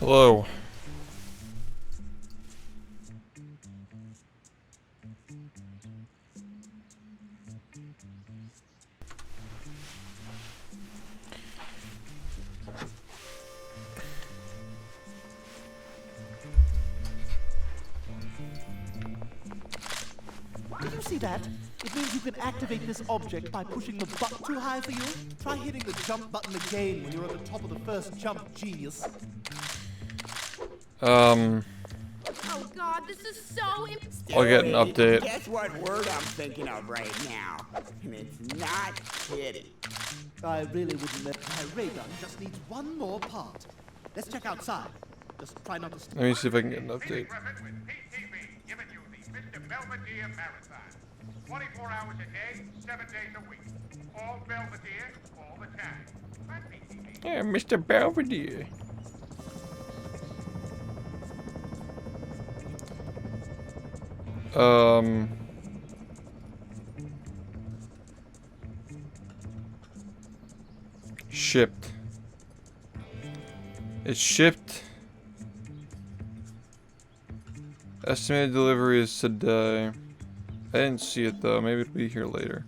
Hello. Did you see that? It means you can activate this object by pushing the button too high for you. Try hitting the jump button again when you're at the top of the first jump, genius. Oh god, this is so I'll get an update. Guess what word I'm thinking of right now? And it's not kitty. I really wouldn't let my ray gun just needs one more part. Let's check outside. Just try not to Let me see if I can get an update. With PTV giving you the Mr. Belvedere Marathon. 24 hours a day, 7 days a week. All Belvedere, all the time. On PTV. Yeah, Mr. Belvedere. Shipped. It's shipped. Estimated delivery is today. I didn't see it though. Maybe it'll be here later.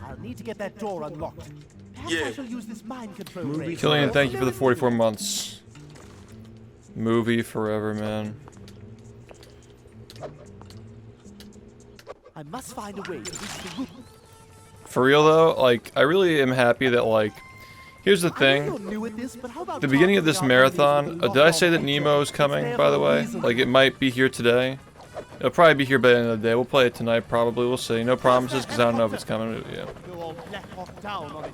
I'll need to get that door unlocked. Perhaps I shall use this mind control ray. Killian, thank you for the 44 months. Movie forever, man. I must find a way to reach the roof. For real though, like, I really am happy that, like, here's the I know thing. you're new at this, but how about The beginning of talking this about marathon, these little did I say that lock-on Nemo is features? coming, It's by the there for a way? reason. Like, it might be here today. It'll probably be here by the end of the day. We'll play it tonight, probably. We'll see. No promises, because I don't know if it's coming. Yeah. Go all Black Hawk down on it.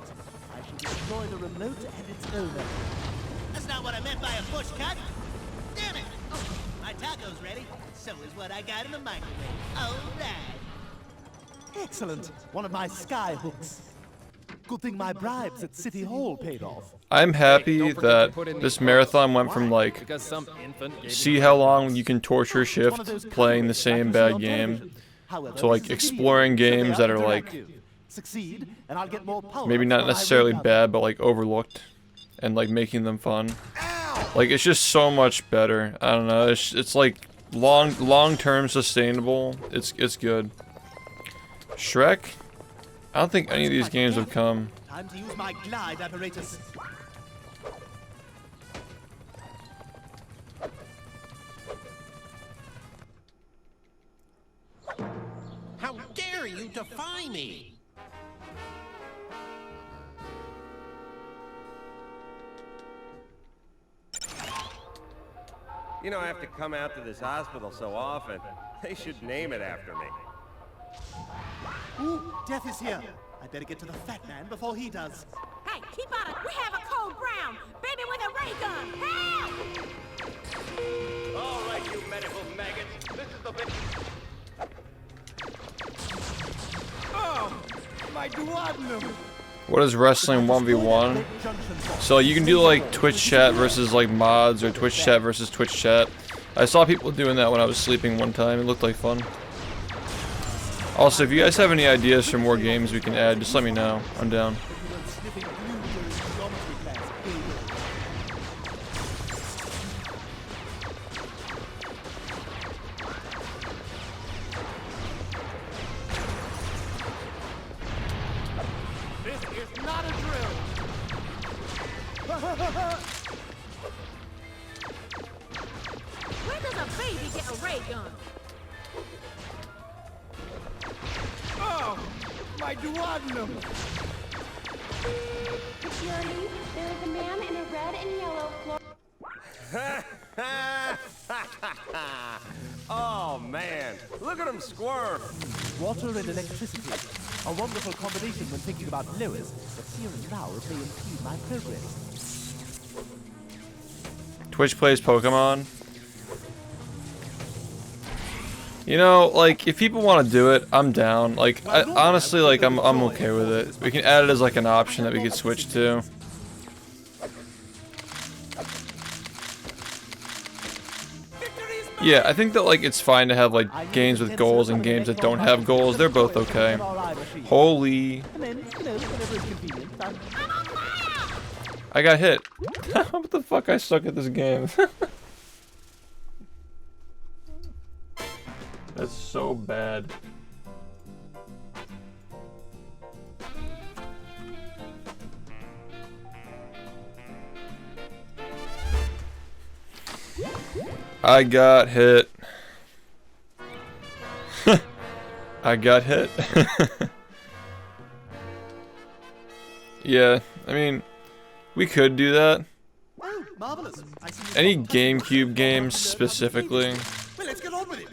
I shall destroy the remote and its owner. That's not what I meant by a push cut. Damn it! Oh, my taco's ready. So is what I got in the microwave. All right. Excellent. One of my sky hooks. Good thing my bribes at City Hall paid off. I'm happy that this marathon went from, like, see how long you can torture shift playing the same bad game to, like, exploring games that are, like, Succeed, and I'll get more power maybe not from my necessarily ray gun. bad, but, like, overlooked. And, like, making them fun. Like, it's just so much better. I don't know. It's like, long-term sustainable. It's good. Shrek? I don't think any of these games have come. Time to use my glide apparatus. How dare you you defy me? You know, I have to come out to this hospital so often. They should name it after me. Ooh, Death is here. I better get to the fat man before he does. Hey, keep out of. We have a Code Brown, baby with a ray gun. Help! All right, you medical maggots. This is the bit. Oh, my duodenum. What is wrestling 1v1? So you can do like Twitch chat versus like mods or Twitch chat versus Twitch chat. I saw people doing that when I was sleeping one time. It looked like fun. Also, if you guys have any ideas for more games we can add, just let me know. I'm down. This is not a drill. Where does a baby get a ray gun? Oh, my duodenum. Security, there is a man in a red and yellow floor. Oh, man. Look at him squirm. Water and electricity. A wonderful combination when thinking about Lewis, but here and now it may impede my progress. Twitch plays Pokemon. You know, like, if people want to do it, I'm down. Like, honestly, like, I'm okay with it. We can add it as, like, an option that we could switch to. Yeah, I think that, like, it's fine to have, like, games with goals and games that don't have goals. They're both okay. Holy. And then, you know, whenever it's convenient, I got hit. What the fuck? I suck at this game. That's so bad. I got hit. I got hit. Yeah, I mean, we could do that. oh, marvelous. I see you've Any got customers GameCube who games want to learn specifically? behaviors. Well, let's get on with it.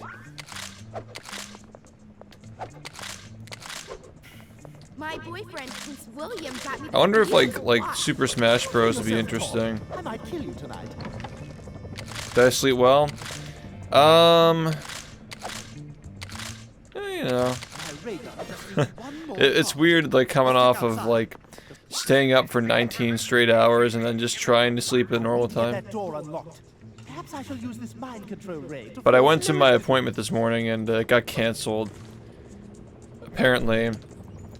My boyfriend, Prince William, got me. I wonder if like watch. Super Smash Bros would be interesting. I might kill you tonight. Did I sleep well? You know, My ray gun just needs one more it's shot. weird like coming off of like staying up for 19 straight hours and then just trying to sleep at normal Get time. that door unlocked. Perhaps I shall use this mind control ray to But I force went to my Lewis- appointment this morning and it got canceled. Apparently,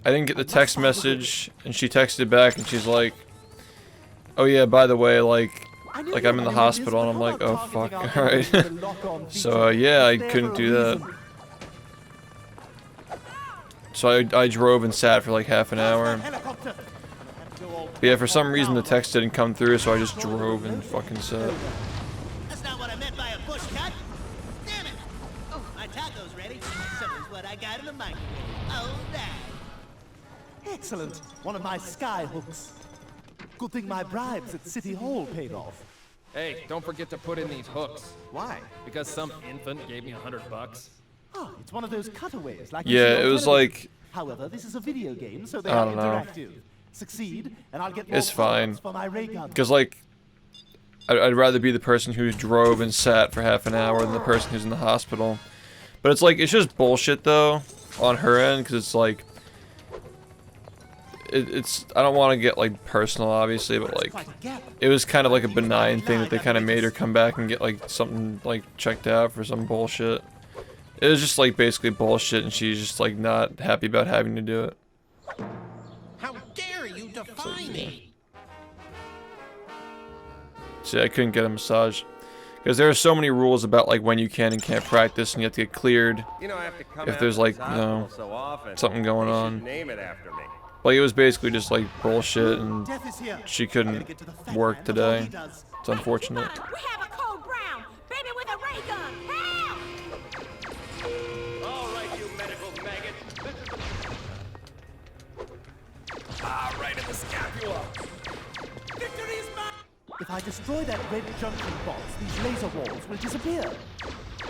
I didn't get the text message, and she texted back and she's like, "Oh yeah, by the way, like I'm in the hospital," and I'm like, "Oh fuck, all right." So yeah, I couldn't do that. So I drove and sat for like half an hour. Helicopter. But yeah, for some reason the text didn't come through, so I just drove and fucking sat. That's not what I meant by a push cut. Damn it! Oh, my taco's ready. So is what I got in the microwave. Oh, that. Excellent. One of my sky hooks. Good thing my bribes at City Hall paid off. Hey, don't forget to put in these hooks. Why? Because some infant gave me $100. Oh, it's one of those cutaways like. Yeah, it was like, However, this is a video game, so they I are don't know. interactive. Succeed, and I'll get more It's fine. points for my ray gun. because like, I'd rather be the person who drove and sat for half an hour than the person who's in the hospital. But it's like, it's just bullshit though, on her end, because it's like, it's, I don't want to get like personal obviously, but like, Quite a gap. it was kind of like a benign thing that they kind of made her come back and get like something like checked out for some bullshit. It was just like basically bullshit, and she's just like not happy about having to do it. How dare you defy me? See, I couldn't get a massage because there are so many rules about like when you can and can't practice, and you have to get cleared. You know, I have to come If out there's, to like, this you know, hospital so often. something going They should on. name it after me. Like it was basically just like bullshit, and Death is here. she I better couldn't get to the fat work man before he today. does. It's unfortunate. Keep out of. We have a Code Brown, baby with a ray gun. Help! All right, you medical maggots. This is the destroy that red junction box, these laser walls will disappear.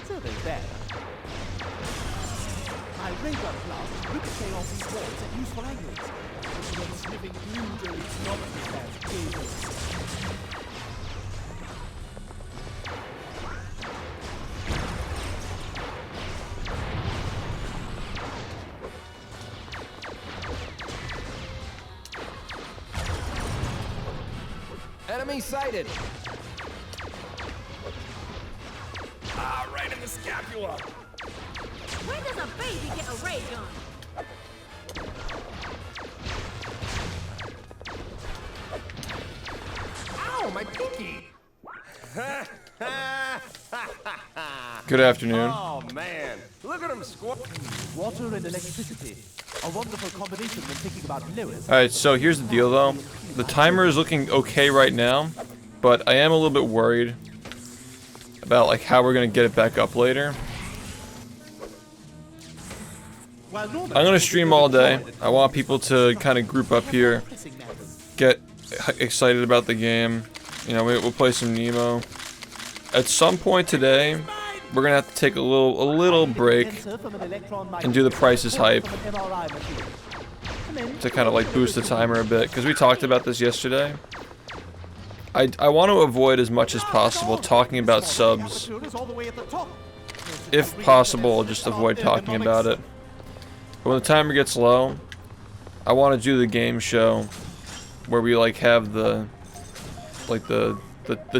So there's that. My ray gun blast ricochet off these walls at useful angles. When sniffing glue during its novelty fast gaming. Enemy sighted. Ah, right in the scapula. When does a baby get a ray gun? Ow, my pinky. Good afternoon. Oh man, look at him squat. Water and electricity. A wonderful combination when thinking about Lewis. Alright, so here's the deal though. The timer is looking okay right now, but I am a little bit worried about like how we're gonna get it back up later. I'm gonna stream all day. I want people to kind of group up here, get excited about the game. You know, we'll play some Nemo. At some point today, we're gonna have to take a little break and do the Price is Hype to kind of like boost the timer a bit, because we talked about this yesterday. I want to avoid as much as possible talking about subs. If possible, just avoid talking about it. But when the timer gets low, I want to do the game show where we like have the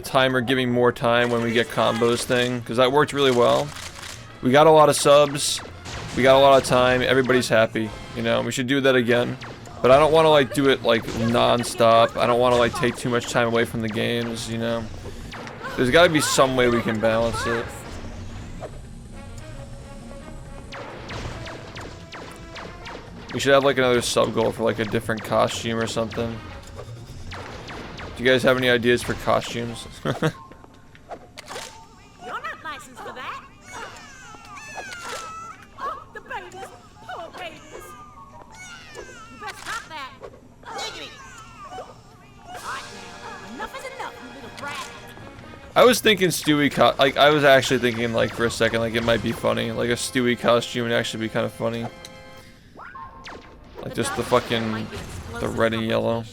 timer giving more time when we get combos thing, because that worked really well. We got a lot of subs, we got a lot of time, everybody's happy, you know. We should do that again, but I don't want to like do it like non-stop. I don't want to like take too much time away from the games, you know. There's got to be some way we can balance it. We should have like another sub goal for like a different costume or something. Do you guys have any ideas for costumes? You're not licensed for that. Oh, the babies. Poor babies. You better stop that. Diggity. All right, now. Enough is enough, you little brat. I was thinking Stewie like I was actually thinking like for a second like it might be funny. Like a Stewie costume would actually be kind of funny. Like just the fucking the red and yellow.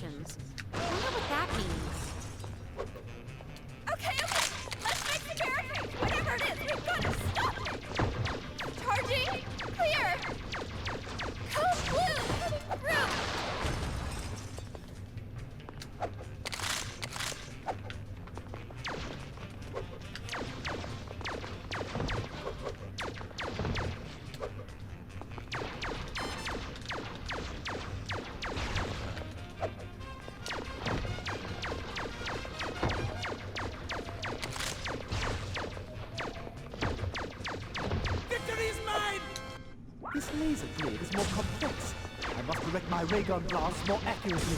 This laser grid is more complex. I must direct my ray gun blasts more accurately.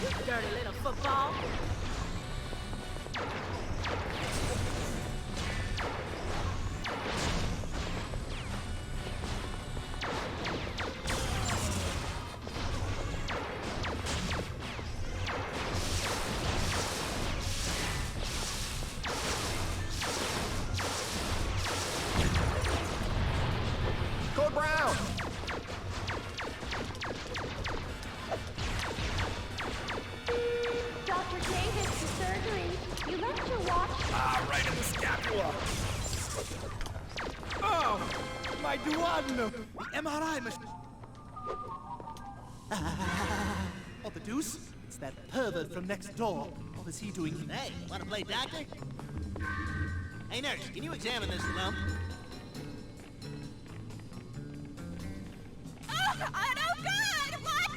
You dirty little football. My duodenum! The MRI machine! Oh, the deuce? It's that pervert from next door. What is he doing here? Hey, wanna play doctor? Hey, nurse, can you examine this lump? Oh, no good! What?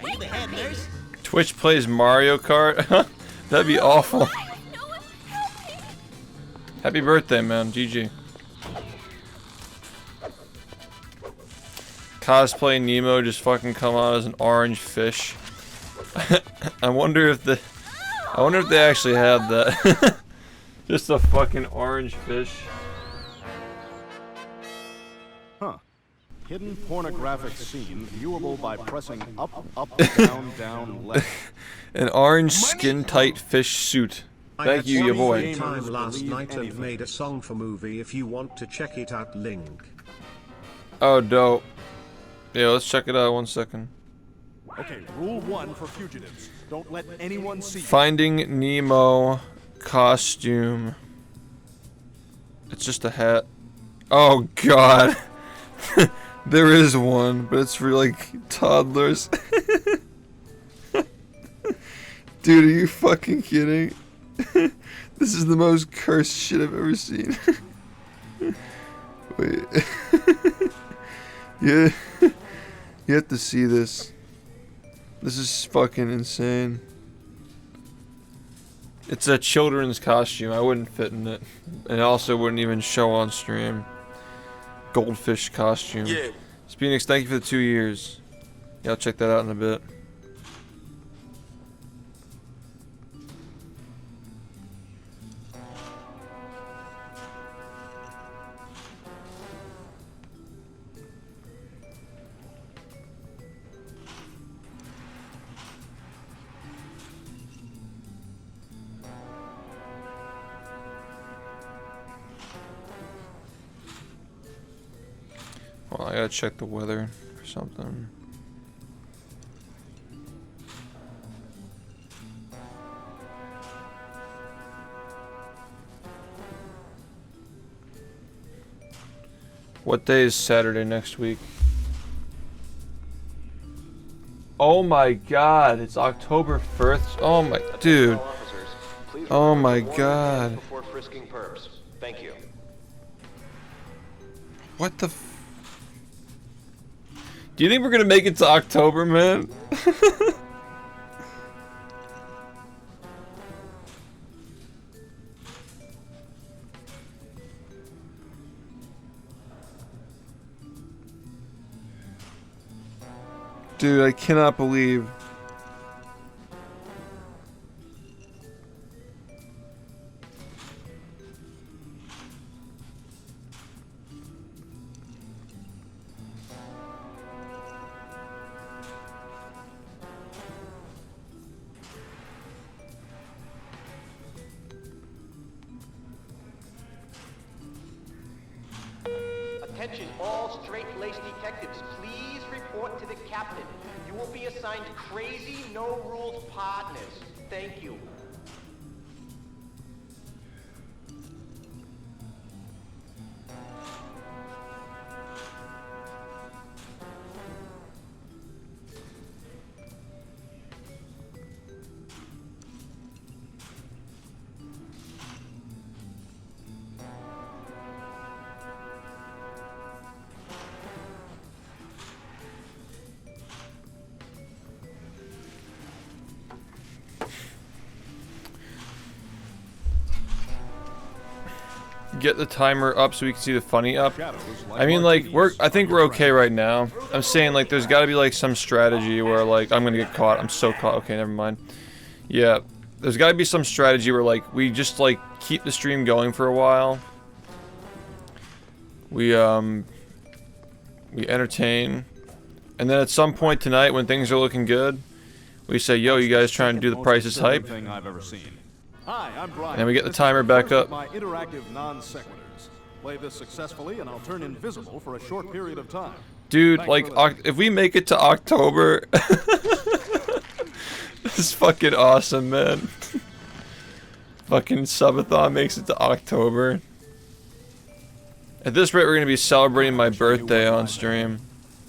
Are you the head nurse? Twitch plays Mario Kart? That'd be awful. Happy birthday, man. GG. Cosplay Nemo just fucking come out as an orange fish. I wonder if they actually had that. Just a fucking orange fish. Hidden pornographic scene viewable by pressing up, up, down, down, left. An orange skin-tight fish suit. Thank you, your boy. Time last night and made a song for movie. If you want to check it out, link. Oh, dope. Yeah, let's check it out 1 second. Okay, rule 1 for fugitives. Don't let anyone see you. Finding Nemo costume. It's just a hat. Oh, God. There is one, but it's for, like, toddlers. Dude, are you fucking kidding? This is the most cursed shit I've ever seen. Wait. Yeah. You have to see this. This is fucking insane. It's a children's costume. I wouldn't fit in it. And it also wouldn't even show on stream. Goldfish costume. Yeah. Speenix, thank you for the 2 years. Yeah, I'll check that out in a bit. Well, I gotta check the weather or something. What day is Saturday next week? Oh my god, it's October 1st. Oh my dude. Oh my god. Thank you. What the f— Do you think we're gonna make it to October, man? Dude, I cannot believe. Attention all straight-laced detectives, please report to the captain. You will be assigned crazy, no-rules partners. Thank you. Get the timer up so we can see the funny up. I mean, like, I think we're okay right now. I'm saying, like, there's got to be, like, some strategy where, like, I'm gonna get caught. I'm so caught. Okay, never mind. Yeah, there's got to be some strategy where, like, we just, like, keep the stream going for a while. We entertain. And then at some point tonight, when things are looking good, we say, yo, you guys trying to do the Price is Hype? Hi, I'm Brian. And then we get the timer back up. My interactive non sequiturs. Play this successfully, and I'll turn invisible for a short period of time. Dude, like, if we make it to October, this is fucking awesome, man. Fucking subathon makes it to October. At this rate, we're gonna be celebrating my birthday on stream.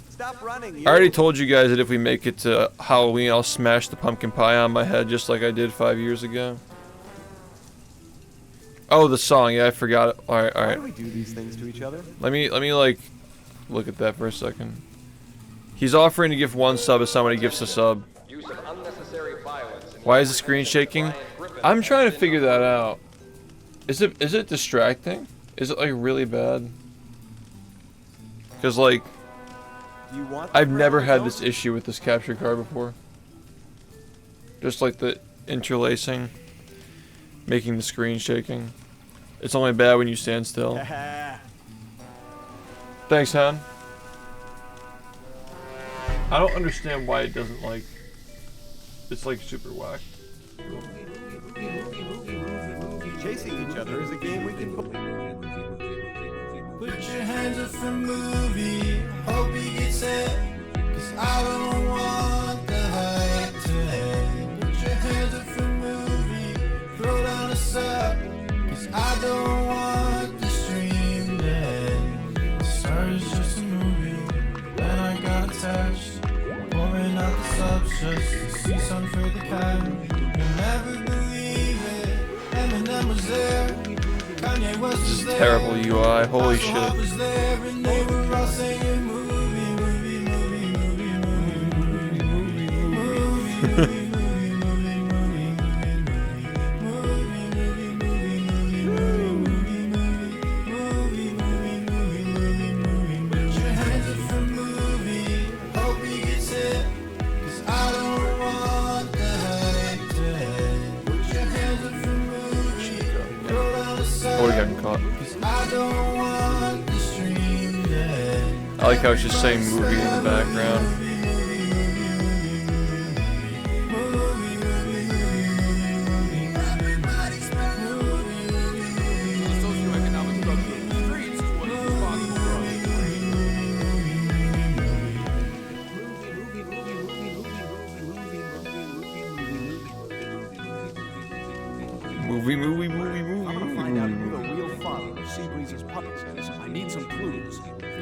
Stop running. I already told you guys that if we make it to Halloween, I'll smash the pumpkin pie on my head just like I did 5 years ago. Oh, the song. Yeah, I forgot it. All right, all right. Why do we do these things to each other? Let me like look at that for a second. He's offering to give 1 sub if somebody gives a sub. Why is the screen shaking? I'm trying to figure that out. Is it distracting? Is it like really bad? Because like I've never had this issue with this capture card before. Just like the interlacing. Making the screen shaking. It's only bad when you stand still. Thanks, Han. I don't understand why it doesn't like. It's like super whack. Chasing each other is a game we can. Put your hands up for movie. Hope he gets it. Cause I don't want the hype to end. Put your hands up for movie. Throw down a sub. Cause I don't want the stream to end. The start is just a movie. Then I got attached. Pouring out the subs just to see some for the cam. You'll never believe it. Eminem was there. Kanye West was there. Terrible UI. Holy shit. Was there and they were all saying movie, movie, movie, movie, movie, movie, movie, Caught. I like how it's just saying movie in the background.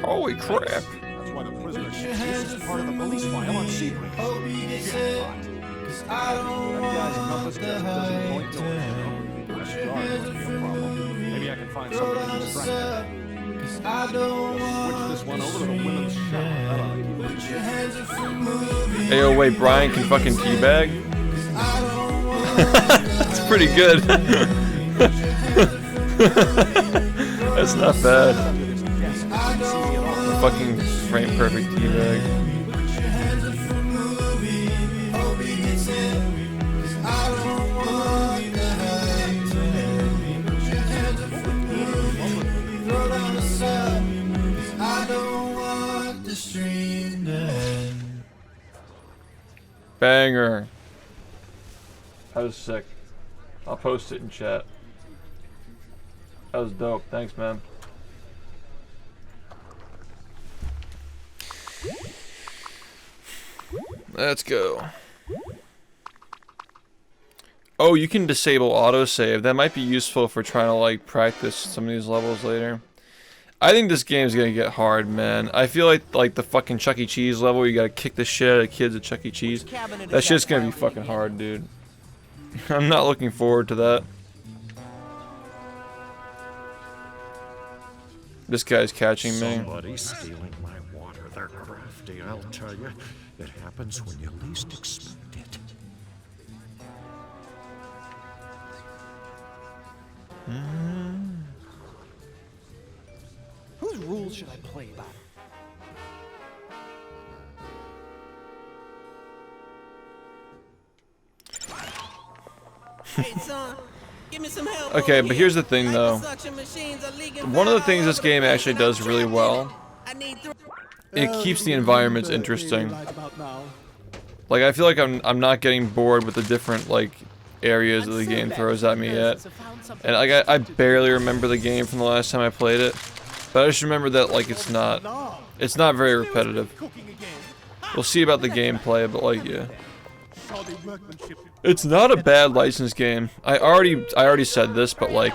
Holy crap. That's why the prisoner is part of the police file on Sebring. Maybe I can find something to distract him. Switch this one over to the women's shower. Hey, oh wait, Brian can fucking teabag? That's pretty good. That's not bad. Fucking frame perfect teabag. Banger. That was sick. I'll post it in chat. That was dope. Thanks, man. Let's go. Oh, you can disable autosave. That might be useful for trying to like practice some of these levels later. I think this game's gonna get hard, man. I feel like the fucking Chuck E. Cheese level, you gotta kick the shit out of kids at Chuck E. Cheese. That shit's gonna be fucking hard, dude. I'm not looking forward to that. This guy's catching me. Somebody's stealing my water. They're crafty, I'll tell you. It happens when you least expect it. Whose rules should I play by? Hey, son, give me some help. Okay, but here's the thing, though. One of the things this game actually does really well, it keeps the environments interesting. Like, I feel like I'm not getting bored with the different like areas that the game throws at me yet. And like I barely remember the game from the last time I played it, but I just remember that like it's not very repetitive. We'll see about the gameplay, but like yeah. It's not a bad licensed game. I already said this, but like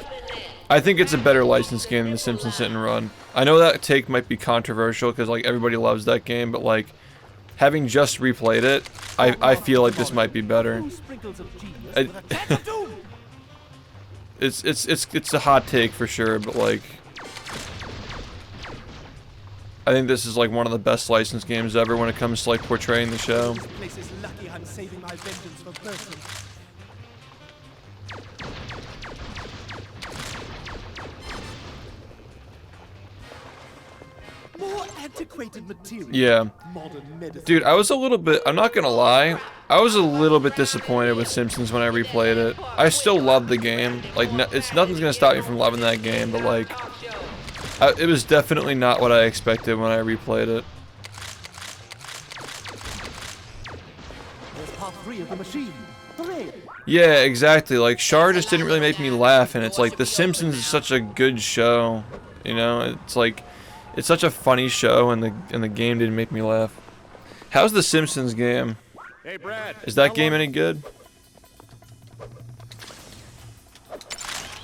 I think it's a better licensed game than The Simpsons Hit and Run. I know that take might be controversial because like everybody loves that game, but like having just replayed it, I feel like this might be better. It's a hot take for sure, but like I think this is like one of the best licensed games ever when it comes to like portraying the show. More antiquated material. Yeah. Dude, I was a little bit, I'm not gonna lie, I was a little bit disappointed with Simpsons when I replayed it. I still love the game. Like, nothing's gonna stop me from loving that game, but like, it was definitely not what I expected when I replayed it. part 3 of the machine. Hooray! Yeah, exactly. Like, Char just didn't really make me laugh, and it's like, The Simpsons is such a good show. You know, it's like, it's such a funny show, and the game didn't make me laugh. How's the Simpsons game? Hey, Brad. Is that game any good?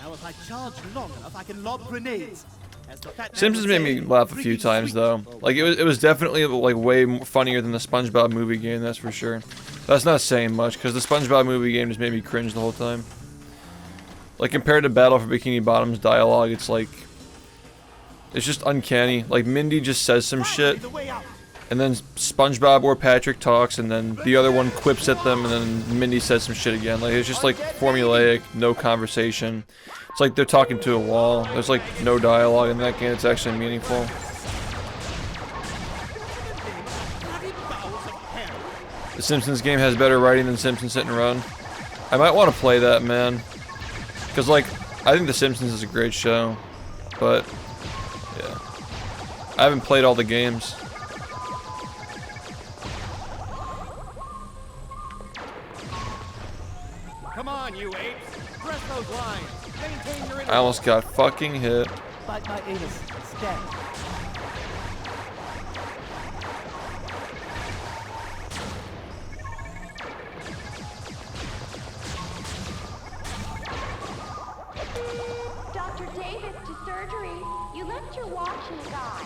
Now if I charge long enough, I can lob grenades. As the fat man Simpsons would made say, me laugh a few freaking times sweet. though. Like it was definitely like way funnier than the SpongeBob movie game, that's for sure. That's not saying much because the SpongeBob movie game just made me cringe the whole time. Like compared to Battle for Bikini Bottom's dialogue, it's like it's just uncanny. Like Mindy just says some shit, and then SpongeBob or Patrick talks, and then the other one quips at them, and then Mindy says some shit again. Like it's just like formulaic, no conversation. It's like they're talking to a wall. There's like no dialogue in that game. It's actually meaningful. The Simpsons game has better writing than Simpsons Hit and Run. I might want to play that, man. Because like, I think The Simpsons is a great show. But, yeah. I haven't played all the games. Come on, you apes. Press those lines. Maintain your I almost got fucking hit. Bite my anus. Stab. Dr. Davis, to surgery. You left your watch in the guy.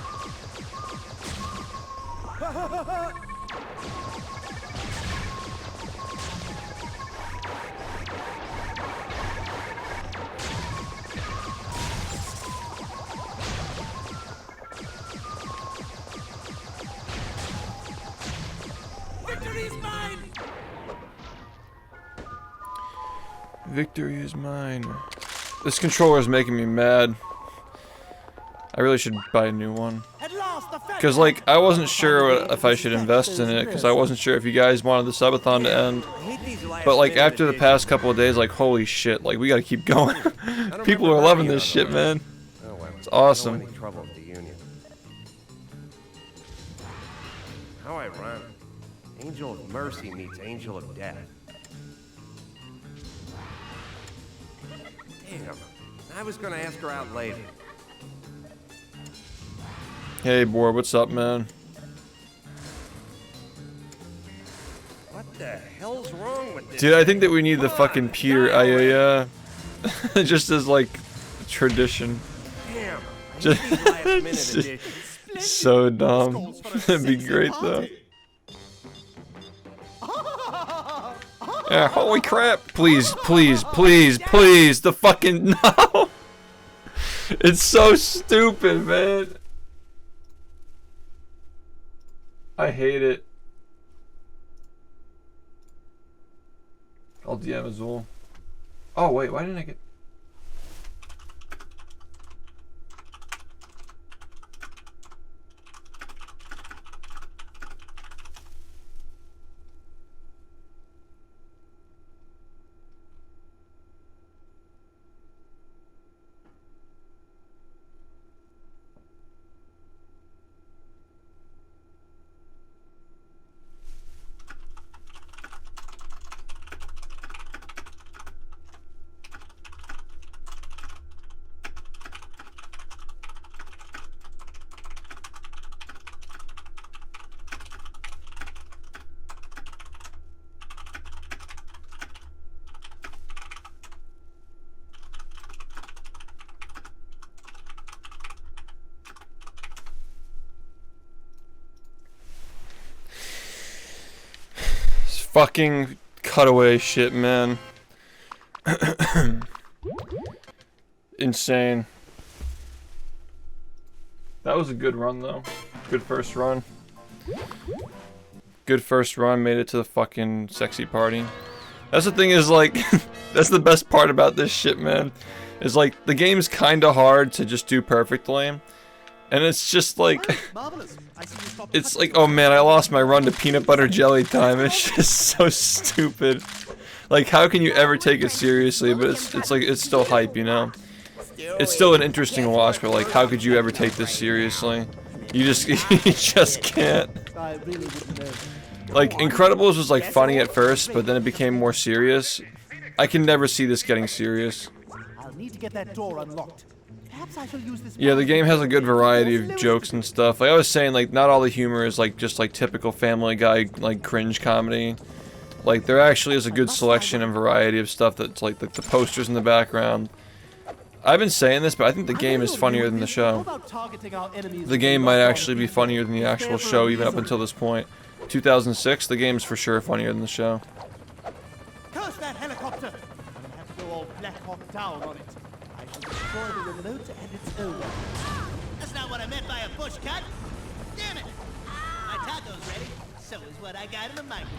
Victory's mine! Victory is mine. This controller is making me mad. I really should buy a new one. Because, like, I wasn't sure if I should invest in it, because I wasn't sure if you guys wanted the subathon to end. But, like, after the past couple of days, like, holy shit, like, we gotta keep going. People are loving this shit, man. It's awesome. Trouble with the Union. How ironic. Angel of Mercy meets Angel of Death. Damn. I was gonna ask her out later. Hey, boy, what's up, man? What the hell's wrong with this? Dude, I think that we need the fucking Peter Ayaya. Just as, like, tradition. Damn. Just so dumb. That'd be great, though. Yeah, holy crap. Please, please, please, please. The fucking... No! It's so stupid, man. I hate it. I'll DM Azul. Oh, wait, why didn't I get... Fucking cutaway shit, man. Insane. That was a good run, though. Good first run. Good first run, made it to the fucking sexy party. That's the thing is, like, that's the best part about this shit, man. Is, like, the game's kinda hard to just do perfectly. And it's just like... It's like, oh man, I lost my run to peanut butter jelly time. It's just so stupid. Like, how can you ever take it seriously? But it's like, it's still hype, you know? It's still an interesting watch, but like, how could you ever take this seriously? You just, you just can't. I really wouldn't know. Like, Incredibles was like funny at first, but then it became more serious. I can never see this getting serious. I'll need to get that door unlocked. Perhaps I shall use this. Yeah, the game has a good variety of jokes and stuff. Like I was saying, like not all the humor is like just like typical Family Guy like cringe comedy. Like there actually is a good selection and variety of stuff that's like the posters in the background. I've been saying this, but I think the game is funnier than the show. The game might actually be funnier than the actual show even up until this point. 2006, the game's for sure funnier than the show. Curse that helicopter! I'm gonna have to go all Black Hawk down on it. I shall destroy the remote and it's over. That's not what I meant by a push cut. Damn it! My taco's ready. So is what I got in the microwave.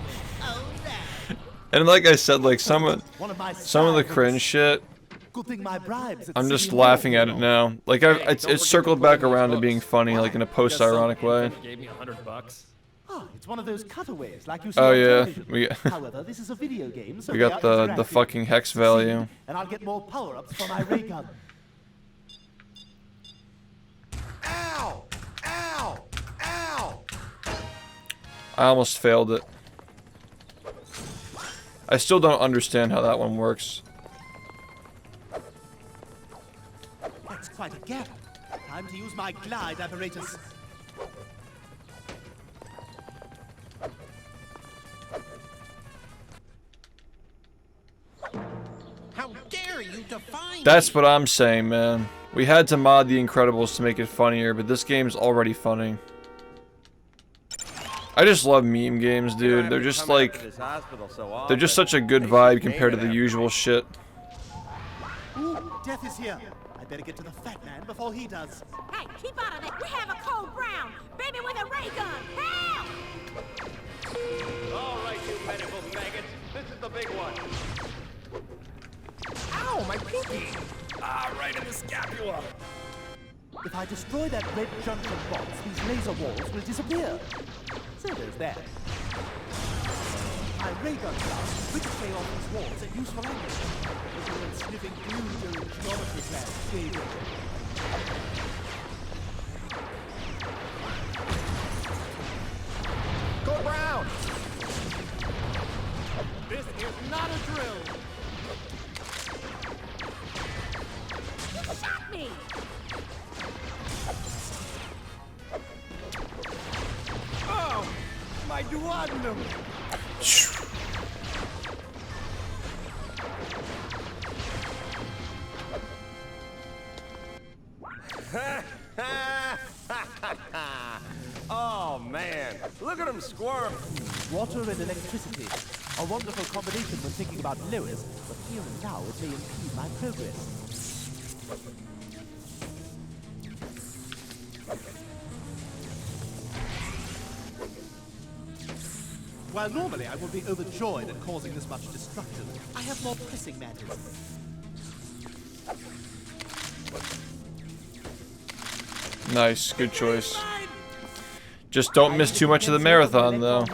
Oh, that. And like I said, like some of the cringe shit, Good thing my bribes I'm just laughing at it now. Like it's circled back around to being funny, like in a post-ironic way. Gave me $100. Oh, it's one of those cutaways like you see Oh on yeah, television. However, this is a video game, so we got the fucking hex value. And I'll get more power-ups for my ray gun. Ow! Ow! Ow! I almost failed it. I still don't understand how that one works. That's quite a gap. Time to use my glide apparatus. How dare you define That's what I'm saying, man. We had to mod The Incredibles to make it funnier, but this game's already funny. I just love meme games, dude. They're just like... They're just such a good vibe compared to the usual shit. Ooh, death is here. I better get to the fat man before he does. Hey, keep out of it. We have a cold brown. Baby with a ray gun. Help! All right, you medical maggots. This is the big one. Ow, my pinky! Ah, right in the scapula. If I destroy that red junction box, these laser walls will disappear. So there's that. My ray gun blast ricochet off these walls at useful angles. Looking at sniffing glue during geometry class, David. Go brown! This is not a drill. You shot me! Oh, my duodenum! Oh man, look at him squirm. Water and electricity. A wonderful combination when thinking about Lois, but here and now it may impede my progress. While normally I would be overjoyed at causing this much destruction, I have more pressing matters. Nice, good choice. Just don't miss too much of the marathon, though.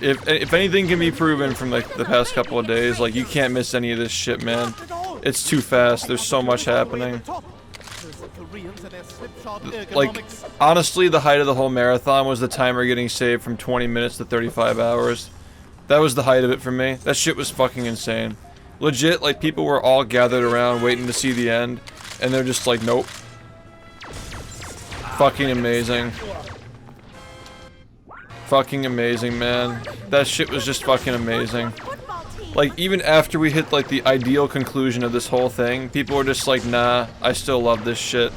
If anything can be proven from like the past couple of days, like you can't miss any of this shit, man. It's too fast. There's so much happening. Like, honestly, the height of the whole marathon was the timer getting saved from 20 minutes to 35 hours. That was the height of it for me. That shit was fucking insane. Legit, like, people were all gathered around waiting to see the end, and they're just like, nope. Fucking amazing. Fucking amazing, man. That shit was just fucking amazing. Like, even after we hit, like, the ideal conclusion of this whole thing, people were just like, nah, I still love this shit.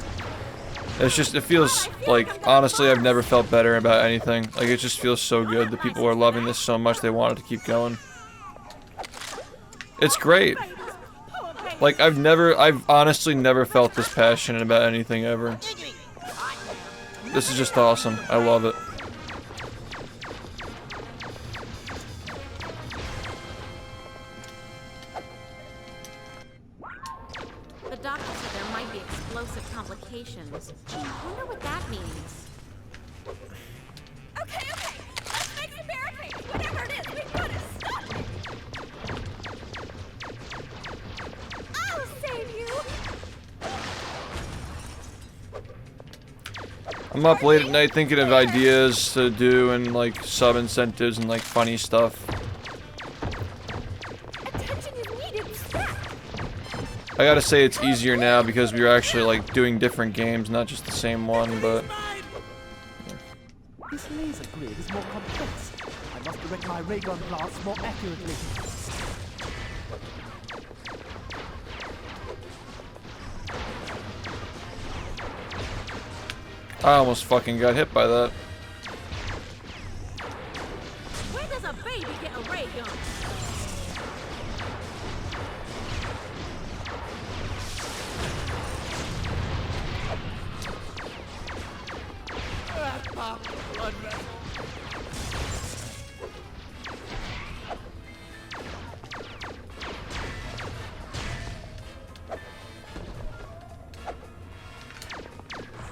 It's just, it feels like, honestly, I've never felt better about anything. Like, it just feels so good that people are loving this so much they want it to keep going. It's great. Like, I've honestly never felt this passionate about anything ever. This is just awesome. I love it. The doctor said there might be explosive complications. I wonder what that means. Okay, let's make some barricades. Whatever it is, we've got to stop it. I'll save you. I'm I'm up late at night thinking of ideas to do and like sub incentives and like funny stuff. I gotta say it's easier now because we're actually like doing different games, not just the same one, but... This laser grid is more complex. I must direct my ray gun blasts more accurately. I almost fucking got hit by that. Where does a baby get a ray gun? That popped a blood vessel.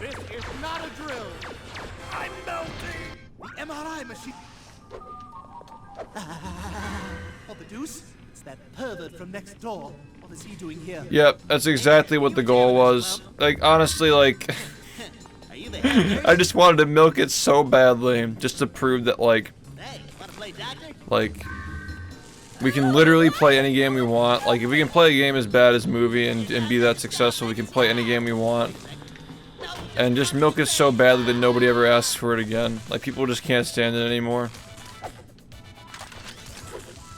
This is not a drill. I'm melting. The MRI machine. Oh, the deuce? It's that pervert from next door. What is he doing here? Yep, that's exactly what the goal was. Like, honestly, like... I just wanted to milk it so badly, just to prove that, like... Like... We can literally play any game we want. Like, if we can play a game as bad as Movie and be that successful, we can play any game we want. And just milk it so badly that nobody ever asks for it again. Like, people just can't stand it anymore.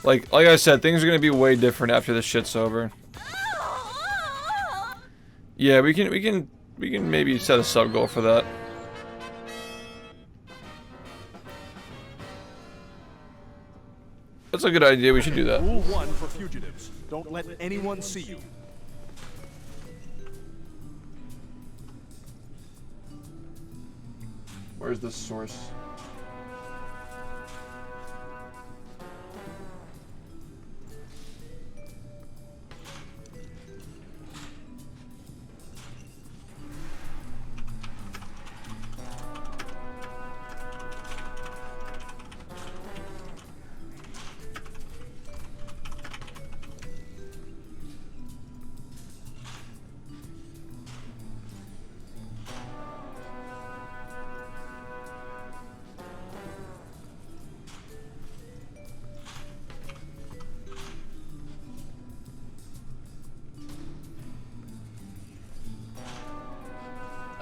Like I said, things are gonna be way different after this shit's over. Yeah, we can maybe set a sub goal for that. That's a good idea. We should do that. Rule 1 for fugitives: don't let anyone see you. Where's the source?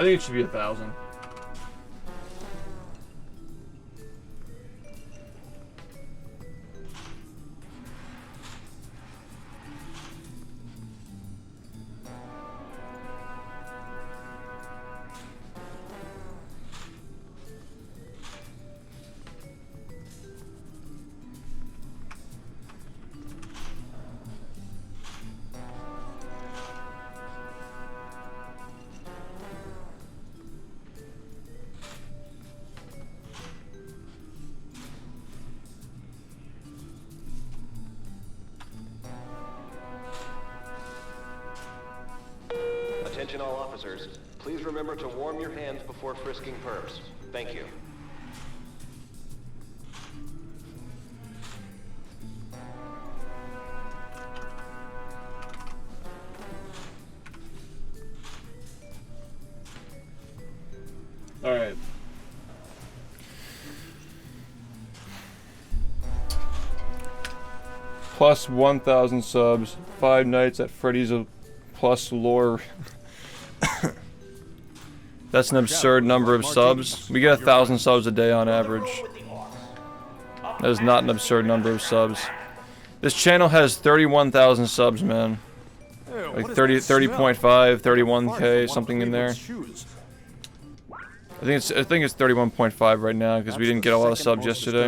I think it should be 1,000. Attention all officers. Please remember to warm your hands before frisking perps. Thank you. Alright. Plus 1,000 subs, 5 nights at Freddy's plus lore. That's an absurd number of subs. We get 1,000 subs a day on average. That is not an absurd number of subs. This channel has 31,000 subs, man. Like 30.5, 31k, something in there. I think it's 31.5 right now because we didn't get a lot of subs yesterday.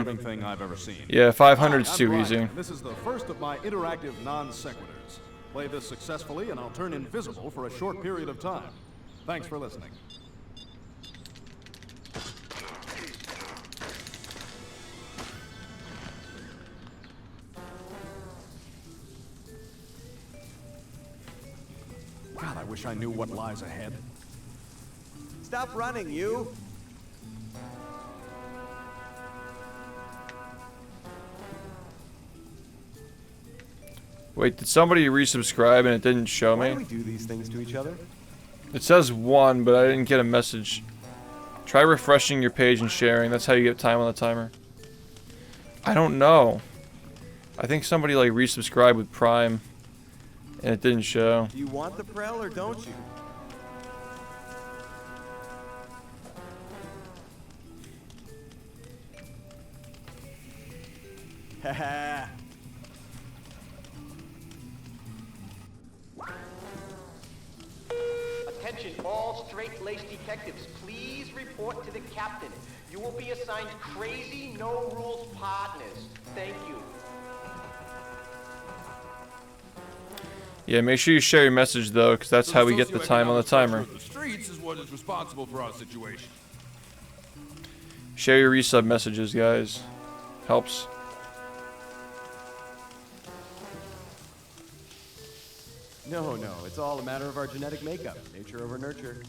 Yeah, 500's too easy. This is the first of my interactive non-sequiturs. Play this successfully and I'll turn invisible for a short period of time. Thanks for listening. God, I wish I knew what lies ahead. Stop running, you! Wait, did somebody resubscribe and it didn't show me? Why do we do these things to each other? It says 1, but I didn't get a message Try refreshing your page and sharing. That's how you get time on the timer. I don't know. I think somebody like resubscribed with Prime and it didn't show. Do you want the Prel or don't you? Haha. Attention all straight-laced detectives, please report to the captain. You will be assigned crazy, no-rules partners. Thank you. Yeah, make sure you share your message though, because that's how we get the time on the timer. The streets is what is responsible for our situation. Share your resub messages, guys. Helps. No, it's all a matter of our genetic makeup. Nature over nurture.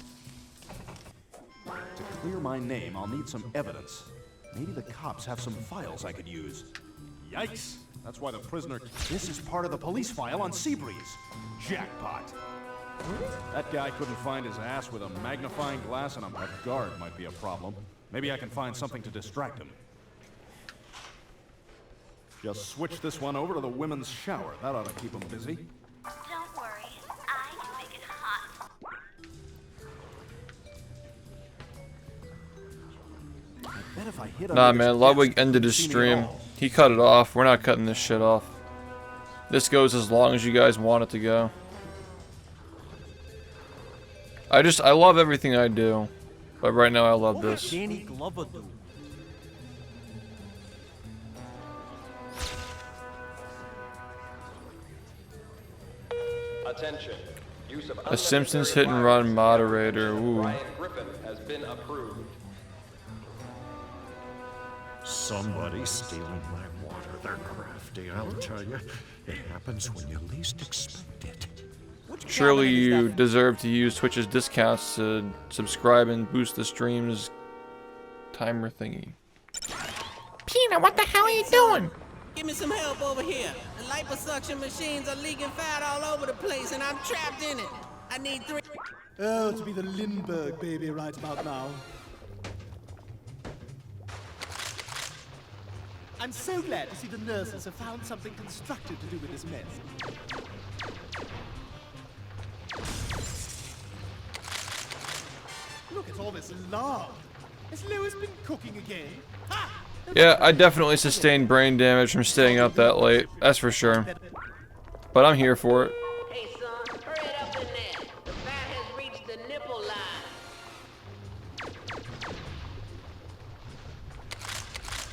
To clear my name, I'll need some evidence. Maybe the cops have some files I could use. Yikes! That's why the prisoner... This is part of the police file on Seabreeze. Jackpot. That guy couldn't find his ass with a magnifying glass and a guard might be a problem. Maybe I can find something to distract him. Just switch this one over to the women's shower. That ought to keep him busy. Don't worry, I can make it hot. I bet if I hit Nah, man, Ludwig ended his stream. He cut it off. We're not cutting this shit off. This goes as long as you guys want it to go. I love everything I do. But right now I love this. Danny Glover do? Attention. Use of A Simpsons hit and run moderator. Ooh. Ryan Griffin has been approved. Somebody's stealing my water. They're crafty, I'll tell you. It happens when you least expect it. Surely you deserve to use Twitch's discounts to subscribe and boost the stream's timer thingy. Peanut, what the hell are you doing? Give me some help over here. The liposuction machines are leaking fat all over the place and I'm trapped in it. I need 3... Oh, to be the Lindbergh baby right about now. I'm so glad to see the nurses have found something constructive to do with this mess. Look at all this lard. Has Lewis been cooking again? Ha! Yeah, I definitely sustained brain damage from staying up that late. That's for sure. But I'm here for it. Hey, son, hurry it up in there. The fat has reached the nipple line.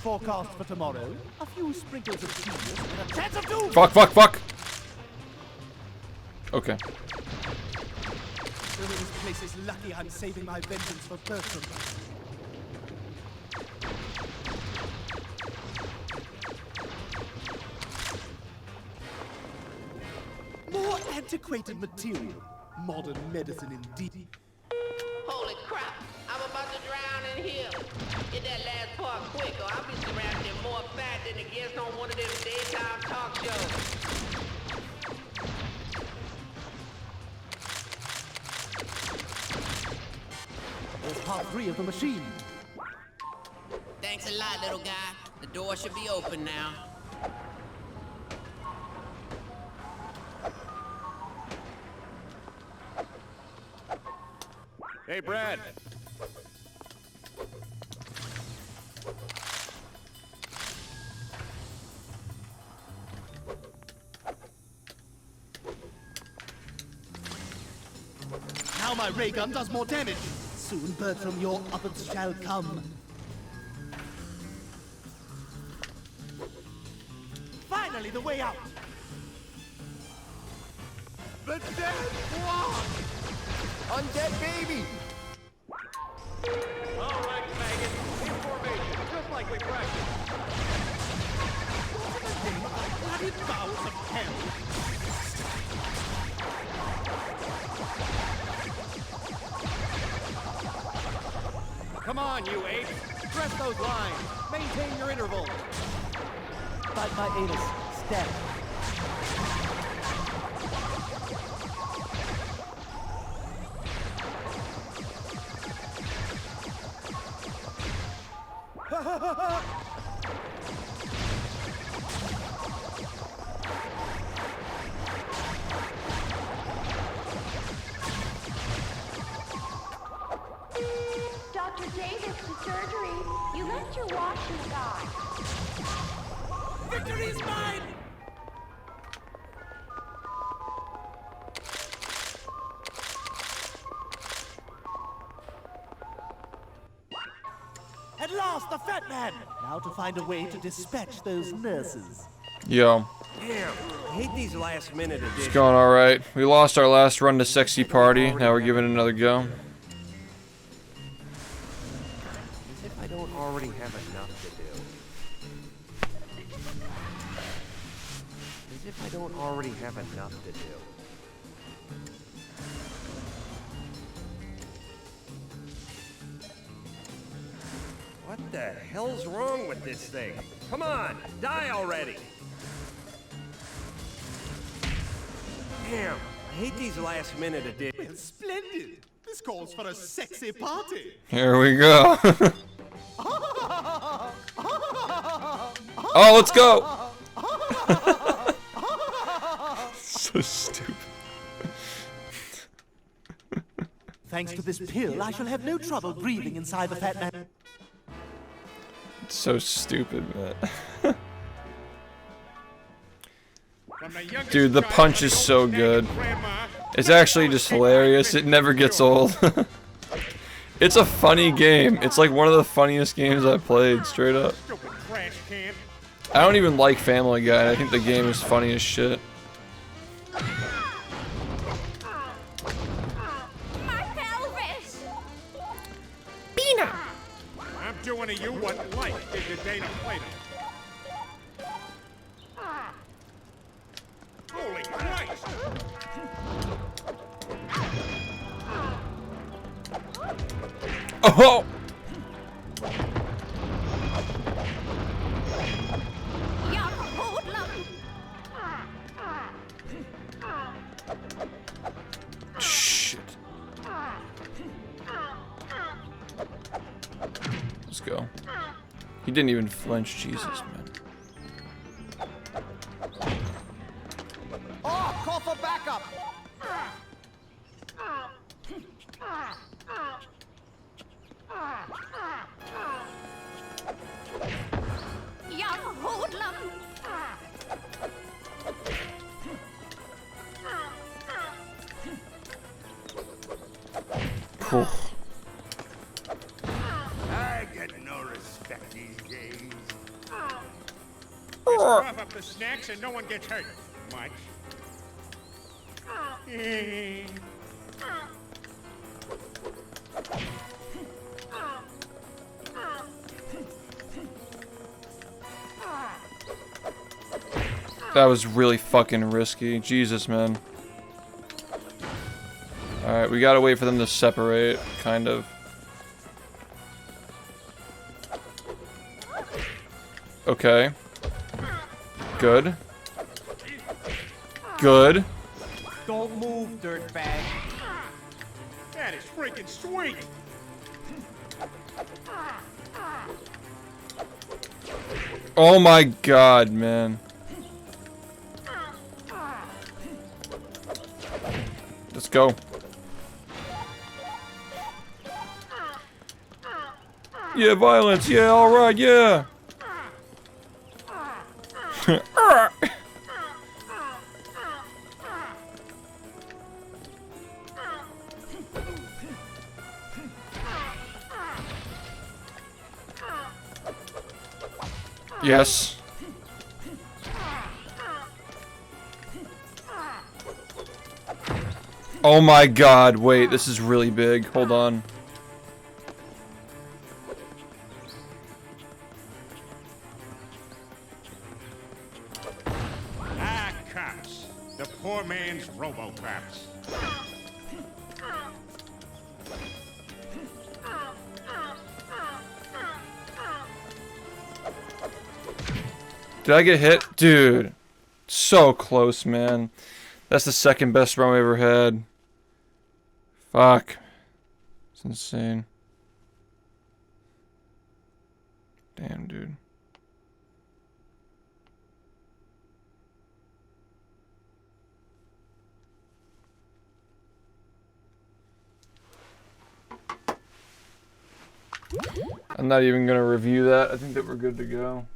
Forecast for tomorrow. A few sprinkles of genius and a chance of doom. Fuck. Okay. This place is lucky I'm saving my vengeance for Bertram. More antiquated material. Modern medicine indeed. Holy crap, I'm about to drown in here. Get that last part quick or I'll be surrounded in more fat than a guest on one of them daytime talk shows. There's part 3 of the machine. Thanks a lot, little guy. The door should be open now. Hey, Brad. Now my ray gun does more damage. Soon, Bertram, your uppers shall come. Finally, the way out. The dead flock! Undead baby! All right, faggot. In formation, just like we practiced. Bloody bowels of hell. Come on, you apes! Press those lines! Maintain your interval! Bite my anus. Stab. Victory is mine! At last, the fat man! Now to find a way to dispatch those nurses. Yo. Damn, I hate these last minute editions. It's going alright. We lost our last run to Sexy Party. Now we're giving it another go. As if I don't already have enough to do. As if I don't already have enough to do. What the hell's wrong with this thing? Come on, die already! Damn, I hate these last minute editions. Well, splendid! This calls for a sexy party! Here we go. Oh, let's go! So stupid. Thanks to this pill, I shall have no trouble breathing inside the fat man. It's so stupid, man. Dude, the punch is so good. It's actually just hilarious. It never gets old. It's a funny game. It's like one of the funniest games I've played, straight up. I don't even like Family Guy, and I think the game is funny as shit. My pelvis! Bina! I'm doing to you what life did to Dana Plato. Holy Christ! Oh! Shit. Let's go. He didn't even flinch, Jesus, man. Oh, call for backup! Jag hodlam! I get no respect these days. Just cough up the snacks and no one gets hurt. Much. That was really fucking risky. Jesus, man. Alright, we gotta wait for them to separate, kind of. Okay. Good. Good. Don't move, dirtbag. That is freaking sweet. Oh my god, man. Let's go. Yeah, violence. Yeah, alright, yeah. Yes. Oh my god, wait, this is really big. Hold on. Ah, cops. The poor man's robo-cops. Did I get hit? Dude. So close, man. That's the second best run we ever had. Fuck. It's insane. Damn, dude. I'm not even gonna review that. I think that we're good to go.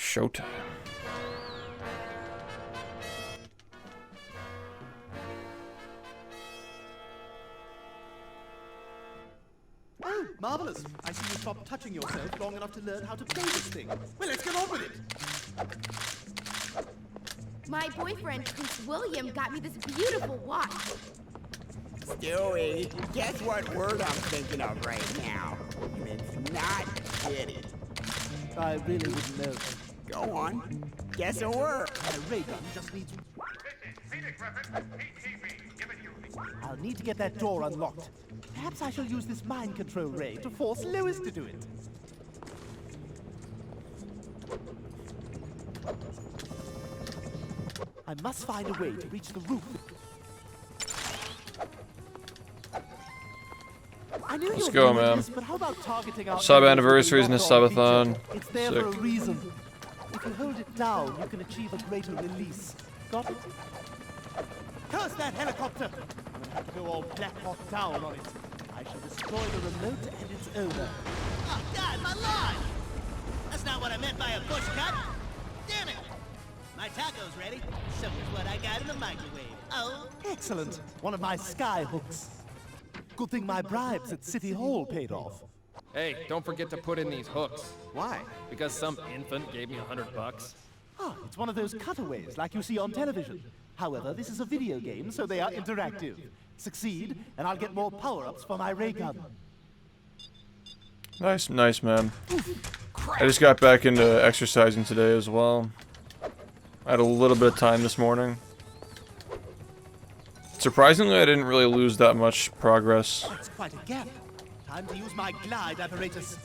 Showtime. Oh, marvelous. I see you stopped touching yourself long enough to learn how to play this thing. Well, let's get on with it. My boyfriend, Prince William, got me this beautiful watch. Stewie, guess what word I'm thinking of right now? And it's not kitty. I really wouldn't know. Go on. Guess a word. My ray gun just needs... I'll need to get that door unlocked. Perhaps I shall use this mind control ray to force Lewis to do it. I must find a way to reach the roof. I knew Let's you go, were doing man. this, but how about targeting our Sub enemies with anniversaries the and a lock-on subathon. feature? It's there Sick. for a reason. If you hold it down, you can achieve a greater release. Got it? Curse that helicopter! I'm gonna have to go all Black Hawk down on it. I shall destroy the remote and its owner. Oh, God, my lawn! That's not what I meant by a bush cut. Damn it! My taco's ready. So is what I got in the microwave. Oh. Excellent. One of my sky hooks. Good thing my bribes at City Hall paid off. Hey, don't forget to put in these hooks. Why? Because some infant gave me $100. Ah, it's one of those cutaways like you see on television. However, this is a video game, so they are interactive. Succeed, and I'll get more power-ups for my ray gun. Nice, nice, man. I just got back into exercising today as well. I had a little bit of time this morning. Surprisingly, I didn't really lose that much progress. That's quite a gap. Time to use my glide apparatus.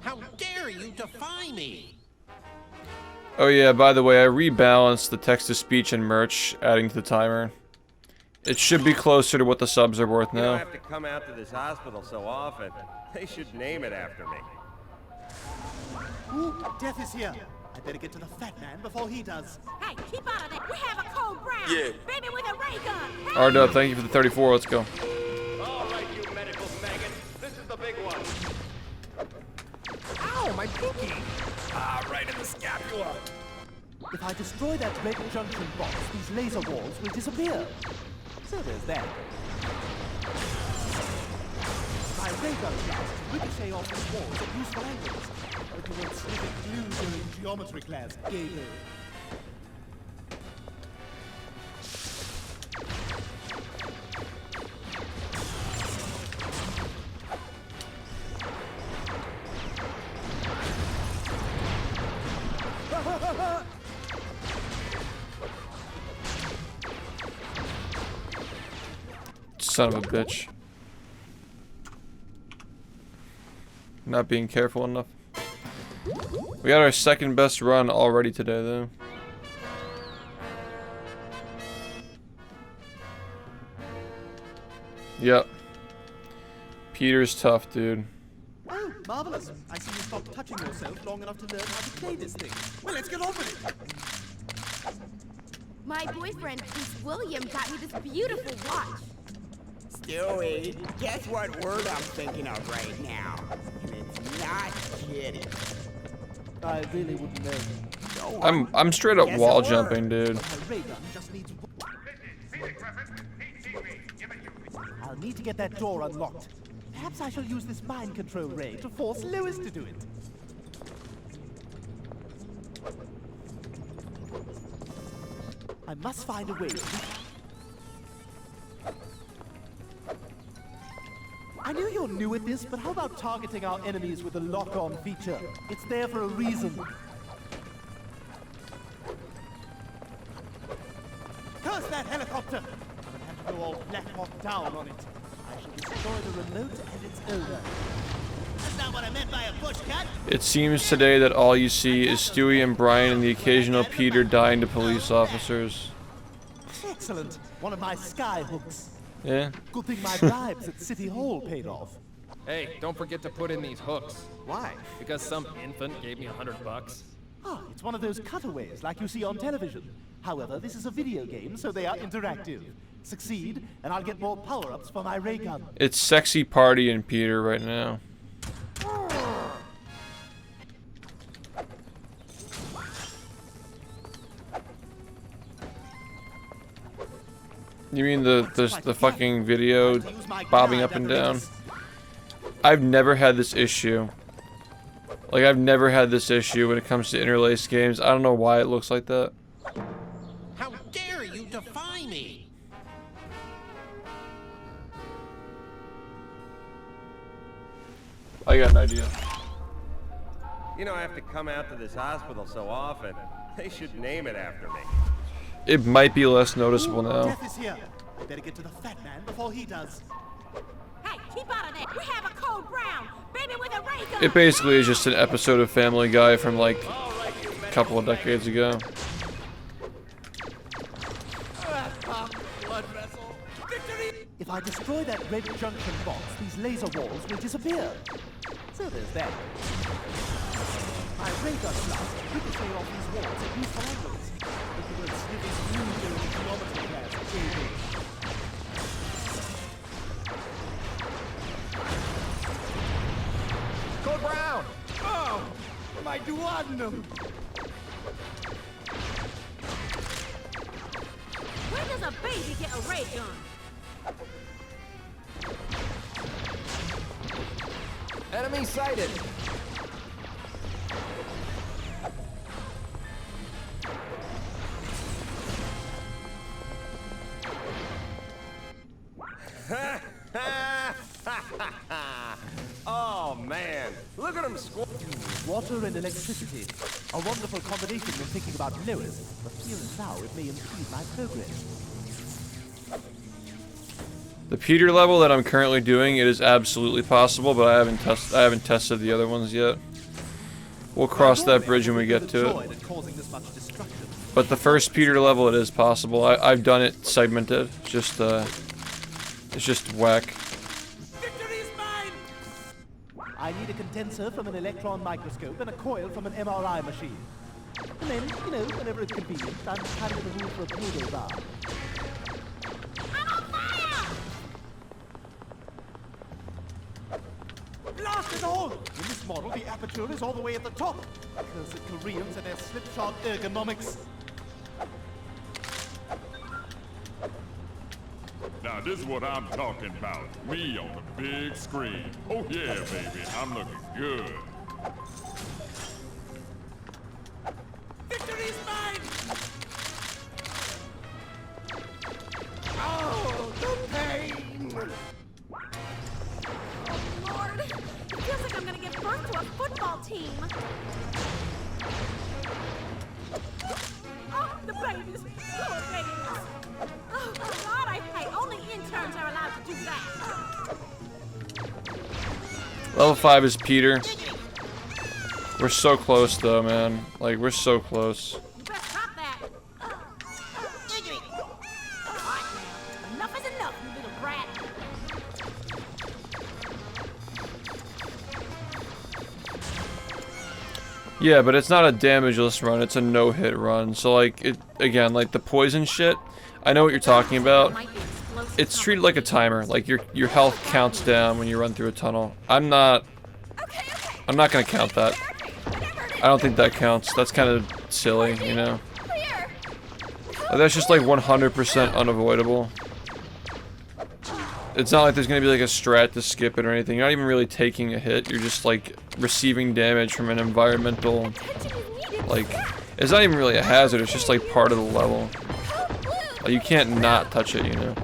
How dare you defy me? Oh yeah, by the way, I rebalanced the text-to-speech and merch, adding to the timer. It should be closer to what the subs are worth You don't now. have to come out to this hospital so often. They should name it after me. Ooh, death is here. I better get to the fat man before he does. Hey, keep out of there. We have a cold brown. Yeah. Baby with a ray gun. Hey. R-Dub, thank you for the 34, let's go. All right, you medical faggot. This is the big one. Ow, my pinky! Ah, right in the scapula. If I destroy that red junction box, these laser walls will disappear. So there's that. My ray gun blast ricochet off the walls at useful angles. But you won't slip it glue during geometry class, Gabriel. Son of a bitch. Not being careful enough. We got our second best run already today, though. Yep. Peter's tough, dude. Oh, marvelous. I see you stopped touching yourself long enough to learn how to play this thing. Well, let's get on with it. My boyfriend, Prince William, got me this beautiful watch. Stewie, guess what word I'm thinking of right now? And it's not kitty. I really wouldn't know. Go on. I'm straight up Guess wall a word. jumping, dude. My ray gun just needs... I'll need to get that door unlocked. Perhaps I shall use this mind control ray to force Lewis to do it. I must find a way to... I knew you're new at this, but how about targeting our enemies with the lock-on feature? It's there for a reason. Curse that helicopter! I'm gonna have to go all Black Hawk down on it. I shall destroy the remote and its owner. That's not what I meant by a bush cut. It seems today that all you see is Stewie and Brian and the occasional Peter dying to police officers. Excellent. One of my sky hooks. Yeah. Good thing my bribes at City Hall paid off. Hey, don't forget to put in these hooks. Why? Because some infant gave me $100. Ah, it's one of those cutaways like you see on television. However, this is a video game, so they are interactive. Succeed, and I'll get more power-ups for my ray gun. It's sexy party in Peter right now. You mean the fucking video bobbing up and down? I've never had this issue. Like, I've never had this issue when it comes to interlaced games. I don't know why it looks like that. How dare you defy me? I got an idea. You know, I have to come out to this hospital so often. They should name it after me. It might be less noticeable now. Death is here. Better get to the fat man before he does. Hey, keep out of there. We have a code brown. Baby with a ray gun. It basically is just an episode of Family Guy from like a couple of decades ago. If I destroy that red junction box, these laser walls will disappear. So there's that. My ray gun blast ricochet off these walls at useful angles. But you will sniffing through during kilometer class, baby. Code Brown! Oh! My duodenum! When does a baby get a ray gun? Enemy sighted. Oh man, look at him squat. Water and electricity. A wonderful combination when thinking about lowers, but here and now it may impede my progress. The Peter level that I'm currently doing, it is absolutely possible, but I haven't tested the other ones yet. We'll cross that bridge when we get to it. But the first Peter level, it is possible. I've done it segmented. It's just whack. I need a condenser from an electron microscope and a coil from an MRI machine. And then, you know, whenever it's convenient, I'm having the room for a payday bar. Blast it all! In this model, the aperture is all the way at the top. Cursed Koreans and their slipshod ergonomics. Now this is what I'm talking about. Me on the big screen. Oh yeah, baby, I'm looking good. Victory's mine! Oh, the pain! Oh, Lord. It feels like I'm gonna give birth to a football team. Oh, the babies. Poor babies. Oh, God, I hate. Only interns are allowed to do that. Level 5 is Peter. We're so close though, man. Like, we're so close. You better stop that. Enough is enough, you little brat. Yeah, but it's not a damageless run, it's a no-hit run. So like, again, like the poison shit, I know what you're talking about. It's treated like a timer, like your health counts down when you run through a tunnel. I'm not gonna count that. I don't think that counts. That's kind of silly, you know? Like, that's just like 100% unavoidable. It's not like there's gonna be like a strat to skip it or anything. You're not even really taking a hit. You're just like receiving damage from an environmental, like, it's not even really a hazard. It's just like part of the level. Like, you can't not touch it, you know?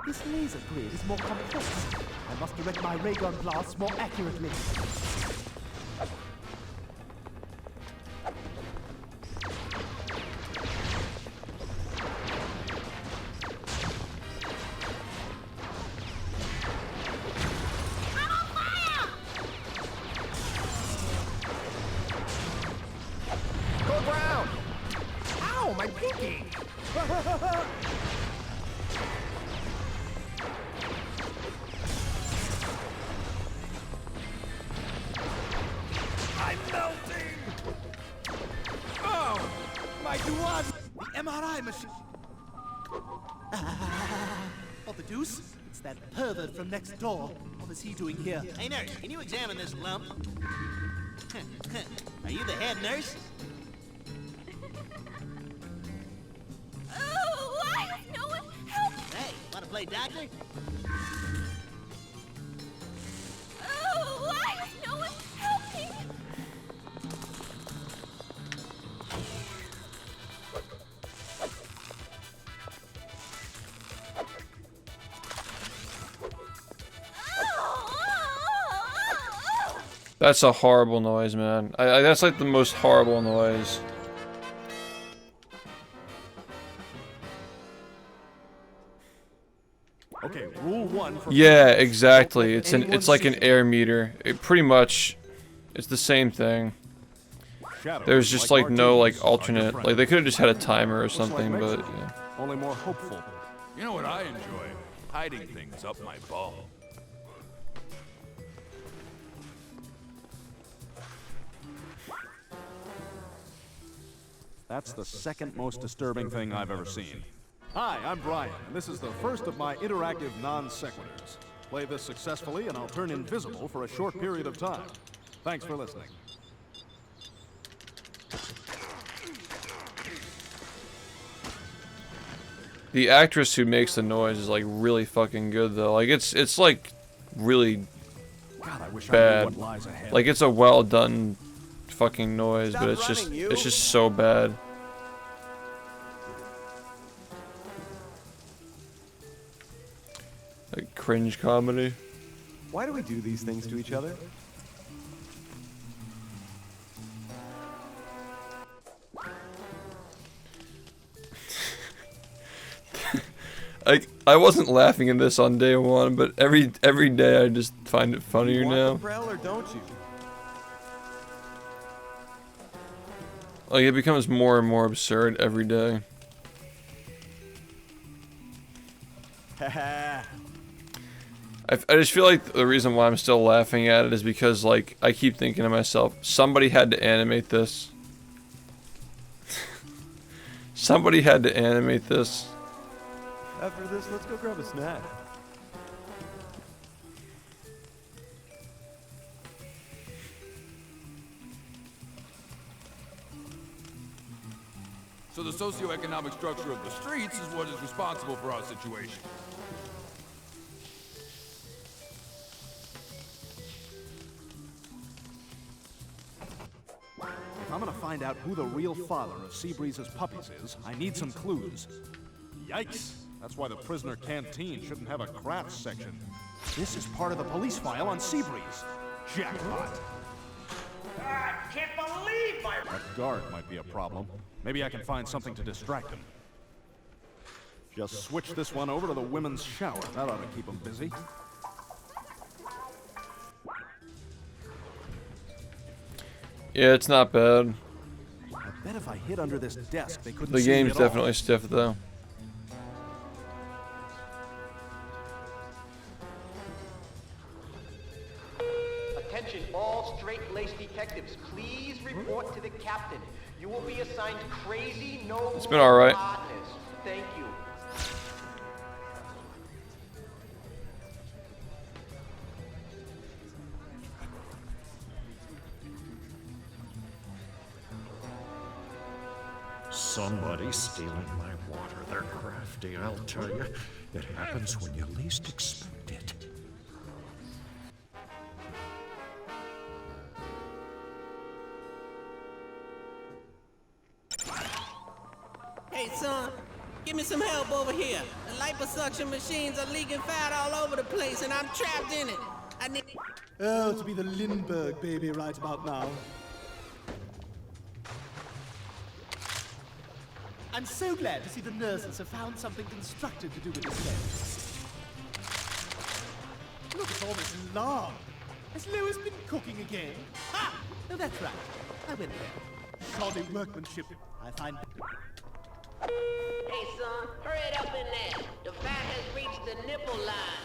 This laser grid is more complex. I must direct my ray gun blasts more accurately. Go Brown! Ow, my pinky! You won! The MRI machine! What the deuce? It's that pervert from next door. What is he doing here? Hey, nurse, can you examine this lump? Are you the head nurse? Oh, why is no one help? Hey, wanna play doctor? Oh, why is no one helping? That's a horrible noise, man. That's like the most horrible noise. Okay, rule 1 for Yeah, exactly. It's like an air meter. It pretty much, it's the same thing. There's just like no like alternate. Like they could have just had a timer or something, but yeah. Only more hopeful. You know what I enjoy? Hiding things up my bum. That's the second most disturbing thing I've ever seen. Hi, I'm Brian, and this is the first of my interactive non-sequiturs. Play this successfully, and I'll turn invisible for a short period of time. Thanks for listening. The actress who makes the noise is like really fucking good though. Like it's like really God, I wish I bad. knew what lies ahead. Like it's a well done fucking noise, but it's just so bad. Like cringe comedy. Why do we do these things to each other? I wasn't laughing at this on day one, but every day I just find it funnier You want now. the Prowler, or don't you? Like it becomes more and more absurd every day. I just feel like the reason why I'm still laughing at it is because like I keep thinking to myself, somebody had to animate this. Somebody had to animate this. After this, let's go grab a snack. So the socioeconomic structure of the streets is what is responsible for our situation. If I'm gonna find out who the real father of Seabreeze's puppies is, I need some clues. Yikes! That's why the prisoner canteen shouldn't have a crafts section. This is part of the police file on Seabreeze. Jackpot! I can't believe my... That guard might be a problem. Maybe I can find something to distract him. Just switch this one over to the women's shower. That ought to keep him busy. Yeah, it's not bad. I bet if I hid under this desk, they couldn't The see me game's at all. definitely stiff though. Attention all straight-laced detectives, please report to the captain. You will be assigned crazy It's been alright. partners. Thank you. Somebody's stealing my water. They're crafty, I'll tell you. It happens when you least expect it. Hey, son, give me some help over here. The liposuction machines are leaking fat all over the place, and I'm trapped in it. I need... Oh, to be the Lindbergh baby right about now. I'm so glad to see the nurses have found something constructive to do with this lead. Look at all this lard. Has Lois been cooking again? Ah! Oh, that's right. I went there. Shoddy workmanship. I find... Hey, son, hurry it up in there. The fat has reached the nipple line.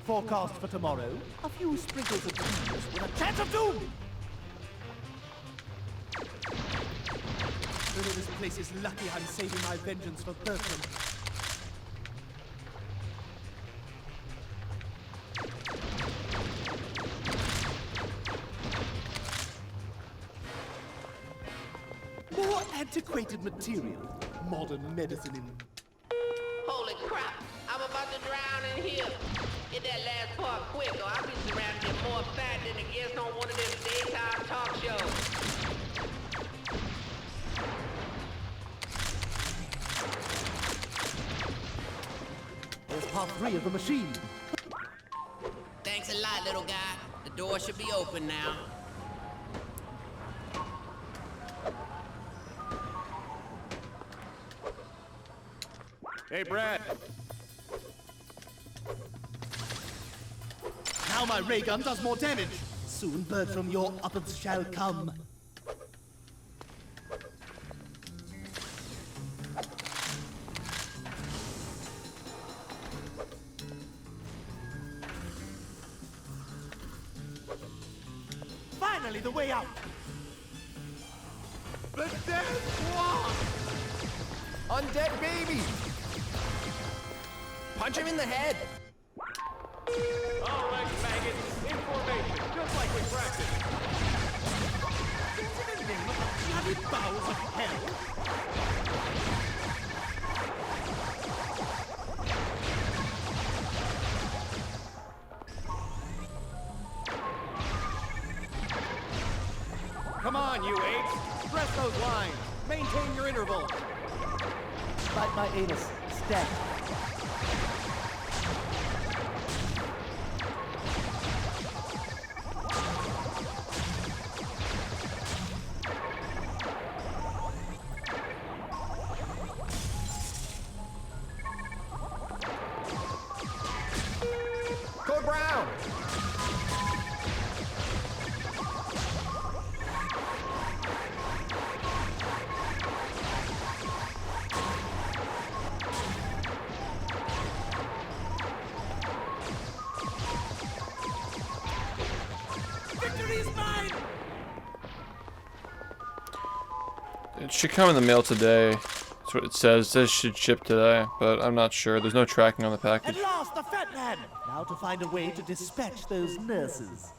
Forecast for tomorrow. A few sprinkles of cheese with a chance of doom. Owner of this place is lucky I'm saving my vengeance for Bertram. More antiquated material. Modern medicine in... Holy crap! I'm about to drown in here. Get that last part quick, or I'll be surrounded in more fat than a guest on one of them daytime talk shows. There's part 3 of the machine. Thanks a lot, little guy. The door should be open now. Hey, Brad. Now my ray gun does more damage. Soon Bertram, your uppers shall come. Finally, the way out. The dead swan! Undead baby! Punch him in the head! All right, maggots, in formation, just like we practiced. In the name of the bloody bowels of hell. Come on, you apes. Press those lines. Maintain your interval. Bite my anus. Stab. Code Brown! Victory is mine! It should come in the mail today. That's what it says. It says it should ship today, but I'm not sure. There's no tracking on the package. At last, the fat man! Now to find a way to dispatch those nurses.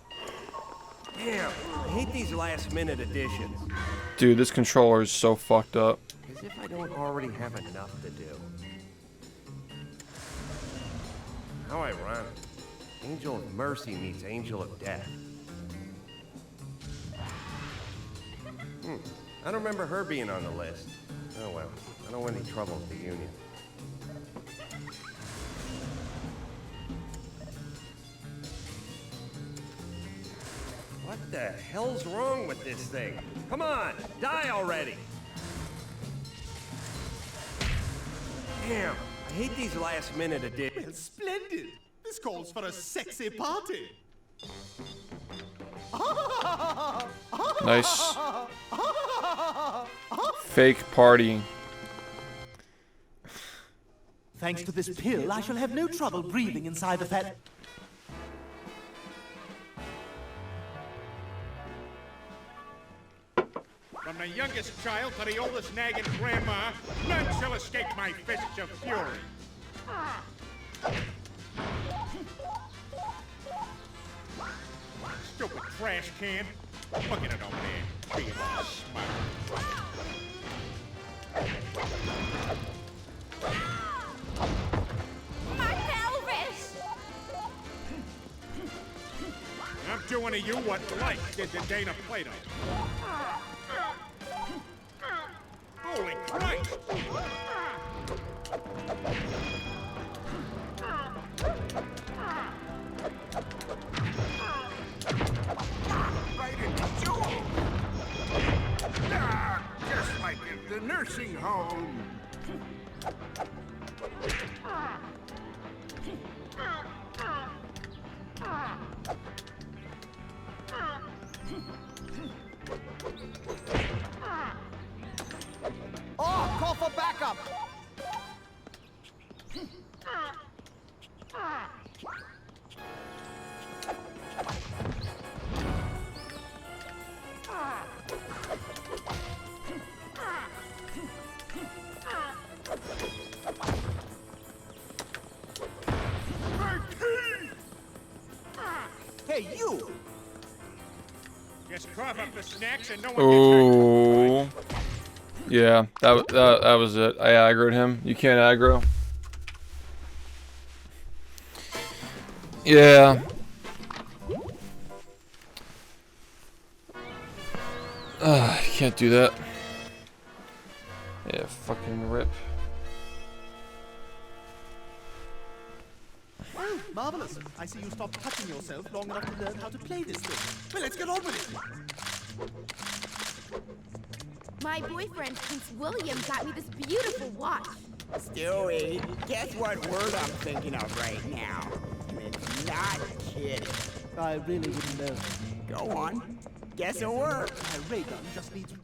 Damn, I hate these last-minute additions. Dude, this controller is so fucked up. As if I don't already have enough to do. How ironic. Angel of Mercy meets Angel of Death. I don't remember her being on the list. Oh well, I don't want any trouble with the Union. What the hell's wrong with this thing? Come on, die already! Damn, I hate these last-minute additions. Well, splendid! This calls for a sexy party. Nice. Fake party. Thanks to this pill, I shall have no trouble breathing inside the fat... From the youngest child to the oldest nagging grandma, none shall escape my fists of fury. Stupid trash can. Look at it over there, being all smart. My pelvis! I'm doing to you what life did to Dana Plato. Holy Christ! Right into Jewel! Ah, just like in the nursing home. Oh, call for backup! Cough up the snacks and no one Oh. Yeah, that was it. I aggroed him. You can't aggro. Yeah. I can't do that. Yeah, fucking rip. Oh, marvelous. I see you stopped touching yourself long enough to learn how to play this thing. Well, let's get on with it. My boyfriend, Prince William, got me this beautiful watch. Stewie, guess what word I'm thinking of right now? It's not kidding. I really wouldn't know. Go on. Guess a word. My ray gun just needs... This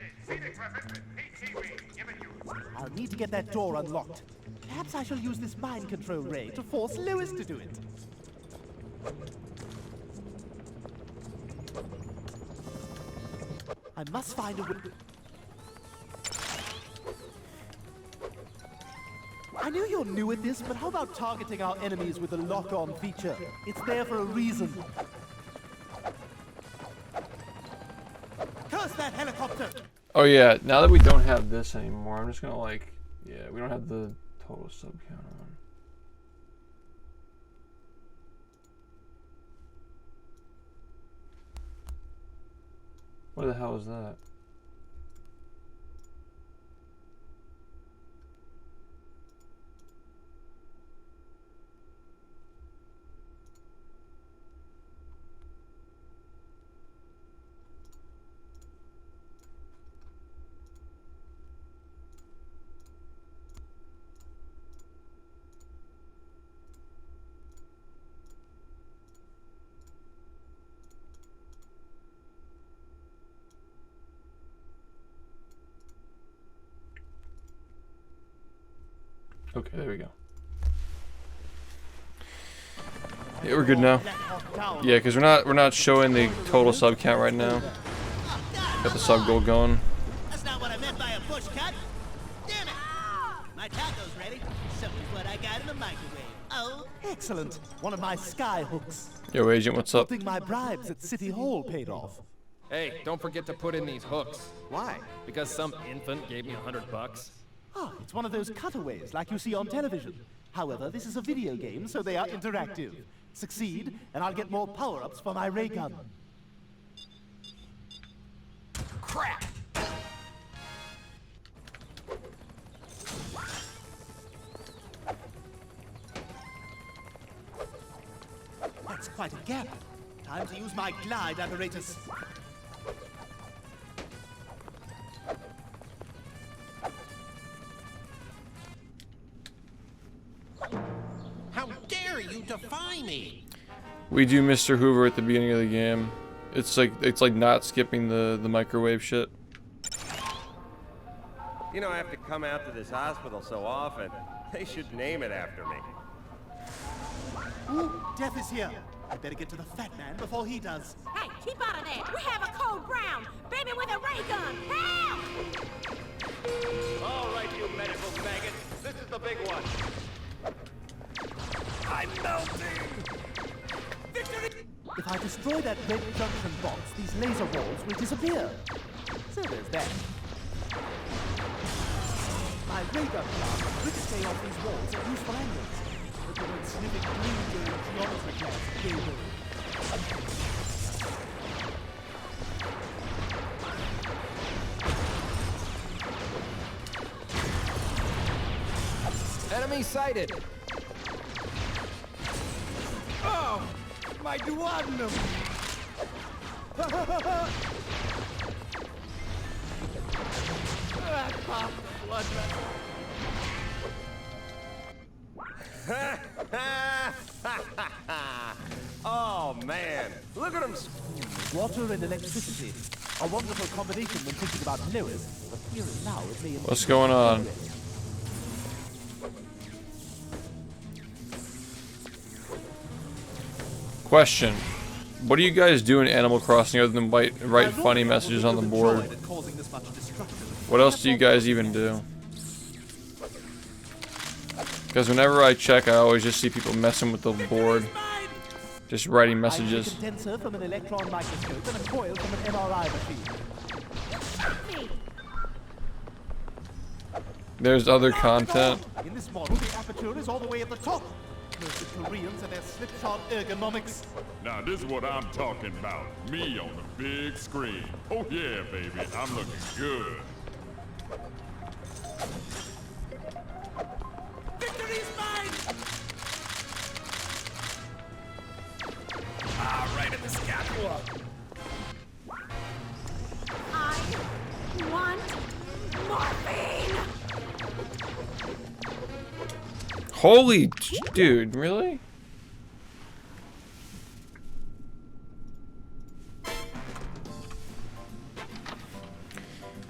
is Phoenix Weapons with PTV, giving you... I'll need to get that door unlocked. Perhaps I shall use this mind control ray to force Lewis to do it. I must find a way... I knew you're new at this, but how about targeting our enemies with the lock-on feature? It's there for a reason. Curse that helicopter! Oh yeah, now that we don't have this anymore, I'm just gonna like, yeah, we don't have the total sub count on. What the hell is that? Okay, there we go. Yeah, we're good now. Yeah, because we're not showing the total sub count right now. Got the sub goal going. That's not what I meant by a push cut. Damn it! My taco's ready. So is what I got in the microwave. Oh, excellent. One of my sky hooks. Yo, Agent, what's up? I think my bribes at City Hall paid off. Hey, don't forget to put in these hooks. Why? Because some infant gave me $100. Ah, it's one of those cutaways like you see on television. However, this is a video game, so they are interactive. Succeed, and I'll get more power-ups for my ray gun. crap! That's quite a gap. Time to use my glide apparatus. How dare you defy me? We do Mr. Hoover at the beginning of the game. It's like not skipping the microwave shit. You know, I have to come out to this hospital so often. They should name it after me. Ooh, Death is here. I better get to the fat man before he does. Hey, keep out of there. We have a code brown. Baby with a ray gun. Help! All right, you medical faggot. This is the big one. I'm melting! Victory! If I destroy that red junction box, these laser walls will disappear. So there's that. My ray gun blast will stay off these walls at useful angles. But they won't sniff it green during geometry class. They will. Enemy sighted. Oh, my duodenum! That popped the blood vessel. Oh man, look at him. Water and electricity. A wonderful combination when thinking about Lewis. But here and now it may... What's going on? Question. What do you guys do in Animal Crossing other than write funny messages on the board? What else do you guys even do? Because whenever I check, I always just see people messing with the board. Just writing I messages. use a condenser from an electron microscope and a coil from an MRI machine. There's other content. In this model, the aperture is all the way at the top. The Koreans and their slipshod ergonomics. Now this is what I'm talking about. Me on the big screen. Oh yeah, baby, I'm looking good. Victory's mine! Ah, right in the scapula. I want morphine! Holy dude, really?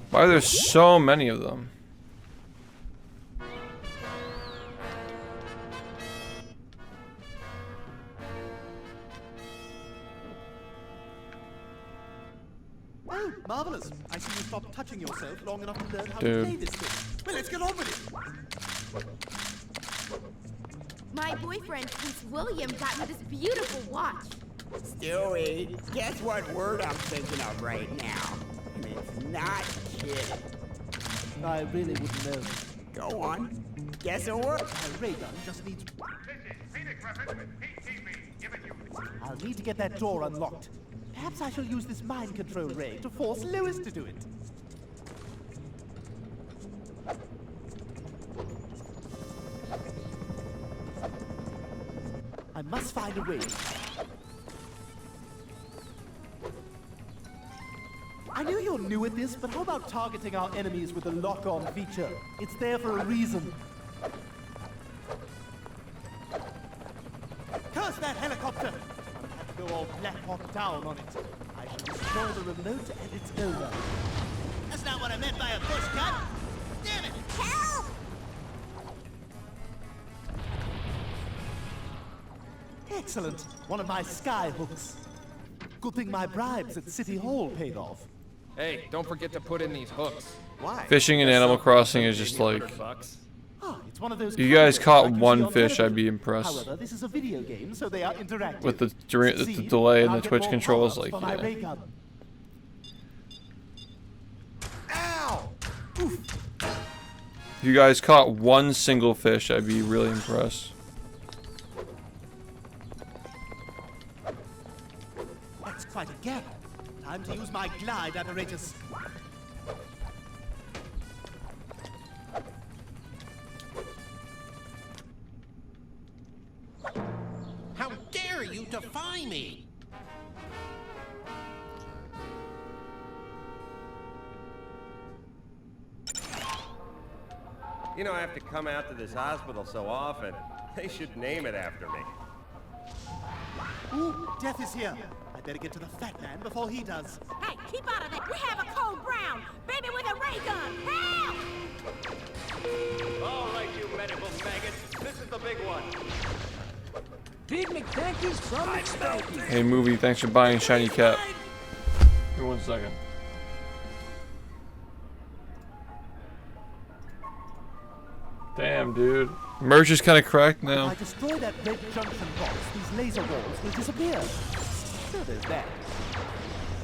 Why are there so many of them? Oh, marvelous. I see you stopped touching yourself long enough to learn how Dude. to play this thing. Well, let's get on with it. My boyfriend, Prince William, got me this beautiful watch. Stewie, guess what word I'm thinking of right now? And it's not kidding. I really wouldn't know. Go on. Guess a word. My ray gun just needs... This is Peter Griffin with PTV giving you... I'll need to get that door unlocked. Perhaps I shall use this mind control ray to force Lewis to do it. I must find a way. I know you're new at this, but how about targeting our enemies with the lock-on feature? It's there for a reason. Curse that helicopter! I'll have to go all Black Hawk down on it. I shall destroy the remote and it's over. That's not what I meant by a push cut. Damn it! Help! Excellent. One of my sky hooks. Good thing my bribes at City Hall paid off. Hey, don't forget to put in these hooks. Why? Fishing in Animal Crossing is just like... Ah, it's one of those You guys cameras caught like you see one on fish, I'd television. be impressed. However, this is a video game, so they are interactive. With the Succeed, delay and I'll the get Twitch more controls, power-ups like, for my yeah. ray gun. Ow! Oof. If you guys caught one single fish, I'd be really impressed. That's quite a gap. Time to use my glide apparatus. How dare you defy me? You know, I have to come out to this hospital so often. They should name it after me. Ooh, death is here. I better get to the fat man before he does. Hey, keep out of that. We have a Code Brown. Baby with a ray gun. Help! All right, you medical maggots. This is the big one. Big McThankies from McSpanky. Hey, movie, thanks for buying Shiny Cat. Give me 1 second. Damn, dude. Merch is kind of cracked If now. I destroy that red junction box, these laser walls will disappear. Sure, there's that.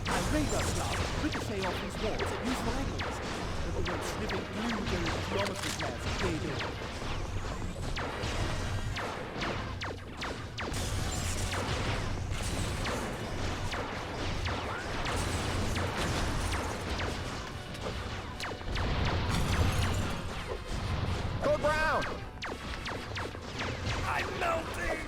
My radar blast ricochet off these walls at useful angles. Everyone's sniffing blue during geometry class at day. Code Brown! I'm melting!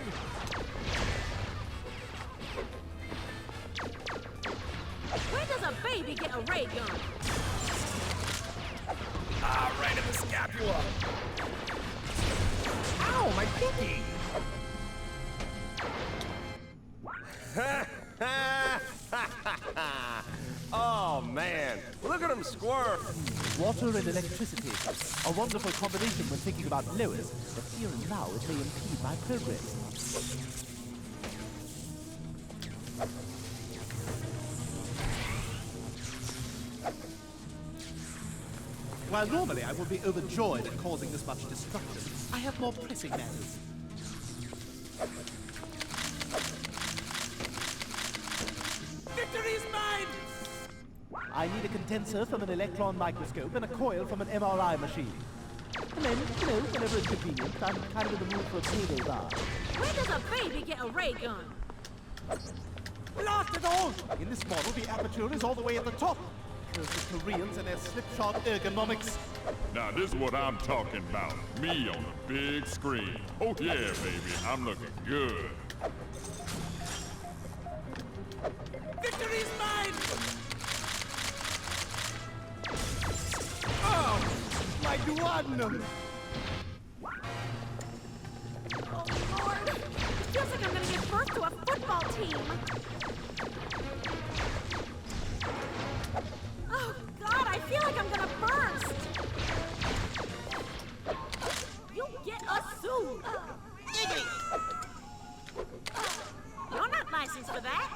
Where does a baby get a ray gun? Ah, right in the scapula. Ow, my pinky! Oh, man. Look at him squirm. Water and electricity. A wonderful combination when thinking about Lewis, but here and now it may impede my progress. While normally I would be overjoyed at causing this much destruction, I have more pressing matters. need a condenser from an electron microscope and a coil from an MRI machine. And then, you know, whenever it's convenient, I'm kind of in the mood for a payday bar. Where does a baby get a ray gun? Blast it all! In this model, the aperture is all the way at the top. Because the Koreans and their slipshod ergonomics. Now this is what I'm talking about. Me on the big screen. Oh yeah, baby, I'm looking good. Victory's mine! Oh, my duodenum! Oh, Lord. It feels like I'm gonna give birth to a football team. Oh, God, I feel like I'm gonna burst. You'll get us soon. You're not licensed for that.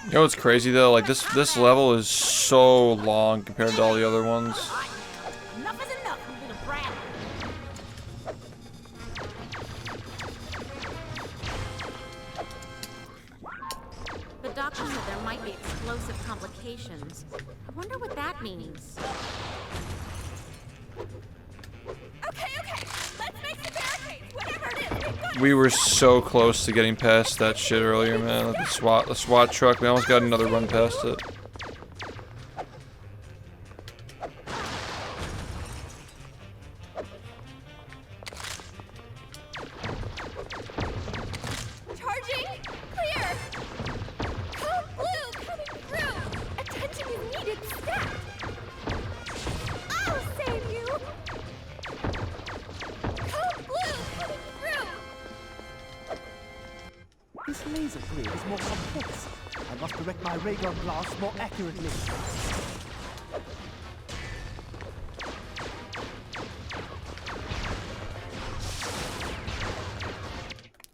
You know what's crazy though? Like this level is so long compared to all the other ones. Enough is enough, you little brat. The doctor said there might be explosive complications. I wonder what that means. Okay. Let's make some barricades. Whatever it is, we've got We were so close to getting past that shit earlier, man. Like the SWAT truck. We almost got another run past it. charging. Clear. Code blue coming through. Attention is needed. Stat. I'll save you. Code blue coming through. This laser grid is more complex. I must direct my ray gun blast more accurately.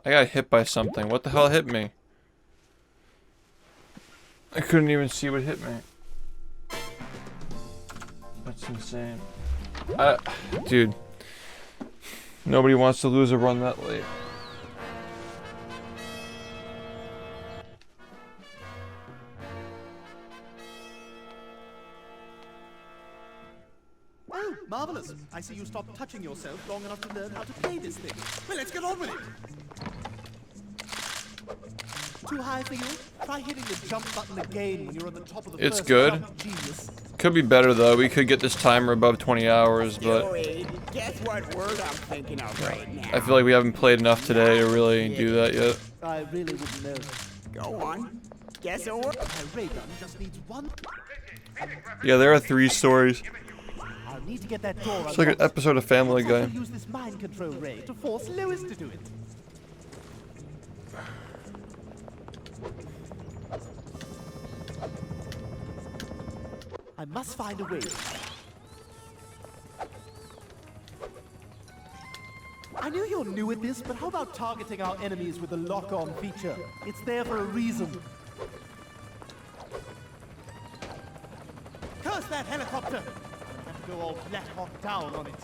I got hit by something. What the hell hit me? I couldn't even see what hit me. That's insane. Dude. Nobody wants to lose a run that late. Oh, marvelous. I see you stopped touching yourself long enough to learn how to play this thing. Well, let's get on with it. Too high for you? Try hitting the jump button again when you're on the top of the It's first good. jump, genius. Could be better though. We could get this timer above 20 hours, but Joey, guess what word I'm thinking of right now? I feel like we haven't played enough today to really do that yet. I really wouldn't know. Go on. Guess a word. My ray gun just needs one. Yeah, there are 3 stories. I'll need to get that door It's like an episode of Family Looks like Guy. I'll use this mind control ray to force Lewis to do it. I must find a way. I knew you're new at this, but how about targeting our enemies with the lock-on feature? It's there for a reason. Curse that helicopter! I have to go all Black Hawk down on it.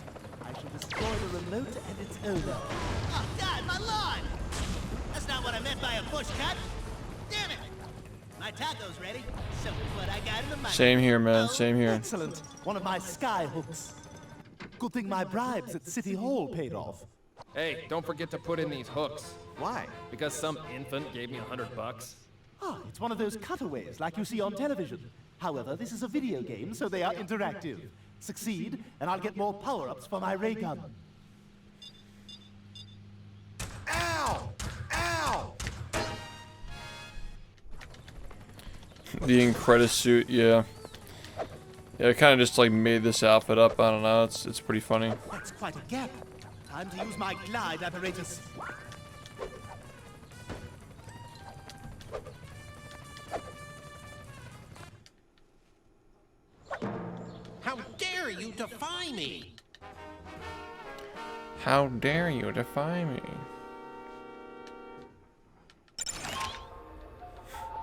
I shall destroy the remote and its owner. Oh, God, my lawn! That's not what I meant by a push cut. Damn it! My taco's ready. So is what I got in the microwave. Same here, man. Same here. Excellent. One of my sky hooks. Good thing my bribes at City Hall paid off. Hey, don't forget to put in these hooks. Why? Because some infant gave me $100. Ah, it's one of those cutaways like you see on television. However, this is a video game, so they are interactive. Succeed, and I'll get more power-ups for my ray gun. Ow! Ow! The Incredis suit, yeah. Yeah, I kind of just like made this outfit up. I don't know. It's pretty funny. That's quite a gap. Time to use my glide apparatus. How dare you defy me? How dare you defy me?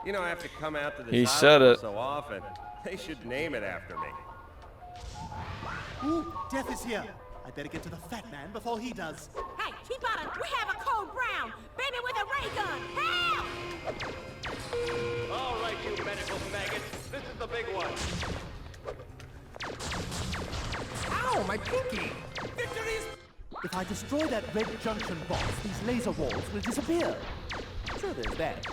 You know, I have to come out to this He said hospital it. so often. They should name it after me. Ooh, Death is here. I I better get to the fat man before he does. Hey, keep out of... We have a code brown! Baby with a ray gun! Help! All right, you medical maggots. This is the big one. Ow, my pinky! Victories! If I destroy that red junction box, these laser walls will disappear. So there's that.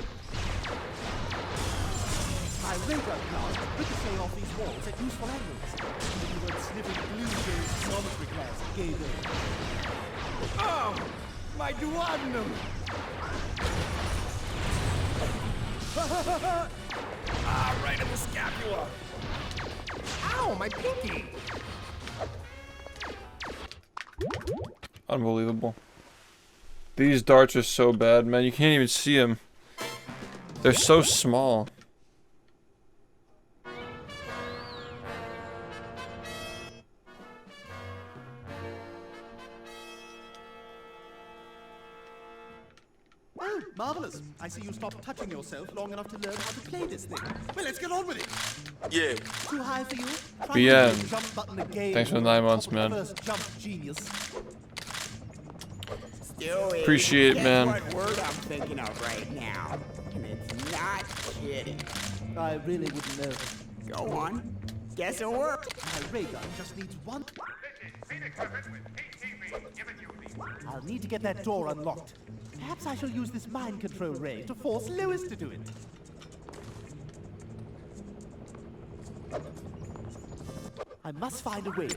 My ray gun blast ricochet off these walls at useful angles. You weren't sniffing blue games geometry class, gay girl. Oh, my duodenum! Ah, right in the scapula! Ow, my pinky! Unbelievable. These darts are so bad, man. You can't even see them. They're so small. Oh, marvelous. I see you stopped touching yourself long enough to learn how to play this thing. Well, let's get on with it. Yeah. Too high for you? Try BN. the jump button again. Thanks for the 9 months, man. First jump, genius. Stewie, Appreciate it, guess man. what word I'm thinking of right now? And it's not kidding. I really wouldn't know. Go on. Guess a word. My ray gun just needs one. I'll need to get that door unlocked. Perhaps I shall use this mind control ray to force Lewis to do it. I must find a way.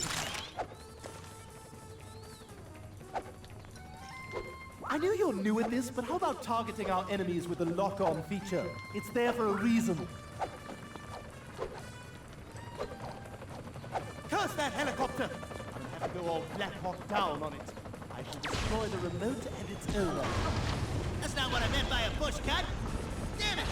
I know you're new at this, but how about targeting our enemies with the lock-on feature? It's there for a reason. Curse that helicopter! I'm gonna have to go all Black Hawk down on it. I shall destroy the remote and its owner. That's not what I meant by a push cut. Damn it!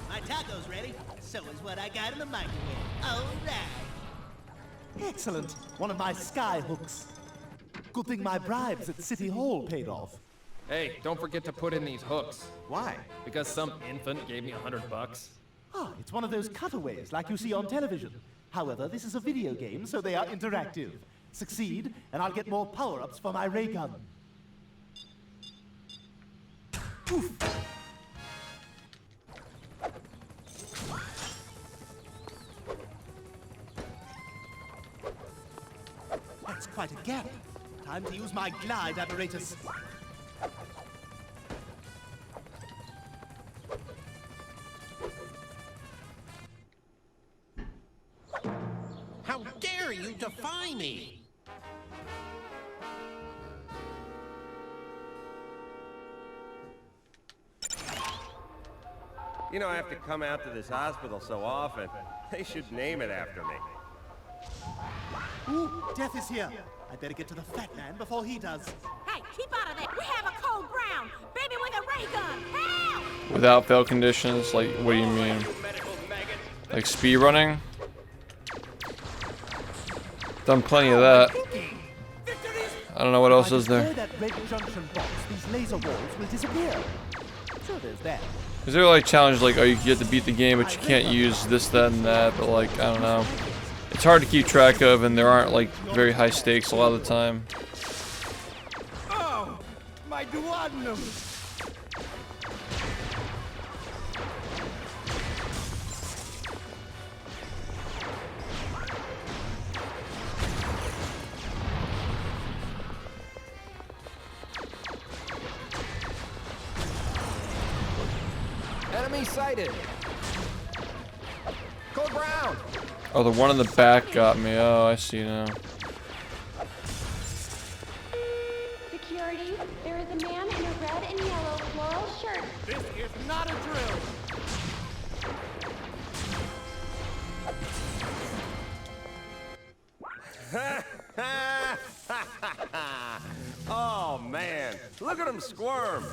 My taco's ready. So is what I got in the microwave. All right. Excellent. One of my sky hooks. Good thing my bribes at City Hall paid off. Hey, don't forget to put in these hooks. Why? Because some infant gave me $100. Ah, it's one of those cutaways like you see on television. However, this is a video game, so they are interactive. Succeed, and I'll get more power-ups for my ray gun. Oof. That's quite a gap. Time to use my glide apparatus. How dare you defy me? You know, I have to come out to this hospital so often. They should name it after me. Ooh, death is here. I better get to the fat man before he does. Hey, keep out of there! We have a code brown! Baby with a ray gun! Help! Without fail conditions? Like, what do you mean? Like speed running? Done plenty of that. I don't know what else is there. That red junction box, these laser walls will disappear. So there's that. Is there like challenge like, oh, you get to beat the game, but you can't use this, that, and that? But like, I don't know. It's hard to keep track of, and there aren't like very high stakes a lot of the time. Oh, my duodenum! Enemy sighted. Code brown. Oh, the one in the back got me. Oh, I see now. Security, there is a man in a red and yellow floral shirt. This is not a drill. Oh, man. Look at him squirm.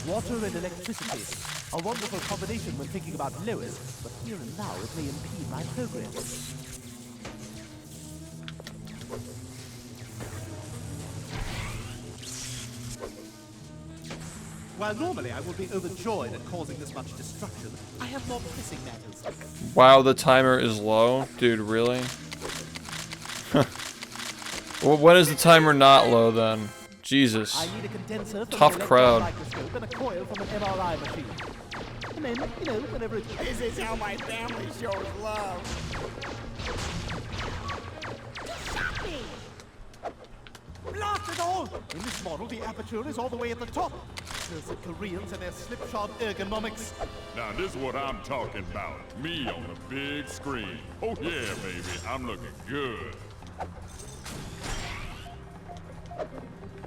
Water and electricity. A wonderful combination when thinking about Lewis, but here and now it may impede my progress. While normally I would be overjoyed at causing this much destruction, I have more pressing matters. Wow, the timer is low? Dude, really? Well, when is the timer not low then? Jesus. I need a condenser from Tough an electron crowd. microscope and a coil from an MRI machine. And then, you know, whenever it... This is how my family shows love. Shot me! Blast it all! In this model, the aperture is all the way at the top. There's the Koreans and their slipshod ergonomics. Now this is what I'm talking about. Me on the big screen. Oh yeah, baby, I'm looking good.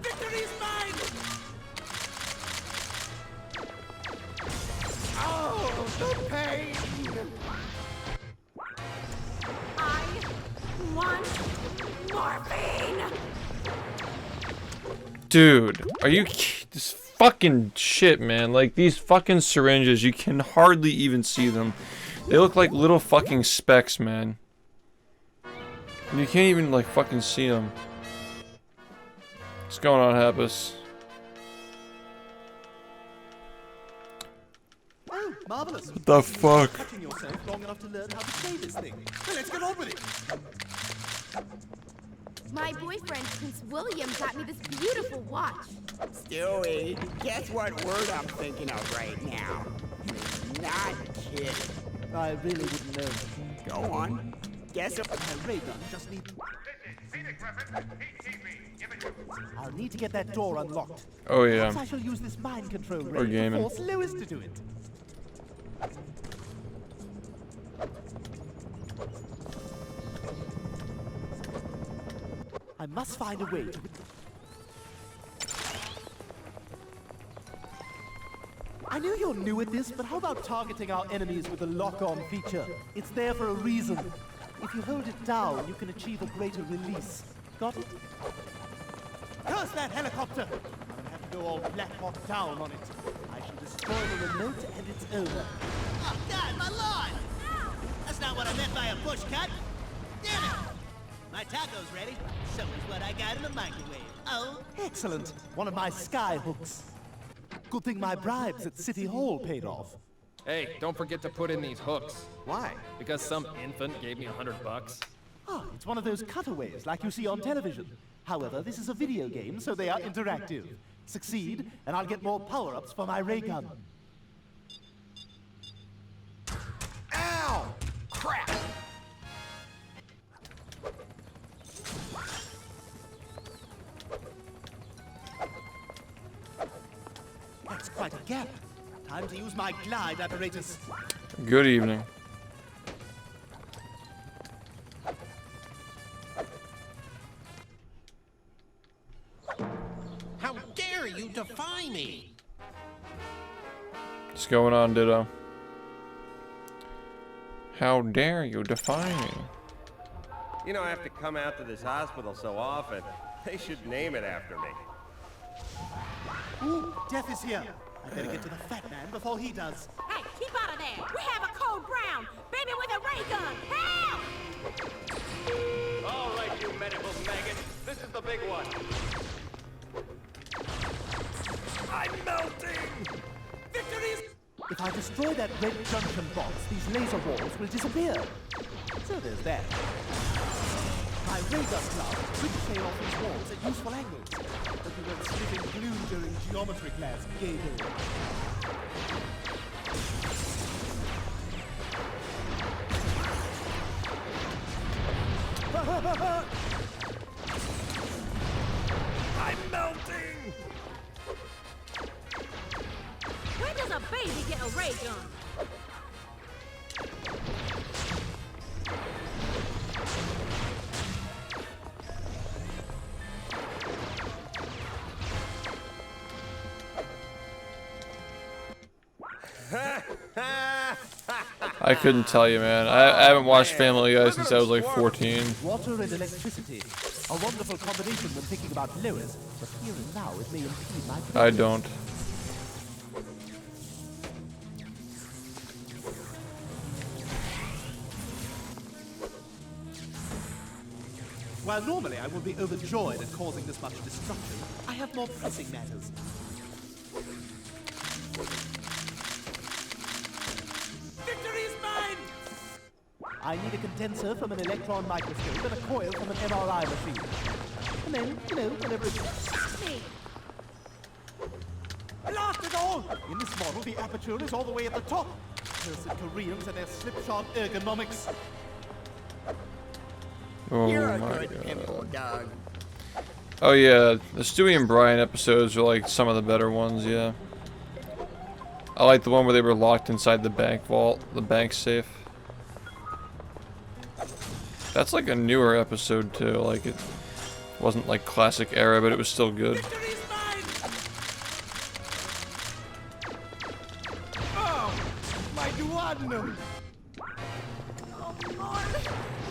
Victory's mine! Oh, the pain! I want morphine! Dude, are you this fucking shit, man? Like these fucking syringes, you can hardly even see them. They look like little fucking specks, man. You can't even like fucking see them. What's going on, Happus? Oh, marvelous. What the fuck? Touching yourself long enough to learn how to play this thing. Well, let's get on with it. My boyfriend, Prince William, got me this beautiful watch. Stewie, guess what word I'm thinking of right now? It's not kidding. I really wouldn't know. Go on. Guess it. My ray gun just needs... I'll need to get that door unlocked. Oh yeah. Perhaps I shall use this mind control Or ray to gaming. force Lewis to do it. I must find a way to... I know you're new at this, but how about targeting our enemies with the lock-on feature? It's there for a reason. If you hold it down, you can achieve a greater release. Got it? Curse that helicopter! I'm gonna have to go all Black Hawk down on it. I shall destroy the remote and it's over. Oh, God, my lawn! That's not what I meant by a push cut. Damn it! My taco's ready. So is what I got in the microwave. Oh. Excellent. One of my sky hooks. Good thing my bribes at City Hall paid off. Hey, don't forget to put in these hooks. Why? Because some infant gave me $100. Ah, it's one of those cutaways like you see on television. However, this is a video game, so they are interactive. Succeed, and I'll get more power-ups for my ray gun. Ow! Crap! That's quite a gap. Time to use my glide apparatus. Good evening. How dare you defy me? What's going on, Ditto? How dare you defy me? You know, I have to come out to this hospital so often. They should name it after me. Ooh, Death is here. I better get to the fat man before he does. Hey, keep out of there! We have a code brown! Baby with a ray gun! Help! All right, you medical maggot. This is the big one. I'm melting! Victories! If I destroy that red junction box, these laser walls will disappear. So there's that. My ray gun clouds ricochet off these walls at useful angles. But we went sniffing glue during geometry class, Gabriel. I'm melting! When does a baby get a ray gun? I couldn't tell you, man. I haven't watched Family Guy since I was like 14. Water and electricity. A wonderful combination when thinking about Lewis, but here and now it may impede my progress. I don't. While normally I would be overjoyed at causing this much destruction, I have more pressing matters. Victory is mine! I need a condenser from an electron microscope and a coil from an MRI machine. And then, you know, whenever it's... Stop me! Blast it all! In this model, the aperture is all the way at the top. Cursed Koreans and their slipshod ergonomics. Oh You're a my good pimple dog. Oh yeah, the Stewie and Brian episodes are like some of the better ones, yeah. I like the one where they were locked inside the bank vault, the bank safe. That's like a newer episode too, like it wasn't like classic era, but it was still good. Oh, my duodenum! Oh, Lord.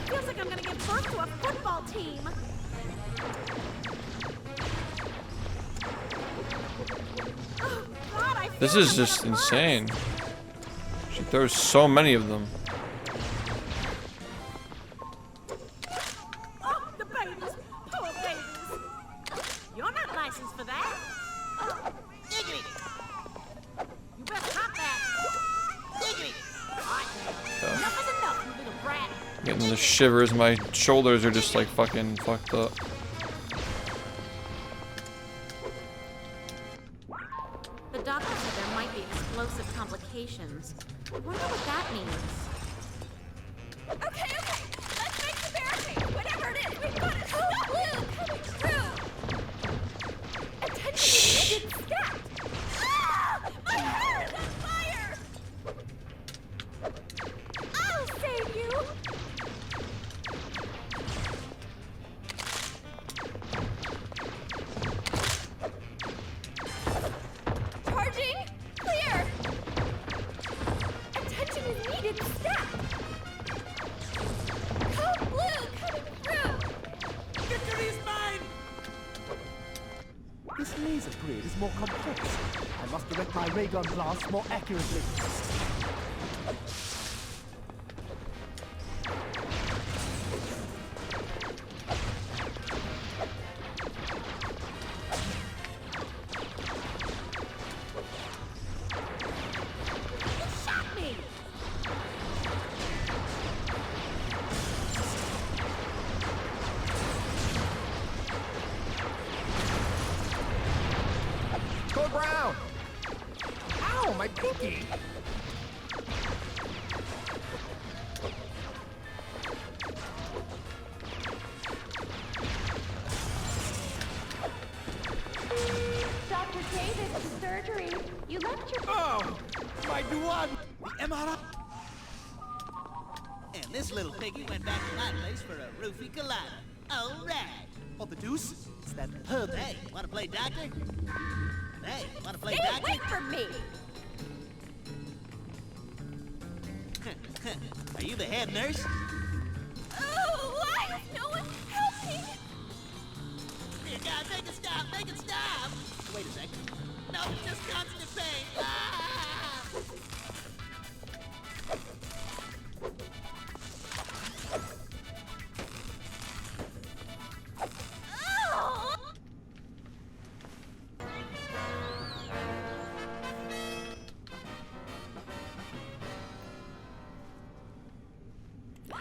Feels like I'm gonna give birth to a football team. Oh, God, I This feel is like I'm just gonna burst. insane. She throws so many of them. Oh, the babies. Poor babies. You're not licensed for that. Diggity. You better hop that. Diggity. Hot. Enough is enough, you little brat. Getting the shivers, my shoulders are just like fucking fucked up. The doctor said there might be explosive complications. I wonder what that means. Okay, let's make the barricade. Whatever it is, we've got it. Stop Blue coming through. Attention, it's stacked. Ah! My hair is on fire. I'll save you. Charging. Clear. Attention is needed. Stacked. Code Blue coming through. Victory's mine! This laser grid is more complex. I must direct my ray gun blasts more accurately. You shot me. Code Brown! Ow, my pinky! Dr. Davis, surgery. You left your... Oh! My duodenum! The MRI... And this little piggy went back to my place for a roofie colada. All right. Oh, the deuce? It's that pervert. Hey, wanna play doctor? Hey, wanna play Stay doctor? away from me! Are you the head nurse? Oh, why is no one helping? Dear God, make it stop, make it stop! Wait a sec. No, it's just constant pain. Ah! Oh!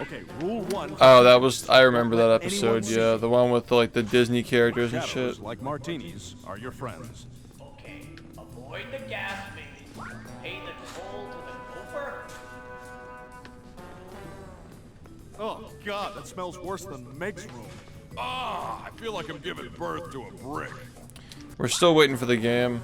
Okay, rule one. Oh, that was, I remember that episode, yeah. The one with like the Disney characters and Shadows, shit. like martinis, are your friends. Okay, avoid the gas main. Pay the toll to the gopher. Oh, God, that smells worse than Meg's room. Ah, I feel like I'm giving birth to a brick. We're still waiting for the game.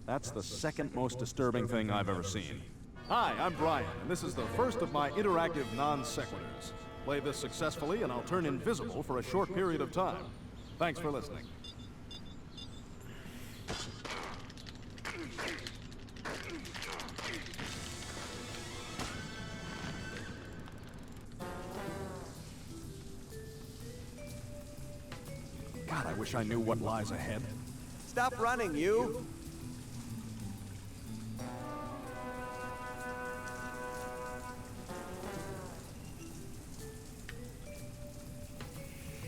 That's the second most disturbing thing I've ever seen. Hi, I'm Brian, and this is the first of my interactive non-sequiturs. Play this successfully, and I'll turn invisible for a short period of time. Thanks for listening. God, I wish I knew what lies ahead. Stop running, you!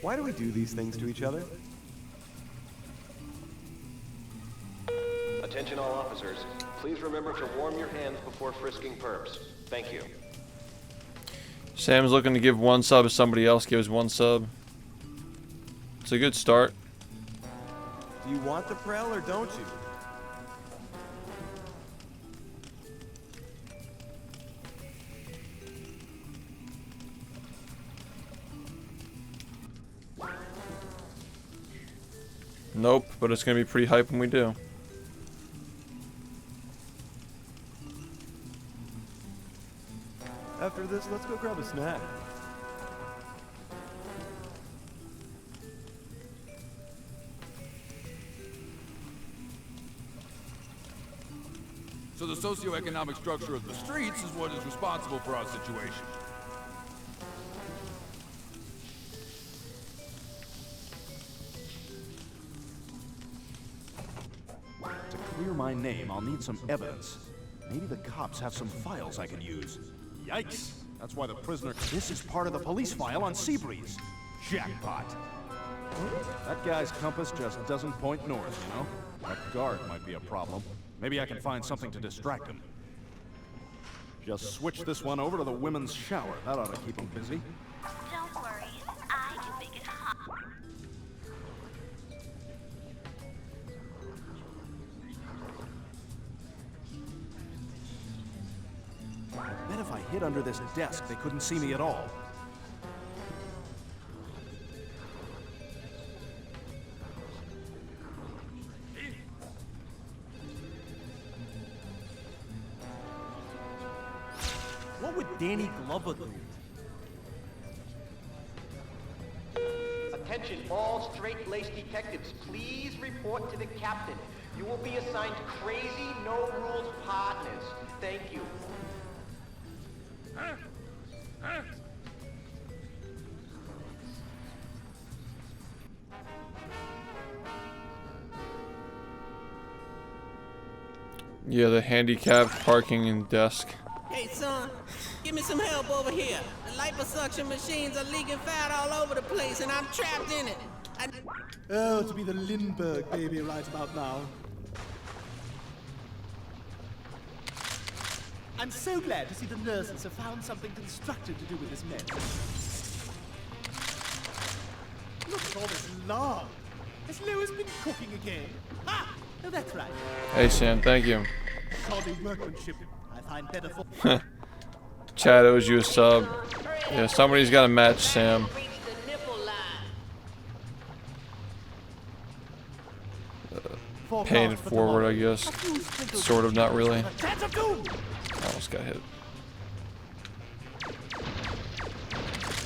Why do we do these things to each other? Attention all officers. Please remember to warm your hands before frisking perps. Thank you. Sam's looking to give one sub if somebody else gives one sub. It's a good start. Do you want the Prel or don't you? Nope, but it's gonna be pretty hype when we do. After this, let's go grab a snack. So the socioeconomic structure of the streets is what is responsible for our situation. To clear my name, I'll need some evidence. Maybe the cops have some files I could use. Yikes! That's why the prisoner... This is part of the police file on Seabreeze. Jackpot. That guy's compass just doesn't point north, you know? That guard might be a problem. Maybe I can find something to distract him. Just switch this one over to the women's shower. That ought to keep him busy. Don't worry, I can make it hot. I bet if I hid under this desk, they couldn't see me at all. What would Danny Glover do? Attention all straight-laced detectives, please report to the captain. You will be assigned crazy, no-rules partners. Thank you. Yeah, the handicapped parking and desk. Hey, son, give me some help over here. The liposuction machines are leaking fat all over the place, and I'm trapped in it. Oh, to be the Lindbergh baby right about now. I'm so glad to see the nurses have found something constructive to do with this mess. Look at all this lard. Has Lewis been cooking again? Ah! Oh, that's right. Hey, Sam, thank you. Shoddy workmanship. I find better for... Chad owes you a sub. Yeah, somebody's got to match Sam. Paying it forward, I guess. Sort of, not really. I almost got hit.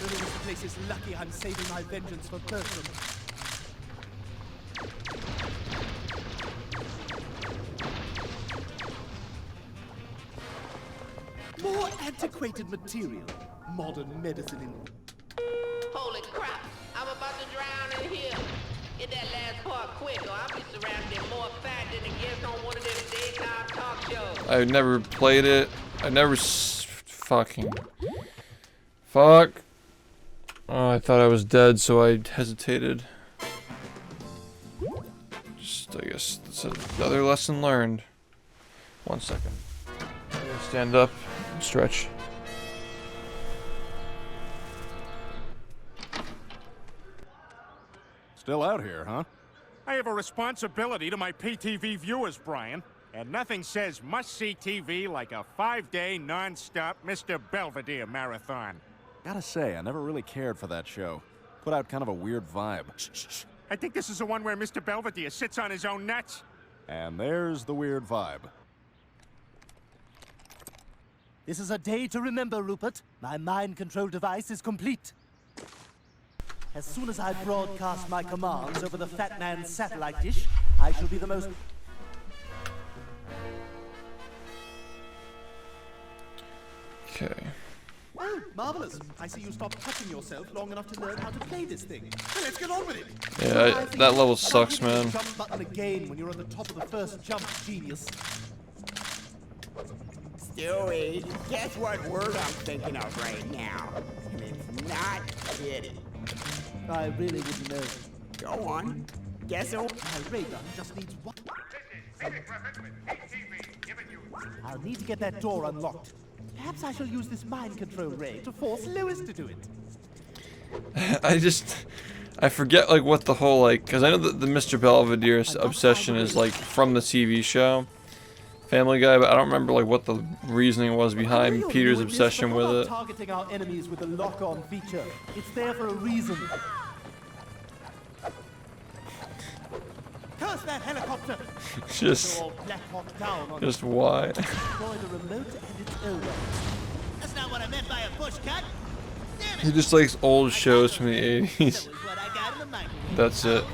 This place is lucky I'm saving my vengeance for Bertram. More antiquated material. Modern medicine in... Holy crap! I'm about to drown in here. Get that last part quick, or I'll be surrounded in more fat than a guest on one of them daytime talk shows. I never played it. I never fucking... Fuck. Oh, I thought I was dead, so I hesitated. Just, I guess, that's another lesson learned. 1 second. Stand up, stretch. Still out here, huh? I have a responsibility to my PTV viewers, Brian. And nothing says must-see TV like a 5-day, non-stop Mr. Belvedere marathon. Gotta say, I never really cared for that show. Put out kind of a weird vibe. Shh. I think this is the one where Mr. Belvedere sits on his own nuts. And there's the weird vibe. This is a day to remember, Rupert. My mind control device is complete. As soon as I broadcast my commands over the Fat Man's satellite dish, I shall be the most... Okay. Oh, marvelous. I see you stopped touching yourself long enough to learn how to play this thing. Well, let's get on with it. Yeah, that level sucks, man. Jump button again when you're at the top of the first jump, genius. Stewie, guess what word I'm thinking of right now? And it's not kitty. I really wouldn't know. Go on. Guess who? My radar just needs one. I'll need to get that door unlocked. Perhaps I shall use this mind control ray to force Lewis to do it. I forget like what the whole like, because I know that the Mr. Belvedere obsession is like from the TV show Family Guy, but I don't remember like what the reasoning was behind Peter's obsession with it. Targeting our enemies with the lock-on feature. It's there for a reason. Curse that helicopter! Just why? Destroy the remote and it's over. That's not what I meant by a push cut. He just likes old shows from the 80s. That's it.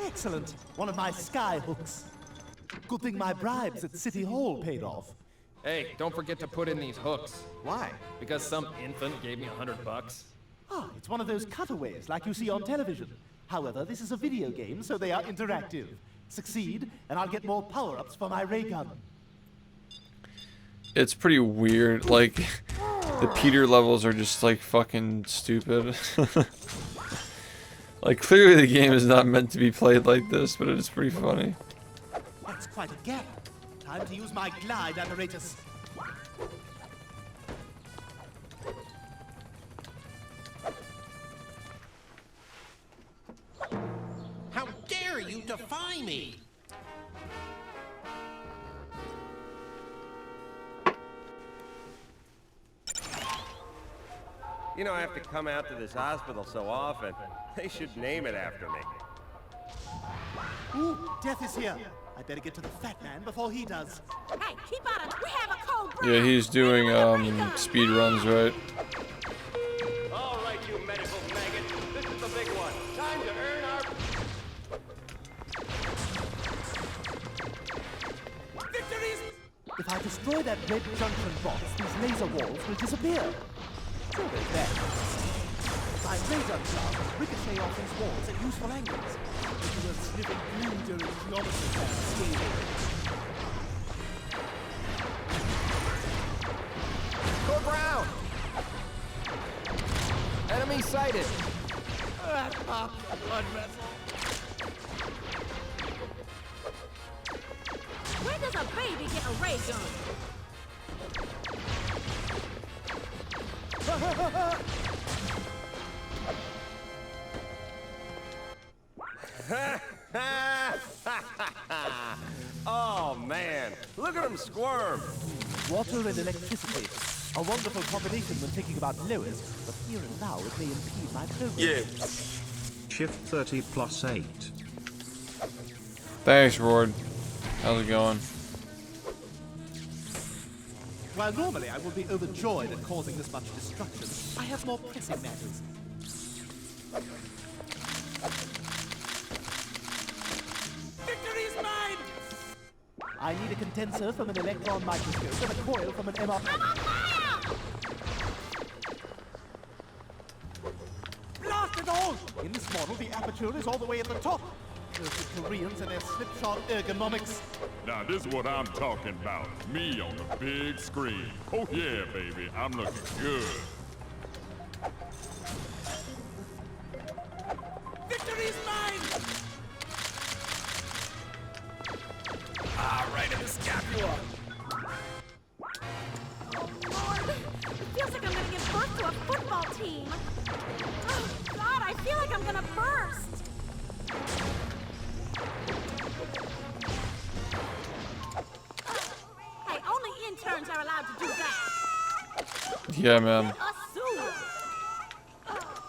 Excellent. One of my sky hooks. Good thing my bribes at City Hall paid off. Hey, don't forget to put in these hooks. Why? Because some infant gave me $100. Ah, it's one of those cutaways like you see on television. However, this is a video game, so they are interactive. Succeed, and I'll get more power-ups for my ray gun. It's pretty weird, like, the Peter levels are just, like, fucking stupid. Like, clearly the game is not meant to be played like this, but it is pretty funny. That's quite a gap. Time to use my glide apparatus. How dare you defy me? You know, I have to come out to this hospital so often. They should name it after me. Ooh, death is here. I better get to the fat man before he does. Hey, keep out of... We have a cold breath. Yeah, he's doing, speed runs, right? All right, you medical maggot. This is the big one. Time to earn our... Victories! If I destroy that red junction box, these laser walls will disappear. So there's that. My radar cloud will ricochet off these walls at useful angles. Making a sniffing glue during geometry class scaling. Go ground! Enemy sighted! That popped a blood vessel. Where does a baby get a ray gun? Oh man, look at him squirm. Water and electricity. A wonderful combination when thinking about lowers, but here and now it may impede my progress. Yeah. SHiFT-A-THON. Thanks, Rord. How's it going? While normally I would be overjoyed at causing this much destruction, I have more pressing matters. Victory is mine! I need a condenser from an electron microscope and a coil from an MR... Blast it all! In this model, the aperture is all the way at the top. Those the Koreans and their slipshod ergonomics. Now this is what I'm talking about. Me on the big screen. Oh yeah, baby, I'm looking good. Victory is mine! Ah, right in the scapula. Oh, Lord. It feels like I'm gonna give birth to a football team. Oh, God, I feel like I'm gonna burst. Hey, only interns are allowed to do that. Yeah, man. Assume.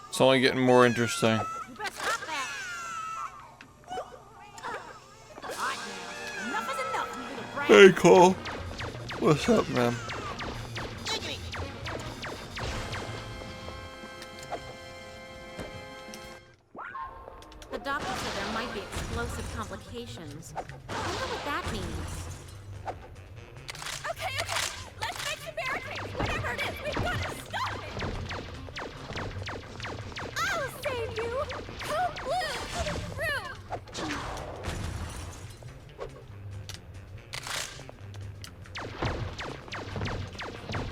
It's only getting more interesting. You better stop that. All right, now. Enough is enough, you little brat. Hey, Cole. What's up, man? The doctor said there might be explosive complications. I wonder what that means. Okay, let's make the barricade. Whatever it is, we've got to stop it. I'll save you. Code Blue coming through.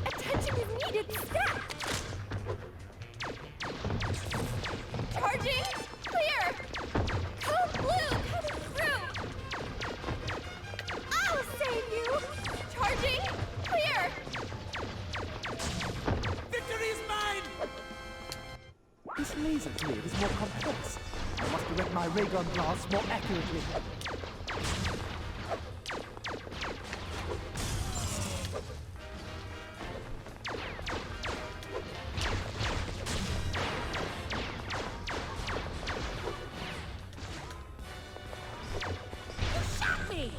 Attention is needed. Stat. Charging. Clear. Code Blue coming through. I'll This laser grid is more complex. I must direct my ray gun blasts more accurately. Shot me!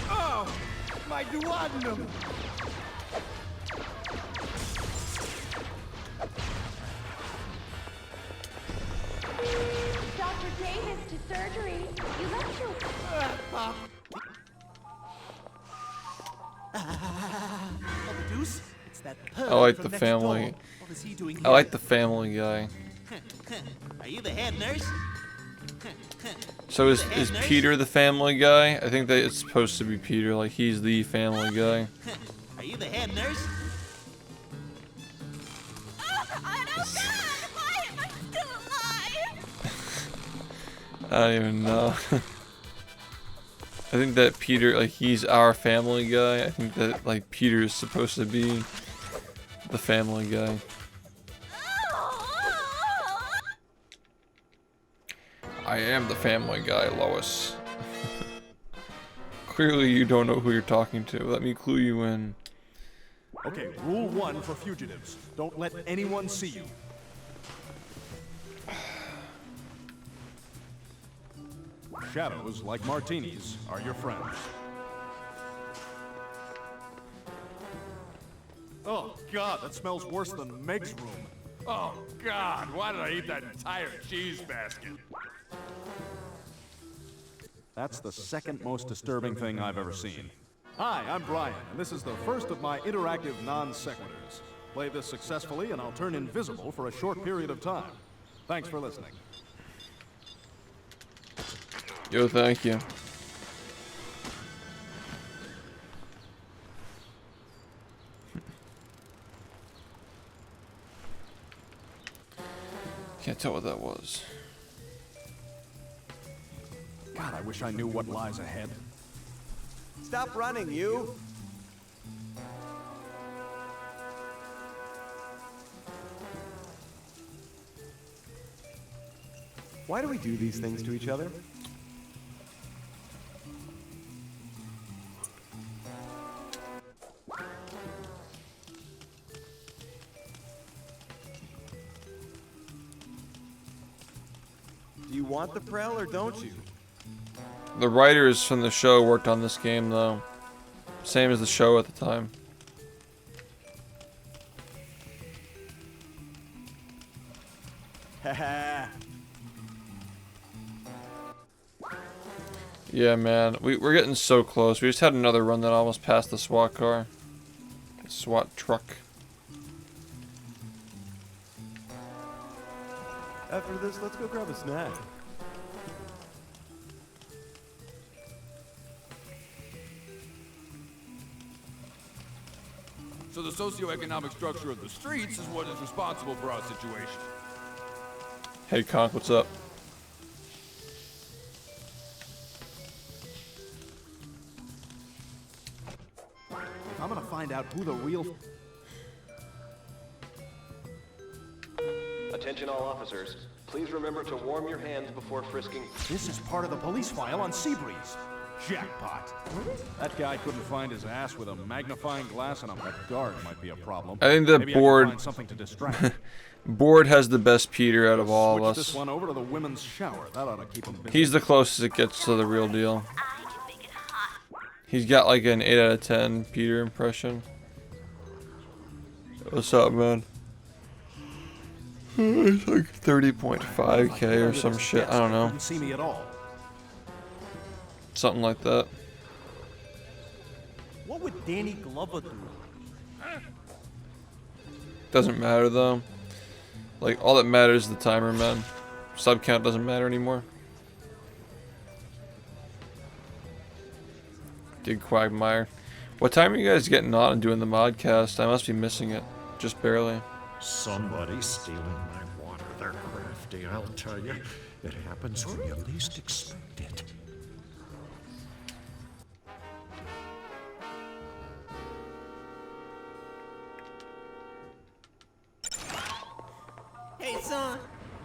Oh, my duodenum! Dr. Davis to surgery. You left your... Deuce, it's that I like from the next family. door. What is he doing I here? like the family guy. Are you the head nurse? So is Peter the family guy? I think that it's supposed to be Peter, like he's the family guy. Are you the head nurse? I don't God! Why am I still alive? I don't even know. I think that Peter, like he's our family guy. I think that like Peter is supposed to be the family guy. I am the family guy, Lois. Clearly you don't know who you're talking to. Let me clue you in. Okay, rule 1 for fugitives. Don't let anyone see you. Shadows, like martinis, are your friends. Oh, God, that smells worse than Meg's room. Oh, God, why did I eat that entire cheese basket? That's the second most disturbing thing I've ever seen. Hi, I'm Brian, and this is the first of my interactive non-sequiturs. Play this successfully, and I'll turn invisible for a short period of time. Thanks for listening. Yo, thank you. Can't tell what that was. God, I wish I knew what lies ahead. Stop running, you! Why do we do these things to each other? Do you want the Prel or don't you? The writers from the show worked on this game though. Same as the show at the time. Haha. Yeah, man. We're getting so close. We just had another run that almost passed the SWAT car. SWAT truck. After this, let's go grab a snack. So the socioeconomic structure of the streets is what is responsible for our situation. Hey, Conk, what's up? If I'm gonna find out who the real... Attention all officers. Please remember to warm your hands before frisking. This is part of the police file on Seabreeze. Jackpot. That guy couldn't find his ass with a magnifying glass, and that guard might be a problem. I think that Maybe I can Board find something to distract. Board has the best Peter out of all of Switch us. this one over to the women's shower. That ought to keep him busy. He's the closest it gets to the real deal. He's got like an 8 out of 10 Peter impression. What's up, man? It's like 30.5k or some shit. I don't know. Couldn't see me at all. Something like that. What would Danny Glover do? Doesn't matter though. Like all that matters is the timer, man. Sub count doesn't matter anymore. Dig Quagmire. What time are you guys getting on and doing the modcast? I must be missing it. Just barely. Somebody's stealing my water. They're crafty. crafty, I'll tell you. It happens when you least expect it. Hey, son,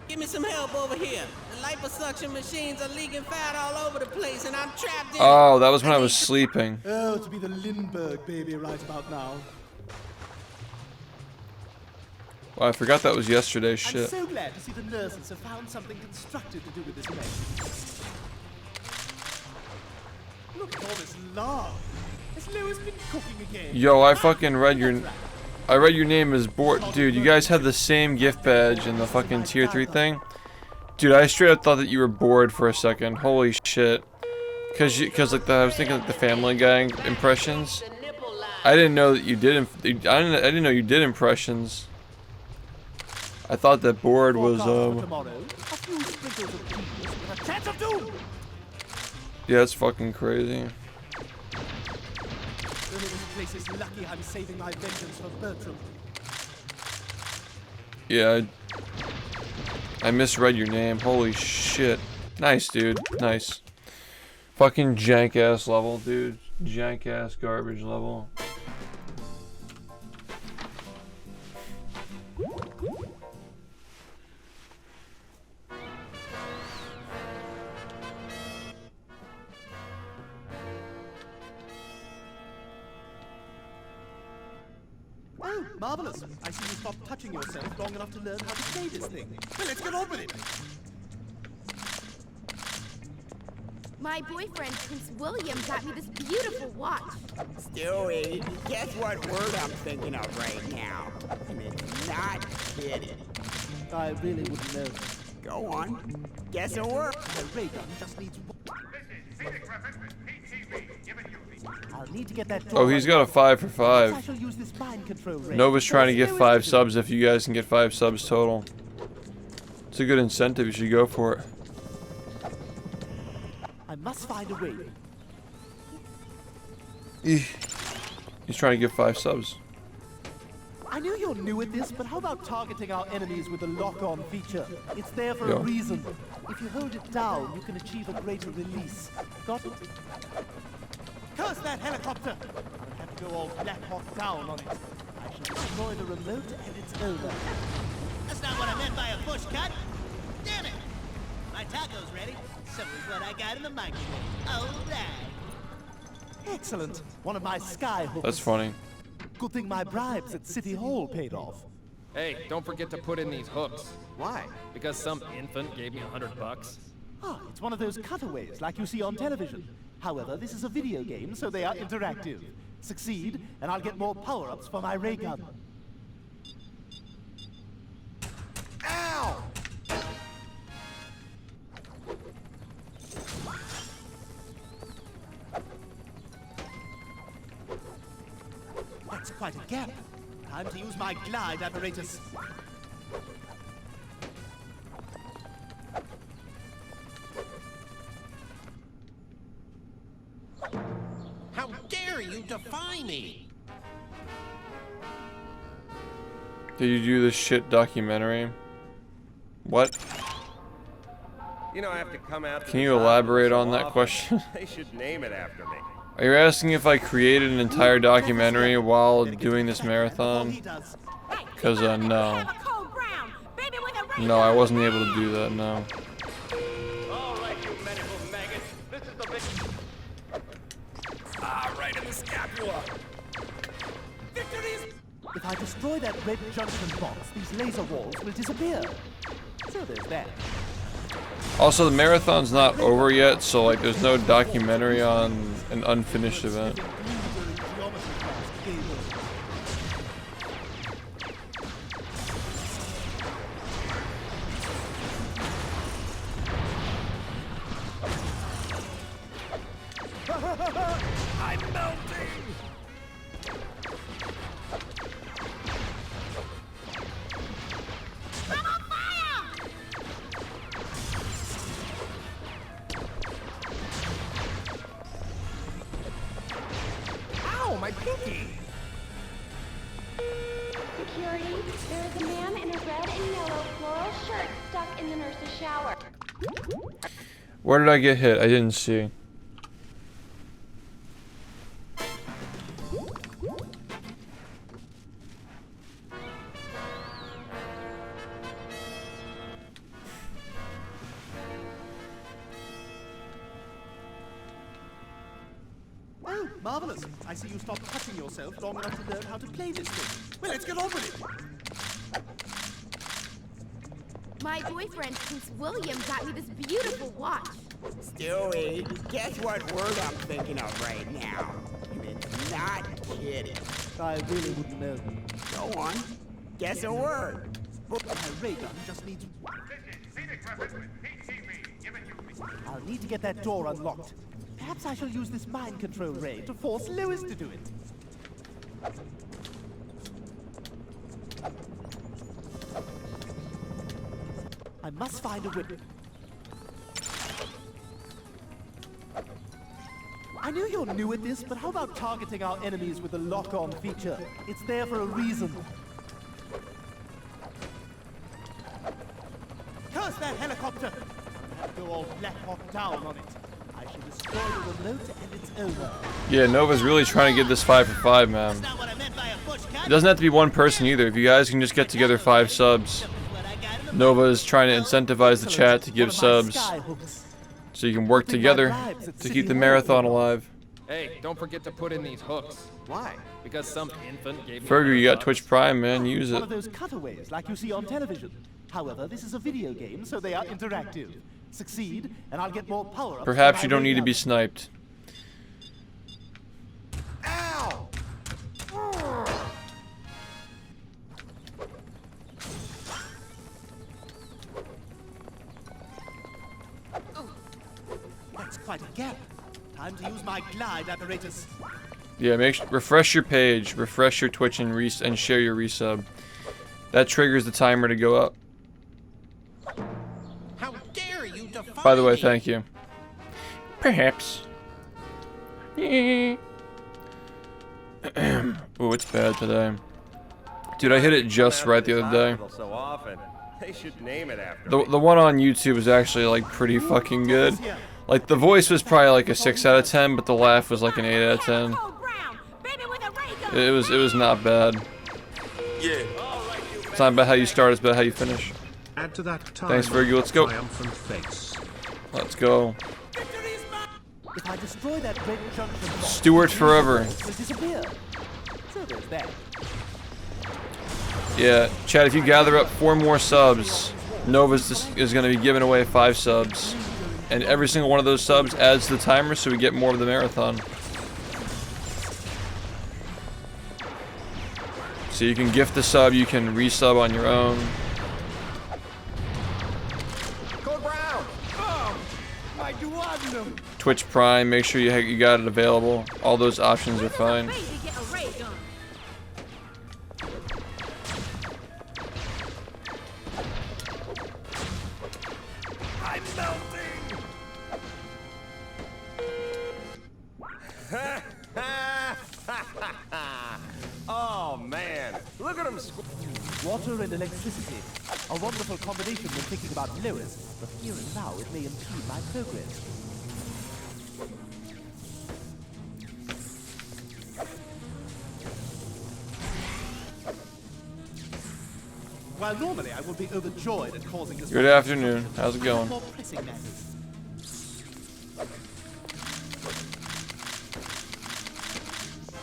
give me some help over here. The liposuction machines are leaking fat all over the place, and I'm trapped in. Oh, that was when I was sleeping. Oh, to be the Lindbergh baby right about now. Well, I forgot that was yesterday's I'm shit. so glad to see the nurses have found something constructive to do with this mess. Look at all this lard. Has Lewis been cooking again? Yo, I fucking read your... I read your name as bored. Dude, you guys have the same gift badge in the fucking tier 3 thing. Dude, I straight up thought that you were bored for a second. Holy shit. Cause like I was thinking like the Family Guy impressions. I didn't know that you did. I didn't know you did impressions. I thought that bored was yeah, that's fucking crazy. This place is lucky I'm saving my vengeance for Bertram. Yeah, I misread your name. Holy shit. Nice, dude. Nice. Fucking jank ass level, dude. Jank ass garbage level. Oh, marvelous. I see you stopped touching yourself long enough to learn how to play this thing. Well, let's get on with it. My boyfriend, Prince William, got me this beautiful watch. Stewie, guess what word I'm thinking of right now? And it's not kidding. I really wouldn't know. Go on. Guess a word. The ray gun just needs one. I'll need to get that door. Oh, he's got a 5 for 5. I shall use this mind control ray. Nova's trying to get 5 subs if you guys can get 5 subs total. It's a good incentive, you should go for it. I must find a way. He's trying to get 5 subs. I know you're new at this, but how about targeting our enemies with the lock-on feature? It's there for Yo. a reason. If you hold it down, you can achieve a greater release. Got it? Curse that helicopter! I'll have to go all Black Hawk down on it. I shall destroy the remote and its owner. That's not what I meant by a push cut. Damn it! My taco's ready. So is what I got in the microwave. All right. Excellent. One of my sky hookers. That's funny. Good thing my bribes at City Hall paid off. Hey, don't forget to put in these hooks. Why? Because some infant gave me $100. Ah, it's one of those cutaways like you see on television. However, this is a video game, so they are interactive. Succeed, and I'll get more power-ups for my ray gun. Ow! That's quite a gap. Time to use my glide apparatus. How dare you defy me? Did you do this shit documentary? What? You know, I have to come out to Can the you top elaborate so on that often. question? They should name it after me. Are you asking if I created an entire documentary while doing this marathon? Because, no. No, I wasn't able to do that, no. All right, you medical maggots. This is the big... Ah, right in the scapula. Victories! If I destroy that red junction box, these laser walls will disappear. So there's that. Also, the marathon's not over yet, so, like, there's no documentary on an unfinished event. I'm melting! I'm on fire! Where's the shower? Where did I get hit? I didn't see. Oh, marvelous. I see you stopped cutting yourself long enough to learn how to play this thing. Well, let's get on with it. My boyfriend, Prince William, got me this beautiful watch. Stewie, guess what word I'm thinking of right now? And it's not kidding. I really wouldn't know. Go on. Guess a word. My ray gun just needs... I'll need to get that door unlocked. Perhaps I shall use this mind control ray to force Lewis to do it. I must find a whip. I know you're new at this, but how about targeting our enemies with the lock-on feature? It's there for a reason. Curse that helicopter! I have to go all Black Hawk down on it. I shall destroy the remote and it's over. Yeah, Nova's really trying to get this 5 for 5, man. It doesn't have to be one person either. If you guys can just get together 5 subs. Nova is trying to incentivize the chat to give subs so you can work together to keep the marathon alive. Hey, don't forget to put in these hooks. Why? Because some infant gave me Fergie, you got Twitch Prime, man. Use it. One of those cutaways like you see on television. However, this is a video game, so they are interactive. Succeed, and I'll get more power-ups. Perhaps you don't need to be sniped. Ow! That's quite a gap. Time to use my glide apparatus. Yeah, refresh your page, refresh your Twitch, and share your resub. That triggers the timer to go up. How dare you defy By the way, me? thank you. Perhaps. Ooh, it's bad today. Dude, I hit it just right the other day. So often. They should name it after The one on YouTube was actually like pretty fucking good. Like the voice was probably like a 6 out of 10, but the laugh was like an 8 out of 10. It was not bad. Yeah. It's not about how you start, it's about how you finish. Add to that time. Thanks, Fergie. Let's go. Triumphant face. Let's go. If I destroy that red junction box, Stewart forever. will disappear. So there's that. Yeah, Chad, if you gather up 4 more subs, Nova's is going to be giving away 5 subs. And every single one of those subs adds to the timer so we get more of the marathon. So you can gift the sub, you can resub on your own. Code Brown! Oh, my duodenum! Twitch Prime, make sure you got it available. All those options are fine. I'm melting! Oh man, look at him. Water and electricity. A wonderful combination when thinking about Lewis, but here and now it may impede my progress. While normally I would be overjoyed at causing this. Good afternoon. How's it going? More pressing matters.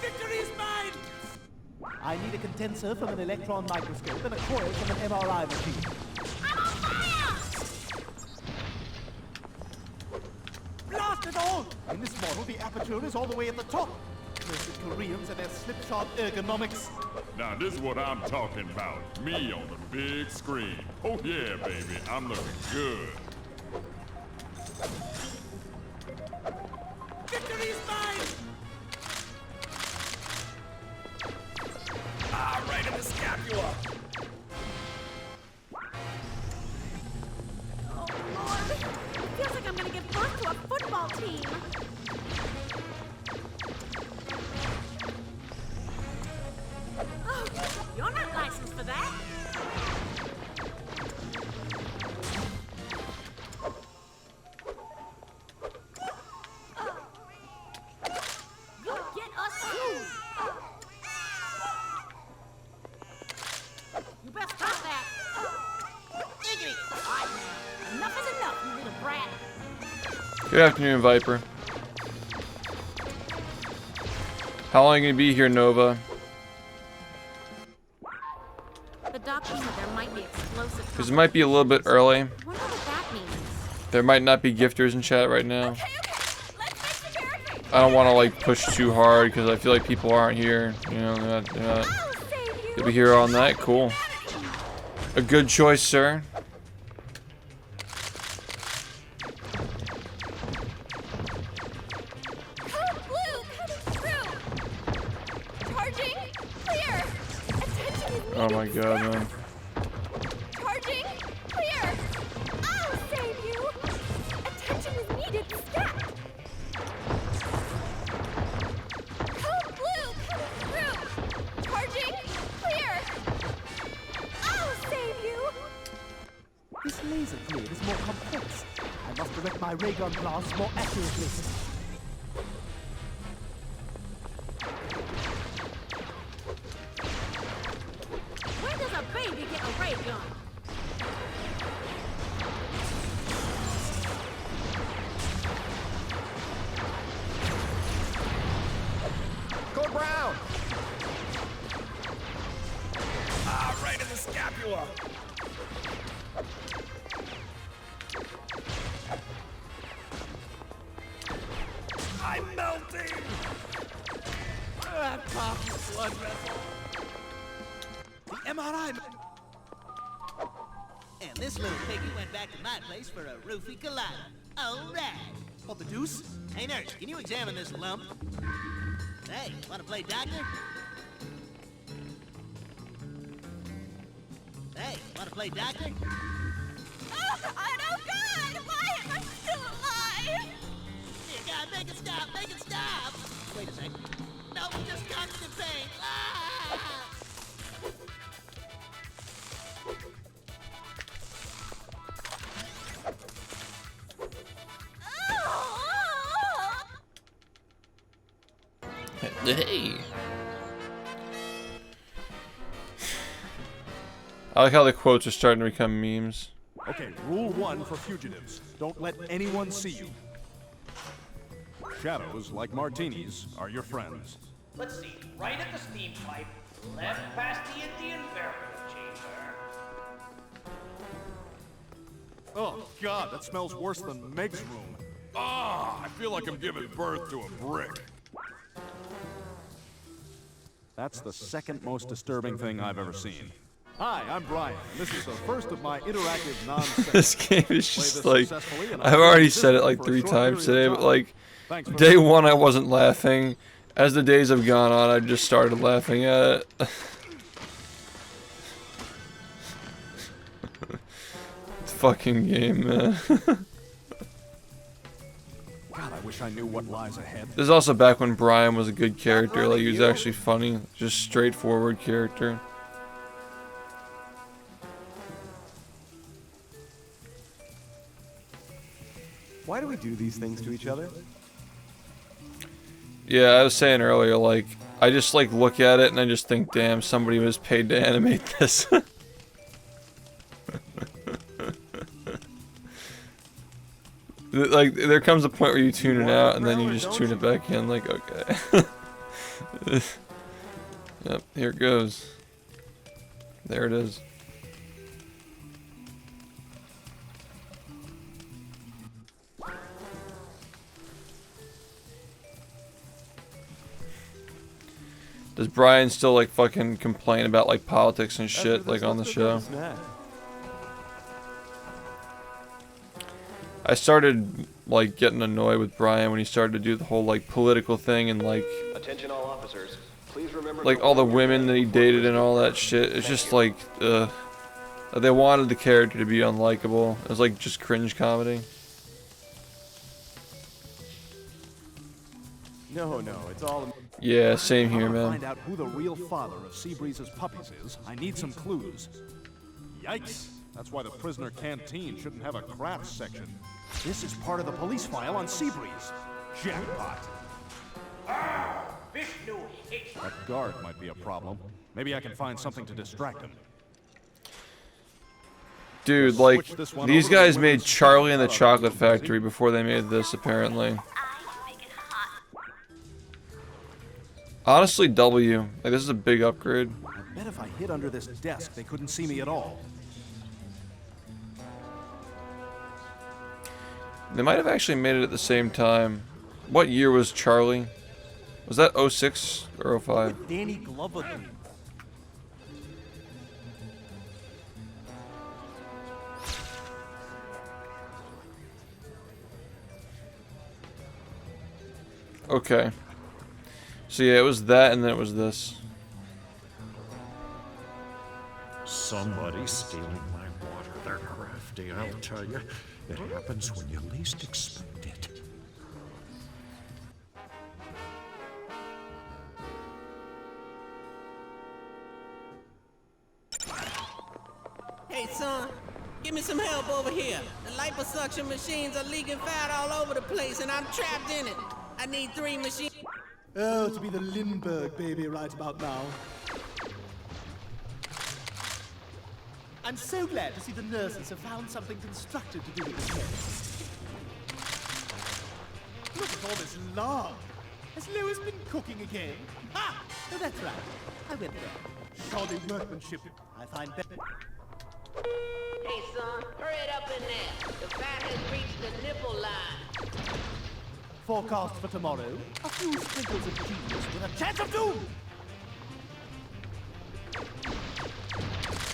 Victory is mine! I need a condenser from an electron microscope and a coil from an MRI machine. Blast it all! In this model, the aperture is all the way at the top. Cursed Koreans and their slipshod ergonomics. Now this is what I'm talking about. Me on the big screen. Oh yeah, baby, I'm looking good. Victory is mine! Ah, right in the scapula. Oh, Lord. It feels like I'm gonna give birth to a football team. Oh, you're not licensed for that. that. Good afternoon, Viper. How long are you gonna be here, Nova? The doctor said there might be explosive. Because it might be a little bit early. I wonder what that means. There might not be gifters in chat right now. I don't want to like push too hard because I feel like people aren't here. You know, they're not. They'll be here all night. Cool. A good choice, sir. Oh my god, man. Charging. Clear. I'll save you. Attention is needed. Stat. Code blue coming through. Charging. Clear. I'll save you. This laser grid is more complex. I must direct my ray gun blast more accurately. Where does a baby get a ray gun? Code Brown! Ah, right in the scapula! I'm melting! That cough blood vessel. The MRI. And this little piggy went back to my place for a roofie colada. All right. What the deuce? Hey, nurse, can you examine this lump? Hey, want to play doctor? Hey, want to play doctor? Oh God! Oh God! Why am I still alive? Dear God, make it stop! Make it stop! Wait a sec. No, just constant pain. Ah! Hey. I like how the quotes are starting to become memes. Okay, rule 1 for fugitives. Don't let anyone see you. Shadows, like martinis, are your friends. Let's see. Right at the steam pipe, left past the Indian burial chamber. Oh, God, that smells worse than Meg's room. Ah, I feel like I'm giving birth to a brick. That's the second most disturbing thing I've ever seen. Hi, I'm Brian. This is the first of my interactive nonsense. This game is just like, I've already said it like 3 times today, but like, day 1 I wasn't laughing. As the days have gone on, I just started laughing at it. Fucking game, man. God, I wish I knew what lies ahead. This is also back when Brian was a good character, like he was actually funny, just straightforward character. Why do we do these things to each other? Yeah, I was saying earlier, like, I just like look at it and I just think, damn, somebody was paid to animate this. Like, there comes a point where you tune it out and then you just tune it back in, like, okay. Yep, here it goes. There it is. Does Brian still, like, fucking complain about, like, politics and shit, like, on the show? I started, like, getting annoyed with Brian when he started to do the whole, like, political thing and, like... Attention all officers. Please remember like, all the women that he dated and all that shit. It's just, like, they wanted the character to be unlikable. It was, like, just cringe comedy. No, it's all... Yeah, same here, To man. find out who the real father of Seabreeze's puppies is, I need some clues. Yikes! That's why the prisoner canteen shouldn't have a crafts section. This is part of the police file on Seabreeze. Jackpot. Vishnu hates That guard might be a problem. Maybe I can find something to distract him. Dude, like, these guys made Charlie and the Chocolate Factory before they made this, apparently. Honestly, W. Like, this is a big upgrade. I bet if I hid under this desk, they couldn't see me at all. They might have actually made it at the same time. What year was Charlie? Was that 06 or 05? Danny Glover do? Okay. So yeah, it was that and then it was this. Somebody's stealing my water. They're crafty, I'll tell you. It happens when you least expect it. Hey, son, give me some help over here. The liposuction machines are leaking fat all over the place, and I'm trapped in it. I need 3 machines. Oh, to be the Lindbergh baby right about now. I'm so glad to see the nurses have found something constructive to do with this case. Look at all this lard. Has Lois been cooking again? Ah! Oh, that's right. I went there. Shoddy workmanship. I find better. Hey, son, hurry it up in there. The fat has reached the nipple line. Forecast for tomorrow. A few sprinkles of genius with a chance of doom!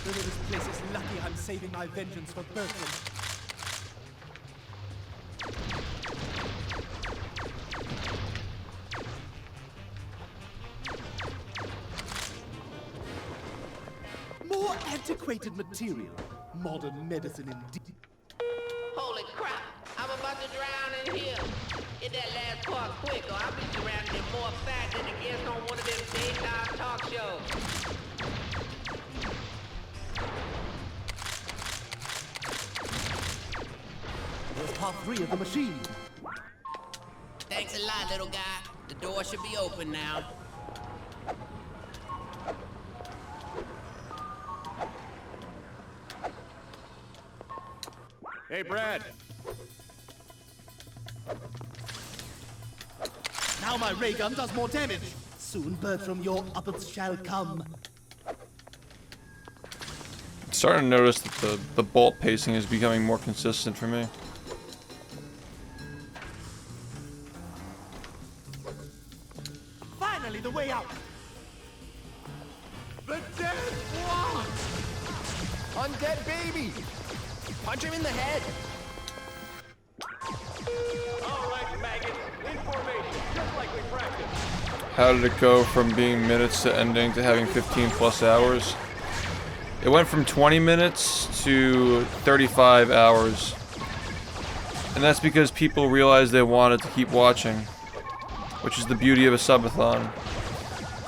Whether this place is lucky I'm saving my vengeance for Bertram. More antiquated material. Modern medicine indeed. Holy crap, I'm about to drown in here. Get that last part quick, or I'll be surrounded in more fat than a guest on one of them daytime talk shows. There's part 3 of the machine. Thanks a lot, little guy. The door should be open now. Hey, Brad. Now my ray gun does more damage. Soon, Bertram, your uppers shall come. I'm starting to notice that the bolt pacing is becoming more consistent for me. Finally, the way out. The dead block! Undead baby! Punch him in the head! All right, maggots, in formation, just like we practiced. How did it go from being minutes to ending to having 15 plus hours? It went from 20 minutes to 35 hours. And that's because people realized they wanted to keep watching, which is the beauty of a subathon.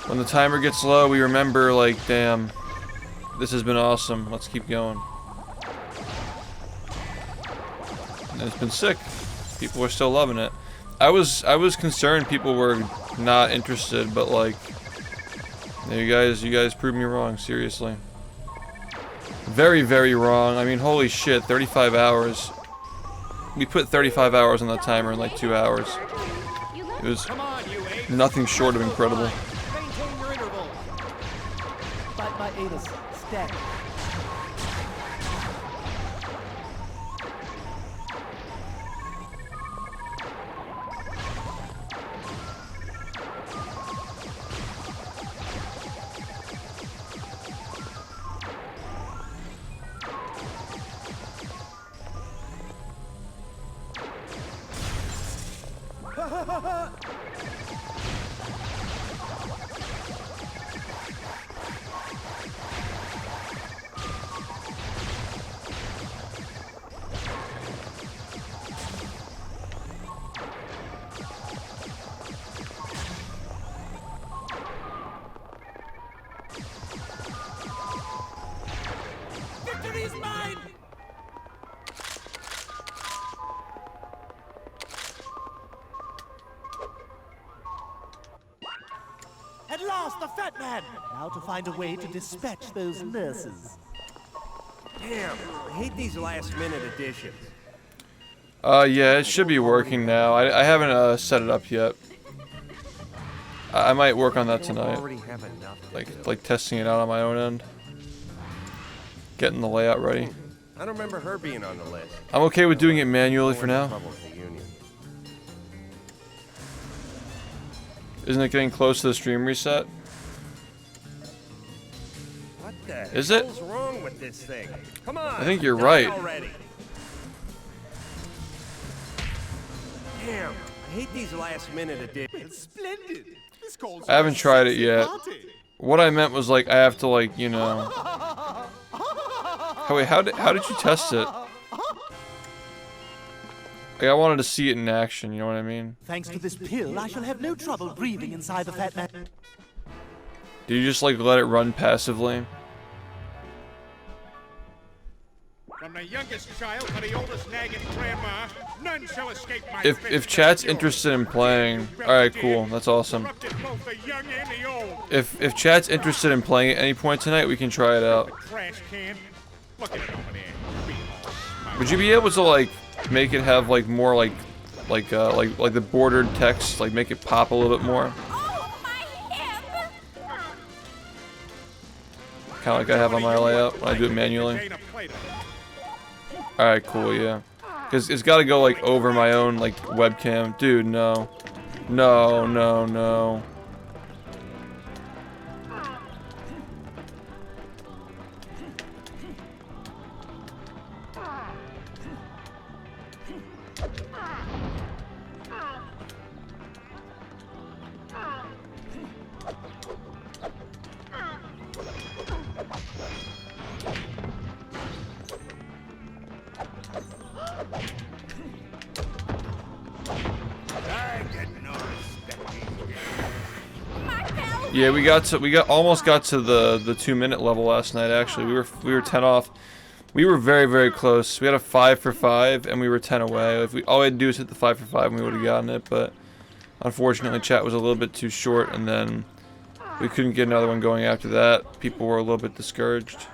When the timer gets low, we remember, like, damn, this has been awesome, let's keep going. And it's been sick. People are still loving it. I was concerned people were not interested, but like, you guys proved me wrong, seriously. Very, very wrong. I mean, holy shit, 35 hours. We put 35 hours on the timer in like 2 hours. It was nothing short of incredible. Maintain your interval. Bite my anus. Stack. Victory is mine! At last, the fat man! Now to find a way to dispatch those nurses. Damn, I hate these last-minute additions. Yeah, it should be working now. I haven't set it up yet. I might work on that tonight. Like testing it out on my own end. Getting the layout ready. I don't remember her being on the list. I'm okay with doing it manually for now. Isn't it getting close to the stream reset? What the Is it? hell's wrong with this thing? Come on. I think you're die right. Already. Damn, I hate these last-minute additions. Splendid. This calls I haven't for a tried it sexy yet. party. What I meant was like I have to like, you know. Oh, wait, how did you test it? Like I wanted to see it in action, you know what I mean? Thanks to this pill, I shall have no trouble breathing inside the fat man. Do you just like let it run passively? From the youngest child to the oldest nagging grandma, none shall escape my If chat's interested in playing, alright, cool, that's awesome. corrupted both the young and the old. If chat's interested in playing at any point tonight, we can try it out. Trash can. Look at it over there. Would you be able to like make it have like more like the bordered text, like make it pop a little bit more? Kind of like I have on my layout when I do it manually. Alright, cool, yeah. Because it's got to go like over my own like webcam. Dude, no. No, no, no. Yeah, we almost got to the 2-minute level last night. Actually, we were 10 off. We were very close. We had a 5 for 5, and we were 10 away. If all we had to do was hit the 5 for 5, and we would have gotten it. But unfortunately, chat was a little bit too short, and then we couldn't get another one going after that. People were a little bit discouraged.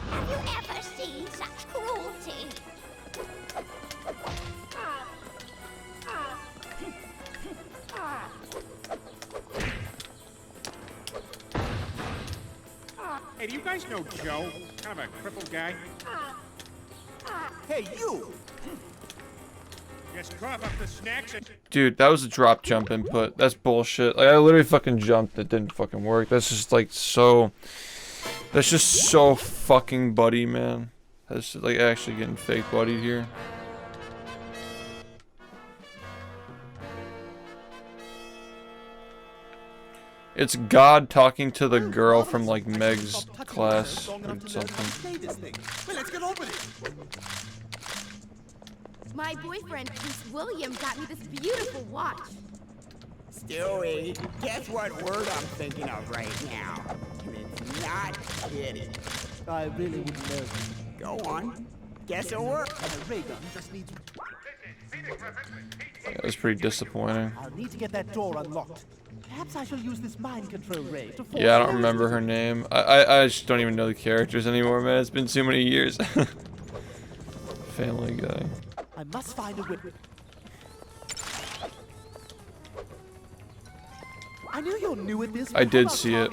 Have you ever seen such cruelty? Hey, do you guys know Joe? Kind of a crippled guy. Hey, you! Just cough up the snacks and... Dude, that was a drop jump input. That's bullshit. Like I literally fucking jumped. It didn't fucking work. That's just like so. That's just so fucking buddy, man. That's just, like actually getting fake buddied here. It's God talking to the girl from like Meg's class or something. Well, let's get on with it. My boyfriend, Prince William, got me this beautiful watch. Stewie, guess what word I'm thinking of right now? And it's not kitty. I really wouldn't know. Go on. Guess a word. My ray gun just needs... Yeah, it was pretty disappointing. I'll need to get that door unlocked. Perhaps I shall use this mind control ray to force... Yeah, I don't remember her name. I just don't even know the characters anymore, man. It's been too many years. Family Guy. I must find a way. I knew you're new at this. I did see it.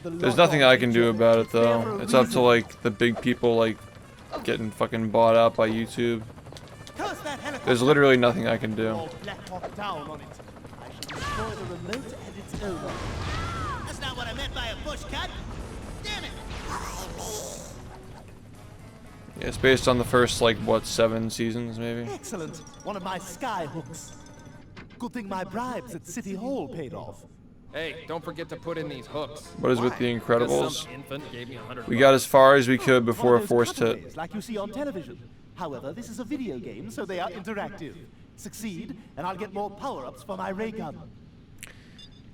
There's nothing I can do about it though. It's up to like the big people like getting fucking bought out by YouTube. There's literally nothing I can do. That's not what I meant by a push cut. Damn it! Yeah, it's based on the first like what 7 seasons maybe. Excellent. One of my sky hooks. Good thing my bribes at City Hall paid off. Hey, don't forget to put in these hooks. What is with The Because Incredibles? some infant gave me $100. We got as far as we could before a forced hit. Cutaways like you see on television. However, this is a video game, so they are interactive. Succeed, and I'll get more power-ups for my ray gun.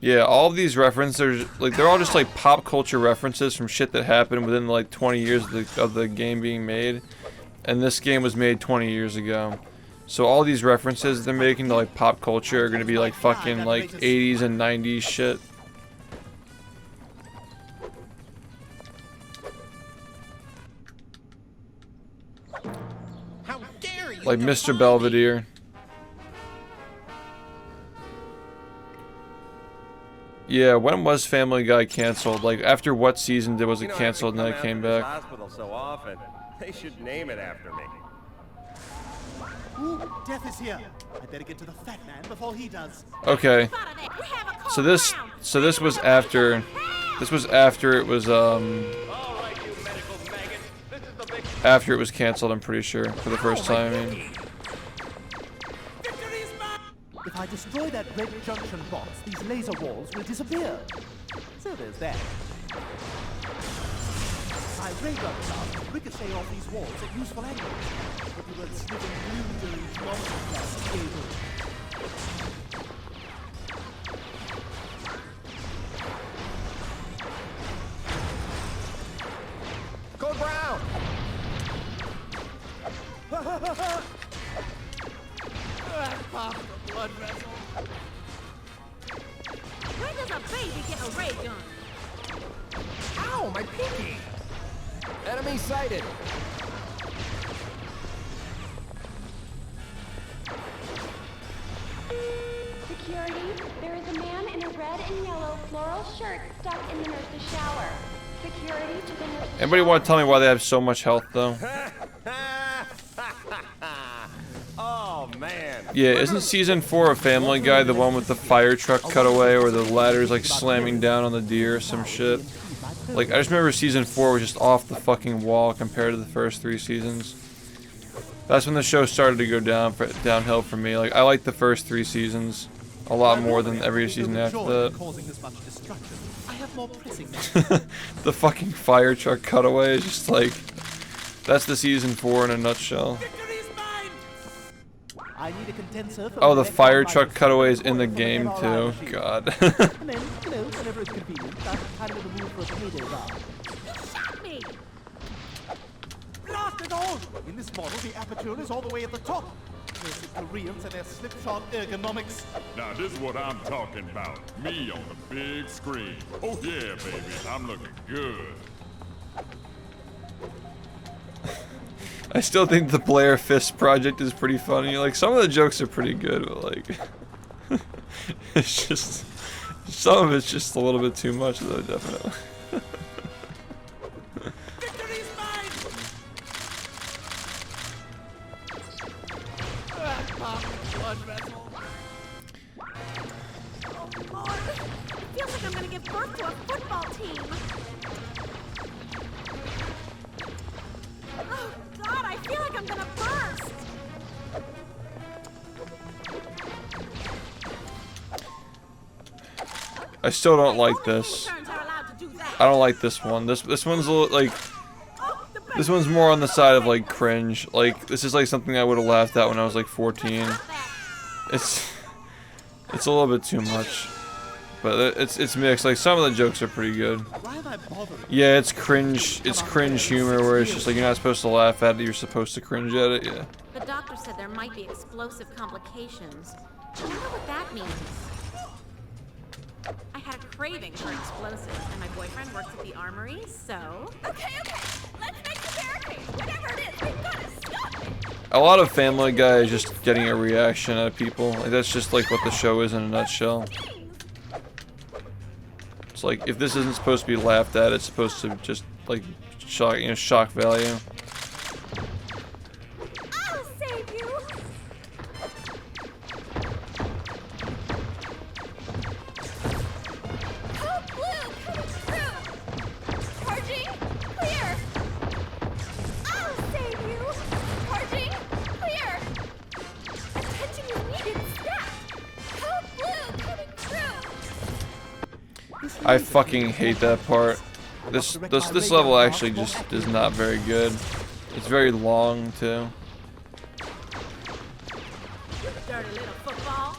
Yeah, all of these references, like, they're all just like pop culture references from shit that happened within like 20 years of the game being made. And this game was made 20 years ago. So all these references they're making to like pop culture are gonna be like fucking like 80s and 90s shit. How dare you? Like Mr. Belvedere. Yeah, when was Family Guy canceled? Like, after what season was it canceled and then it came back? Hospital so often. They should name it after me. Ooh, Death is here. I better get to the fat man before he does. Okay. So this was after it was after it was canceled, I'm pretty sure, for the first time, I mean. If I destroy that red junction box, these laser walls will disappear. So there's that. My ray gun blast ricochet off these walls at useful angles. But you won't slip in blue monster cable. Code Brown! Pop the blood vessel. Where does a baby get a ray gun? Ow, my pinky! Enemy sighted. Security, there is a man in a red and yellow floral shirt stuck in the nurse's shower. Security to the nurse's Anybody want to tell me why they have so much health, though? Oh, man. Yeah, isn't season 4 of Family Guy the one with the fire truck cutaway where the ladder's like slamming down on the deer or some shit? Like, I just remember season 4 was just off the fucking wall compared to the first 3 seasons. That's when the show started to go downhill for me. Like, I like the first 3 seasons a lot more than every season after that. The fucking fire truck cutaway is just like, that's the season 4 in a nutshell. I need a condenser for Oh, the fire truck cutaway is in the game too. God. And then, whenever it's convenient, that's kind of the move for a payday round. Shot me! Blast it all! In this model, the aperture is all the way at the top. There's the Koreans and their slipshod ergonomics. Now this is what I'm talking about. Me on the big screen. Oh yeah, baby, I'm looking good. I still think the Blair Fist project is pretty funny. Like, some of the jokes are pretty good, but like, it's just, some of it's just a little bit too much, though, definitely. Victory's mine! Pop blood vessel. Oh, Lord. It feels like I'm gonna give birth to a football team. Oh, God, I feel like I'm gonna burst. I still don't like this. I don't like this one. This one's a little, like, this one's more on the side of like cringe. Like, this is like something I would have laughed at when I was like 14. It's a little bit too much, but it's mixed. Like, some of the jokes are pretty good. Yeah, it's cringe. It's cringe humor where it's just like you're not supposed to laugh at it. You're supposed to cringe at it. Yeah. The doctor said there might be explosive complications. I wonder what that means. I had a craving for explosives, and my boyfriend works at the armory, so... Okay, let's make the barricade. Whatever it is, we've got to stop it. A lot of Family Guy is just getting a reaction out of people. Like, that's just like what the show is in a nutshell. It's like, if this isn't supposed to be laughed at, it's supposed to just like shock value. I'll save you. Code blue coming through. Charging clear. I'll save you. Charging clear. Attention is needed. Stat. Code blue coming through. I fucking hate that part. This level actually just is not very good. It's very long too. Dirty little football.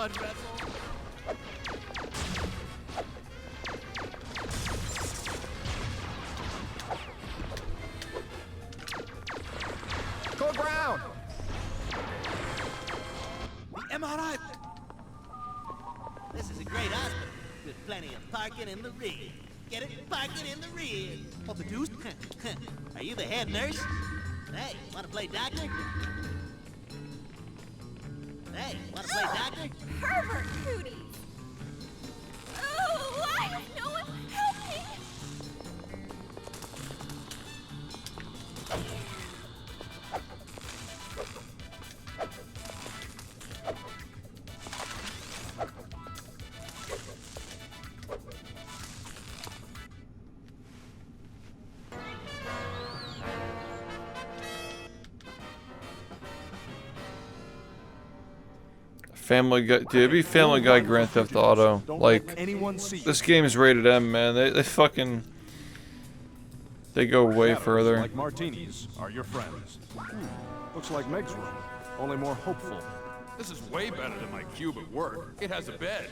mud wrestle? Go ground! The MRI. This is a great hospital with plenty of parking in the rear. Get it? Parking in the rear. What the deuce? Are you the head nurse? Hey, wanna play doctor? Hey, wanna play doctor? Pervert cooties! Oh, why is no one helping? Family Guy, dude, it'd be Family Guy Grand Theft Auto. Like, this game is rated M, man. They fucking, they go way further. Like martinis are your friends. Looks like Meg's room, only more hopeful. This is way better than my cube at work. It has a bed.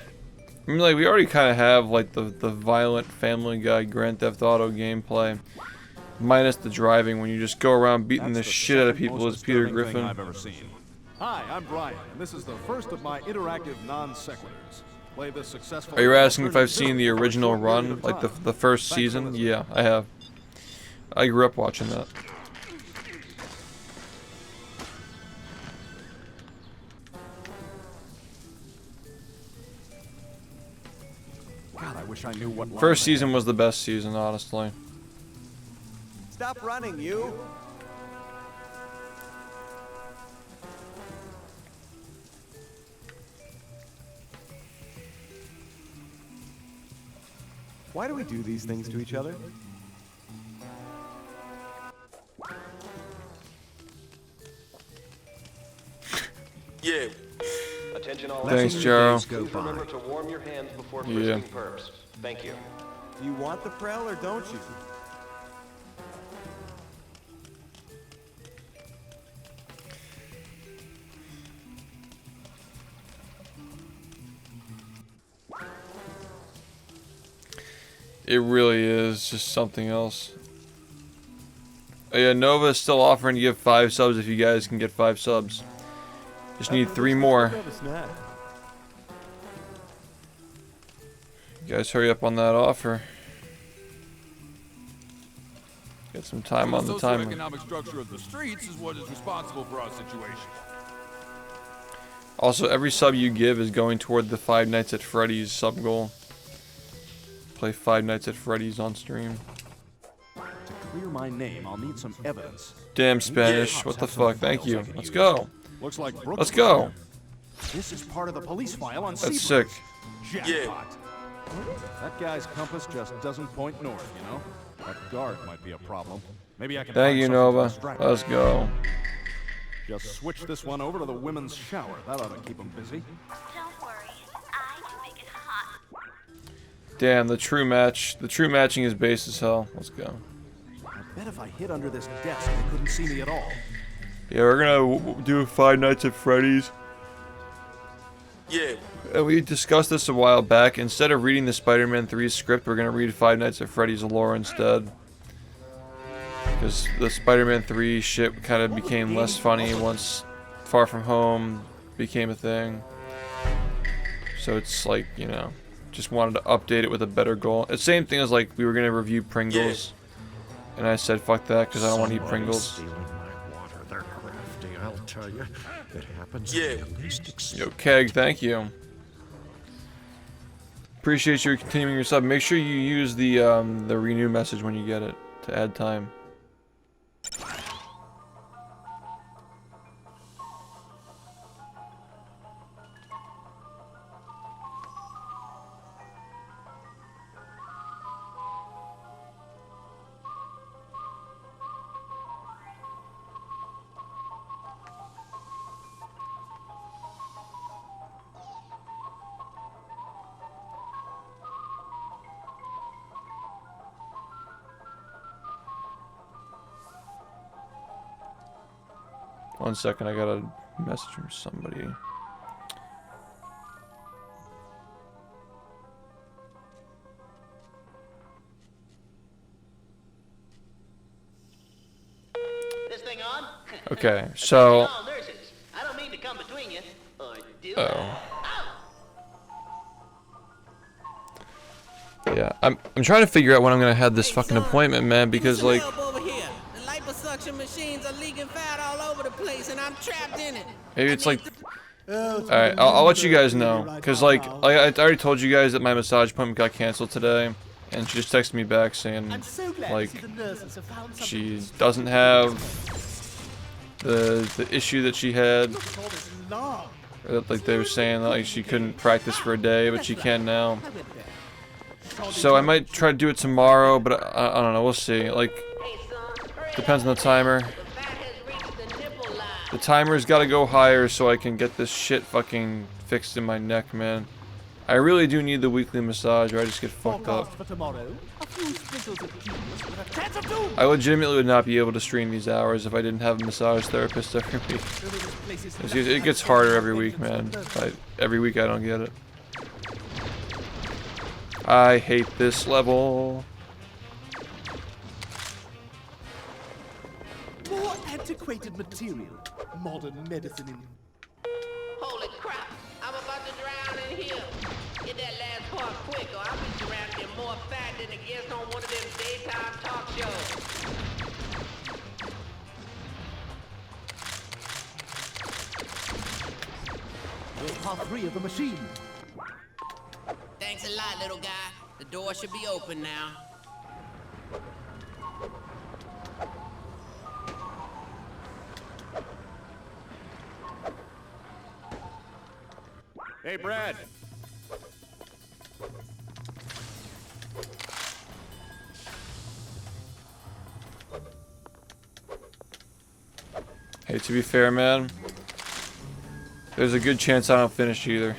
I mean, like, we already kind of have, like, the violent Family Guy Grand Theft Auto gameplay. Minus the driving, when you just go around beating the shit out of people as Peter Griffin. I've ever seen. Hi, I'm Brian, and this is the first of my interactive non-sequiturs. Play this successful... Are you asking if I've seen the original run, like the first season? Yeah, I have. I grew up watching that. God, I wish I knew what... First season was the best season, honestly. Stop running, you! Why do we do these things to each other? Yeah. Attention all. Thanks, Jaro. Please remember to warm your hands before Yeah. frisking perps. Thank you. Do you want the Prel or don't you? It really is just something else. Oh yeah, Nova is still offering to give 5 subs if you guys can get 5 subs. Just need 3 more. You guys hurry up on that offer. Get some time on the timer. The socioeconomic structure of the streets is what is responsible for our situation. Also, every sub you give is going toward the 5 Nights at Freddy's sub goal. Play 5 Nights at Freddy's on stream. To clear my name, I'll need some evidence. Damn Spanish, what the fuck? Thank you. Let's go. Looks like Let's go. This is part of the police file on That's Seabreeze. sick. Jackpot. That guy's compass just doesn't point north, you know? That guard might be a problem. Maybe I can Thank find you, something to Nova. distract Let's him. go. Just switch this one over to the women's shower. That ought to keep him busy. Don't worry, I can make it hot. Damn, the true matching is base as hell. Let's go. I bet if I hid under this desk, they couldn't see me at all. Yeah, we're gonna do 5 Nights at Freddy's. Yeah. And we discussed this a while back. Instead of reading the Spider-Man 3 script, we're gonna read 5 Nights at Freddy's lore instead. Because the Spider-Man 3 shit kind of became less funny once Far From Home became a thing. So it's like, you know, just wanted to update it with a better goal. It's the same thing as like we were gonna review Pringles. And I said fuck that because I don't want to eat Pringles. Stealing my water. They're crafty, I'll tell you. It happens when you least expect. Yo, Keg, thank you. Appreciate you continuing your sub. Make sure you use the renew message when you get it to add time. One second, I got a message from somebody. on. Okay, so. All nurses. I don't mean to come between you. Or do I? Yeah, I'm trying to figure out when I'm gonna have this fucking appointment, man, because like. Over here. The liposuction machines are leaking fat all over the place, and I'm trapped in it. Maybe it's like. Alright, I'll let you guys know. Because, like, I already told you guys that my massage appointment got canceled today. And she just texted me back saying, like, she doesn't have the issue that she had. Like, they were saying, like, she couldn't practice for a day, but she can now. So I might try to do it tomorrow, but I don't know, we'll see. Like, depends on the timer. The timer's gotta go higher so I can get this shit fucking fixed in my neck, man. I really do need the weekly massage or I just get fucked up. I legitimately would not be able to stream these hours if I didn't have a massage therapist every week. It gets harder every week, man. Every week I don't get it. I hate this level. More antiquated material. Modern medicine in... Holy crap! I'm about to drown in here. Get that last part quick, or I'll be surrounded in more fat than a guest on one of them daytime talk shows. There's part 3 of the machine. Thanks a lot, little guy. The door should be open now. Hey, Brad. Hey, to be fair, man, there's a good chance I don't finish either.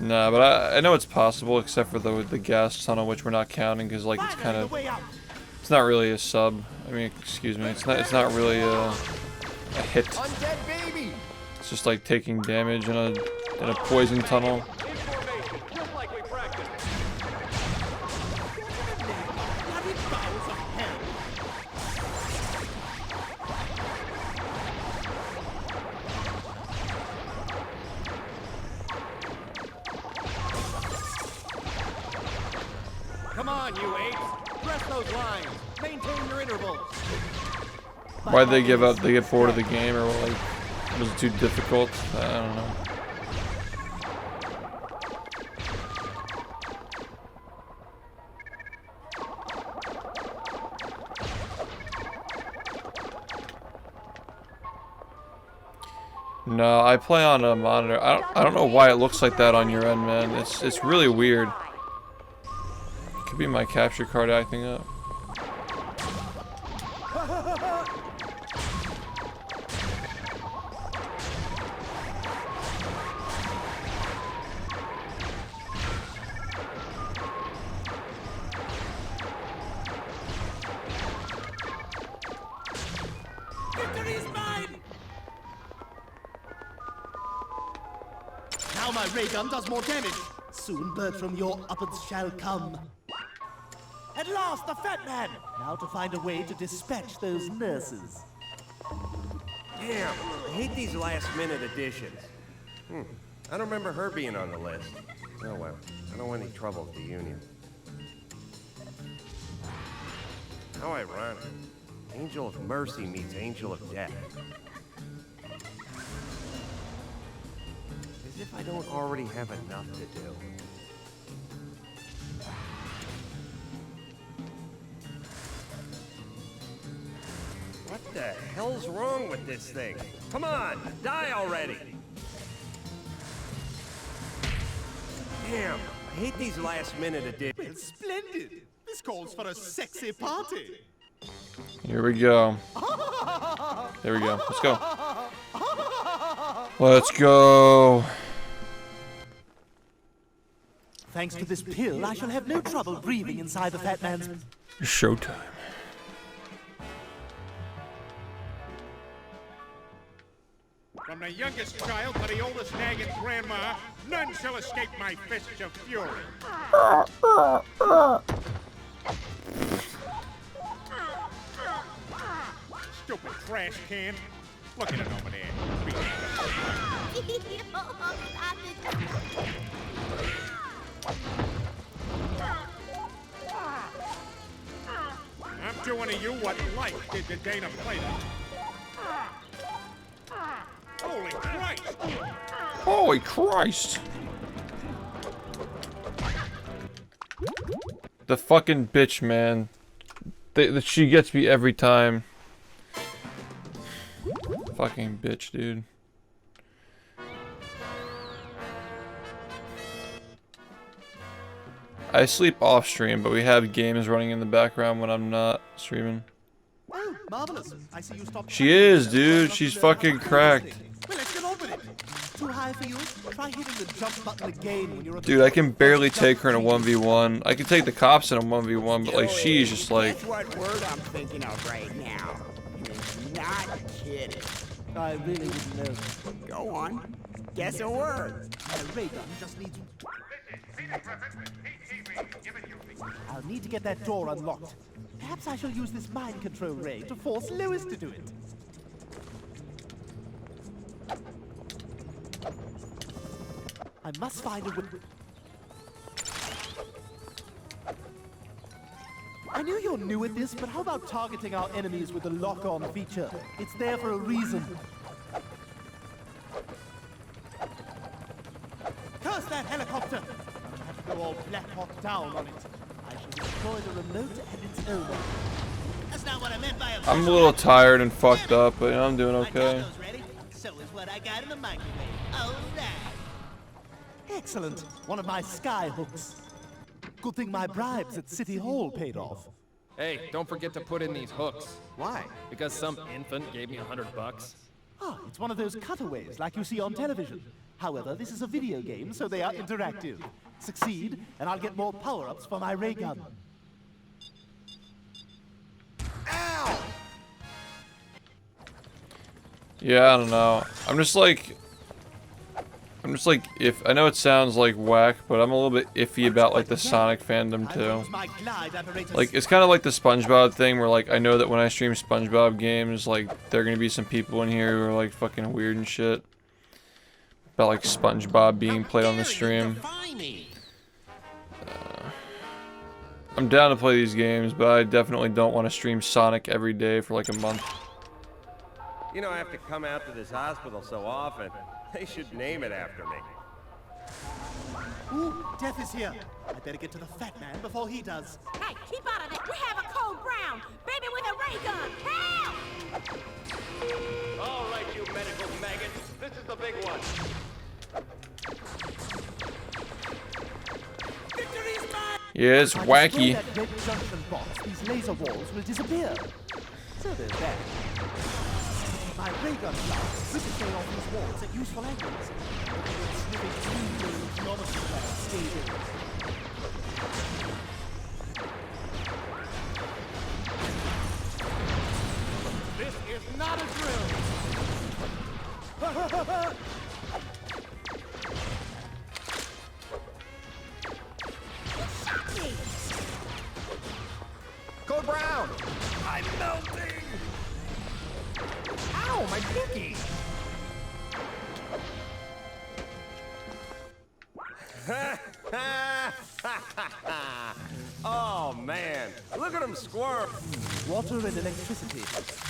Nah, but I know it's possible, except for the gas tunnel, which we're not counting, because like it's kind of, it's not really a sub. I mean, excuse me, it's not really a hit. It's just like taking damage in a poison tunnel. Come on, you apes. Press those lines. Maintain your intervals. Why'd they give up? They get bored of the game, or like, was it too difficult? I don't know. No, I play on a monitor. I don't know why it looks like that on your end, man. It's really weird. Could be my capture card acting up. Victory's mine! Now my ray gun does more damage. Soon bird from your uppers shall come. At last, the fat man! Now to find a way to dispatch those nurses. Damn, I hate these last-minute additions. I don't remember her being on the list. Oh well, I don't want any trouble with the Union. How ironic. Angel of Mercy meets Angel of Death. As if I don't already have enough to do. What the hell's wrong with this thing? Come on, die already! Damn, I hate these last-minute additions. Well, splendid! This calls for a sexy party. Here we go. There we go. Let's go. Let's go. Thanks to this pill, I shall have no trouble breathing inside the fat man's... Showtime. From the youngest child to the oldest nagging grandma, none shall escape my fists of fury. trash can. Look at it over there. I'm doing to you what life did to Dana Plato. Holy Christ! Holy Christ! The fucking bitch, man. She gets me every time. Fucking bitch, dude. I sleep off stream, but we have games running in the background when I'm not streaming. Oh, marvelous. I see you stopped. She is, dude. She's fucking cracked. Well, let's get on with it. Too high for you? Try hitting the jump button again when you're Dude, I can barely take her in a 1v1. I can take the cops in a 1v1, but like she's just like. Guess what word I'm thinking of right now? You're not kidding. I really didn't know. Go on. Guess a word. A ray gun just needs. I'll need to get that door unlocked. Perhaps I shall use this mind control ray to force Lewis to do it. I must find a way. I knew you're new at this, but how about targeting our enemies with the lock-on feature? It's there for a reason. Curse that helicopter! I'm gonna have to go all Black Hawk down on it. I shall destroy the remote and its owner. That's not what I meant by a I'm a little tired and fucked up, but you know, I'm doing okay. ready? So is what I got in the microwave. All right. Excellent. One of my sky hooks. Good thing my bribes at City Hall paid off. Hey, don't forget to put in these hooks. Why? Because some infant gave me $100. Ah, it's one of those cutaways like you see on television. However, this is a video game, so they are interactive. Succeed, and I'll get more power-ups for my ray gun. Ow! Yeah, I don't know. I'm just like, if I know it sounds like whack, but I'm a little bit iffy about like the Sonic fandom too. Like it's kind of like the SpongeBob thing, where like I know that when I stream SpongeBob games, like there are gonna be some people in here who are like fucking weird and shit about like SpongeBob being played on the stream. I'm down to play these games, but I definitely don't want to stream Sonic every day for like a month. You know, I have to come out to this hospital so often. They should name it after me. Ooh, Death is here. I better get to the fat man before he does. Hey, keep out of that. We have a Code Brown. Baby with a ray gun. Help! All right, you medical maggots. This is the big one. Victory's mine! Yeah, it's wacky. That red junction box, these laser walls will disappear. So there's that. My ray gun blast ricochet off these walls at useful angles. It's sniffing through the geometry class stages. This is not a drill. Code Brown! I'm melting! Ow, my pinky! Oh man, look at him squirm. Water and electricity.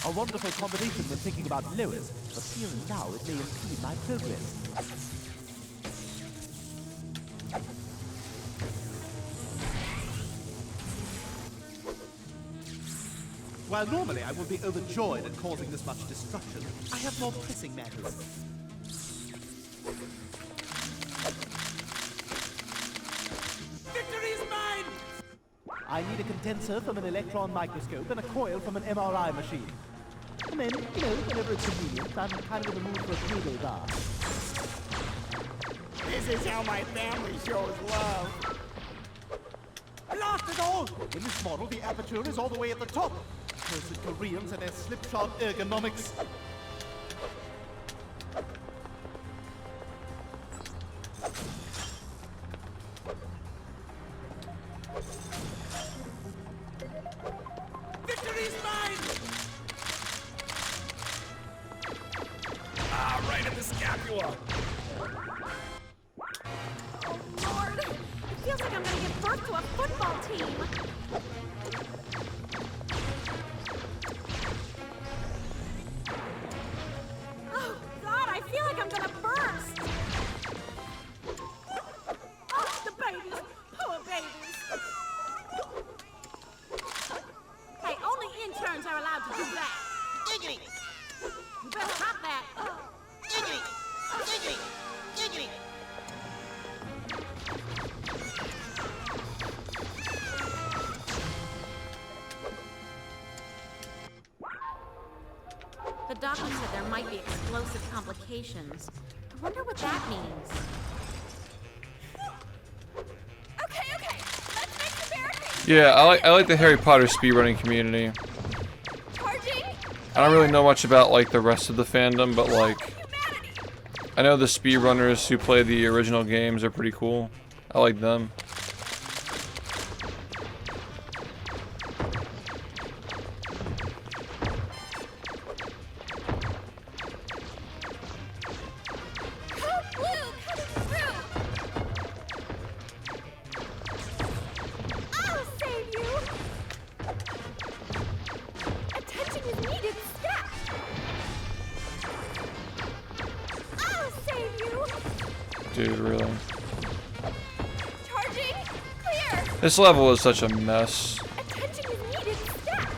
A wonderful combination when thinking about Lewis, but here and now it may impede my progress. While normally I would be overjoyed at causing this much destruction, I have more pressing matters. Victory's mine! I need a condenser from an electron microscope and a coil from an MRI machine. And then, you know, whenever it's convenient, I'm kind of in the mood for a cable bar. This is how my family shows love. Blast it all! In this model, the aperture is all the way at the top. Cursed Koreans and their slipshod ergonomics. Victory's mine! Lord, it feels like I'm gonna give birth to a football team. Oh God, I feel like I'm gonna burst. Oh, the babies, poor babies. Hey, only interns are allowed to do that. Giggity! You better stop that. Giggity! Giggity! Giggity! The doctor said there might be explosive complications. I wonder what that means. Okay, let's make the barricade. Yeah, I like the Harry Potter speedrunning community. I don't really know much about like the rest of the fandom, but like I know the speedrunners who play the original games are pretty cool. I like them. I'll save you. Attention is needed. Stop. I'll save you. Dude, really. Charging. Clear. This level is such a mess. Attention is needed. Stop.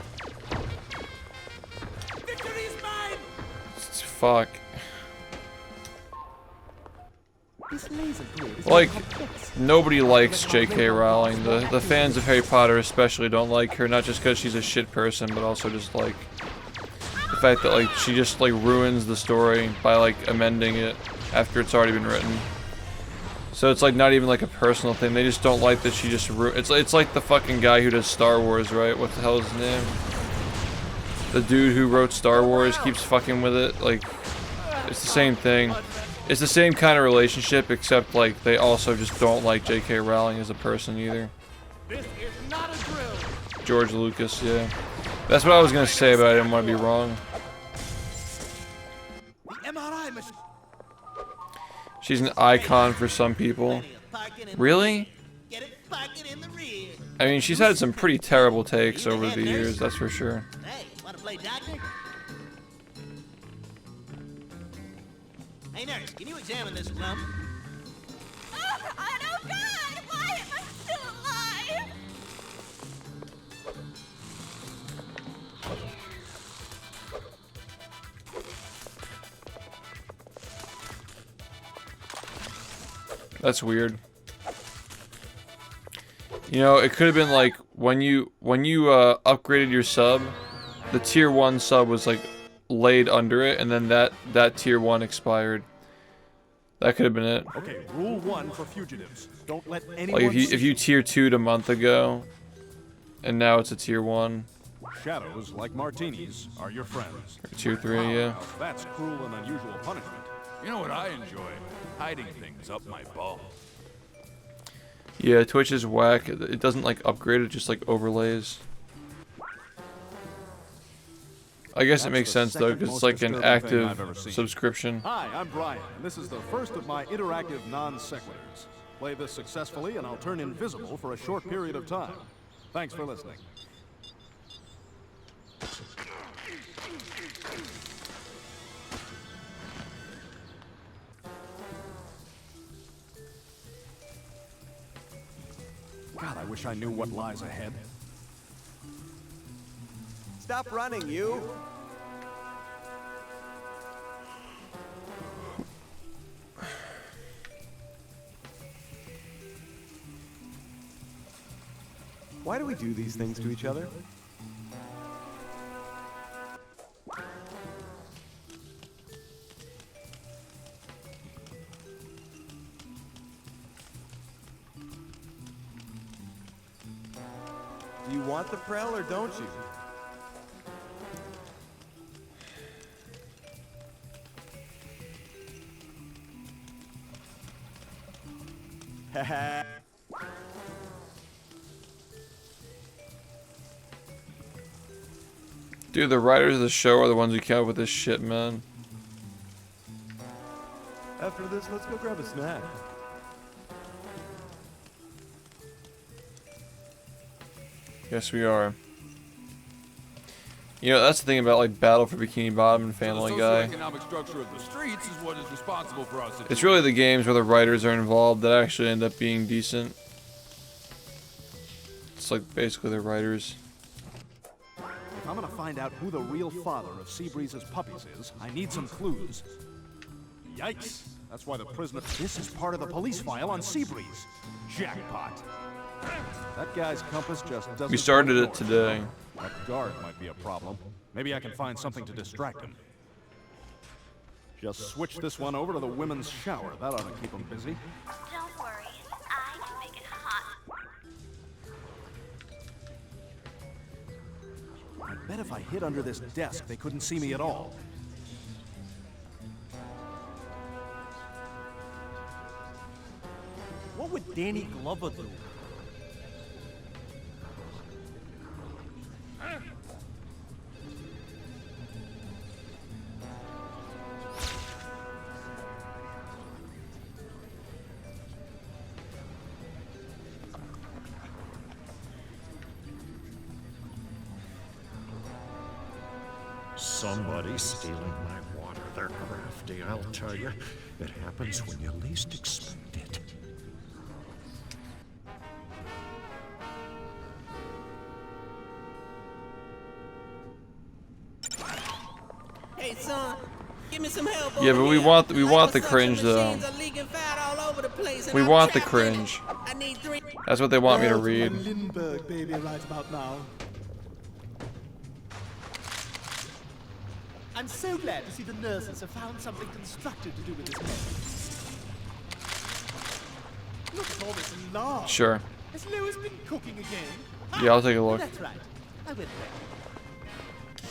Victory's mine! Fuck. This laser grid is Like, complex. nobody likes J.K. Rowling. The fans of Harry Potter especially don't like her, not just because she's a shit person, but also just like the fact that like she just like ruins the story by like amending it after it's already been written. So it's like not even like a personal thing. They just don't like that she just it's like the fucking guy who does Star Wars, right? What the hell is his name? The dude who wrote Star Wars keeps fucking with it. Like, it's the same thing. It's the same kind of relationship, except like they also just don't like J.K. Rowling as a person either. This is not a drill! George Lucas, yeah. That's what I was gonna say, but I didn't want to be wrong. The MRI machine. She's an icon for some people. Really? Get it parking in the rear. I mean, she's had some pretty terrible takes over the years, that's for sure. Hey, wanna play doctor? Hey nurse, can you examine this lump? Oh God! Why am I still alive? That's weird. You know, it could have been like when you upgraded your sub, the tier 1 sub was like laid under it, and then that tier 1 expired. That could have been it. Okay, rule 1 for fugitives. Don't let anyone Like if you tier 2'd a month ago, and now it's a tier 1. Shadows, like martinis, are your friends. Or tier 3, Wow, yeah. now that's cruel and unusual punishment. You know what I enjoy? Hiding things up my bum. Yeah, Twitch is whack. It doesn't like upgrade, it just like overlays. I guess it makes sense though, because it's like an active subscription. Hi, I'm Brian, and this is the first of my interactive non-sequiturs. Play this successfully, and I'll turn invisible for a short period of time. Thanks for listening. God, I wish I knew what lies ahead. Stop running, you! Why do we do these things to each other? Do you want the Prel or don't you? Haha. Dude, the writers of the show are the ones who came up with this shit, man. After this, let's go grab a snack. Yes, we are. You know, that's the thing about like Battle for Bikini Bottom and Family Guy. The socioeconomic structure of the streets is what is responsible for our situation. It's really the games where the writers are involved that actually end up being decent. It's like basically the writers. If I'm gonna find out who the real father of Seabreeze's puppies is, I need some clues. Yikes! That's why the prisoner... This is part of the police file on Seabreeze. Jackpot. That guy's compass just doesn't... We started it today. That guard might be a problem. Maybe I can find something to distract him. Just switch this one over to the women's shower. That ought to keep him busy. Don't worry, I can make it hot. I bet if I hid under this desk, they couldn't see me at all. What would Danny Glover do? Somebody's stealing my water. They're crafty, I'll tell you. It happens when you least expect it. Hey, son, give me some help. Yeah, but we want the Suction cringe though. machines are leaking fat all over the place, and We I'm want the trapped in it. cringe. I need 3. That's what they want me to read. Lindbergh, baby, right about now. I'm so glad to see the nurses have found something constructive to do with this mess. Look at all this lard. Sure. Has Lewis been cooking again? Yeah, I'll take a look. That's right. I went there.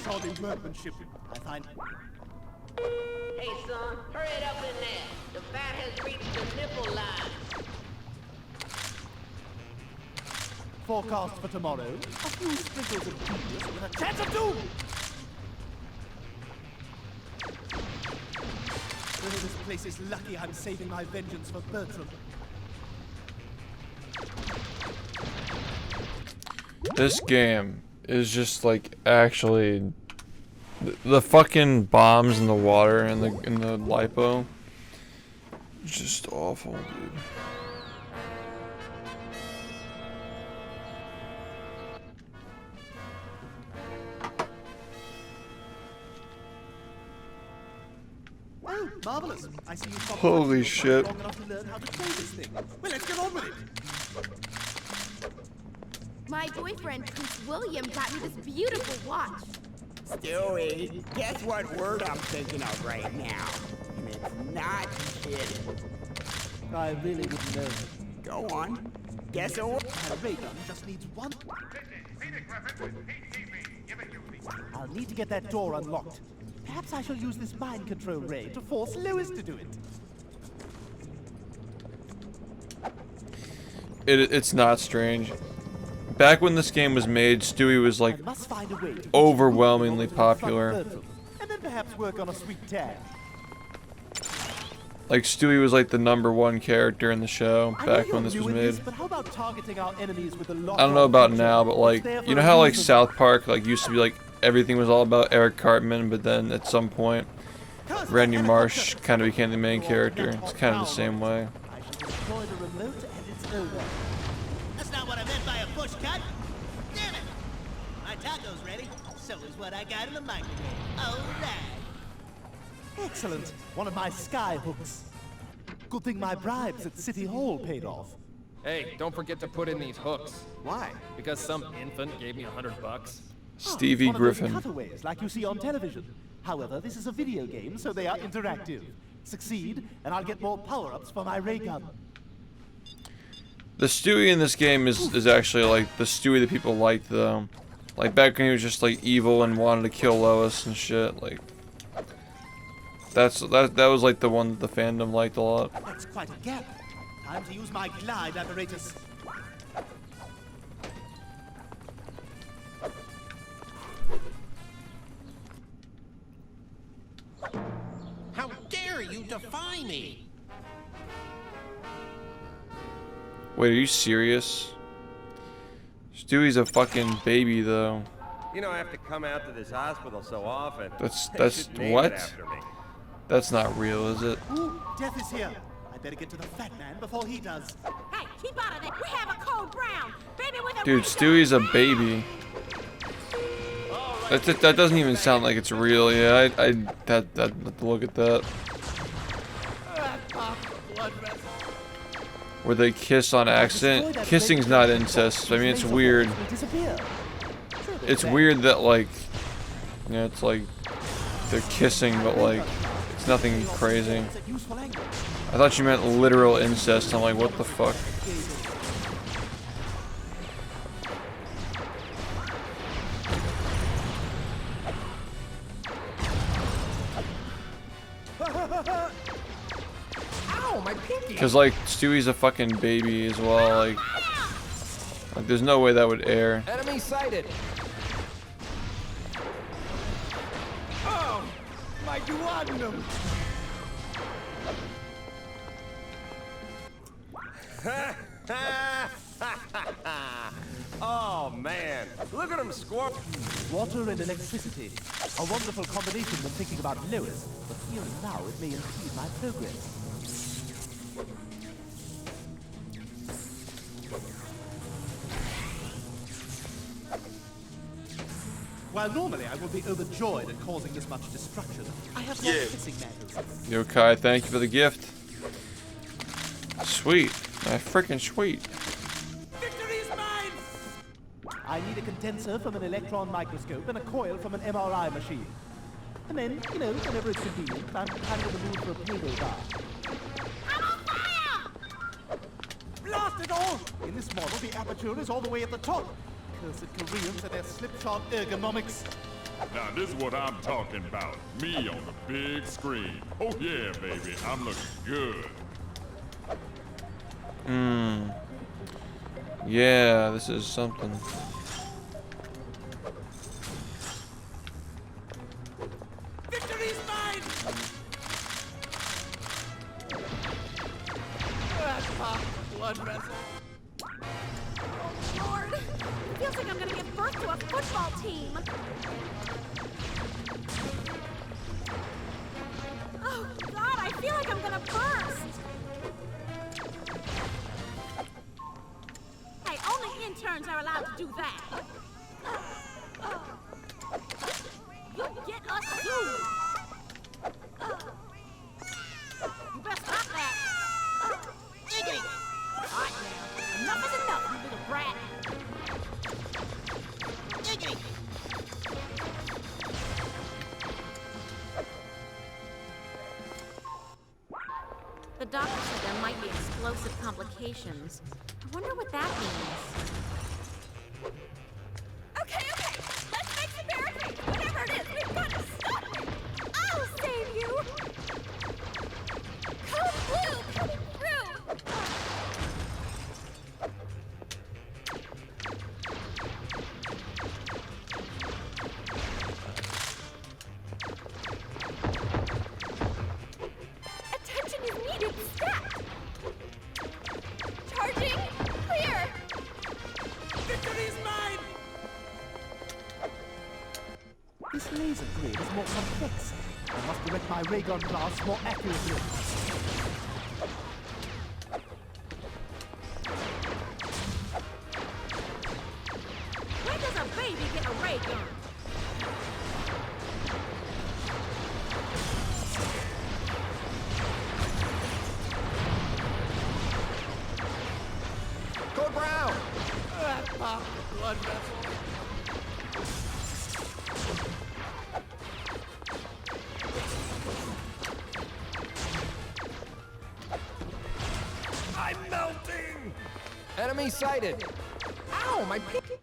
Shoddy workmanship. I find. Hey, son, hurry it up in there. The fat has reached the nipple line. Forecast for tomorrow. A few sprinkles of genius with a chance of doom. Oh, this place is lucky I'm saving my vengeance for Bertram. This game is just like actually the fucking bombs in the water and the lipo. Just awful, dude. Oh, marvelous! I see you. Holy shit. Long enough to learn how to play this thing. Well, let's get on with it. My boyfriend, Prince William, got me this beautiful watch. Stewie, guess what word I'm thinking of right now? And it's not kidding. I really wouldn't know. Go on. Guess a word. My ray gun just needs one. I'll need to get that door unlocked. Perhaps I shall use this mind control ray to force Lewis to do it. It's not strange. Back when this game was made, Stewie was like Must find a way to overwhelmingly popular. and then perhaps work on a sweet tag. Like Stewie was like the #1 character in the show back when this was made. But how about targeting our enemies with a lot I don't know about now, but like, you know how like South Park like used to be like everything was all about Eric Cartman, but then at some point Randy Marsh kind of became the main character. It's kind of the same way. I shall destroy the remote and it's over. That's not what I meant by a push cut. Damn it! My taco's ready. So is what I got in the microwave. All right. Excellent. One of my sky hooks. Good thing my bribes at City Hall paid off. Hey, don't forget to put in these hooks. Why? Because some infant gave me $100. Stevie One of those Griffin. cutaways like you see on television. However, this is a video game, so they are interactive. Succeed, and I'll get more power-ups for my ray gun. The Stewie in this game is actually like the Stewie that people liked though. Like back when he was just like evil and wanted to kill Lois and shit. Like that was like the one that the fandom liked a lot. That's quite a gap. Time to use my glide apparatus. How dare you defy me? Wait, are you serious? Stewie's a fucking baby, though. You know, I have to come out to this hospital so often. That's They should name it what? after me. That's not real, is it? Ooh, Death is here. I better get to the fat man before he does. Hey, keep out of there. We have a code brown. Baby with a Dude, Stewie's a baby. That doesn't even sound like it's real. Yeah, I'd look at that. Where they kiss on accident. Kissing's not incest. I mean, it's weird. It's weird that, like, yeah, it's like they're kissing, but like it's nothing crazy. I thought you meant literal incest. I'm like, what the fuck? Ow, my pinky! Because like Stewie's a fucking baby as well. Like there's no way that would air. Enemy sighted. Oh, my duodenum. Oh man, look at him squirm. Water and electricity. A wonderful combination when thinking about Lewis, but here and now it may impede my progress. While normally I would be overjoyed at causing this much destruction, I have no fixing matters. Yo, Kai, thank you for the gift. Sweet. Freaking sweet. Victory's mine! I need a condenser from an electron microscope and a coil from an MRI machine. And then, you know, whenever it's convenient, I'm kind of in the mood for a payday bar. I'm on fire! Blast it all! In this model, the aperture is all the way at the top. Cursed Koreans and their slipshod ergonomics. Now this is what I'm talking about. Me on the big screen. Oh yeah, baby, I'm looking good. Yeah, this is something. Victory's mine! Blood vessel. Oh, Lord. It feels like I'm gonna give birth to a football team. Oh, God, I feel like I'm gonna burst. Hey, only interns are allowed to do that. You'll get us soon. You better stop that. Iggy! All right, now. Enough is enough, you little brat. Iggy! The doctor said there might be explosive complications. I wonder what that means. Okay, let's make some barricades. Whatever it is, we've got to stop it. I'll save you. Code Blue coming through. Attention is needed. Stat. Charging. Clear. Victory's mine! This laser grid is more complex. I must direct my ray gun blast more accurately. When does a baby get a ray gun? Code Brown! Blood vessel. I'm melting! Enemy sighted! Ow, my pinky!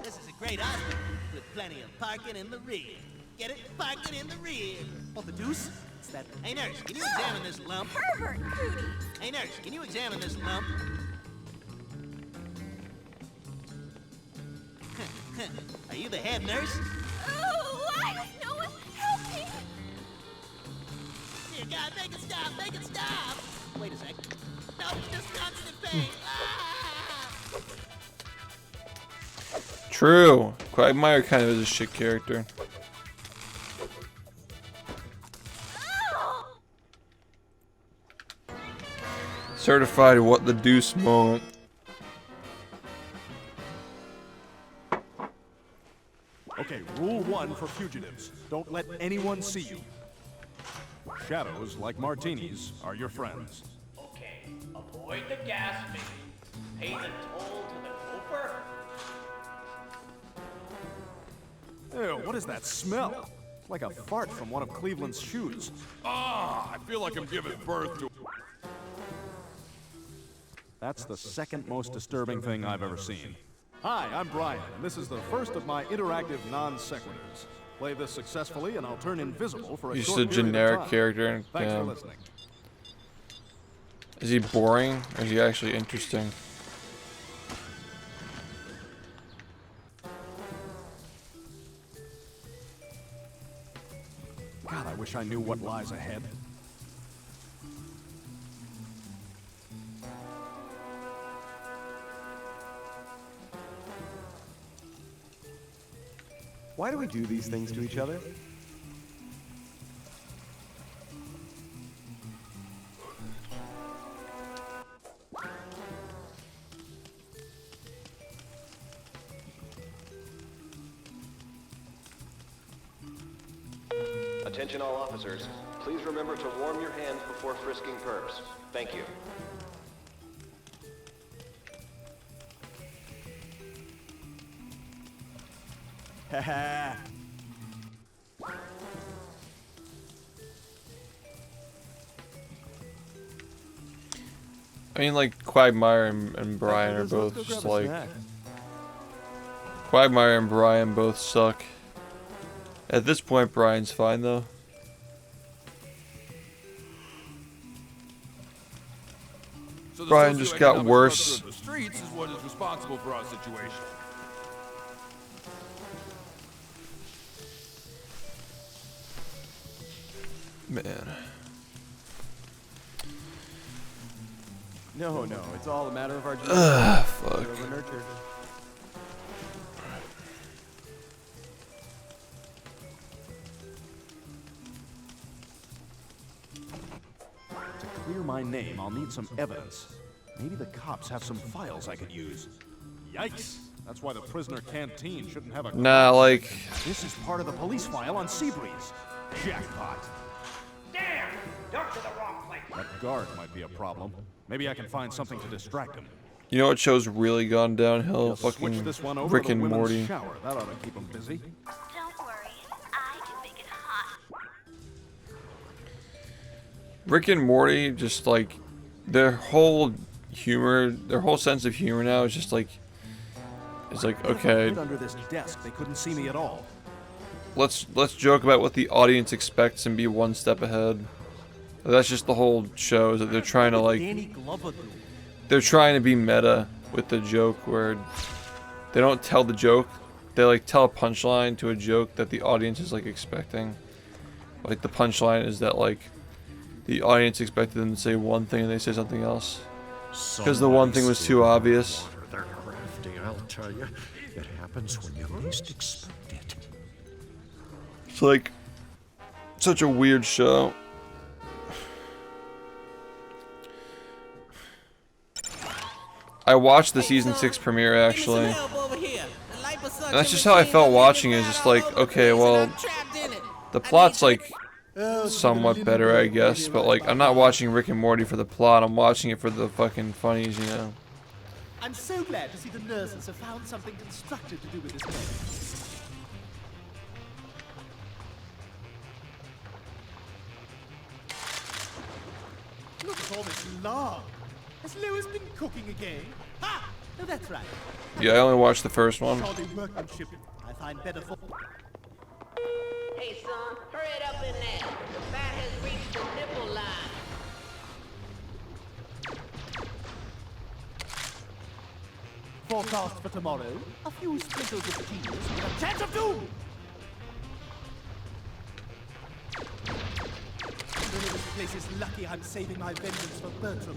This is a great hospital with plenty of parking in the rear. Get it? Parking in the rear. What the deuce? It's that... Hey, nurse, can you examine this lump? Pervert cootie. Hey, nurse, can you examine this lump? Are you the head nurse? Oh, no one help me. Dear God, make it stop! Make it stop! Wait a sec. True. Quagmire kind of is a shit character. Certified what the deuce moment. Okay, rule 1 for fugitives. Don't let anyone see you. Shadows, like martinis, are your friends. Okay, avoid the gas main. Pay the toll to the gopher. Ew, what is that smell? It's like a fart from one of Cleveland's shoes. Ah, I feel like I'm giving birth to... That's the second most disturbing thing I've ever seen. Hi, I'm Brian, and this is the first of my interactive non-sequiturs. Play this successfully, and I'll turn invisible for a He's short just a period of generic time. character. Thanks for listening. Is he boring, or is he actually interesting? God, I wish I knew what lies ahead. Why do we do these things to each other? Attention all officers. Please remember to warm your hands before frisking perps. Thank you. Haha. I mean, like, Quagmire and Brian are both just like... Quagmire and Brian both suck. At this point, Brian's fine, though. So the Brian just got socioeconomic worse. structure of the streets is what is responsible for our situation. Man. No, it's all a matter of our Fuck. We're nurtured. To clear my name, I'll need some evidence. Maybe the cops have some files I could use. Yikes! That's why the prisoner canteen shouldn't have a... Nah, like... This is part of the police file on Seabreeze. Jackpot. Damn! Duck to the wrong place. That guard might be a problem. Maybe I can find something to distract him. You know what show's really gone downhill? Just switch Fucking this one over Rick to the and women's Morty. shower. That ought to keep him busy. Don't worry, I can make it hot. Rick and Morty, just like... Their whole humor, their whole sense of humor now is just like... It's like, What if I okay... hid under this desk, they couldn't see me at all. Let's joke about what the audience expects and be one step ahead. That's just the whole show, is that they're trying to like... They're trying to be meta with the joke where they don't tell the joke. They like tell a punchline to a joke that the audience is like expecting. Like the punchline is that like the audience expected them to say one thing and they say something else. Because the one thing was too obvious. They're crafty, I'll tell you. It happens when you least expect it. It's like such a weird show. I watched the season 6 premiere actually. And that's just how I felt watching it. Just like, okay, well, the plot's like somewhat better, I guess, but like I'm not watching Rick and Morty for the plot. I'm watching it for the fucking funnies, you know. I'm so glad to see the nurses have found something constructive to do with this case. Look at all this lard. Has Lois been cooking again? Ha! Oh, that's right. Yeah, I only watched the first one. Shoddy workmanship. I find better for... Hey, son, hurry it up in there. The fat has reached the nipple line. Forecast for tomorrow. A few sprinkles of genius with a chance of doom! This place is lucky I'm saving my vengeance for Bertram.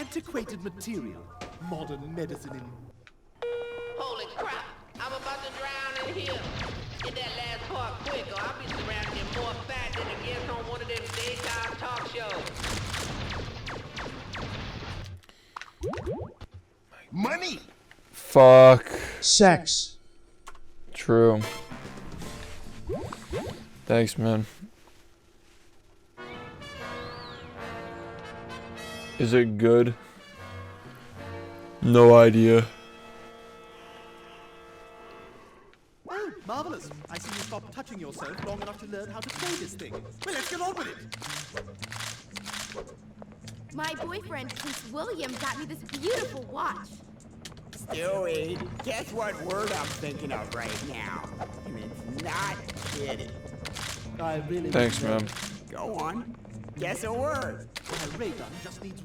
antiquated material. Modern medicine in... Holy crap! I'm about to drown in here. Get that last part quick, or I'll be surrounded in more fat than a guest on one of them daytime talk shows. Money! Fuck. Sex. True. Thanks, man. Is it good? No idea. Oh, marvelous. I see you stopped touching yourself long enough to learn how to play this thing. Well, let's get on with it. My boyfriend, Prince William, got me this beautiful watch. Stewie, guess what word I'm thinking of right now? And it's not kidding. I really... Thanks, man. Go on. Guess a word. My ray gun just needs...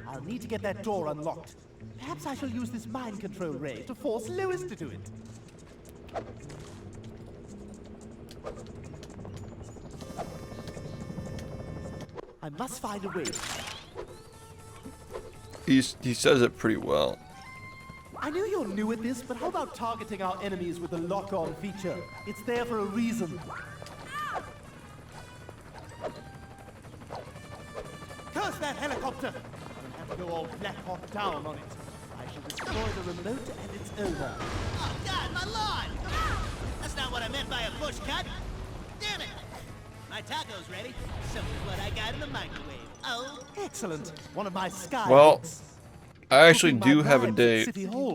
I'll need to get that door unlocked. Perhaps I shall use this mind control ray to force Lewis to do it. I must find a way. He says it pretty well. I know you're new at this, but how about targeting our enemies with the lock-on feature? It's there for a reason. Curse that helicopter! I'll have to go all Black Hawk down on it. I shall destroy the remote and its owner. Oh, God, my lawn! That's not what I meant by a push cut. Damn it! My taco's ready. So is what I got in the microwave. Oh, excellent. One of my sky. Well, I actually do have a date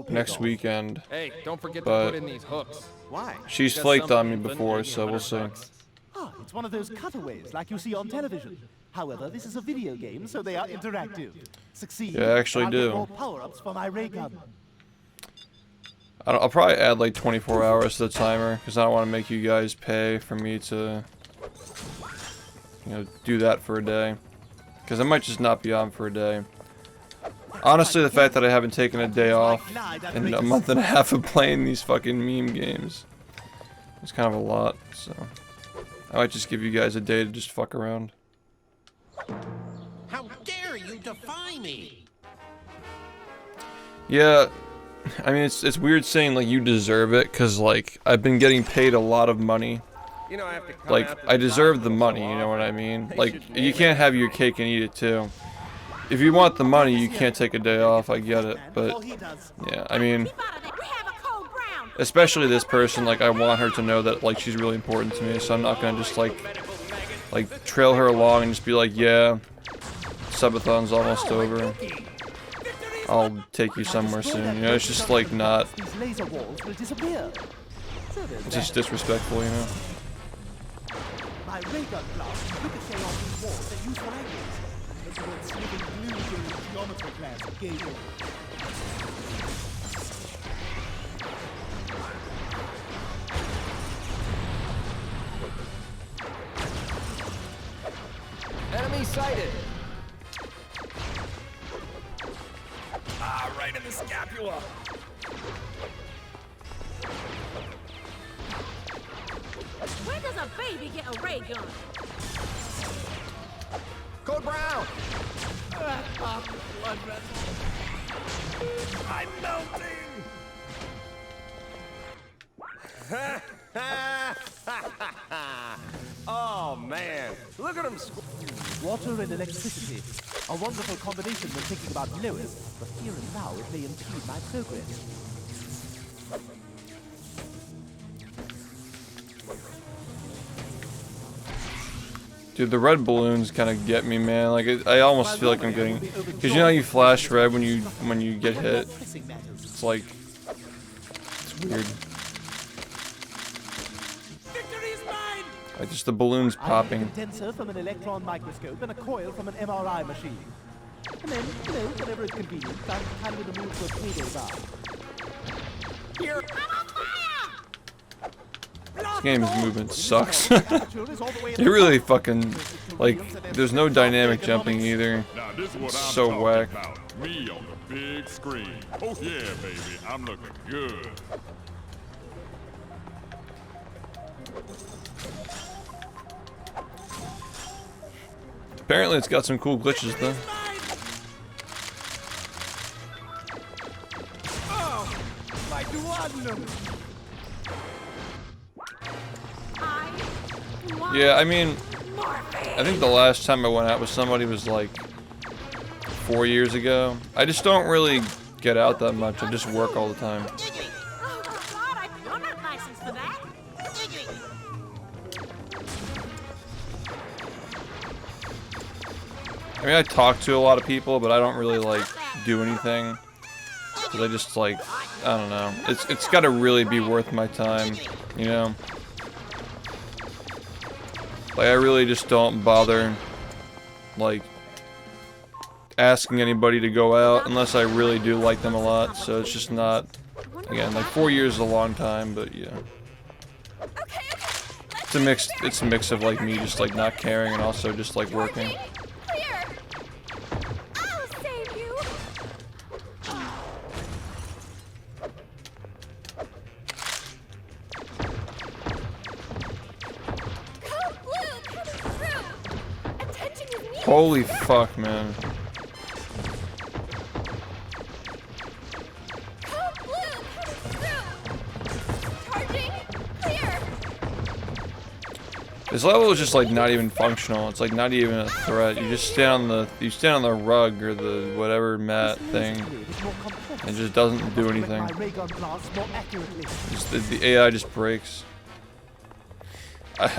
next weekend. Hey, don't forget to but put in these hooks. Why? She's flaked on me before, so we'll see. Ah, it's one of those cutaways like you see on television. However, this is a video game, so they are interactive. Succeed. Yeah, I actually and I'll do. get more power-ups for my ray gun. I'll probably add like 24 hours to the timer, because I don't want to make you guys pay for me to, you know, do that for a day. Because I might just not be on for a day. Honestly, the fact that I haven't taken a day off in a month and a half of playing these fucking meme games is kind of a lot, so I might just give you guys a day to just fuck around. How dare you defy me? Yeah, I mean, it's weird saying like you deserve it, because like I've been getting paid a lot of money. You know, I have to come Like, out to I the deserve dock the and money, so you know what I often. mean? They Like, should you name can't it. have your cake and eat it too. If you want the money, you can't take a day off, I get it, but yeah, I mean, especially this person, like, I want her to know that, like, she's really important to me, so I'm not gonna just, like, trail her along and just be like, yeah, subathon's almost over. I'll take you somewhere soon, you know, it's just, like, not, These laser walls will disappear. So there's it's just that. disrespectful, you know? My ray gun blast ricochet off these walls and use for angles. That's what slipping blue during geometry class gave me. Enemy sighted. Ah, right in the scapula. Where does a baby get a ray gun? Code Brown. Blood vessel. I'm melting. Oh man, look at him. Water and electricity. A wonderful combination when thinking about Lewis, but here and now it may impede my progress. Dude, the red balloons kind of get me, man. Like, I almost feel like I'm getting, because you know how you flash red when you get hit. It's like, it's weird. Like just the balloons I popping. have a condenser from an electron microscope and a coil from an MRI machine. And then, you know, whenever it's convenient, I'm handed a move to a payday bar. Here. This game's movement sucks. It really fucking, like, there's no dynamic jumping either. Now this is what It's I'm so talking whack. about. Me on the big screen. Oh yeah, baby, I'm looking good. Apparently it's got some cool glitches though. Oh, my duodenum. Yeah, I mean, I think the last time I went out with somebody was like 4 years ago. I just don't really get out that much. I just work all the time. You're not licensed for that. I mean, I talk to a lot of people, but I don't really like do anything. Cause I just like, I don't know. It's got to really be worth my time, you know. Like I really just don't bother, like, asking anybody to go out unless I really do like them a lot. So it's just not. Again, like 4 years is a long time, but yeah. It's a mix. It's a mix of like me just like not caring and also just like working. Holy fuck, man. This level is just like not even functional. It's like not even a threat. You just stand on the rug or the whatever mat thing. It just doesn't do anything. Just, the AI just breaks.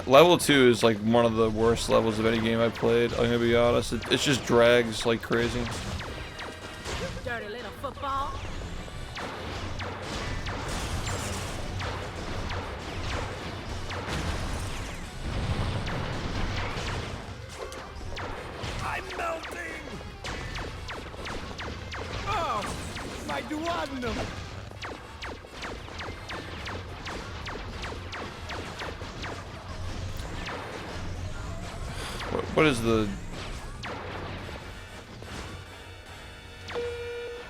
Level 2 is like one of the worst levels of any game I've played. I'm gonna be honest. It just drags like crazy. Dirty little football. I'm melting. Oh, my duodenum. What is the...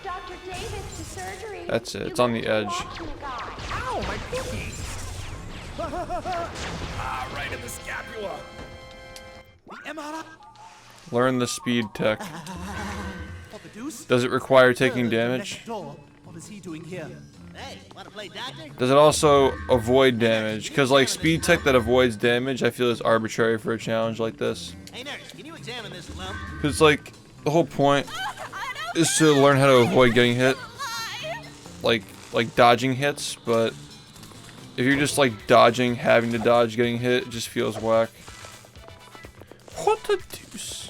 Dr. Davis to surgery. That's it. It's on the edge. Ow, my cookie. Ah, right in the scapula. The MRI. Learn the speed tech. Does it require taking damage? What is he doing here? Hey, wanna play doctor? Does it also avoid damage? Because like speed tech that avoids damage, I feel is arbitrary for a challenge like this. Hey nurse, can you examine this lump? Because like the whole point is to learn how to avoid getting hit, like dodging hits. But if you're just like dodging, having to dodge getting hit, it just feels whack. What the deuce?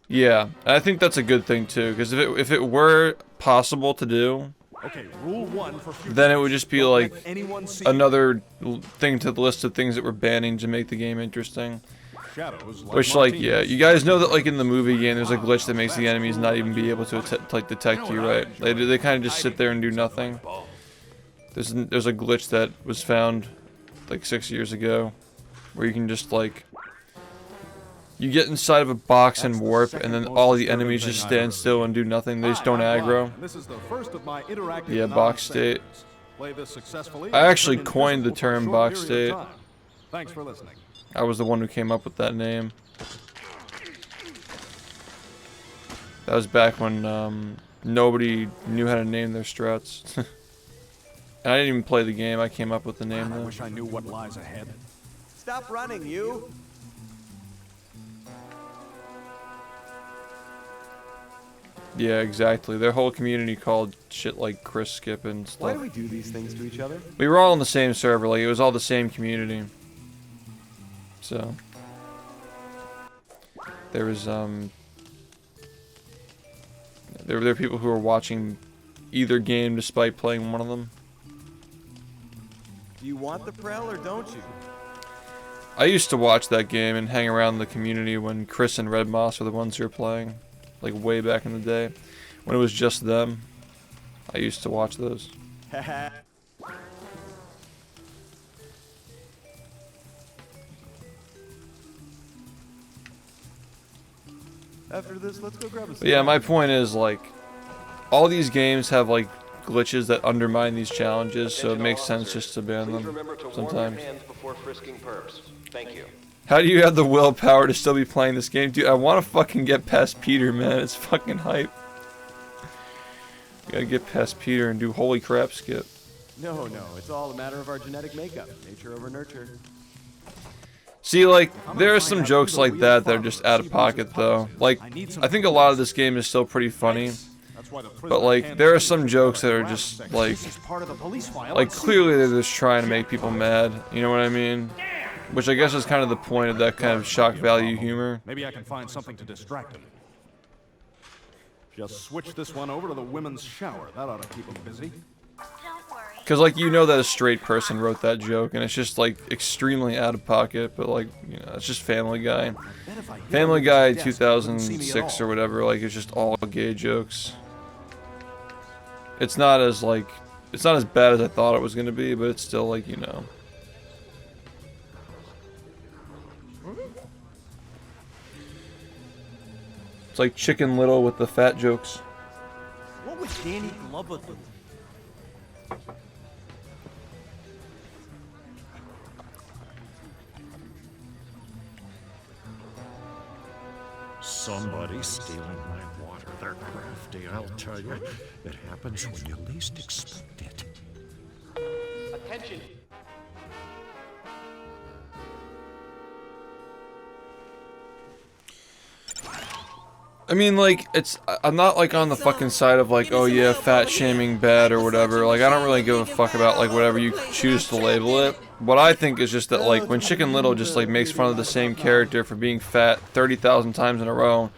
Yeah, I think that's a good thing too, because if it were possible to do, okay, rule 1 for then it would just be like another thing to the list of things that we're banning to make the game interesting. Which, like, yeah, you guys know that like in the movie game, there's a glitch that makes the enemies not even be able to like detect you, right? They kind of just sit there and do nothing. There's a glitch that was found like 6 years ago, where you can just like. You get inside of a box and warp, and then all the enemies just stand still and do nothing. They just don't aggro. Yeah, box state. I actually coined the term box state. Thanks for listening. I was the one who came up with that name. That was back when nobody knew how to name their struts. And I didn't even play the game. I came up with the name though. I wish I knew what lies ahead. Stop running, you. Yeah, exactly. Their whole community called shit like Chris Skip and stuff. Why do we do these things to each other? We were all on the same server, like it was all the same community. So there was there were people who were watching either game despite playing one of them. Do you want the Prel or don't you? I used to watch that game and hang around the community when Chris and Red Moss were the ones who were playing. Like way back in the day, when it was just them. I used to watch those. After this, let's go grab a snack. But yeah, my point is like, all these games have like glitches that undermine these challenges, so it makes sense just to ban them sometimes. Before frisking perps. Thank you. How do you have the willpower to still be playing this game? Dude, I want to fucking get past Peter, man. It's fucking hype. Gotta get past Peter and do holy crap skip. No, it's all a matter of our genetic makeup. Nature over nurture. See, like, there are some jokes like that that are just out of pocket, though. Like, I think a lot of this game is still pretty funny. But, like, there are some jokes that are just, like, clearly they're just trying to make people mad. You know what I mean? Which I guess is kind of the point of that kind of shock value humor. Maybe I can find something to distract him. Just switch this one over to the women's shower. That ought to keep him busy. Because, like, you know that a straight person wrote that joke, and it's just, like, extremely out of pocket, but, like, you know, it's just Family Guy. Family Guy 2006 or whatever, like, it's just all gay jokes. It's not as, like, it's not as bad as I thought it was going to be, but it's still, like, you know. It's like Chicken Little with the fat jokes. What would Danny Glover do? Somebody's stealing my water. They're crafty, I'll tell you. It happens when you least expect it. Attention. I mean, like, I'm not, like, on the fucking side of, like, oh yeah, fat shaming bad or whatever. Like, I don't really give a fuck about, like, whatever you choose to label it. What I think is just that, like, when Chicken Little just, like, makes fun of the same character for being fat 30,000 times in a row,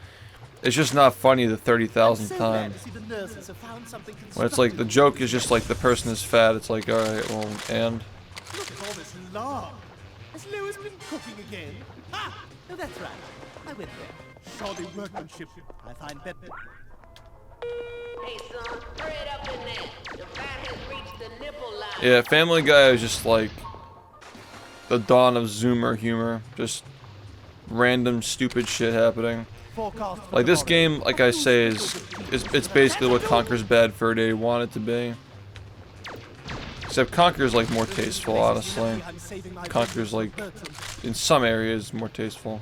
it's just not funny the 30,000th time. When it's like, the joke is just, like, the person is fat, it's like, alright, well, and? Look at all this lard. Has Lewis been cooking again? Ah! No, that's right. I went there. Shoddy workmanship. I find that. Hey son, hurry it up in there. The fat has reached the nipple line. Yeah, Family Guy is just like the dawn of Zoomer humor. Just random stupid shit happening. Like this game, like I say, it's basically what Conker's Bad Fur Day wanted to be. Except Conker's like more tasteful, honestly. Conker's like, in some areas, more tasteful.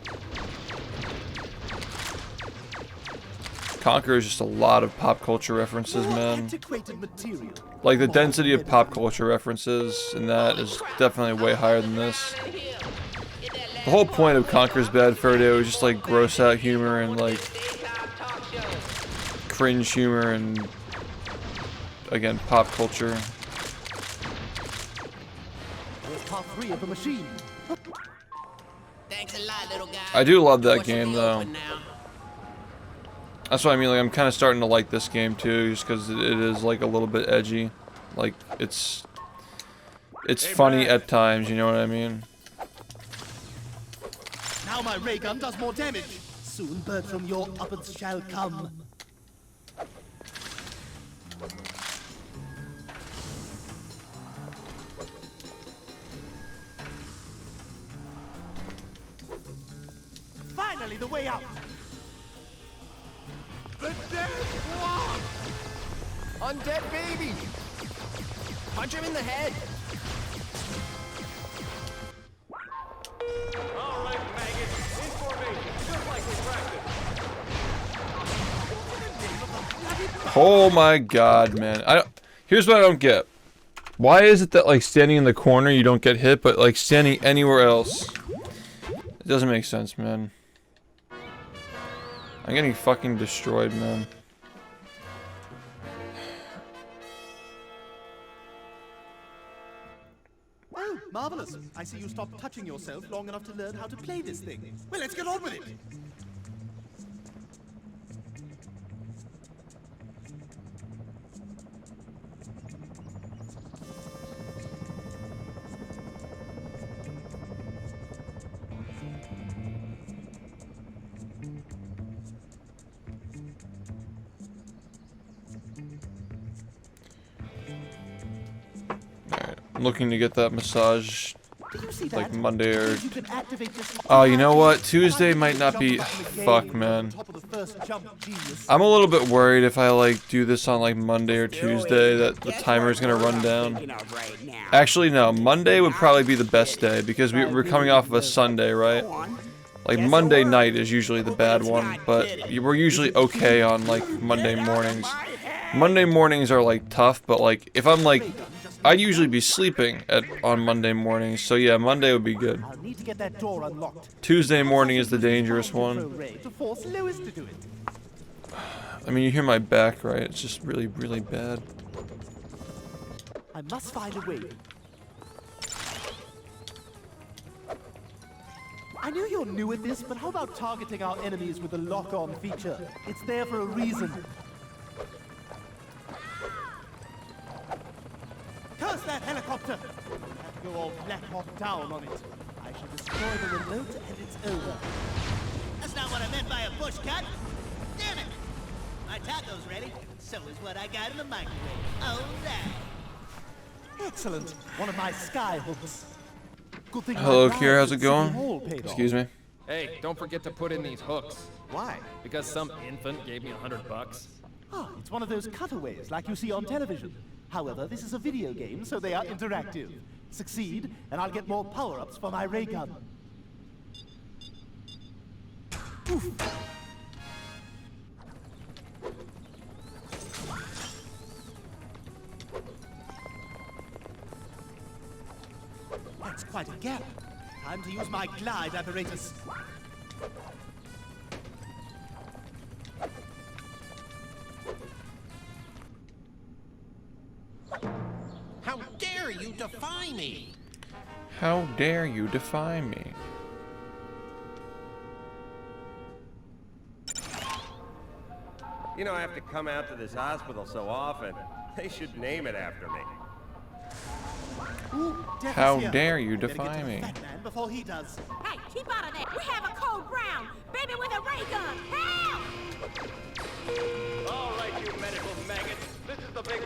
Conker is just a lot of pop culture references, man. Like, the density of pop culture references in that is definitely way higher than this. The whole point of Conker's Bad Fur Day was just, like, gross out humor and, like, cringe humor and, again, pop culture. Part 3 of the machine. Thanks a lot, little guy. I do love that game, though. That's what I mean, like, I'm kind of starting to like this game, too, just because it is, like, a little bit edgy. Like, it's funny at times, you know what I mean? Now my ray gun does more damage. Soon bird from your uppers shall come. Finally, the way out. The dead one! Undead baby! Punch him in the head! All right, maggots. In formation, just like we practiced. Oh my god, man. Here's what I don't get. Why is it that, like, standing in the corner you don't get hit, but, like, standing anywhere else? It doesn't make sense, man. I'm getting fucking destroyed, man. Oh, marvelous. I see you stopped touching yourself long enough to learn how to play this thing. Well, let's get on with it. I'm looking to get that massage, like, Monday or... Oh, you know what? Tuesday might not be... Fuck, man. first jump, genius. I'm a little bit worried if I like do this on like Monday or Tuesday that the timer is gonna run down. Actually, no. Monday would probably be the best day because we're coming off of a Sunday, right? Like Monday night is usually the bad one, but we're usually okay on like Monday mornings. Monday mornings are like tough, but like if I'm like, I'd usually be sleeping on Monday mornings, so yeah, Monday would be good. I'll need to get that door unlocked. Tuesday morning is the dangerous one. To force Lewis to do it. I mean, you hear my back, right? It's just really, really bad. I must find a way. I know you're new at this, but how about targeting our enemies with the lock-on feature? It's there for a reason. Curse that helicopter! I have to go all Black Hawk down on it. I shall destroy the remote and it's over. That's not what I meant by a push cut. Damn it! My taco's ready. So is what I got in the microwave. All right. Excellent. One of my sky hooks. Good thing Hello, my Kier. How's it City Hall going? paid off. Excuse me. Hey, don't forget to put in these hooks. Why? Because some infant gave me $100. Ah, it's one of those cutaways like you see on television. However, this is a video game, so they are interactive. Succeed, and I'll get more power-ups for my ray gun. Oof. That's quite a gap. Time to use my glide apparatus. How dare you defy me? How dare you defy me? You know, I have to come out to this hospital so often. They should name it after me. Ooh, Death How is here. dare you Better get to defy the me? fat man before he does. Hey, keep out of there. We have a code brown. Baby with a ray gun. Help! All right, you medical maggots. This is the big...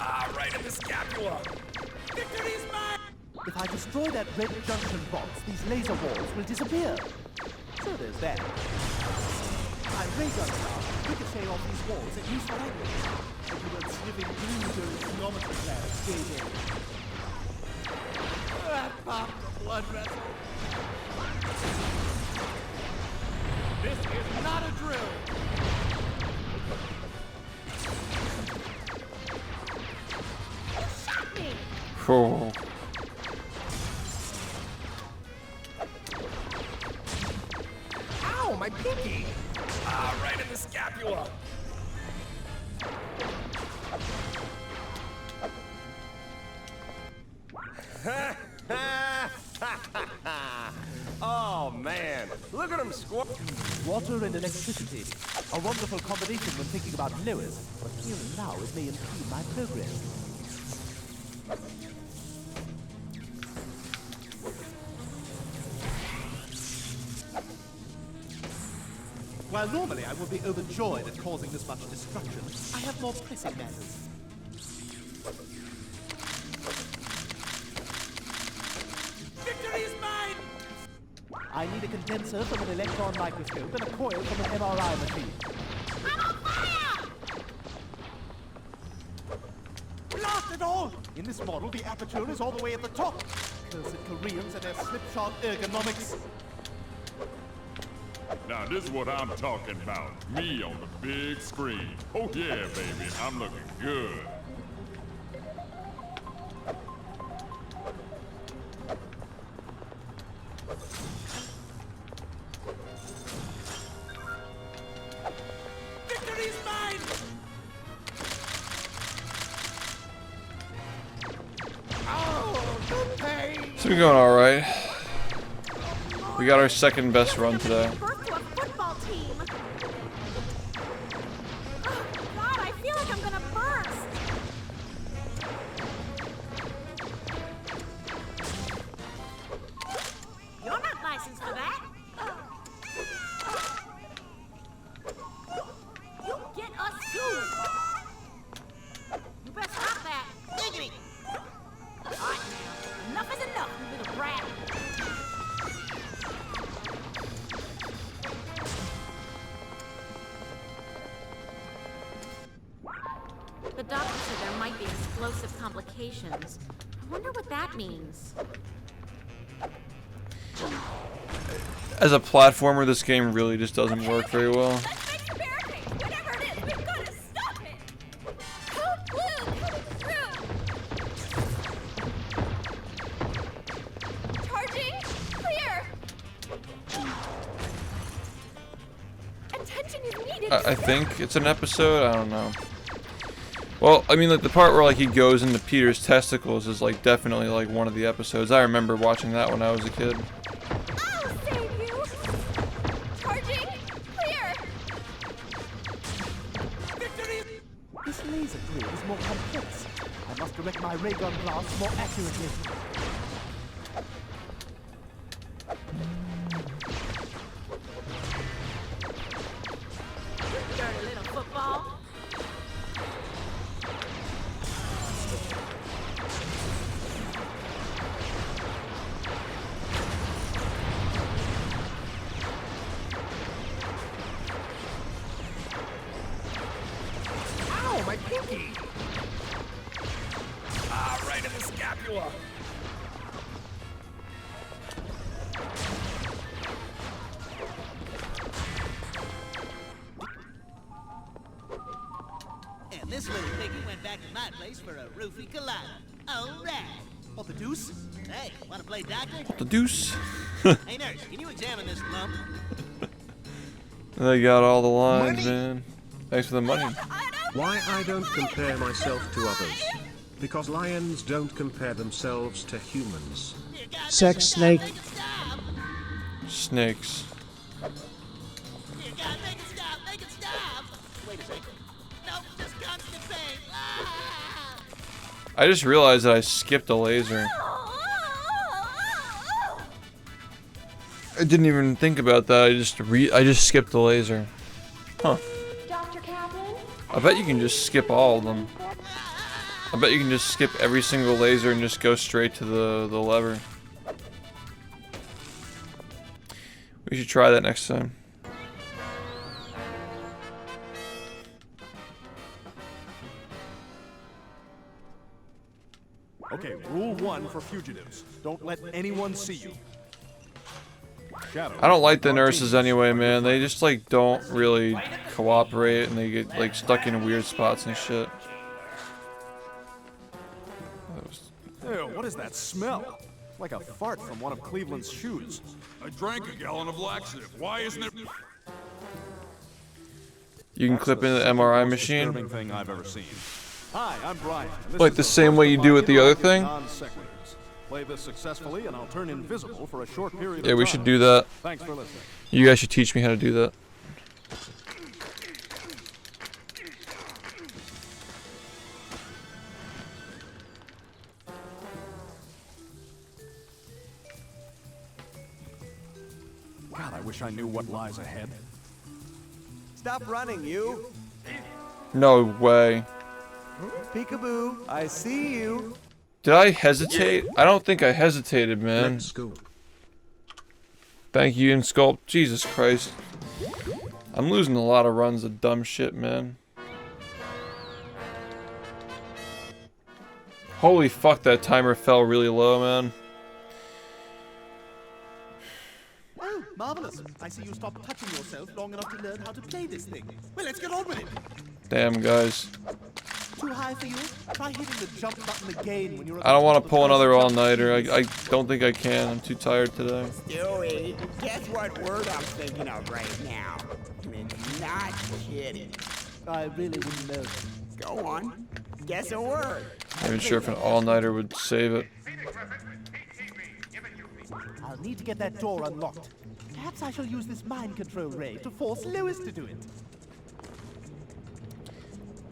Ah, right in the scapula. Victory's mine! If I destroy that red junction box, these laser walls will disappear. So there's that. My ray gun now ricochet off these walls at least what I do. If you were sniffing through those geometry class, JJ. That popped the blood vessel. This is not a drill. Shot me! Oh. Ow, my pinky! Ah, right in the scapula. Oh man, look at him squat. Water and electricity. A wonderful combination when thinking about Lewis, but here and now it may impede my progress. While normally I would be overjoyed at causing this much destruction, I have more pressing matters. Victory is mine! I need a condenser from an electron microscope and a coil from an MRI machine. I'm on fire! Blast it all! In this model, the aperture is all the way at the top. Cursed Koreans and their slipshod ergonomics. Now, this is what I'm talking about. Me on the big screen. Oh, yeah, baby. I'm looking good. Victory's mine! Oh, the pain! So we're going alright. We got our second best run today. Birth to a football team. Oh, God, I feel like I'm gonna burst. You're not licensed for that. You get us too. You better stop that. Diggity. All right, enough is enough, you little brat. The doctor said there might be explosive complications. I wonder what that means. As a platformer, this game really just doesn't work very well. Whatever it is, we've got to stop it! Code blue coming through! Charging! Clear! Attention is needed! I think it's an episode, I don't know. Well, I mean, like, the part where, like, he goes into Peter's testicles is, like, definitely, like, one of the episodes. I remember watching that when I was a kid. I'll save you! Charging! Clear! This laser grid is more complex. I must direct my ray gun blast more accurately. Dirty little football. Ow, my pinky! Ah, right in the scapula. And this little piggy went back to my place for a roofie colada. All right. What the deuce? Hey, wanna play doctor? The deuce. Hey, nurse, can you examine this lump? They got all the lines, man. Thanks for the money. Why I don't compare myself to others? Because lions don't compare themselves to humans. Sex snake. Snakes. Dear God, make it stop, make it stop! Wait a second. Nope, just constant pain. Ah! I just realized that I skipped a laser. I didn't even think about that. I just skipped the laser. Huh. Dr. Kaplan? I bet you can just skip all of them. I bet you can just skip every single laser and just go straight to the lever. We should try that next time. Okay, rule 1 for fugitives. Don't let anyone see you. Shadow. I don't like the nurses anyway, man. They just like don't really cooperate and they get like stuck in weird spots and shit. Ew, what is that smell? Like a fart from one of Cleveland's shoes. I drank a gallon of laxative. Why isn't it? You can clip into the MRI machine. Disturbing thing I've ever seen. Hi, I'm Brian. Like the same way you do with the other thing? Play this successfully and I'll turn invisible for a short period of Yeah, we time. should do that. Thanks for listening. You guys should teach me how to do that. God, I wish I knew what lies ahead. Stop running, you. No way. Peekaboo, I see you. Did I hesitate? I don't think I hesitated, man. Let's go. Thank you, Insculpt. Jesus Christ. I'm losing a lot of runs of dumb shit, man. Holy fuck, that timer fell really low, man. Oh, marvelous. I see you stopped touching yourself long enough to learn how to play this thing. Well, let's get on with it. Damn, guys. Too high for you? Try hitting the jump button again when you're I don't want to pull another all-nighter. I don't think I can. I'm too tired today. Stewie, guess what word I'm thinking of right now? And it's not kidding. I really wouldn't know. Go on. Guess a word. Not even sure if an all-nighter would save it. I'll need to get that door unlocked. Perhaps I shall use this mind control ray to force Lois to do it.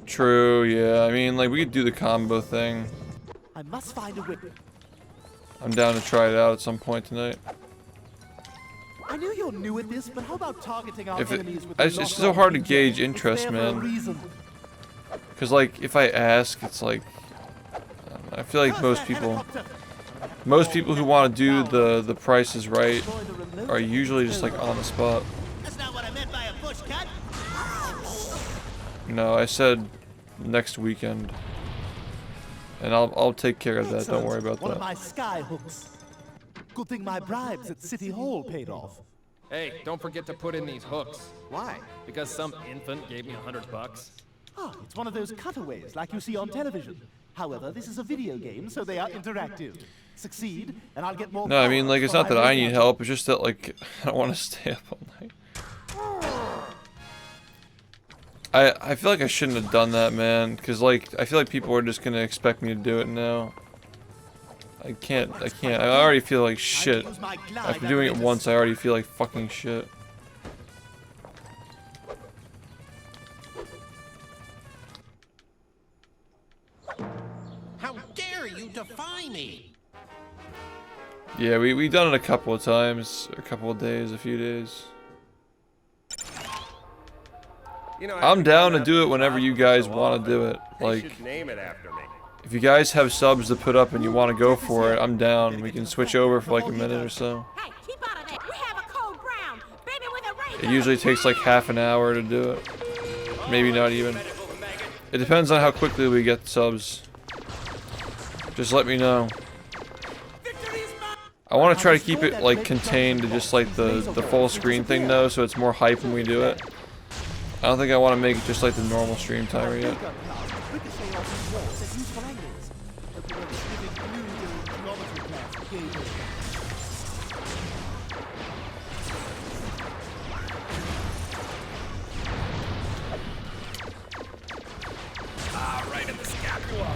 True, yeah. I mean, like, we could do the combo thing. I must find a whip. I'm down to try it out at some point tonight. I know you're new at this, but how about targeting our enemies with It's so hard to gauge interest, man. Because, like, if I ask, it's like... I feel like most people who want to do the Price is Right are usually just, like, on the spot. That's not what I meant by a push cut. No, I said next weekend. And I'll take care of that. Don't worry about One of that. my sky hooks. Good thing my bribes at City Hall paid off. Hey, don't forget to put in these hooks. Why? Because some infant gave me $100. Ah, it's one of those cutaways like you see on television. However, this is a video game, so they are interactive. Succeed, and I'll get more. No, I mean, like, it's for not my that I need reward. help. It's just that, like, I don't want to stay up all night. I feel like I shouldn't have done that, man. Because, like, I feel like people are just going to expect me to do it now. I can't. I already feel like shit. After doing it once, I already feel like fucking shit. How dare you defy me? Yeah, we done it a couple of times, a couple of days, a few days. You know, I'm down to do it whenever you guys want to do it. Like, should name it after me. if you guys have subs to put up and you want to go for it, I'm down. We can switch over for like a minute or so. Hey, keep out of there. We have a cold brown. Baby with a razor. It usually takes like half an hour to do it. Maybe not even. It depends on how quickly we get subs. Just let me know. I want to try to keep it like contained to just like the full screen thing though, so it's more hype when we do it. I don't think I want to make it just like the normal stream timer yet. Ah, right in the scapula.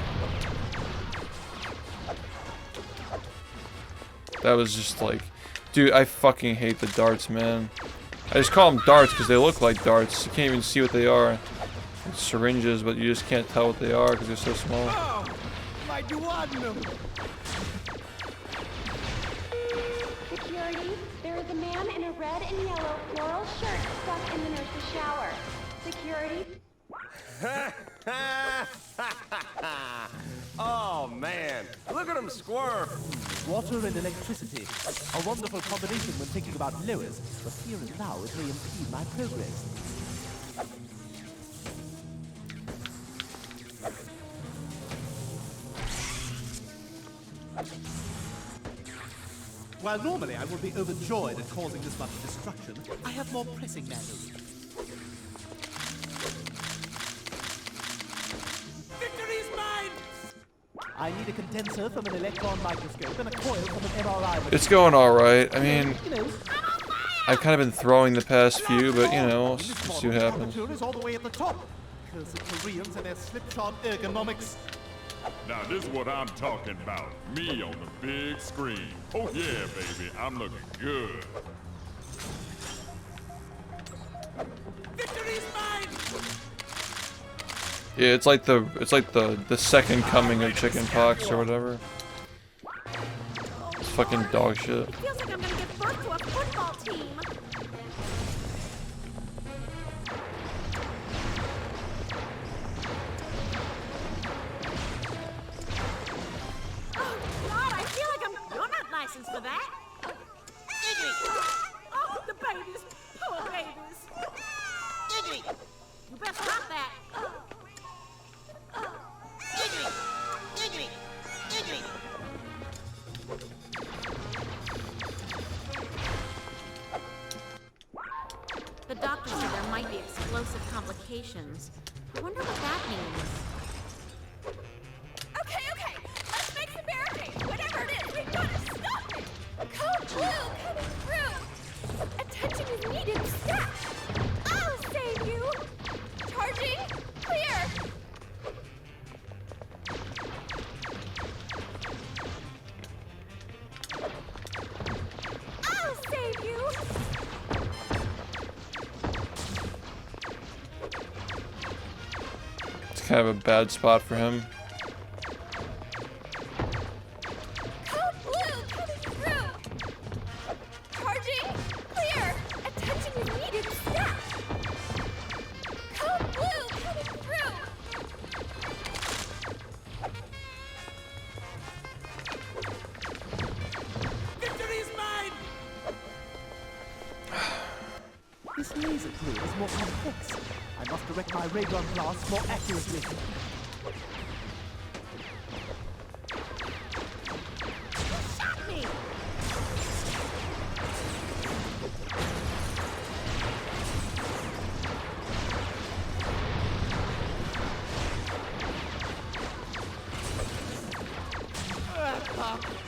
That was just like, dude, I fucking hate the darts, man. I just call them darts because they look like darts. You can't even see what they are. It's syringes, but you just can't tell what they are because they're so small. Oh, my duodenum. Security, there is a man in a red and yellow floral shirt stuck in the nurse's shower. Security. Oh man, look at him squirm. Water and electricity. A wonderful combination when thinking about lowers, but here and now it may impede my progress. While normally I would be overjoyed at causing this much destruction, I have more pressing matters. Victory's mine! I need a condenser from an electron microscope and a coil from an MRI. It's going alright. I mean, I've kind of been throwing the past few, but you know, let's see what happens. Is all the way at the top. Cursed Koreans and their slipshod ergonomics. Now this is what I'm talking about. Me on the big screen. Oh yeah, baby, I'm looking good. Victory's mine! Yeah, it's like the second coming of chicken pox or whatever. It's fucking dog shit. It feels like I'm gonna give birth to a football team. Oh God, I feel like I'm. You're not licensed for that. Oh, the babies. Poor babies. You best stop that. The doctor said there might be explosive complications. I wonder what that means. Okay, let's make some barricades. Whatever it is, we've got to stop it. Code blue coming through. Attention is needed. Stop. I'll save you. Charging. Clear. I'll save you. It's kind of a bad spot for him. Code blue coming through. Charging. Clear. Attention is needed. Stop. Code blue coming through. Victory's mine! This laser grid is more complex. I must direct my ray gun blast more accurately. Shot me!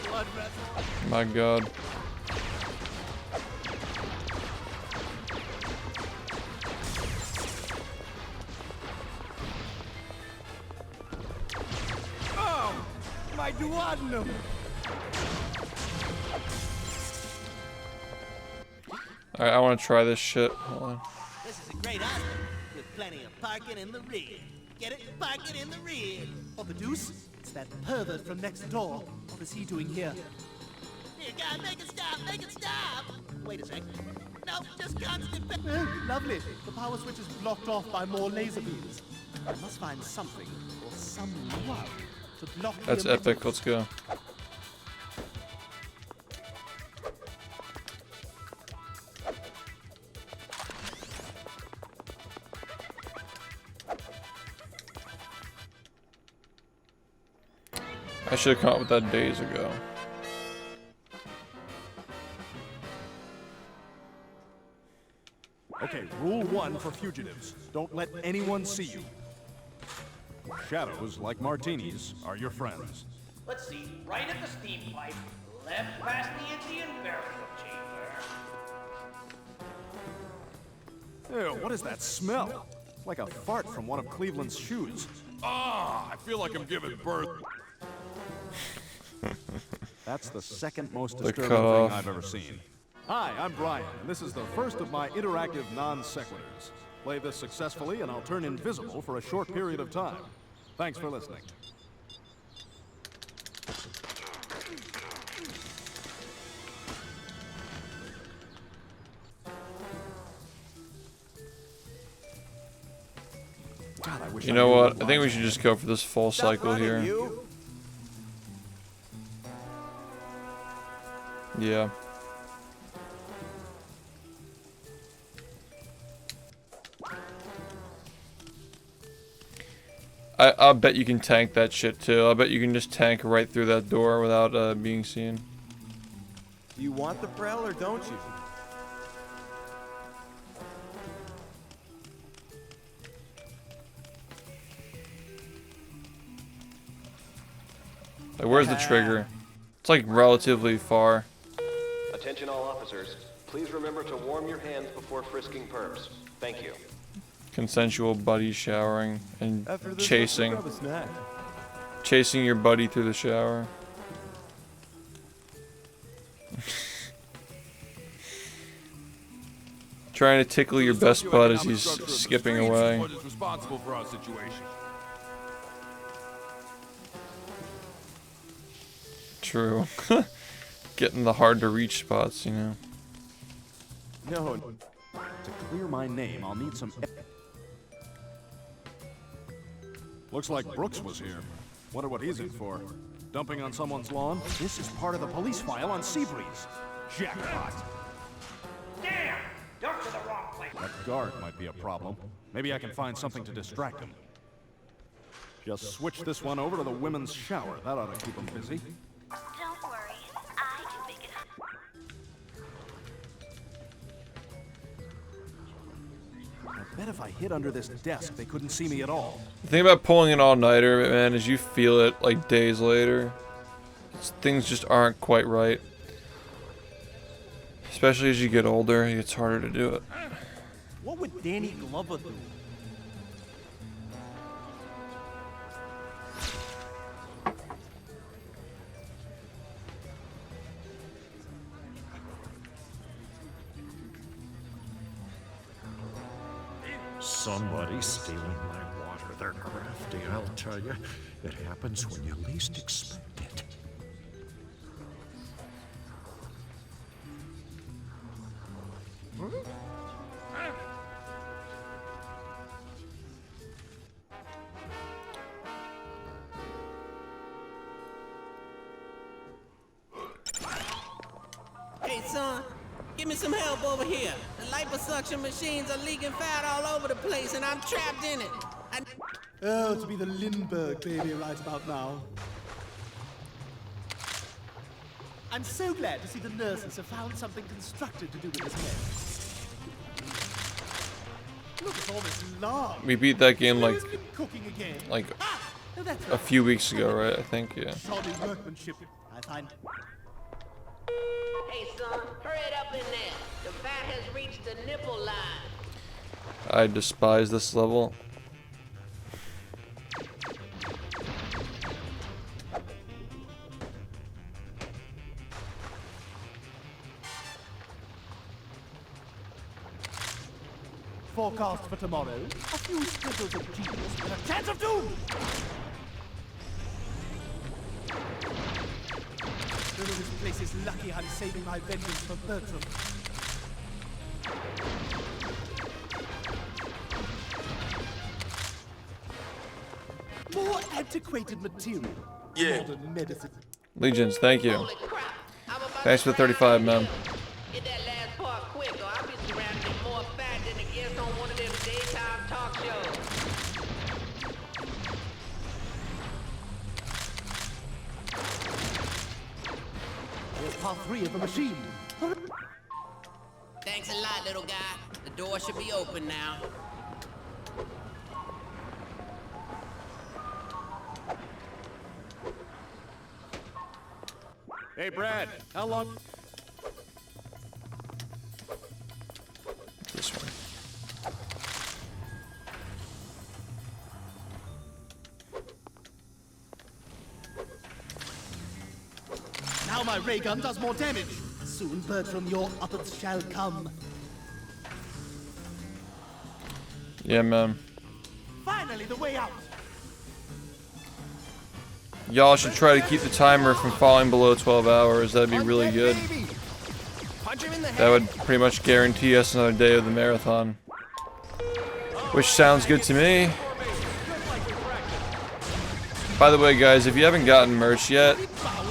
Blood vessel. My God. Oh, my duodenum. Alright, I want to try this shit. Hold on. This is a great hospital with plenty of parking in the rear. Get it? Parking in the rear. Oh, the deuce? It's that pervert from next door. What is he doing here? Here, guy, make it stop, make it stop. Wait a sec. No, just constant. Lovely. The power switch is blocked off by more laser beams. I must find something or someone to block the That's emitters. epic. Let's go. I should have come up with that days ago. Okay, rule 1 for fugitives. Don't let anyone see you. Shadows, like martinis, are your friends. Let's see, right at the steam pipe, left past the Indian burial chamber. Ew, what is that smell? It's like a fart from one of Cleveland's shoes. Ah, I feel like I'm giving birth. That's the second most The disturbing cutoff. thing I've ever seen. Hi, I'm Brian, and this is the first of my interactive non-sequiturs. Play this successfully, and I'll turn invisible for a short period of time. Thanks for listening. God, I wish You I know knew what? I think we lines- should just go for this full cycle here. Yeah. I'll bet you can tank that shit too. I bet you can just tank right through that door without being seen. Do you want the Prel or don't you? Like, where's the trigger? It's like relatively far. Attention all officers. Please remember to warm your hands before frisking perps. Thank you. Consensual buddy showering and After this, chasing. grab a snack. Chasing your buddy through the shower. Trying to tickle your best bud as he's skipping away. What is responsible for our situation? True. Getting the hard to reach spots, you know. No. To clear my name, I'll need some... Looks like Brooks was here. Wonder what he's in for. Dumping on someone's lawn? This is part of the police file on Seabreeze. Jackpot. Damn! Duck to the wrong place. That guard might be a problem. Maybe I can find something to distract him. Just switch this one over to the women's shower. That ought to keep him busy. Don't worry, I can pick it up. I bet if I hid under this desk, they couldn't see me at all. The thing about pulling an all-nighter, man, is you feel it like days later. Things just aren't quite right. Especially as you get older, it's harder to do it. What would Danny Glover do? Somebody's stealing my water. They're crafty, I'll tell you. It happens when you least expect it. Hey, son, Give me some help over here. The liposuction machines are leaking fat all over the place, and I'm trapped in it. Oh, to be the Lindbergh baby right about now. I'm so glad to see the nurses have found something constructive to do with this mess. Look, it's almost large. We beat that game like Cooking again. Oh, that's a right. few weeks ago, right? I think, yeah. Shoddy workmanship. I find. Hey, son, hurry it up in there. The fat has reached the nipple line. I despise this level. Forecast for tomorrow. A few sprinkles of genius with a chance of doom! Oh, this place is lucky I'm saving my vengeance for Bertram. More antiquated material. Yeah. Modern medicine. Legions, thank you. Thanks for the 35, man. Get that last part quick, or I'll be surrounded in more fat than a guest on one of them daytime talk shows. Here's part 3 of the machine. Thanks a lot, little guy. The door should be open now. Hey, Brad, how long? This one. Now my ray gun does more damage. Soon, Bertram, your uppers shall come. Yeah, man. Finally, the way out. Y'all should try to keep the timer from falling below 12 hours. That'd be really good. That would pretty much guarantee us another day of the marathon. Which sounds good to me. By the way, guys, if you haven't gotten merch yet,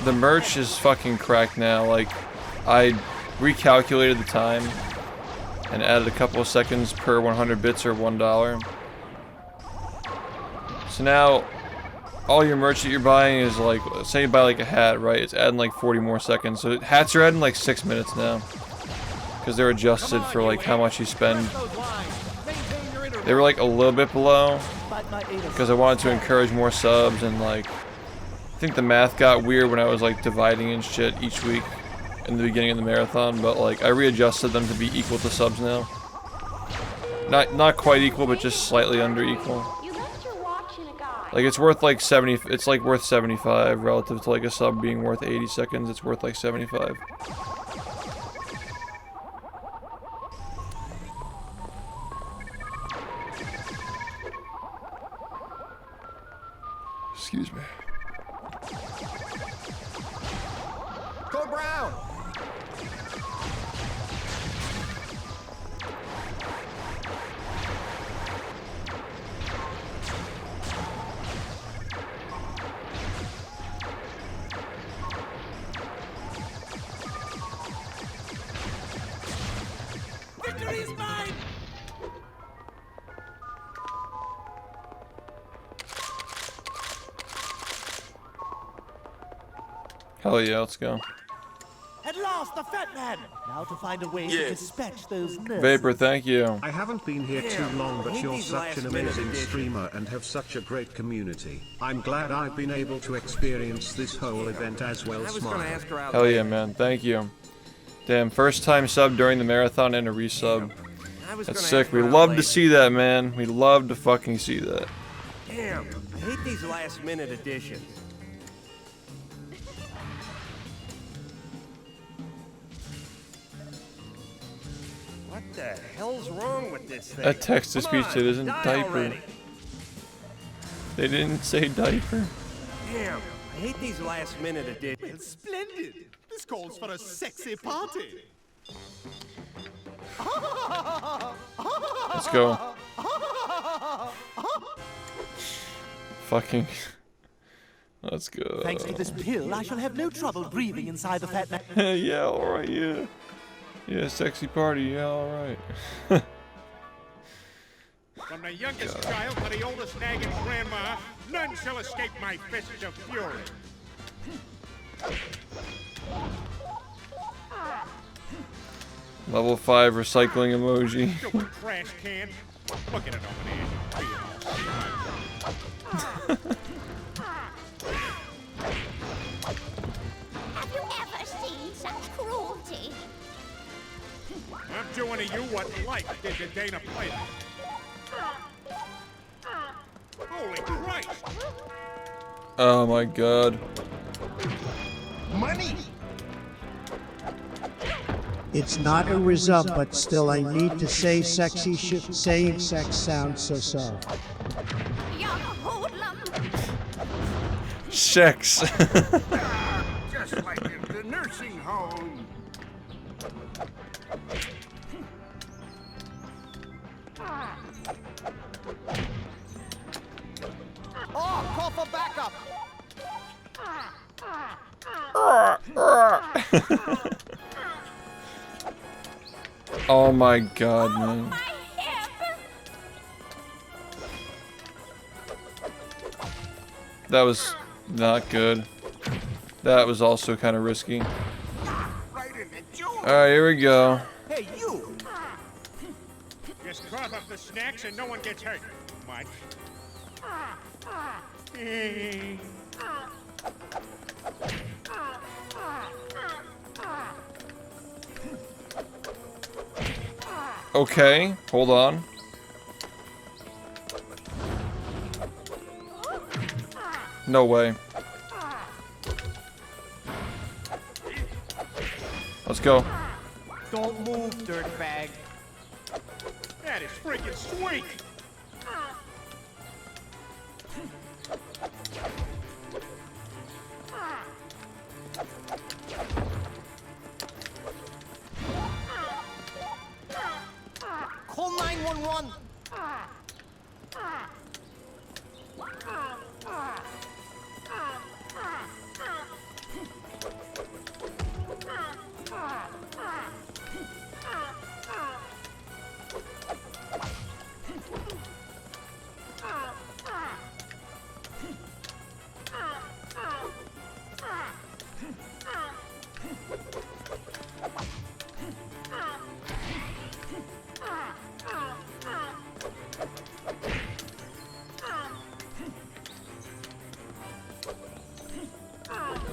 the merch is fucking cracked now. Like, I recalculated the time and added a couple of seconds per 100 bits or $1. So now, all your merch that you're buying is like, say you buy like a hat, right? It's adding like 40 more seconds. So hats are adding like 6 minutes now. Because they're adjusted for like how much you spend. They were like a little bit below. Because I wanted to encourage more subs and like, I think the math got weird when I was like dividing and shit each week in the beginning of the marathon. But like, I readjusted them to be equal to subs now. Not quite equal, but just slightly under equal. Like it's worth like 70, it's like worth 75 relative to like a sub being worth 80 seconds. It's worth like 75. Excuse me. Go Brown! Victory is mine! Hell yeah, let's go. At last, the fat man! Now to find a way to dispatch those nerves. Vapor, thank you. I haven't been here too long, but you're such an amazing streamer and have such a great community. I'm glad I've been able to experience this whole event as well. Smile. Hell yeah, man. Thank you. Damn, first time sub during the marathon and a resub. That's sick. We love to see that, man. We love to fucking see that. Damn, I hate these last-minute additions. What the hell's wrong with this thing? That text-to-speech shit isn't diaper. Already. They didn't say diaper. Damn, I hate these last-minute additions. Well, splendid! This calls for a sexy party. Let's go. Fucking. Let's go. Thanks to this pill, I shall have no trouble breathing inside the fat man. Yeah, alright, yeah. Yeah, sexy party. Yeah, all right. From the youngest child to the oldest nagging grandma, none shall escape my fists of fury. Level 5 recycling emoji. Stupid trash can. Look at it over there. Have you ever seen such cruelty? I'm doing to you what life did to Dana Plato. Holy Christ! Oh my god. Money! It's not a result, but still I need to say sexy shit. Saying sex sounds so soft. Young hoodlum. Sex. Just like in the nursing home. Oh, call for backup! Oh my god, man. That was not good. That was also kind of risky. Alright, here we go. Hey, you! Just cough up the snacks and no one gets hurt. Much. Okay, hold on. No way. Let's go. Don't move, dirtbag. That is freaking sweet! Call 911.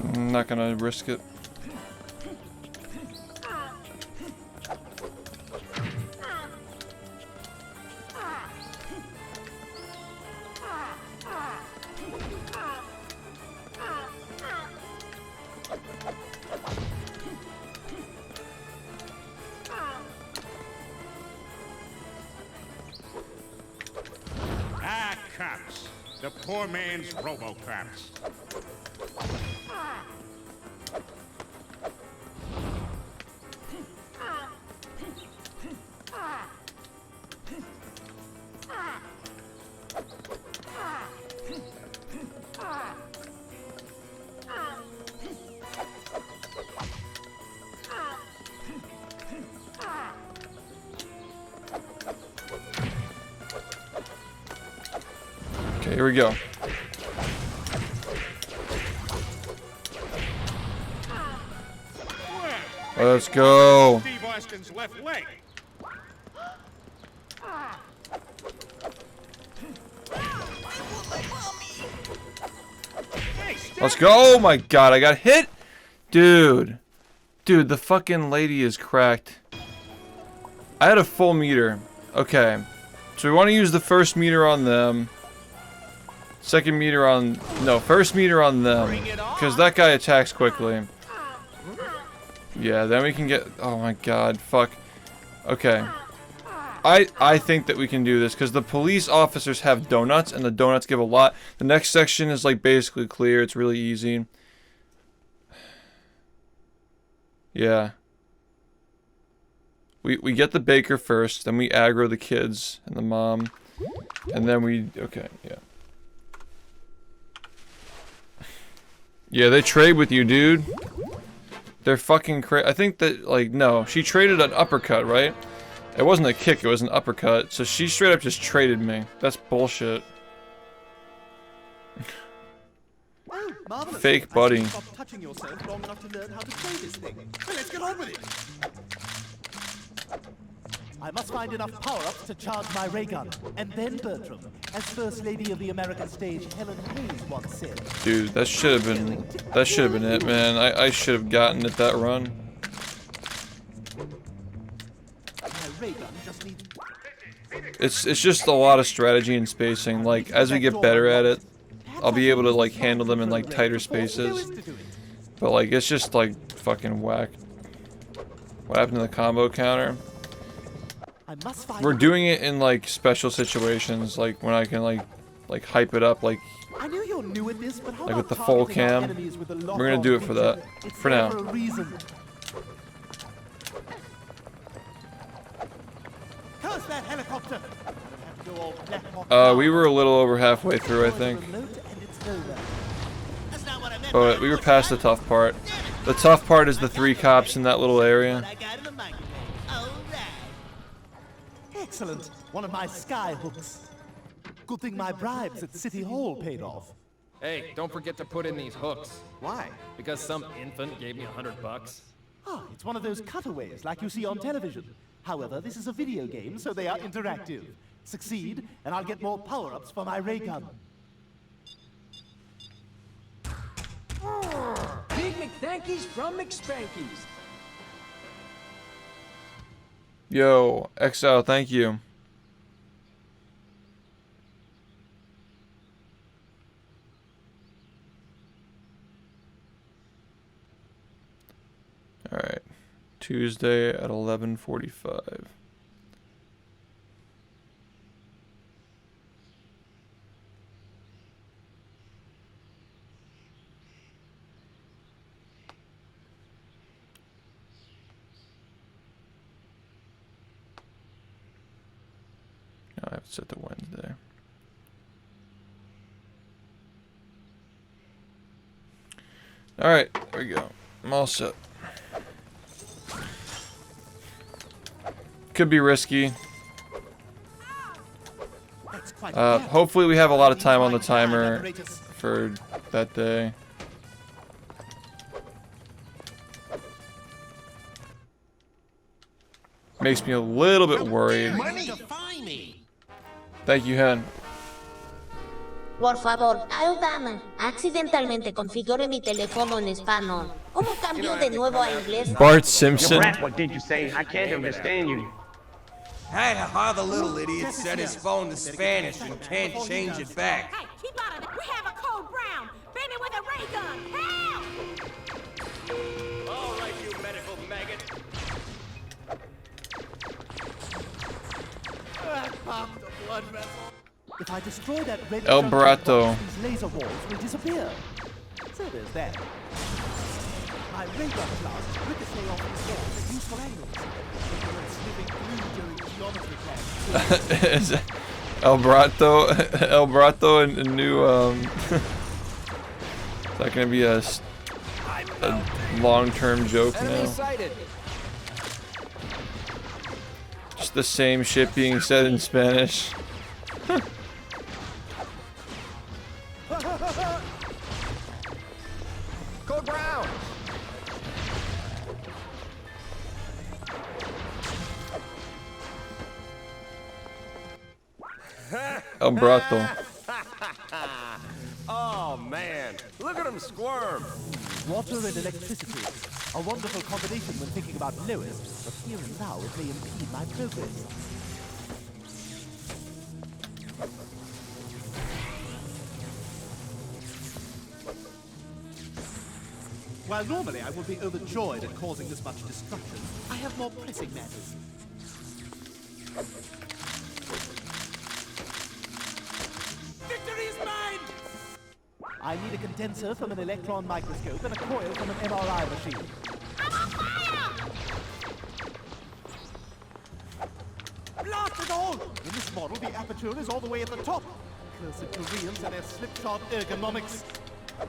I'm not gonna risk it. Ah, cops. The poor man's robo-cops. Okay, here we go. Let's go. Steve Austin's left leg. Let's go. Oh my god, I got hit. Dude. Dude, the fucking lady is cracked. I had a full meter. Okay. So we want to use the first meter on them. Second meter on... No, first meter on them. Because that guy attacks quickly. Yeah, then we can get... Oh my god, fuck. Okay. I think that we can do this, because the police officers have donuts, and the donuts give a lot. The next section is, like, basically clear. It's really easy. Yeah. We get the baker first, then we aggro the kids and the mom. And then we... Okay, yeah. Yeah, they trade with you, dude. They're fucking crazy. I think that, like, no. She traded an uppercut, right? It wasn't a kick, it was an uppercut. So she straight up just traded me. That's bullshit. Oh, marvelous. Fake buddy. Stop touching yourself long enough to learn how to play this thing. Well, let's get on with it. I must find enough power-ups to charge my ray gun. And then, Bertram, as First Lady of the American stage Helen Hayes once said. Dude, that should have been it, man. I should have gotten it that run. My ray gun just needs... It's just a lot of strategy and spacing. Like, as we get better at it, I'll be able to, like, handle them in, like, tighter spaces. But, like, it's just, like, fucking whack. What happened to the combo counter? We're doing it in, like, special situations, like, when I can, like hype it up, like I knew you're new at this, but how with about the full targeting our cam. enemies with a We're lock-on gonna do it for feature? that. It's For there now. For a reason. Curse that helicopter! I'm gonna have to go all Black Hawk We were a little over halfway through, I think. But we were past the tough part. The tough part is the 3 cops in that little area. Excellent. One of my sky hooks. Good thing my bribes at City Hall paid off. Hey, don't forget to put in these hooks. Why? Because some infant gave me $100. Ah, it's one of those cutaways like you see on television. However, this is a video game, so they are interactive. Succeed, and I'll get more power-ups for my ray gun. Big McThankies from McSpankies. Yo, Exile, thank you. Alright. Tuesday at 11:45. I have it set to Wednesday. Alright, there we go. I'm all set. Could be risky. Hopefully we have a lot of time on the timer for that day. Makes me a little bit worried. Thank you, Hen. Por favor, ayúdame. Accidentalmente configure mi teléfono en español. ¿Cómo cambio de nuevo a inglés? Bart Simpson. What did you say? I can't understand you. Hey, how the little idiot set his phone to Spanish and can't change it back. Hey, keep out of it. We have a code brown. Baby with a ray gun. Help! All right, you medical maggot. Popped a blood vessel. If I destroy that red El Barato. these laser walls will disappear. So there's that. My ray gun blasts ricochet off these walls at useful angles. Slipping through during geometry class. El Barato and new is that gonna be a long-term joke now? Just the same shit being said in Spanish. Code brown. El Barato. Oh man, look at him squirm. Water and electricity. A wonderful combination when thinking about Lois, but here and now it may impede my progress. While normally I would be overjoyed at causing this much destruction, I have more pressing matters. Victory is mine! I need a condenser from an electron microscope and a coil from an MRI machine. Blast it all! In this model, the aperture is all the way at the top. Cursed Koreans and their slipshod ergonomics.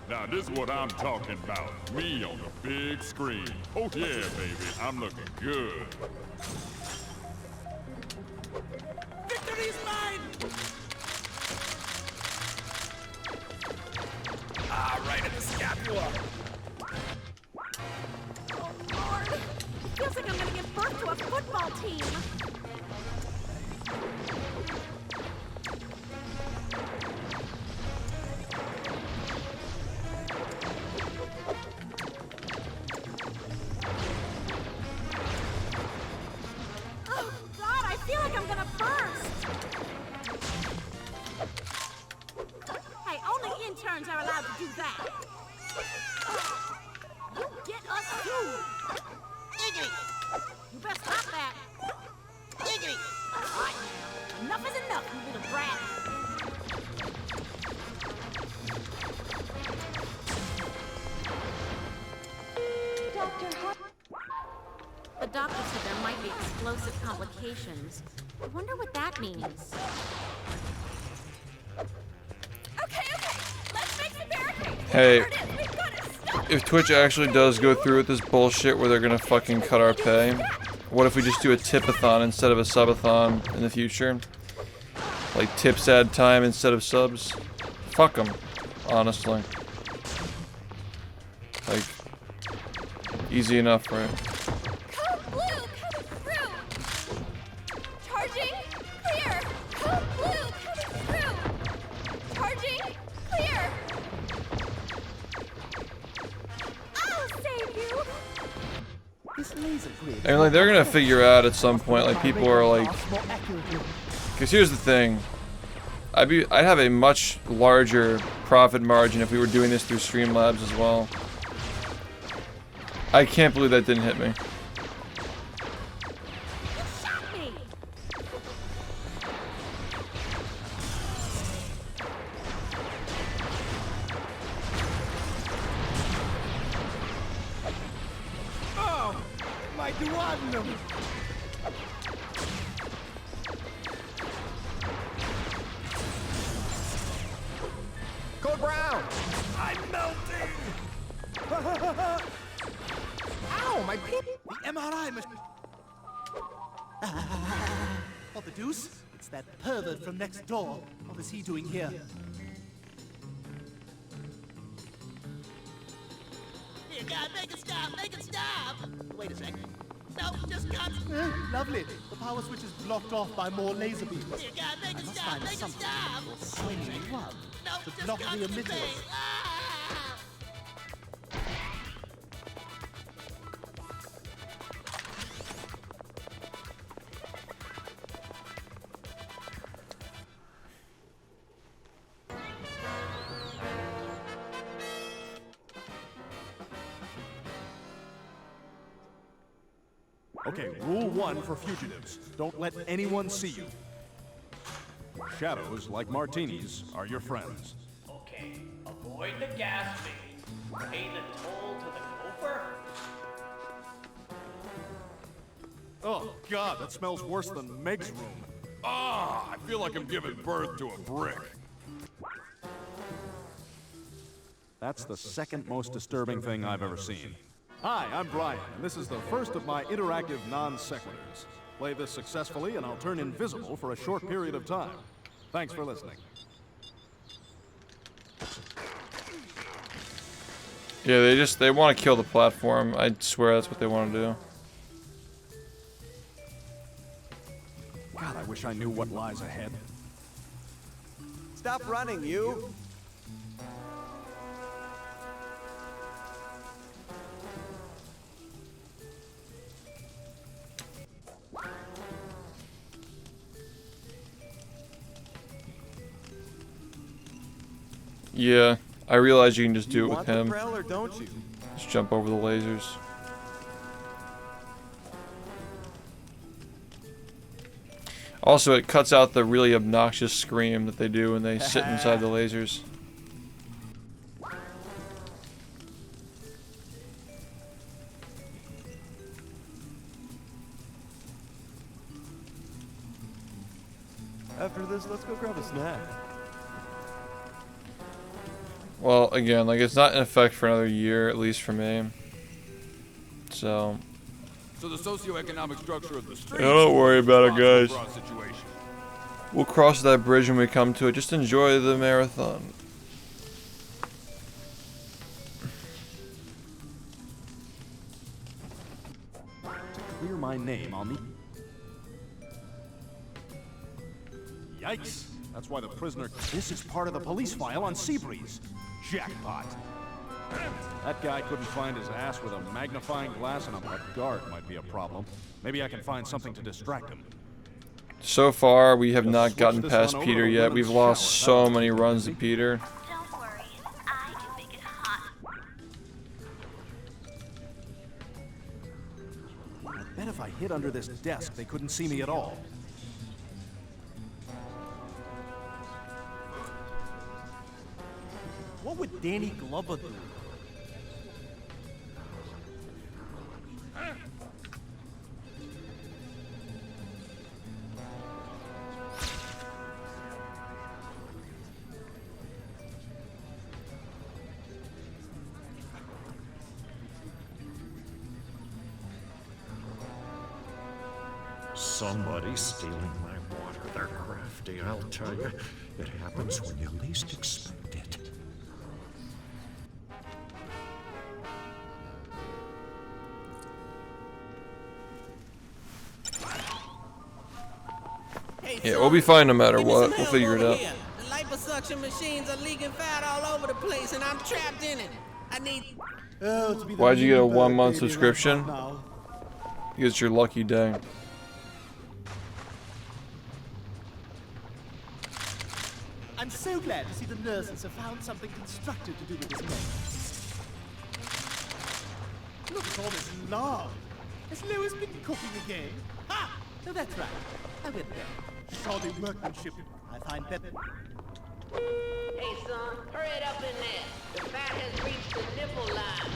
Now this is what I'm talking about. Me on the big screen. Oh yeah, baby, I'm looking good. Victory's mine! Ah, right in the scapula. Oh, Lord. It feels like I'm gonna give birth to a football team. Oh, God, I feel like I'm gonna burst. Hey, only interns are allowed to do that. You get us sued. Iggy! You best stop that. Iggy! All right, now. Enough is enough, you little brat. The doctor said there might be explosive complications. I wonder what that means. Okay, let's make some barricades. Hey, Whatever it is, we've got to stop if Twitch actually does go through with this bullshit where they're gonna fucking cut our pay, what if we just do a tip-a-thon instead of a sub-a-thon in the future? Like tips add time instead of subs? Fuck them, honestly. Like, easy enough, right? Code blue coming through. Charging clear. Code blue coming through. Charging clear. I'll save you. This laser grid. And like they're gonna figure out at some point, like people are like, more accurately. because here's the thing, I'd have a much larger profit margin if we were doing this through Streamlabs as well. I can't believe that didn't hit me. You shot me. Oh, my duodenum! Code Brown! I'm melting! Ow, my pee! The MRI machine. What the deuce? It's that pervert from next door. What is he doing here? Here, God, make it stop! Make it stop! Wait a second. No, just cut! Lovely. The power switch is blocked off by more laser beams. Here, God, make it I must stop! find Make it something stop! or swinging rug No, to just block the concentrate! emitters. Ah! Okay, rule 1 for fugitives. Don't let anyone see you. Shadows, like martinis, are your friends. Okay, avoid the gas mains. Pay the toll to the gopher. Oh, God, that smells worse than Meg's room. Ah, I feel like I'm giving birth to a brick. That's the second most disturbing thing I've ever seen. Hi, I'm Brian, and this is the first of my interactive non-sequiturs. Play this successfully, and I'll turn invisible for a short period of time. Thanks for listening. Yeah, they want to kill the platform. I swear that's what they want to do. God, I wish I knew what lies ahead. Stop running, you! Yeah, I realize you can just do it with Want the him. Prel or don't you? Just jump over the lasers. Also, it cuts out the really obnoxious scream that they do when they sit inside the lasers. After this, let's go grab a snack. Well, again, like it's not in effect for another year, at least for me. So the socioeconomic structure of the streets. yeah, don't worry about it, guys. Situation. We'll cross that bridge when we come to it. Just enjoy the marathon. To clear my name, I'll need... Yikes! That's why the prisoner... This is part of the police file on Seabreeze. Jackpot. That guy couldn't find his ass with a magnifying glass, and a guard might be a problem. Maybe I can find something to distract him. So far, we have not gotten past Peter yet. We've lost so many runs to Peter. Don't worry, I can make it hot. I bet if I hid under this desk, they couldn't see me at all. What would Danny Glover do? Somebody's stealing my water. They're crafty, I'll tell you. It happens when you least expect it. Yeah, we'll be fine no matter what. We'll figure it out. The liposuction machines are leaking fat all over the place, and I'm trapped in it. I need... Why'd you get a 1-month subscription? It's your lucky day. I'm so glad to see the nurses have found something constructive to do with this man. Look at all this lard. Has Lois been cooking again? Ha! No, that's right. I went there. Shoddy workmanship. I find that... Hey, son, hurry it up in there. The fat has reached the nipple line.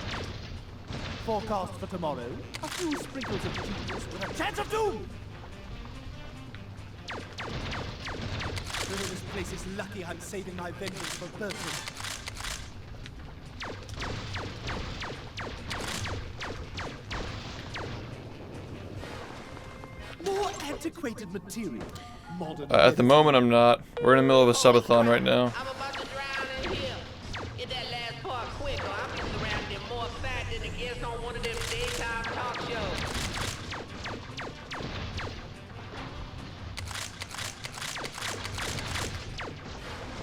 Forecast for tomorrow. A few sprinkles of genius with a chance of doom! This place is lucky I'm saving my vengeance for Bertram. More antiquated material. Modern. At the moment, I'm not. We're in the middle of a subathon right now. I'm about to drown in here. Get that last part quick, or I'll be surrounded in more fat than a guest on one of them daytime talk shows.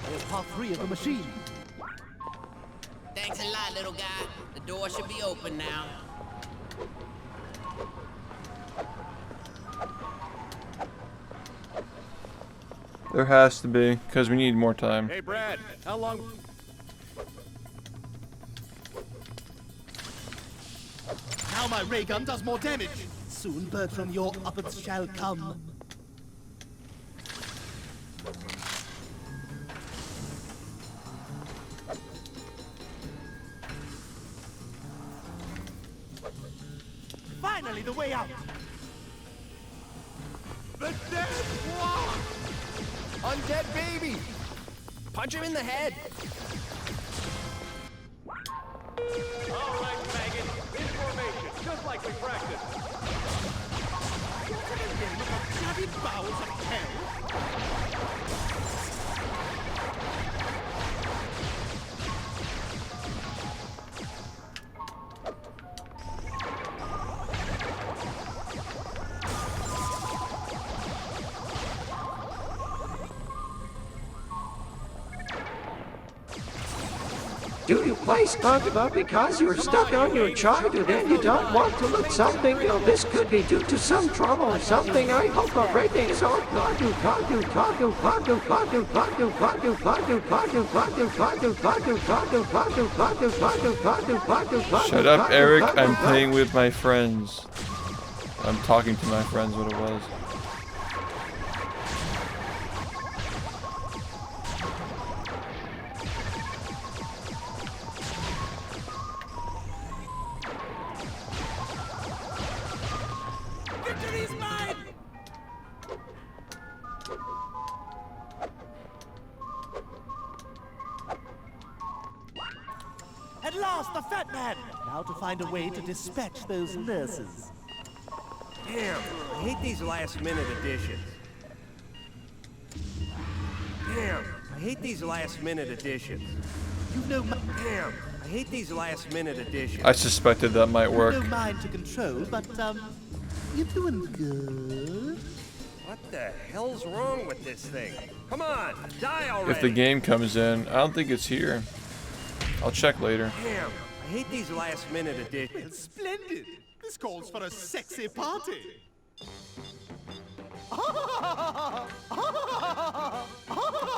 There's part 3 of the machine. Thanks a lot, little guy. The door should be open now. There has to be, because we need more time. Hey, Brad, how long... Now my ray gun does more damage. Soon, Bertram, your uppers shall come. Finally, the way out. The dead block! Undead baby! Punch him in the head! All right, maggot. In formation, just like we practiced. Bloody bowels of hell. Do you play SpongeBob because you're stuck on your childhood and you don't want to look something? You know, this could be due to some trouble or something. I hope everything's all Shut up, Eric. I'm playing with my friends. I'm talking to my friends, what it was. Victory's mine! At last, the fat man! Now to find a way to dispatch those nurses. Damn, I hate these last-minute additions. Damn, I hate these last-minute additions. You've no Damn, I hate these last-minute additions. I suspected that might work. You've no mind to control, but, you're doing good. What the hell's wrong with this thing? Come on, die already! If the game comes in, I don't think it's here. I'll check later. Damn, I hate these last-minute additions. Well, splendid! This calls for a sexy party.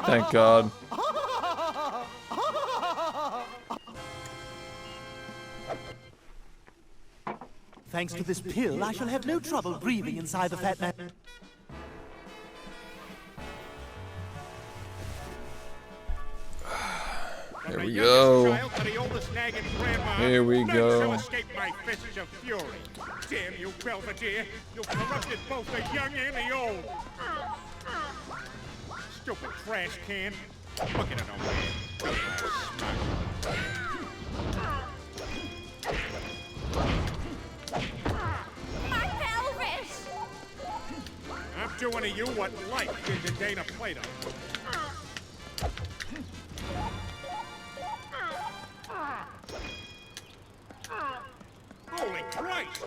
Thank God. Thanks to this pill, I shall have no trouble breathing inside the fat man. Here we go. Here we None shall go. escape my fists of fury. Damn you, Belvedere! You've corrupted both the young and the old. Stupid trash can. Look at it over there. My pelvis! I'm doing to you what life did to Dana Plato. Holy Christ!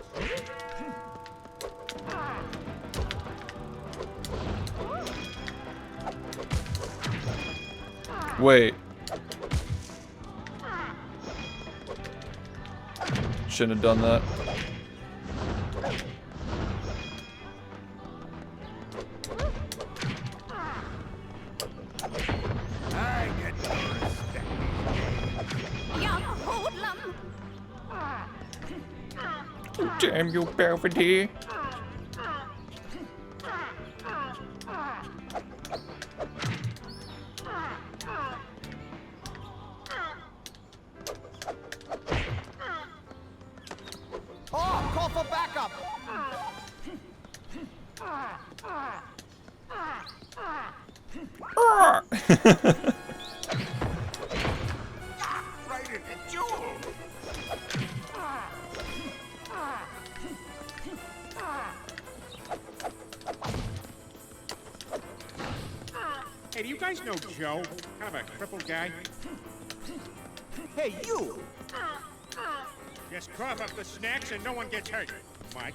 Wait. Shouldn't have done that. I get no respect. Young hoodlum! Damn you, Belvedere. Oh, call for backup! Right in the jewel. Hey, do you guys know Joe? Kind of a crippled guy. Hey, you! Just cough up the snacks and no one gets hurt. Mike.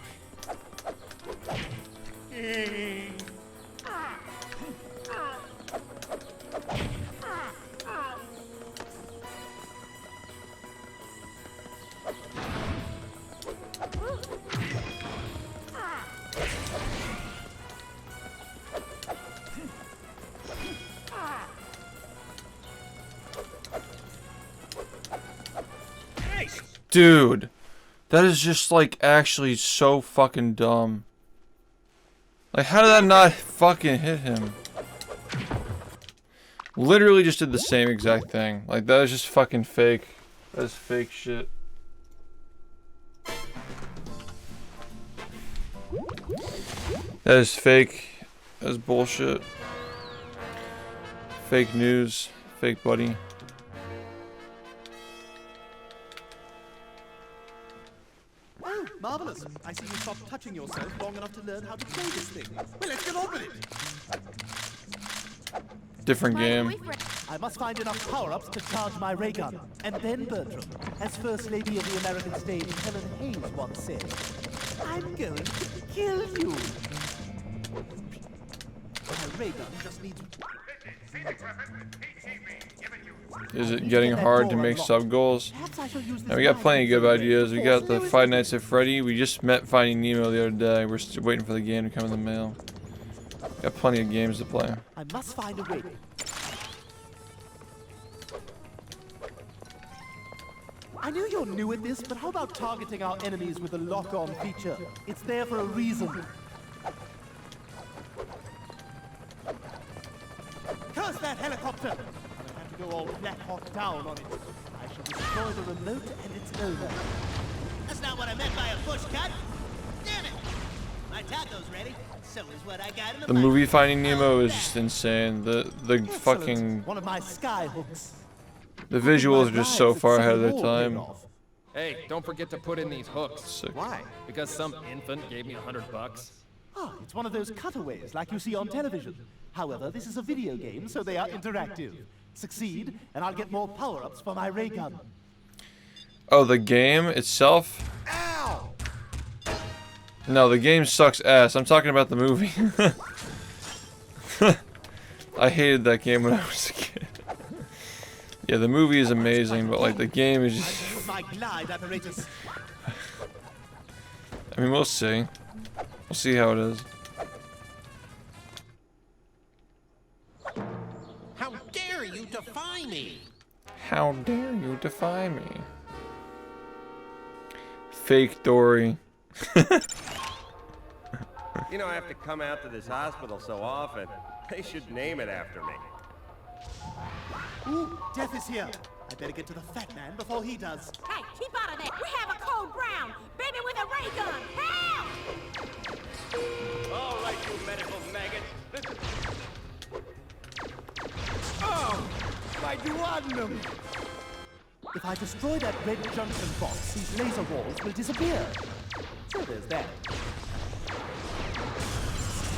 Nice. Dude, that is just like actually so fucking dumb. Like, how did that not fucking hit him? Literally just did the same exact thing. Like, that is just fucking fake. That is fake shit. That is fake. That is bullshit. Fake news. Fake buddy. Oh, marvelous. I see you stopped touching yourself long enough to learn how to play this thing. Well, let's get on with it. Different game. I must find enough power-ups to charge my ray gun. And then, Bertram, as First Lady of the American stage Helen Hayes once said, I'm going to kill you. My ray gun just needs... Is it getting hard to make sub goals? Now, we got plenty of good ideas. We got the Five Nights at Freddy. We just met Finding Nemo the other day. We're still waiting for the game to come in the mail. Got plenty of games to play. I must find a way. I know you're new at this, but how about targeting our enemies with the lock-on feature? It's there for a reason. Curse that helicopter! I'm gonna have to go all Black Hawk down on it. I shall destroy the remote and it's over. That's not what I meant by a push cut. Damn it! My taco's ready. So is what I got in the The movie Finding Nemo is just insane. The fucking... One of my sky hooks. The visuals are just so far ahead of their time. Hey, don't forget to put in these hooks. Sick. Why? Because some infant gave me $100. Ah, it's one of those cutaways like you see on television. However, this is a video game, so they are interactive. Succeed, and I'll get more power-ups for my ray gun. Oh, the game itself? Ow! No, the game sucks ass. I'm talking about the movie. I hated that game when I was a kid. Yeah, the movie is amazing, but like the game is just... My glide apparatus. I mean, we'll see. We'll see how it is. How dare you defy me? How dare you defy me? Fake Dory. You know, I have to come out to this hospital so often. They should name it after me. Ooh, Death is here. I better get to the fat man before he does. Hey, keep out of there. We have a code brown. Baby with a ray gun. Help! All right, you medical maggot. This is... Oh, my duodenum! If I destroy that red junction box, these laser walls will disappear. So there's that.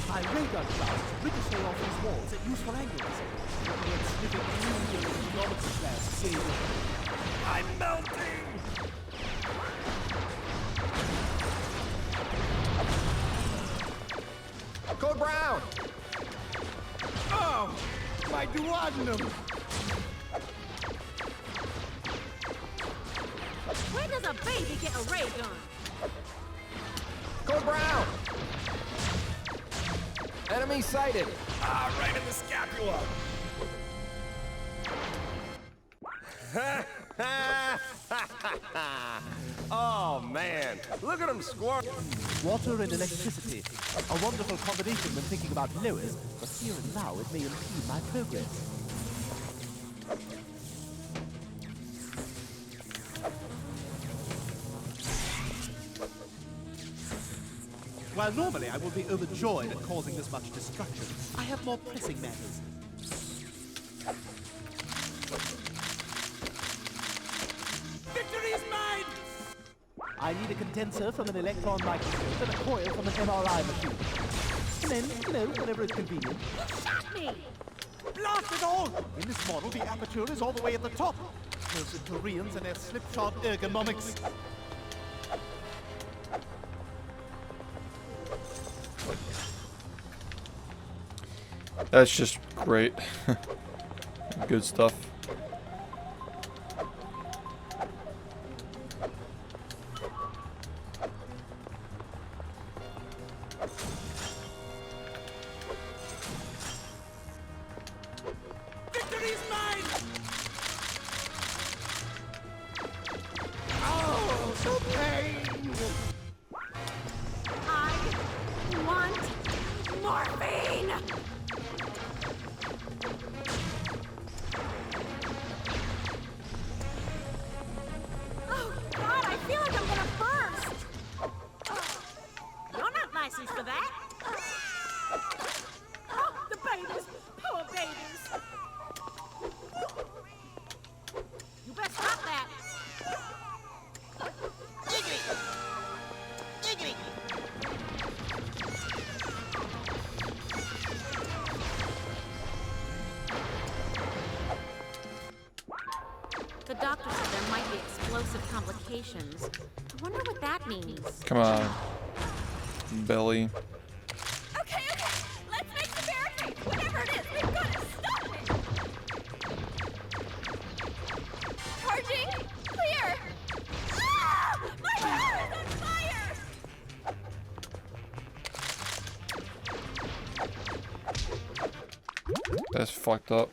My ray gun blasts ricochet off these walls at useful angles. Snipping through the geometry class, saving. I'm melting! Code Brown! Oh, my duodenum! Where does a baby get a ray gun? Code Brown! Enemy sighted! Ah, right in the scapula! Oh man, look at him squirm. Water and electricity. A wonderful combination when thinking about Lois, but here and now it may impede my progress. While normally I would be overjoyed at causing this much destruction, I have more pressing matters. Victory is mine! I need a condenser from an electron microscope and a coil from an MRI machine. And then, you know, whenever it's convenient. Shot me! Blast it all! In this model, the aperture is all the way at the top. Those Koreans and their slipshod ergonomics. That's just great. Good stuff. Victory's mine! Oh, the pain! I want morphine! Oh, God, I feel like I'm gonna burst! You're not licensed for that. Oh, the babies! Poor babies! You better stop that! Giggity! Giggity! The doctor said there might be explosive complications. I wonder what that means. Come on. Belly. Okay, let's make the barricade. Whatever it is, we've got to stop it. Charging. Clear. Ah! My car is on fire! That's fucked up.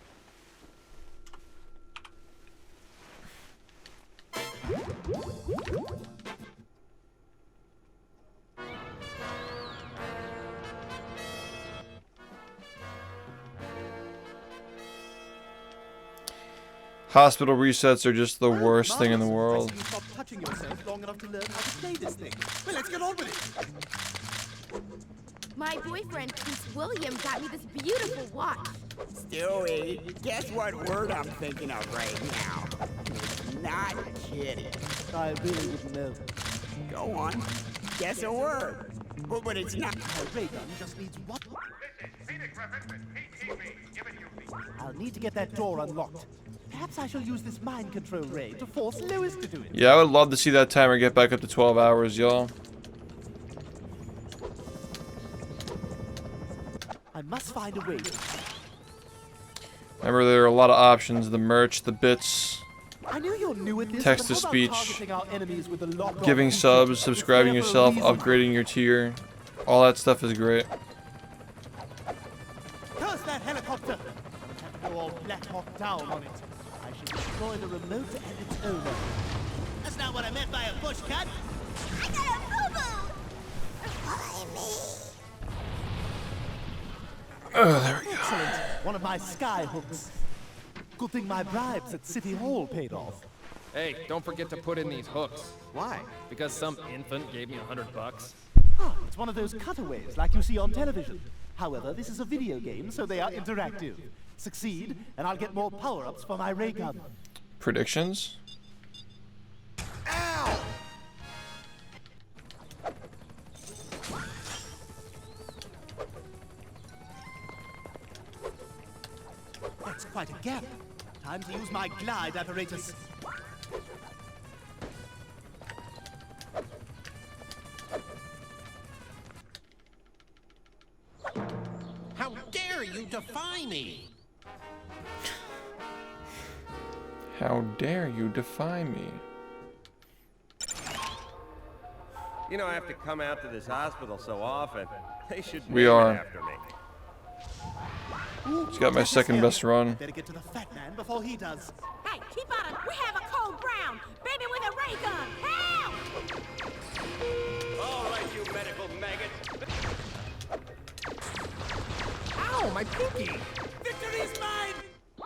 Hospital resets are just the worst thing in the world. You stop touching yourself long enough to learn how to play this thing. Well, let's get on with it. My boyfriend, Prince William, got me this beautiful watch. Stewie, guess what word I'm thinking of right now? Not kidding. I really wouldn't know. Go on. Guess a word. But it's not. My ray gun just needs what? I'll need to get that door unlocked. Perhaps I shall use this mind control ray to force Lewis to do it. Yeah, I would love to see that timer get back up to 12 hours, y'all. I must find a way. Remember, there are a lot of options: the merch, the bits, I knew you're new at this, text but to how about speech, targeting our enemies with a lock-on giving feature? subs, It's subscribing there for a yourself, reason. upgrading your tier. All that stuff is great. Curse that helicopter! I'm gonna have to go all Black Hawk down on it. I shall destroy the remote and its owner. That's not what I meant by a push cut. I got a boo-boo! Follow me. Oh, there we go. Excellent. One of my sky hooks. Good thing my bribes at City Hall paid off. Hey, don't forget to put in these hooks. Why? Because some infant gave me $100. Ah, it's one of those cutaways like you see on television. However, this is a video game, so they are interactive. Succeed, and I'll get more power-ups for my ray gun. Predictions? Ow! That's quite a gap. Time to use my glide apparatus. How dare you defy me? How dare you defy me? You know, I have to come out to this hospital so often. They should We name are. it after me. It's got my second best run. Better get to the fat man before he does. Hey, keep out of... We have a cold brown. Baby with a ray gun. Help! All right, you medical maggot. Ow, my pinky! Victory's mine!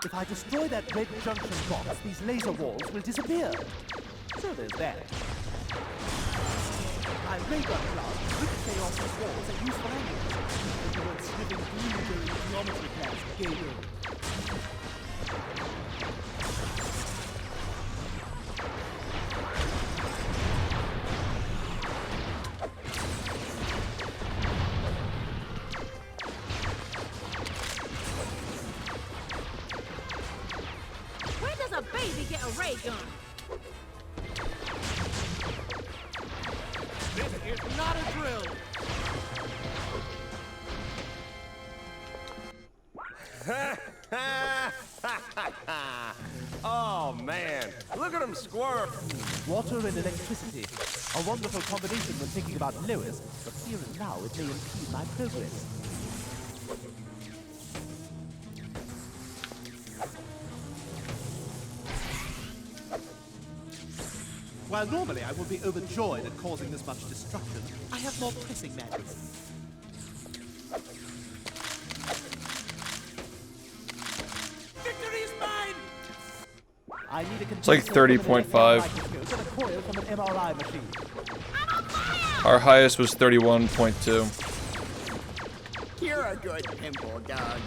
If I destroy that red junction box, these laser walls will disappear. So there's that. My ray gun blast ricochet off these walls at useful angles. And you weren't sniffing glue during geometry class, Gabriel. Where does a baby get a ray gun? This is not a drill. Oh man, look at him squirm. Water and electricity. A wonderful combination when thinking about Lewis, but here and now it may impede my progress. While normally I would be overjoyed at causing this much destruction, I have more pressing matters. Victory is mine! I need a It's like 30.5. microscope and a coil from an MRI machine. Our highest was 31.2. You're a good pimple dog.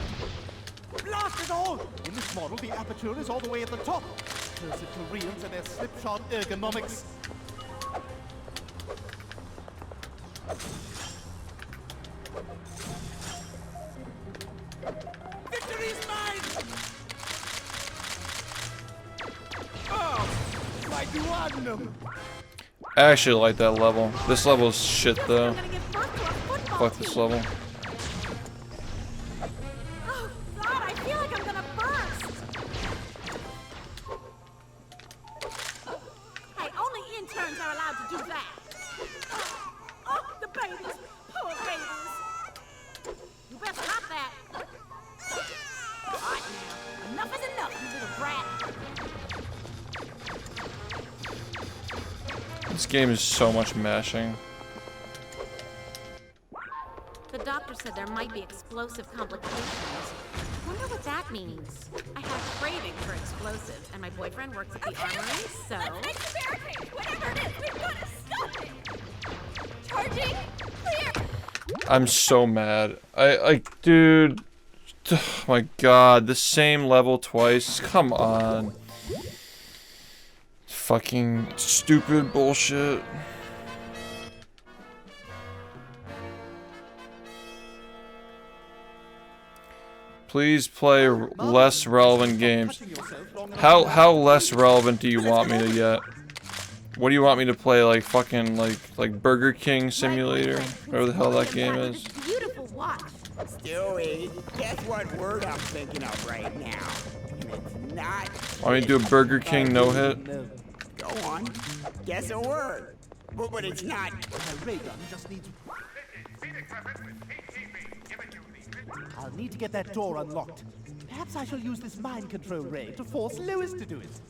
Blast it all! In this model, the aperture is all the way at the top. Cursed Koreans and their slipshod ergonomics. Victory is mine! Oh, my duodenum! I actually like that level. This level is shit though. Fuck this level. Oh, God, I feel like I'm gonna burst. Hey, only interns are allowed to do that. Oh, the babies. Poor babies. You better stop that. All right, now. Enough is enough, you little brat. This game is so much mashing. The doctor said there might be explosive complications. Wonder what that means. I have a craving for explosives, and my boyfriend works at the armory, so... Let's fix the barricade! Whatever it is, we've got to stop it! Charging! Clear! I'm so mad. Dude. Oh my god, the same level twice. Come on. Fucking stupid bullshit. Please play less relevant games. How less relevant do you want me to get? What do you want me to play, like fucking like Burger King Simulator? Whatever the hell that game is. Beautiful watch. Stewie, guess what word I'm thinking of right now? It's not. Want me to do a Burger King no hit? Go on. Guess a word. But it's not. My ray gun just needs. I'll need to get that door unlocked. Perhaps I shall use this mind control ray to force Lewis to do it.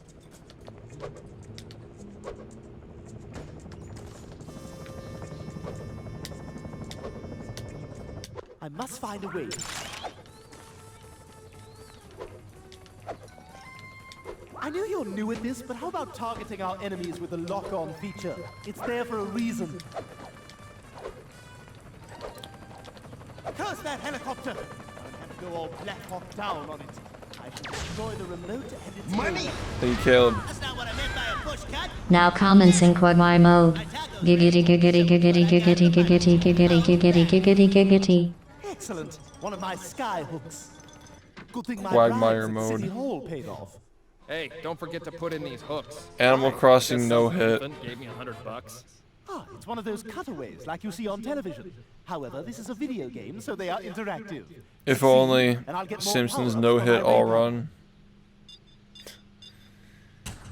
I must find a way. I know you're new at this, but how about targeting our enemies with the lock-on feature? It's there for a reason. Curse that helicopter! I'll have to go all Black Hawk down on it. I shall destroy the remote and its money. Thank you, Caleb. That's not what I meant by a push cut. Now comments in Quagmire mode. Giggity giggity giggity giggity giggity giggity giggity giggity giggity. Excellent. One of my sky hooks. Good thing my Quagmire drives at mode. City Hall paid off. Hey, don't forget to put in these hooks. Animal Crossing no hit. Gave me $100. Ah, it's one of those cutaways like you see on television. However, this is a video game, so they are interactive. If only Simpsons no hit all run.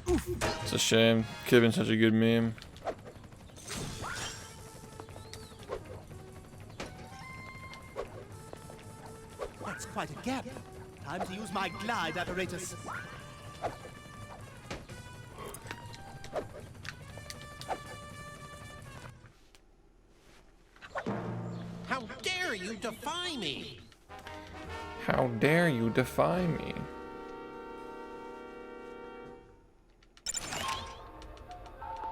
It's a shame. Could've been such a good meme. That's quite a gap. Time to use my glide apparatus. How dare you defy me? How dare you defy me?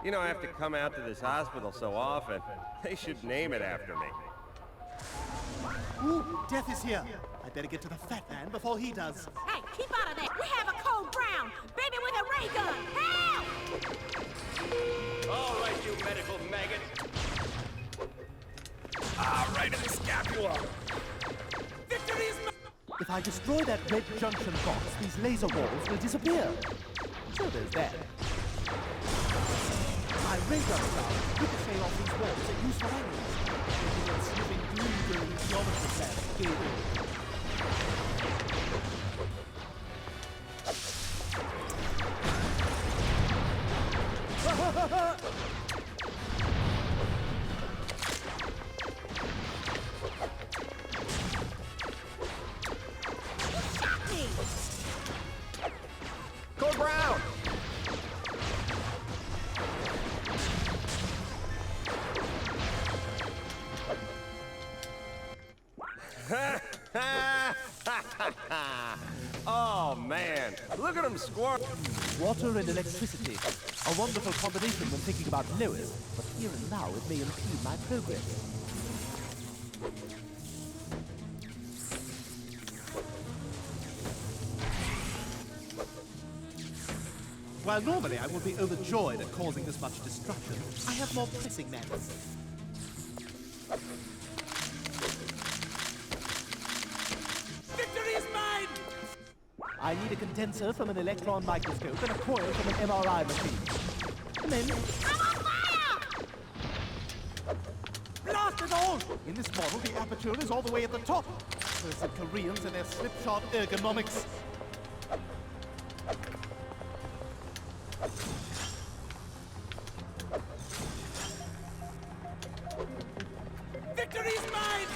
You know, I have to come out to this hospital so often. They should name it after me. Ooh, death is here. I better get to the fat man before he does. Hey, keep out of there. We have a cold ground. Baby with a ray gun. Help! All right, you medical maggot. Ah, right in the scapula. Victory is mine. If I destroy that red junction box, these laser walls will disappear. So there's that. My ray gun sound ricochet off these walls at useful angles. Making that slipping doom-going geometry class gave in. Go Brown! Oh man, look at him squirm. Water and electricity. A wonderful combination when thinking about Lewis, but here and now it may impede my progress. While normally I would be overjoyed at causing this much destruction, I have more pressing matters. Victory is mine! I need a condenser from an electron microscope and a coil from an MRI machine. And then... I'm on fire! Blast it all! In this model, the aperture is all the way at the top. There's some Koreans and their slipshod ergonomics. Victory is mine!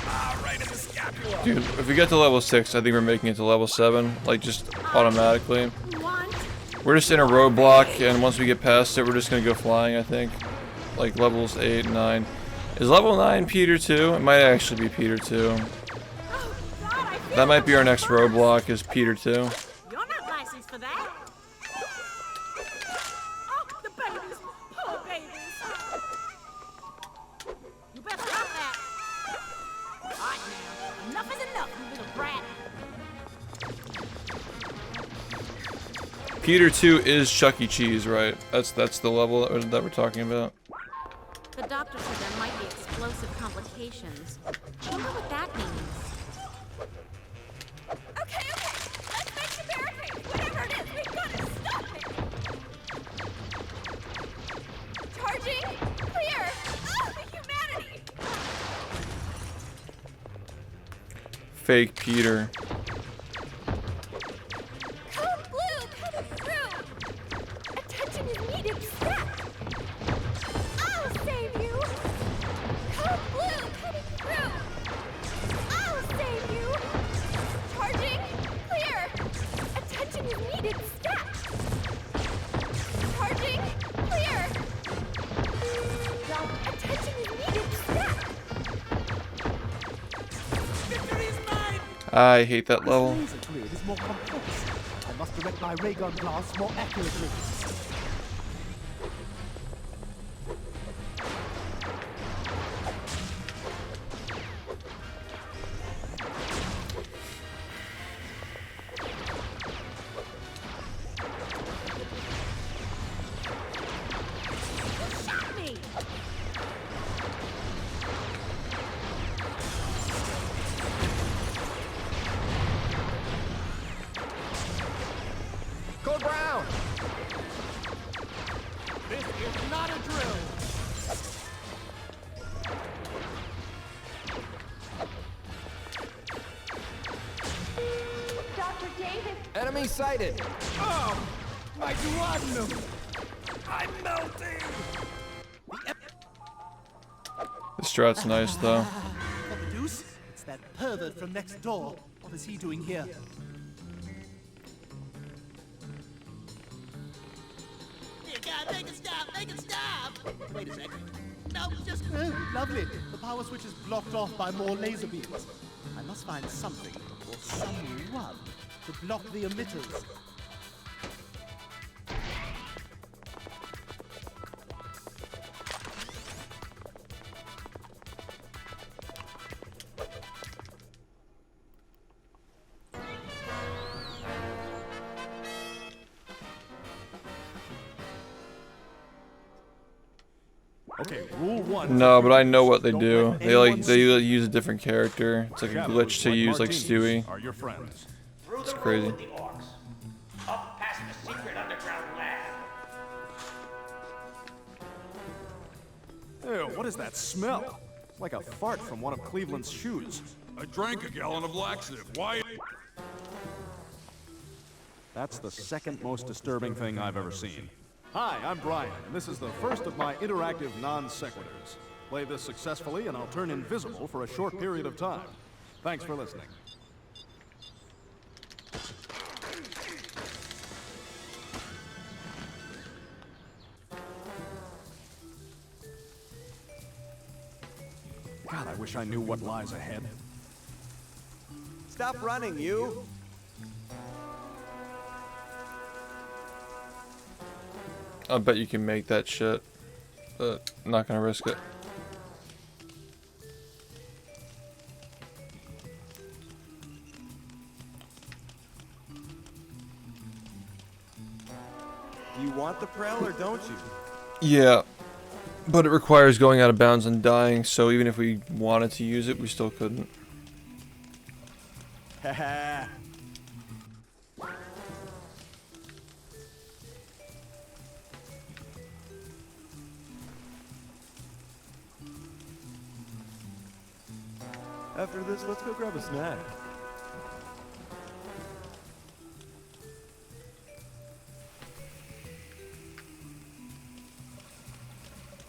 Ah, right in the scapula. Dude, if we get to level 6, I think we're making it to level 7, like just automatically. We're just in a roadblock, and once we get past it, we're just gonna go flying, I think. Like levels 8 and 9. Is level 9 Peter 2? It might actually be Peter 2. That might be our next roadblock, is Peter 2. You're not licensed for that. Oh, the babies. Poor babies. Enough is enough, you little brat. Peter 2 is Chuck E. Cheese, right? That's the level that we're talking about. The doctor said there might be explosive complications. Wonder what that means. Okay, let's make the barricade. Whatever it is, we've got to stop it. Charging, clear. Oh, the humanity. Fake Peter. Code blue coming through. Attention is needed. Stop. I'll save you. Code blue coming through. I'll save you. Charging, clear. Attention is needed. Stop. Charging, clear. Attention is needed. Stop. I hate that level. This laser grid is more complex. I must direct my ray gun blast more accurately. Shot me! Code Brown! This is not a drill. Dr. Davis. Enemy sighted! Oh, my duodenum. I'm melting. The strat's nice though. What the deuce? It's that pervert from next door. What is he doing here? Dear God, make it stop! Make it stop! Wait a second. No, just... Oh, lovely. The power switch is blocked off by more laser beams. I must find something or someone to block the emitters. Okay, rule one. No, but I know what they do. They use a different character. It's like a glitch to use like Stewie. Are your friends? It's crazy. Up past the secret underground lab. Ew, what is that smell? It's like a fart from one of Cleveland's shoes. I drank a gallon of laxative. Why? That's the second most disturbing thing I've ever seen. Hi, I'm Brian, and this is the first of my interactive non-sequiturs. Play this successfully, and I'll turn invisible for a short period of time. Thanks for listening. God, I wish I knew what lies ahead. Stop running, you! I bet you can make that shit, but I'm not gonna risk it. Do you want the Prel or don't you? Yeah, but it requires going out of bounds and dying, so even if we wanted to use it, we still couldn't. Haha. After this, let's go grab a snack.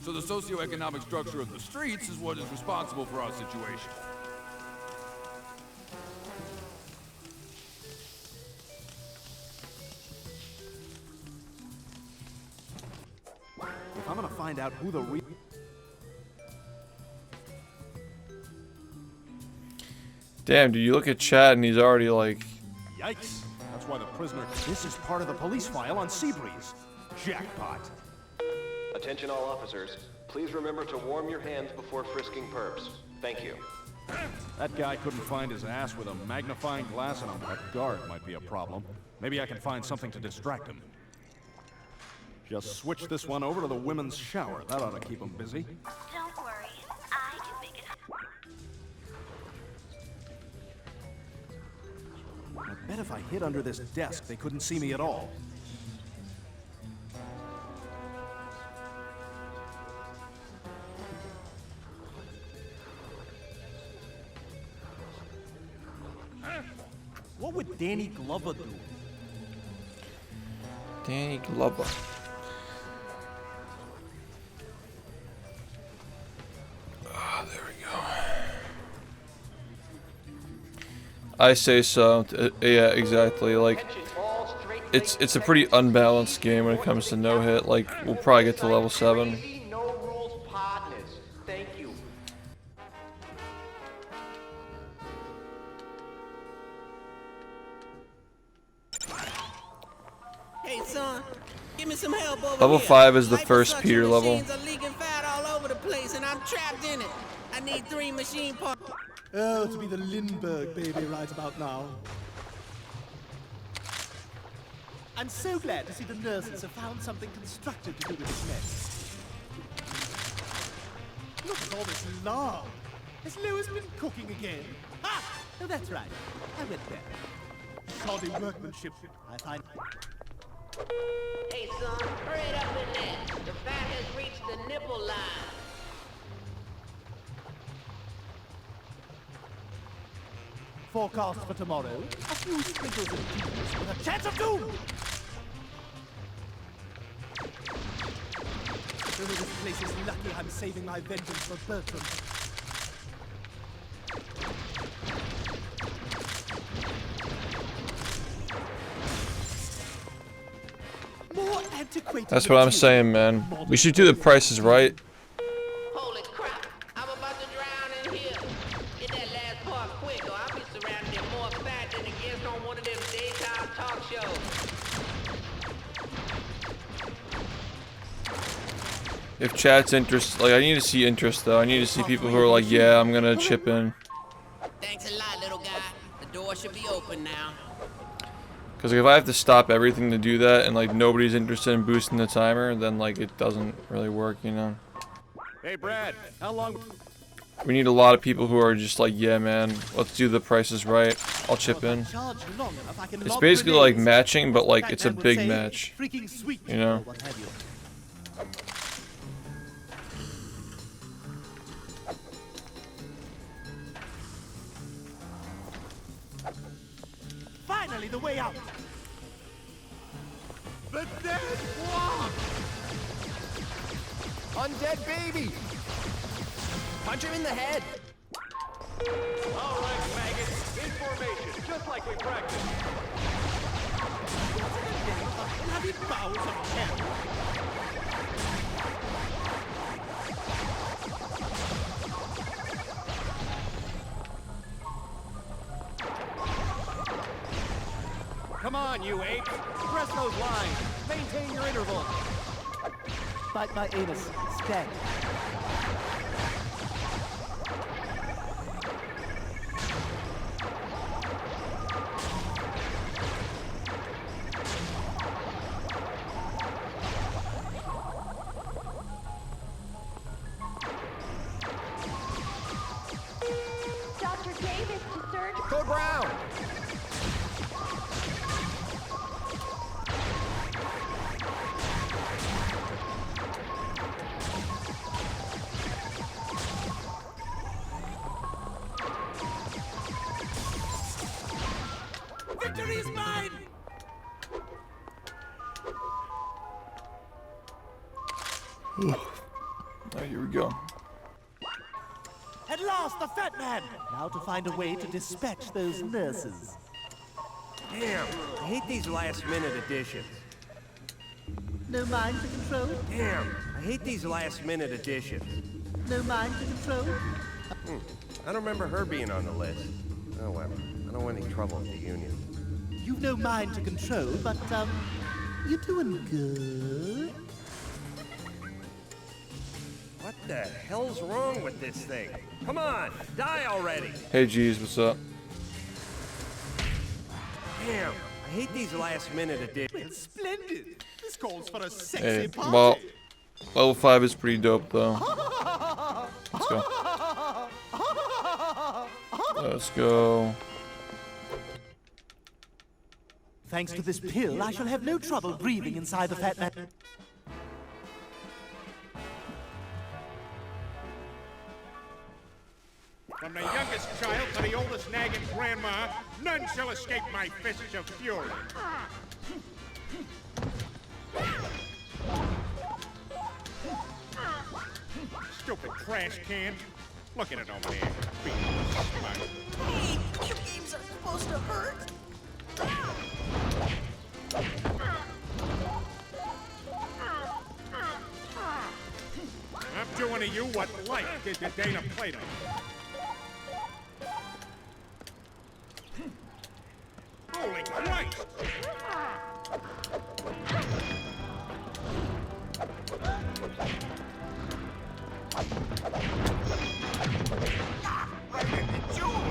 So the socioeconomic structure of the streets is what is responsible for our situation. If I'm gonna find out who the real... Damn, dude, you look at chat and he's already like... Yikes! That's why the prisoner... This is part of the police file on Seabreeze. Jackpot. Attention all officers. Please remember to warm your hands before frisking perps. Thank you. That guy couldn't find his ass with a magnifying glass and a guard might be a problem. Maybe I can find something to distract him. Just switch this one over to the women's shower. That ought to keep him busy. Don't worry, I can make it. I bet if I hid under this desk, they couldn't see me at all. What would Danny Glover do? Danny Glover. Ah, there we go. I say so. Yeah, exactly. Like, it's a pretty unbalanced game when it comes to no hit. Like, we'll probably get to level 7. No rules partners. Thank you. Hey, son, give me some help over Level here. 5 is the first Peter Liposuction level. machines are leaking fat all over the place, and I'm trapped in it. I need 3 machine parts. Oh, to be the Lindbergh baby right about now. I'm so glad to see the nurses have found something constructive to do with this mess. Look at all this lard. Has Lois been cooking again? Ah! Oh, that's right. I went there. Shoddy workmanship, I find. Hey, son, hurry it up in there. The fat has reached the nipple line. Forecast for tomorrow. A few sprinkles of genius with a chance of doom! Oh, this place is lucky I'm saving my vengeance for Bertram. More antiquated. That's what I'm saying, man. We should do the prices right. Holy crap, I'm about to drown in here. Get that last part quick, or I'll be surrounded in more fat than a guest on one of them daytime talk shows. If chat's interest, like, I need to see interest though. I need to see people who are like, yeah, I'm gonna chip in. Thanks a lot, little guy. The door should be open now. Because if I have to stop everything to do that and like nobody's interested in boosting the timer, then like it doesn't really work, you know? Hey, Brad, how long? We need a lot of people who are just like, yeah, man, let's do the prices right. I'll chip in. It's basically like matching, but like it's a big match, you know? Finally, the way out. The dead walk! Undead baby! Punch him in the head! All right, maggots, in formation, just like we practiced. Bloody bowels of hell. Come on, you ape! Press those lines! Maintain your interval! Bite my anus. Stat. Dr. Davis to surgery. Code Brown! Victory is mine! Alright, here we go. At last, the fat man! Now to find a way to dispatch those nurses. Damn, I hate these last-minute additions. No mind to control? Damn, I hate these last-minute additions. No mind to control? I don't remember her being on the list. Oh well, I don't want any trouble with the union. You've no mind to control, but, you're doing good. What the hell's wrong with this thing? Come on, die already! Hey, G's, what's up? Damn, I hate these last-minute additions. It's splendid. This calls for a sexy Hey, party. well, level 5 is pretty dope, though. Let's go. Let's go. Thanks to this pill, I shall have no trouble breathing inside the fat man. From the youngest child to the oldest nagging grandma, none shall escape my fists of fury. Stupid trash can. Look at it over there. Being smart. Hey, you games are supposed to hurt. I'm doing to you what life did to Dana Plato. Holy Christ! Right in the jewel.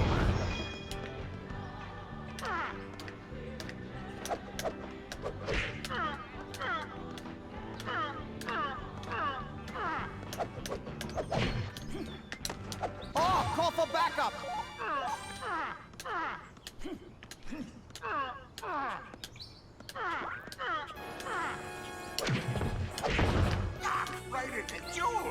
Oh, call for backup! Right in the jewel.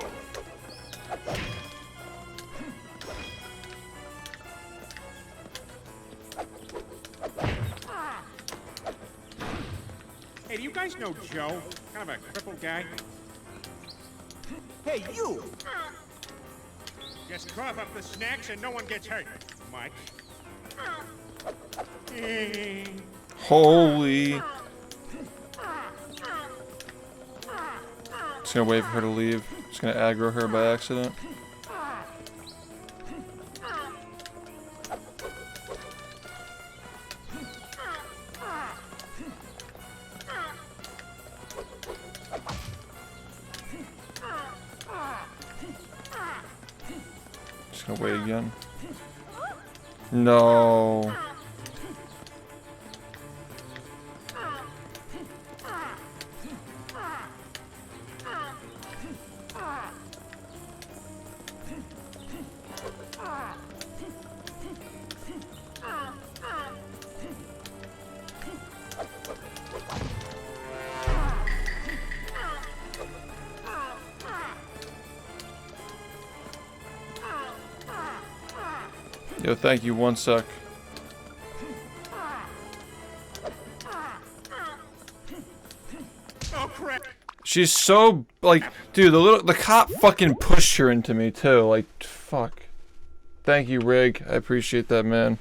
Hey, do you guys know Joe? Kind of a crippled guy. Hey, you! Just cough up the snacks and no one gets hurt. Much. Holy. Just gonna wait for her to leave. Just gonna aggro her by accident. Just gonna wait again. No. Yo, thank you, 1 sec. Oh crap! She's so, like, dude, the cop fucking pushed her into me, too. Like, fuck. Thank you, Rig. I appreciate that, man.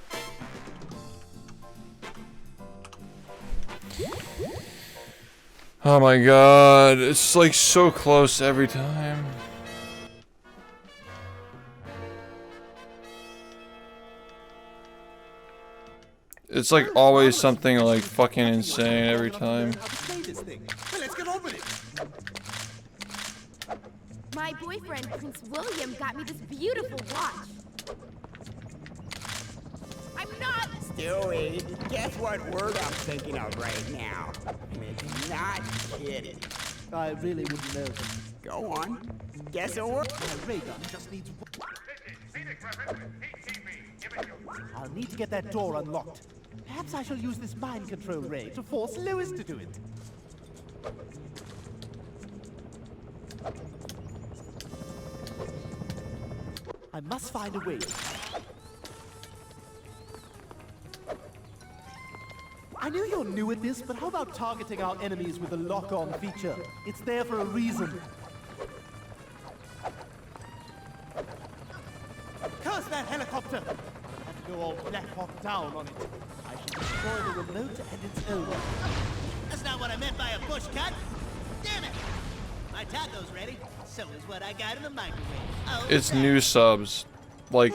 Oh my god. It's, like, so close every time. It's, like, always something, like, fucking insane every time. Let's get on with it. My boyfriend, Prince William, got me this beautiful watch. I'm not... Stewie, guess what word I'm thinking of right now? It's not kitty. I really wouldn't know. Go on. Guess a word. My radar just needs... I'll need to get that door unlocked. Perhaps I shall use this mind control ray to force Lewis to do it. I must find a way. I know you're new at this, but how about targeting our enemies with the lock-on feature? It's there for a reason. Curse that helicopter! I have to go all Black Hawk down on it. I shall destroy the remote and it's over. That's not what I meant by a push cut. Damn it! My taco's ready. So is what I got in the microwave. Oh, It's new subs. Like,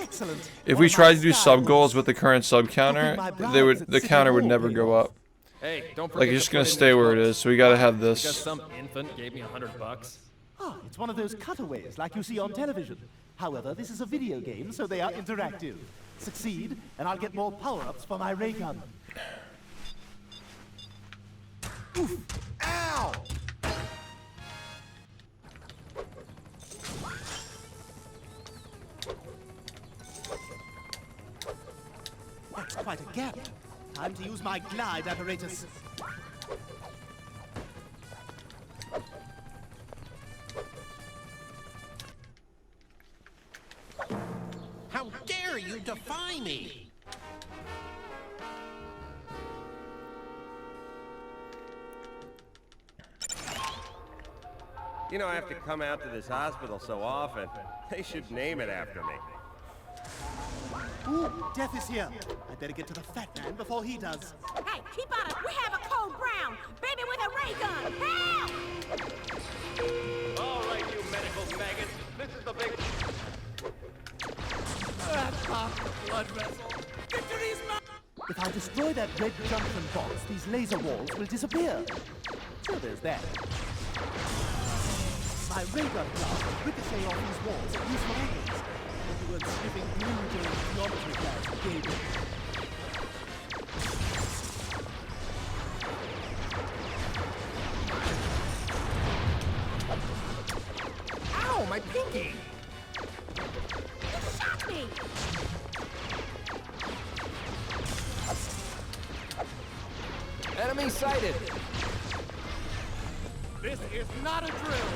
if we tried to do sub goals with the current sub counter, the counter would never go up. Hey, don't forget Like, it's just to gonna put in stay these where it hooks. is, so we gotta have Because this. some infant gave me $100. Ah, it's one of those cutaways like you see on television. However, this is a video game, so they are interactive. Succeed, and I'll get more power-ups for my ray gun. Oof! Ow! That's quite a gap. Time to use my glide apparatus. How dare you defy me? You know, I have to come out to this hospital so often. They should name it after me. Ooh, death is here. I better get to the fat man before he does. Hey, keep out of... We have a Code Brown! Baby with a ray gun! Help! All right, you medical maggots. This is the big... Blood vessel. Victory's mine! If I destroy that red junction box, these laser walls will disappear. So there's that. My ray gun blast will ricochet off these walls at useful angles. You weren't sniffing glue during geometry class, David. Ow, my pinky! You shot me! Enemy sighted! This is not a drill!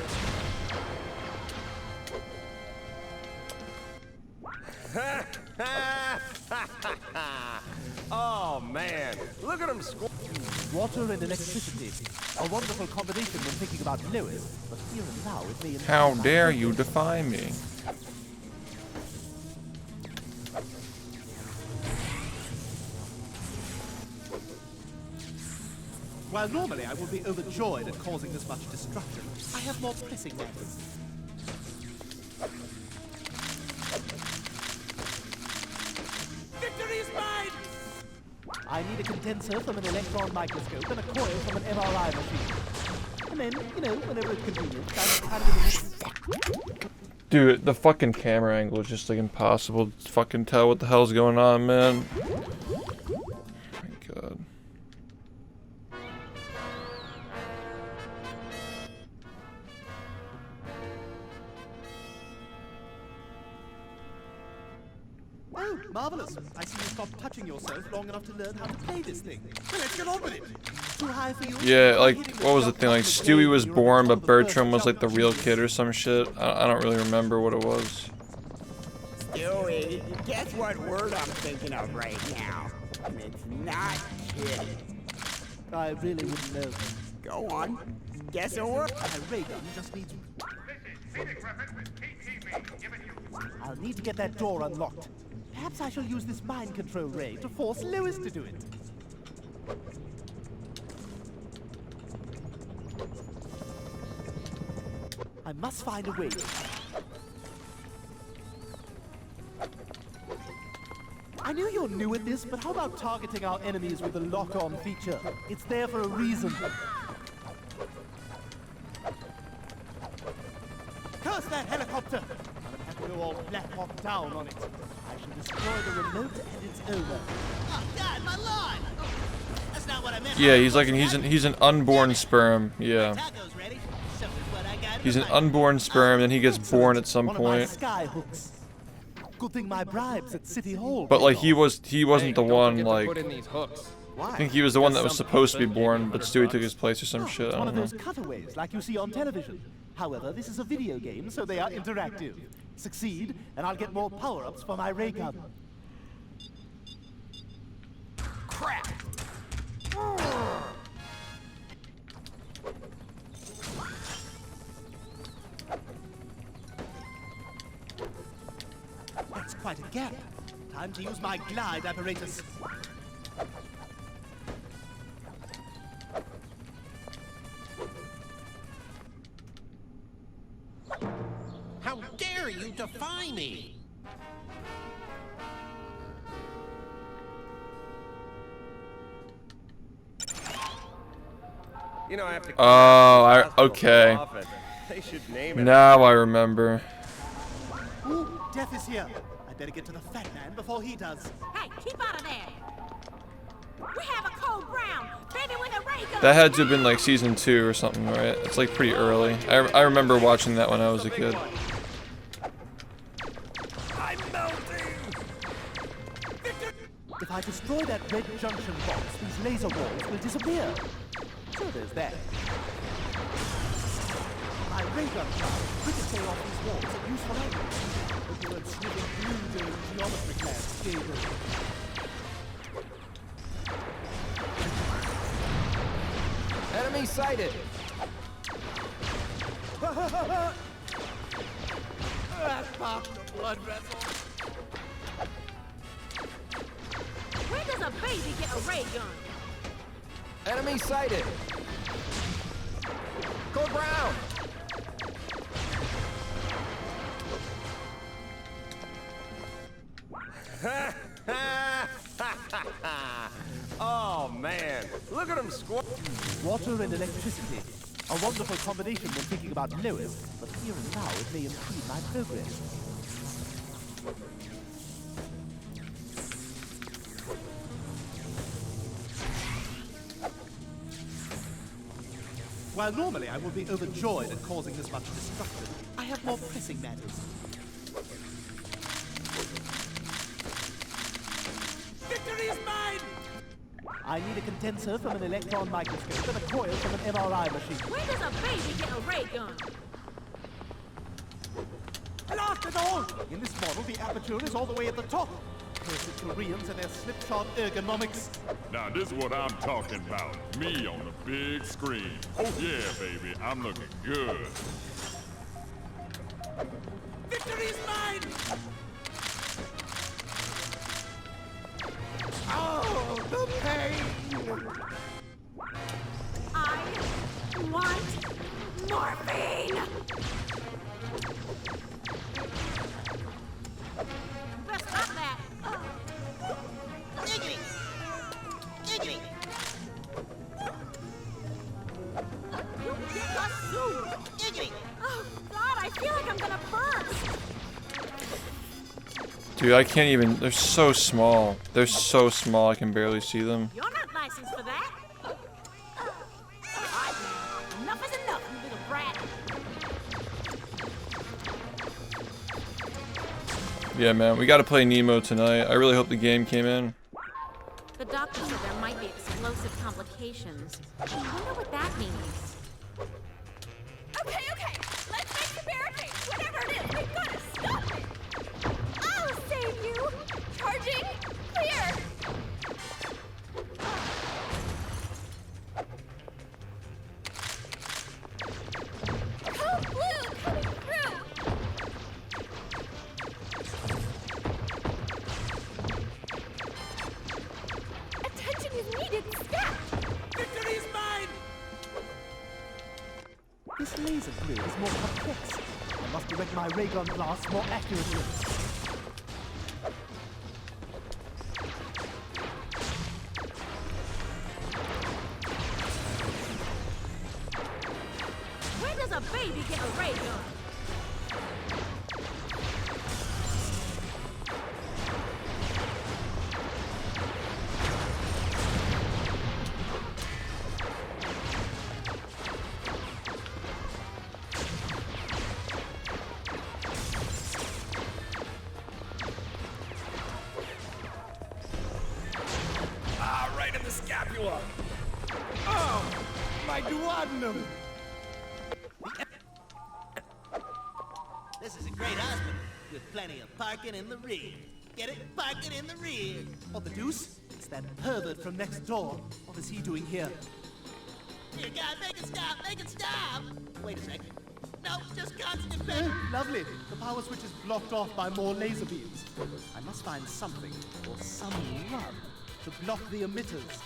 Oh, man. Look at him squirm. Water and electricity. A wonderful combination when thinking about Lewis, but here and now it may... How dare you defy me? While normally I would be overjoyed at causing this much destruction, I have more pressing matters. Victory is mine! I need a condenser from an electron microscope and a coil from an MRI machine. And then, you know, whenever it's convenient, I'm kind of... Dude, the fucking camera angle is just like impossible to fucking tell what the hell's going on, man. Oh my god. Oh, marvelous. I see you stopped touching yourself long enough to learn how to play this thing. Well, let's get on with it. Too high for you? Yeah, like, what was the thing? Like, Stewie was born, but Bertram was like the real kid or some shit. I don't really remember what it was. Stewie, guess what word I'm thinking of right now? It's not kitty. I really wouldn't know. Go on. Guess a word. My ray gun just needs... I'll need to get that door unlocked. Perhaps I shall use this mind control ray to force Lewis to do it. I must find a way. I knew you're new at this, but how about targeting our enemies with the lock-on feature? It's there for a reason. Curse that helicopter! I'm gonna have to go all Black Hawk down on it. I shall destroy the remote and its owner. Oh God, my lawn! That's not what I meant. Yeah, he's an unborn sperm. Yeah. Tacos ready? So is what I got. He's an unborn sperm, and he gets born at some One of my point. sky hooks. Good thing my bribes at City Hall. But like he wasn't the one like. Put in these hooks. I think he was the one that was supposed to be born, but Stewie took his place or some shit. I One don't of know. those cutaways like you see on television. However, this is a video game, so they are interactive. Succeed, and I'll get more power-ups for my ray gun. Crap! That's quite a gap. Time to use my glide apparatus. How dare you defy me? You know, I have to... Oh, okay. They should name it. Now I remember. Ooh, Death is here. I'd better get to the fat man before he does. Hey, keep out of there. We have a cold brown, baby with a ray gun. That had to have been like season 2 or something, right? It's like pretty early. I remember watching that when I was a kid. I'm melting! If I destroy that red junction box, these laser walls will disappear. So there's that. My ray gun charge ricochet off these walls at useful angles. But you weren't sniffing through the geometry class, Gabriel. Enemy sighted. That popped the blood vessel. Where does a baby get a ray gun? Enemy sighted. Code Brown. Oh man, look at him squat. Water and electricity. A wonderful combination when thinking about Lois, but here and now it may impede my progress. While normally I would be overjoyed at causing this much destruction, I have more pressing matters. Victory is mine! I need a condenser from an electron microscope and a coil from an MRI machine. Where does a baby get a ray gun? Blast it all! In this model, the aperture is all the way at the top. Cursed Koreans and their slipshod ergonomics. Now this is what I'm talking about. Me on the big screen. Oh yeah, baby, I'm looking good. Victory is mine! Oh, the pain! I want morphine! Best stop that! Giggity! Giggity! You get us soon! Giggity! Oh, God, I feel like I'm gonna burst! Dude, I can't even. They're so small. They're so small. I can barely see them. You're not licensed for that! Enough is enough, you little brat! Yeah, man, we gotta play Nemo tonight. I really hope the game came in. The doctor said there might be explosive complications. I wonder what that means. Okay, okay. Let's make the barricade. Whatever it is, we've got to stop it. I'll save you. Charging. Clear. Code blue coming through. Attention is needed. Stat. Victory is mine! This laser grid is more complex. I must direct my ray gun blasts more accurately. Where does a baby get a ray gun? Ah, right in the scapula! Oh, my duodenum! This is a great hospital with plenty of parking in the rear. Get it? Parking in the rear. What the deuce? It's that pervert from next door. What is he doing here? Dear God, make it stop! Make it stop! Wait a second. No, just constant pressure. Lovely. The power switch is blocked off by more laser beams. I must find something or someone to block the emitters.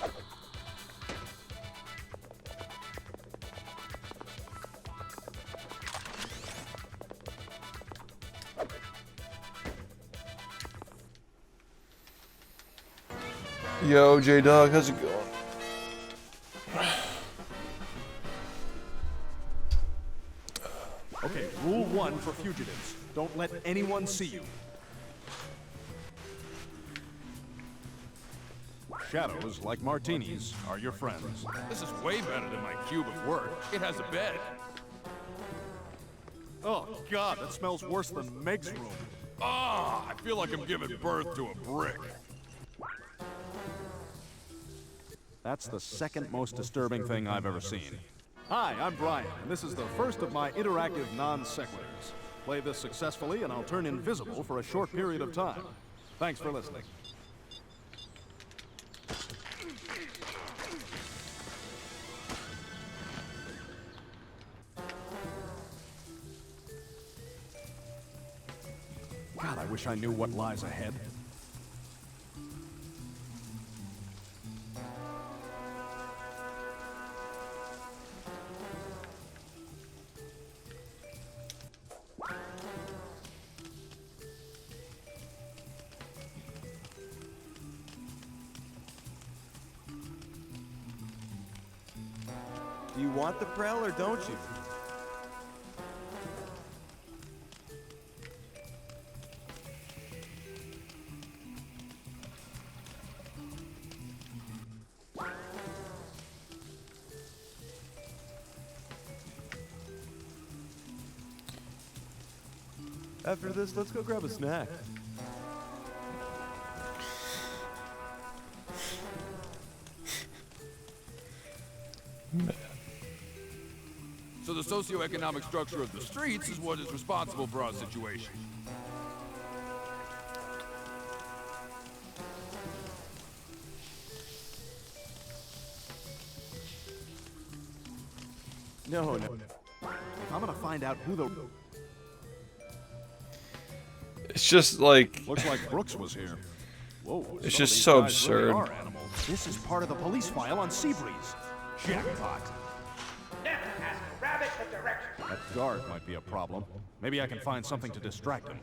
Yo, J-Dog, how's it going? run for fugitives. Don't let anyone see you. Shadows, like martinis, are your friends. This is way better than my cube at work. It has a bed. Oh, God, that smells worse than Meg's room. Ah, I feel like I'm giving birth to a brick. That's the second most disturbing thing I've ever seen. Hi, I'm Brian, and this is the first of my interactive non-sequiturs. Play this successfully, and I'll turn invisible for a short period of time. Thanks for listening. God, I wish I knew what lies ahead. Do you want the Prel or don't you? After this, let's go grab a snack. So the socioeconomic structure of the streets is what is responsible for our situation. No. If I'm gonna find out who the... It's just like... Looks like Brooks was here. Whoa, it's just so absurd. Really are animals. This is part of the police file on Seabreeze. Jackpot. That guard might be a problem. Maybe I can find something to distract him.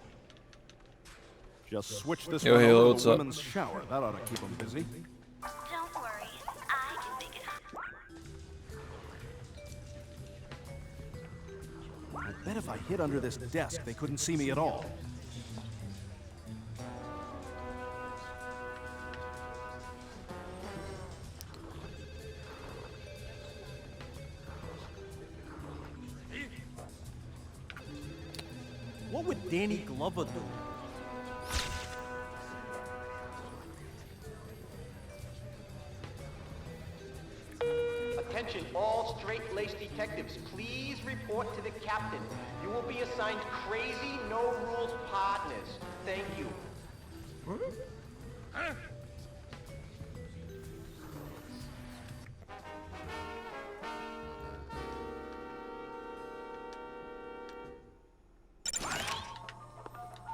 Just switch this Yo, one Halo, over what's to the up? women's shower. That ought to keep him busy. Don't worry, I can make it up. I bet if I hid under this desk, they couldn't see me at all. What would Danny Glover do? Attention all straight-laced detectives, please report to the captain. You will be assigned crazy, no-rules partners. Thank you.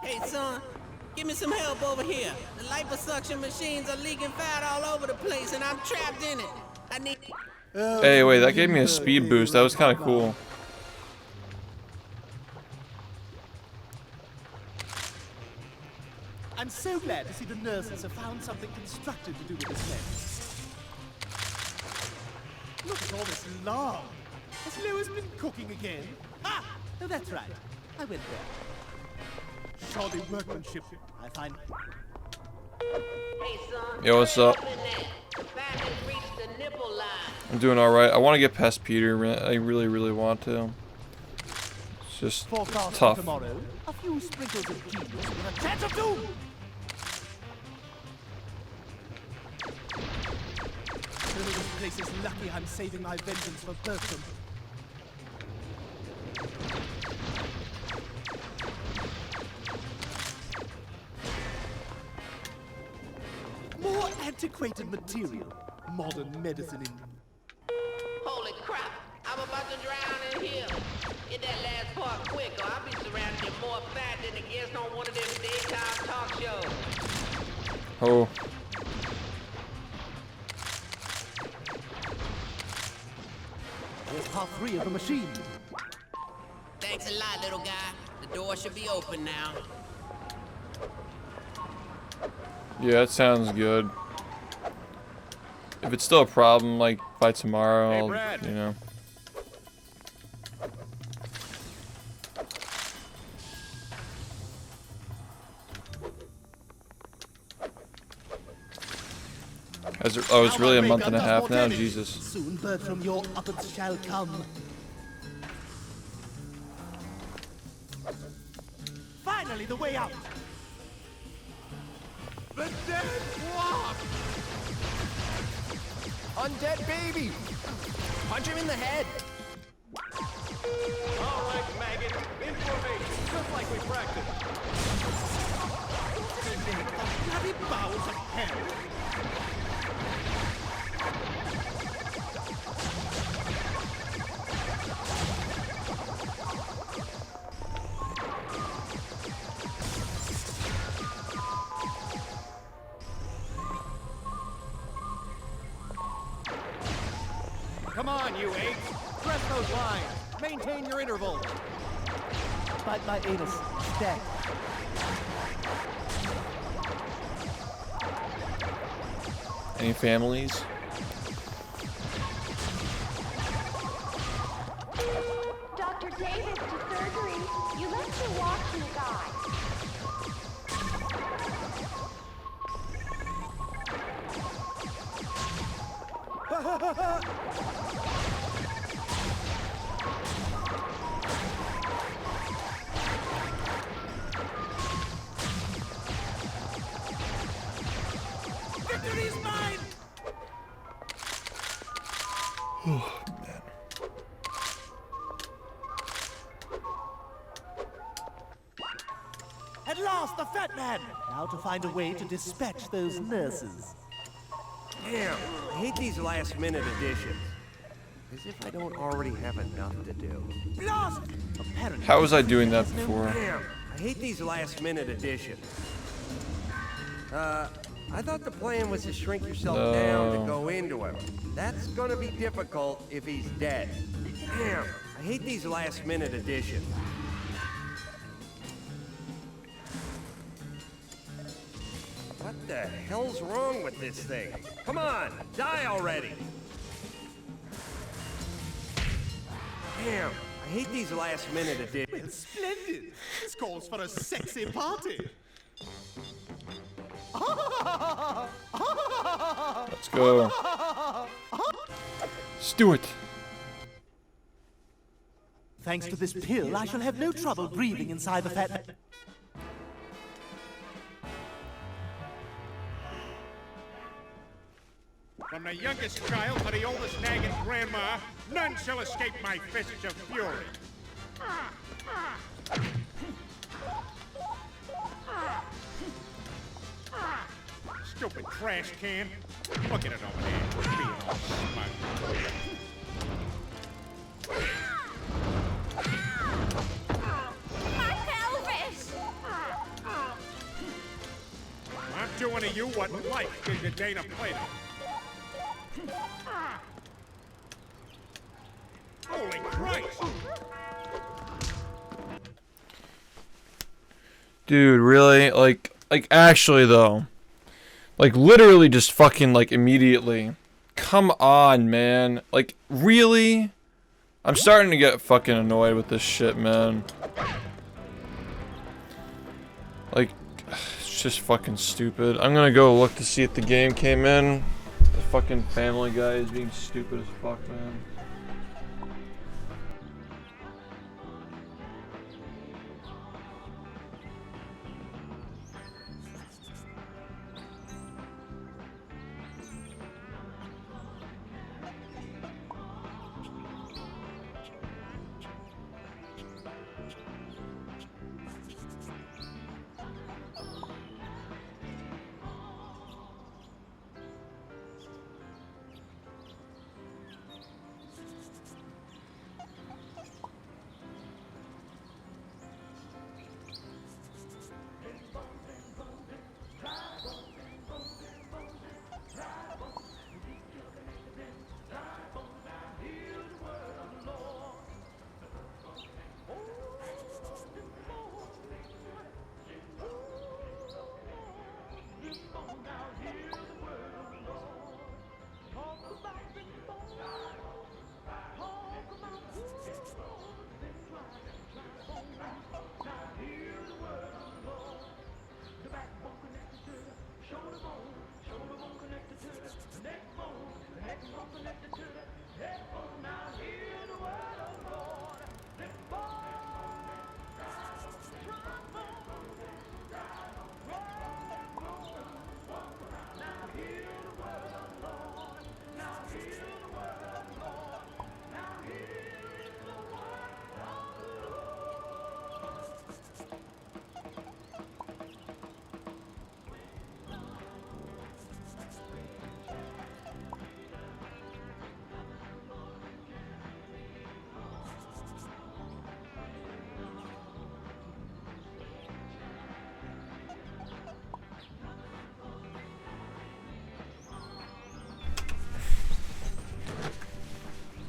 Hey, son, give me some help over here. The liposuction machines are leaking fat all over the place, and I'm trapped in it. I need... Hey, wait, that gave me a speed boost. That was kind of cool. I'm so glad to see the nurses have found something constructive to do with this mess. Look at all this lard. Has Lois been cooking again? Ah! Oh, that's right. I went there. Shoddy workmanship, I find. Hey, son. Yo, what's up? The fat has reached the nipple line. I'm doing alright. I want to get past Peter. I really, really want to. It's just Forecast tough. for tomorrow. A few sprinkles of genius with a chance of doom. Oh, this place is lucky I'm saving my vengeance for Bertram. More antiquated material. Modern medicine in... Holy crap! I'm about to drown in here. Get that last part quick, or I'll be surrounded in more fat than the guest on one of them daytime talk shows. Oh. Here's part 3 of the machine. Thanks a lot, little guy. The door should be open now. Yeah, it sounds good. If it's still a problem, like, by tomorrow, Hey, I'll, Brad. you know. Oh, it's really a month and a half now? Jesus. Soon bird from your uppers shall come. Finally, the way out. The dead block! Undead baby! Punch him in the head! All right, maggot. In formation, just like we practiced. Bloody bowels of hell. Come on, you apes! Press those lines! Maintain your interval! Bite my anus. Stack. Any families? Dr. Davis to surgery. You left your watch in the guy. Victory's mine! Oh, man. At last, the fat man! Now to find a way to dispatch those nurses. Damn, I hate these last-minute additions. As if I don't already have enough to do. Blast! Apparently. How was I doing that before? Damn, I hate these last-minute additions. I thought the plan was to shrink yourself down to go into him. That's gonna be difficult if he's dead. Damn, I hate these last-minute additions. What the hell's wrong with this thing? Come on, die already! Damn, I hate these last-minute additions. Splendid! This calls for a sexy party. Let's go. Let's do it. Thanks to this pill, I shall have no trouble breathing inside the fat man. From the youngest child to the oldest nagging grandma, none shall escape my fists of fury. Stupid trash can. Look at it over there, being all smug. My pelvis! I'm doing to you what life did to Dana Plato. Holy Christ! Dude, really? Like actually though. Like literally just fucking like immediately. Come on, man. Like really? I'm starting to get fucking annoyed with this shit, man. Like it's just fucking stupid. I'm gonna go look to see if the game came in. The fucking Family Guy is being stupid as fuck, man.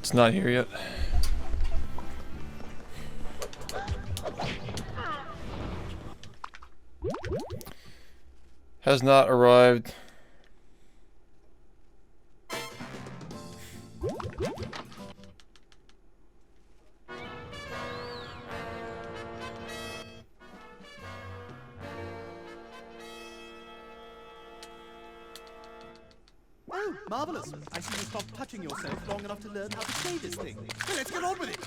It's not here yet. Has not arrived. Oh, marvelous. I see you stopped touching yourself long enough to learn how to play this thing. Well, let's get on with it.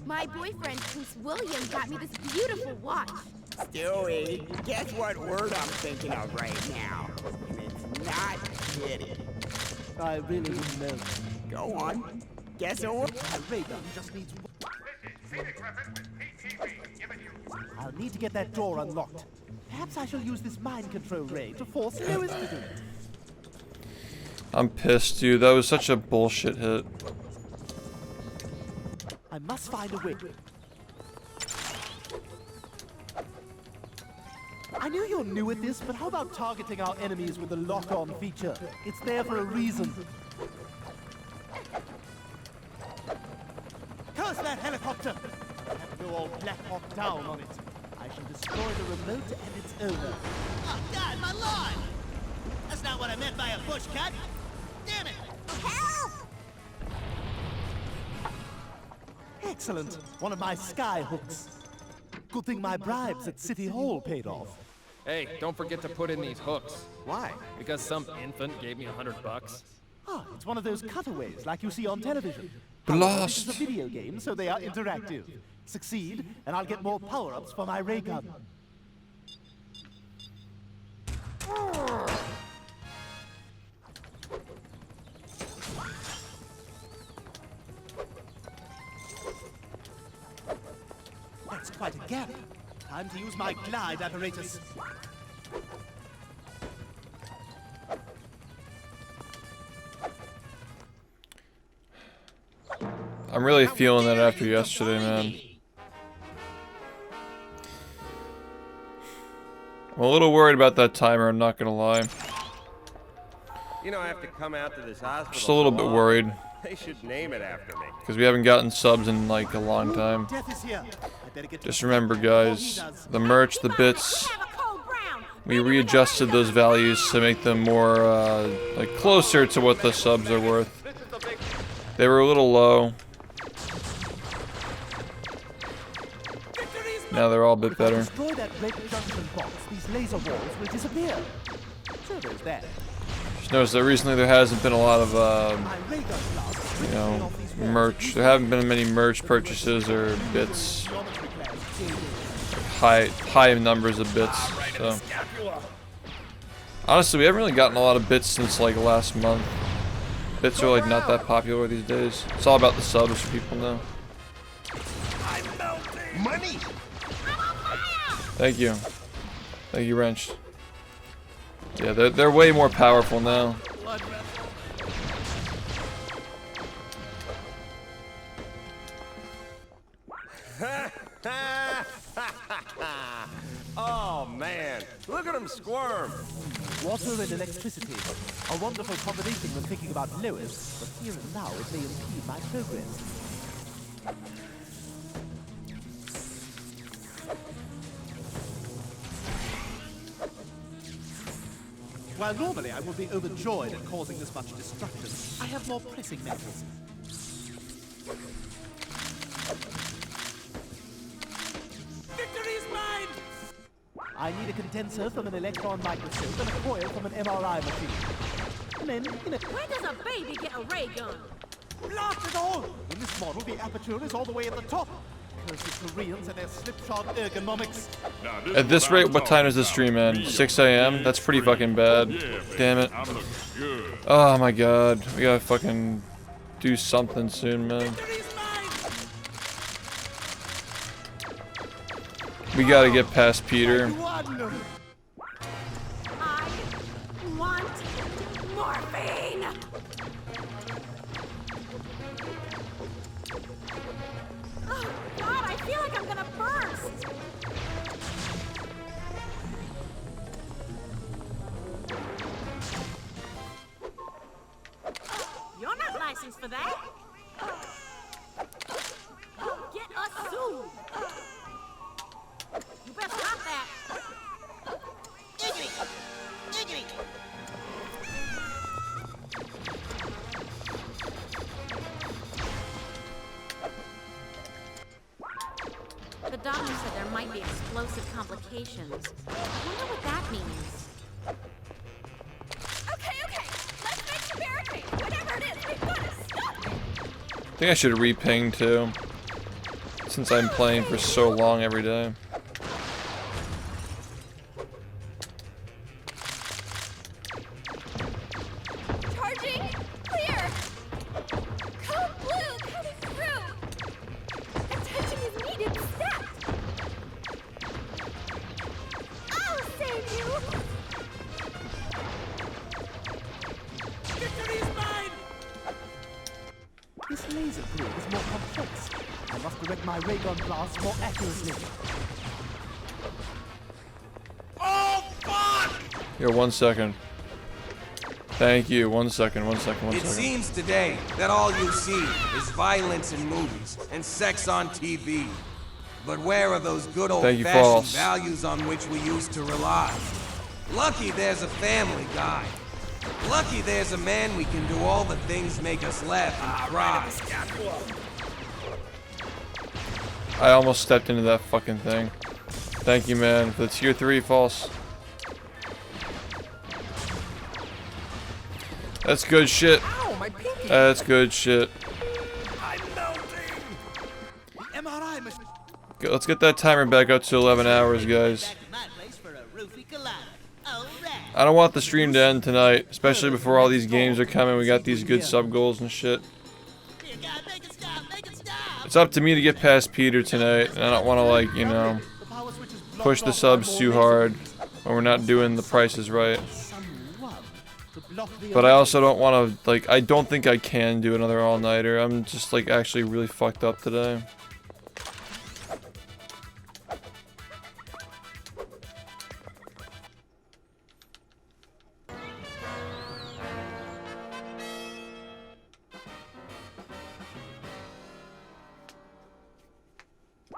My boyfriend, Prince William, got me this beautiful watch. Stewie, guess what word I'm thinking of right now? And it's not kitty. I really wouldn't know. Go on. Guess a word. A ray gun just needs... I'll need to get that door unlocked. Perhaps I shall use this mind control ray to force Lewis to do it. I'm pissed, dude. That was such a bullshit hit. I must find a way. I know you're new at this, but how about targeting our enemies with the lock-on feature? It's there for a reason. Curse that helicopter! I have to go all Black Hawk down on it. I shall destroy the remote and its owner. Oh, God, my lawn! That's not what I meant by a bush cut. Damn it! Help! Excellent. One of my sky hooks. Good thing my bribes at City Hall paid off. Hey, don't forget to put in these hooks. Why? Because some infant gave me $100. Ah, it's one of those cutaways like you see on television. Blast! This is a video game, so they are interactive. Succeed, and I'll get more power-ups for my ray gun. That's quite a gap. Time to use my glide apparatus. I'm really feeling that after yesterday, man. I'm a little worried about that timer, I'm not gonna lie. You know, I have to come out to this hospital. Just a little bit worried. They should name it after me. Because we haven't gotten subs in like a long time. Just remember, guys, the merch, the bits, we readjusted those values to make them more like closer to what the subs are worth. They were a little low. Now they're all a bit better. Destroy that red junction box. These laser walls will disappear. So there's that. Just noticed that recently there hasn't been a lot of, you know, merch. There haven't been many merch purchases or bits. High numbers of bits. So honestly, we haven't really gotten a lot of bits since like last month. Bits are like not that popular these days. It's all about the subs, so people know. Money. Thank you. Thank you, Wrench. Yeah, they're way more powerful now. Oh man, look at him squirm. Water and electricity. A wonderful combination when thinking about Lewis, but here and now it may impede my progress. While normally I would be overjoyed at causing this much destruction, I have more pressing matters. Victory is mine! I need a condenser from an electron microscope and a coil from an MRI machine. And then, Where does a baby get a ray gun? blast it all! In this model, the aperture is all the way at the top. Cursed Koreans and their slipshod ergonomics. At this rate, what time does this stream end? 6 AM? That's pretty fucking bad. Damn it. Oh my god. We gotta fucking do something soon, man. We gotta get past Peter. I want morphine! Oh god, I feel like I'm gonna burst! You're for that. Get us soon. You better stop that. Diggity! Diggity! The doctor said there might be explosive complications. I wonder what that means. Okay, let's make the barricade. Whatever it is, we've got to stop it. I think I should re-ping too, since I'm playing for so long every day. Charging, clear. Code blue coming through. Attention is needed, stat. I'll save you. Victory is mine! This laser pool is more complex. I must direct my ray gun blast more accurately. Oh, fuck! Here, 1 second. Thank you. 1 second. 1 second. 1 It second. seems today that all you see is violence in movies and sex on TV. But where are those good Thank you, old-fashioned False. values on which we used to rely? Lucky there's a family guy. Lucky there's a man we can do all the things make us laugh and cry. I almost stepped into that fucking thing. Thank you, man. For the tier 3 False. That's good shit. Ow, my pinky! That's good shit. I'm melting! The MRI machine. Let's get that timer back up to 11 hours, guys. My place for a roofie colada. All right. I don't want the stream to end tonight, especially before all these games are coming. We got these good sub goals and shit. Dear God, make it stop! Make it stop! It's up to me to get past Peter tonight, and I don't want to, like, you know, push the subs too hard when we're not doing the prices right. But I also don't want to, like, I don't think I can do another all-nighter. I'm just, like, actually really fucked up today.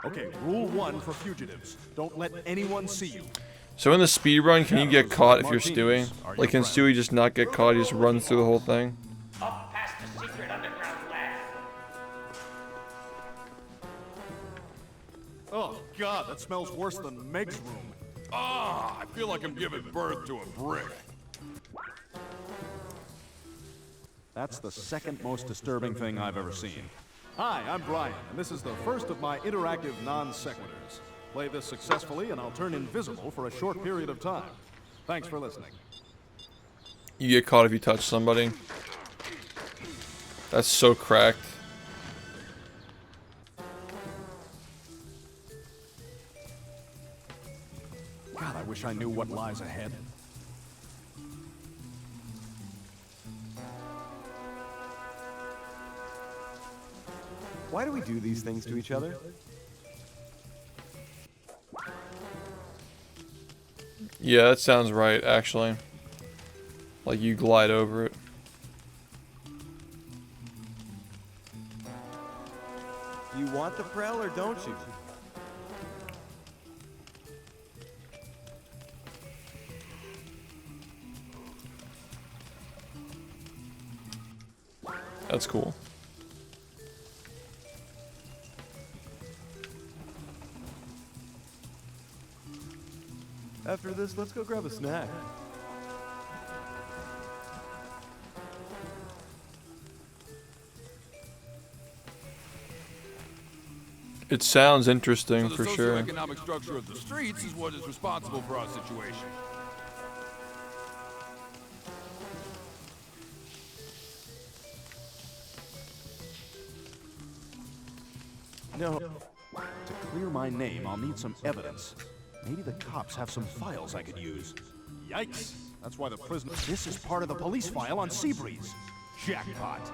Okay, rule 1 for fugitives. Don't let anyone see you. So in the speedrun, can you get caught if you're Stewie? Like, can Stewie just not get caught? He just runs through the whole thing? Up past the secret underground lab. Oh, God, that smells worse than Meg's room. Ah, I feel like I'm giving birth to a brick. That's the second most disturbing thing I've ever seen. Hi, I'm Brian, and this is the first of my interactive non-sequiturs. Play this successfully, and I'll turn invisible for a short period of time. Thanks for listening. You get caught if you touch somebody. That's so cracked. God, I wish I knew what lies ahead. Why do we do these things to each other? Yeah, that sounds right, actually. Like you glide over it. You want the Prel or don't you? That's cool. After this, let's go grab a snack. It sounds interesting So for the sure. socioeconomic structure of the streets is what is responsible for our situation. No. To clear my name, I'll need some evidence. Maybe the cops have some files I could use. Yikes! That's why the prisoner... This is part of the police file on Seabreeze. Jackpot.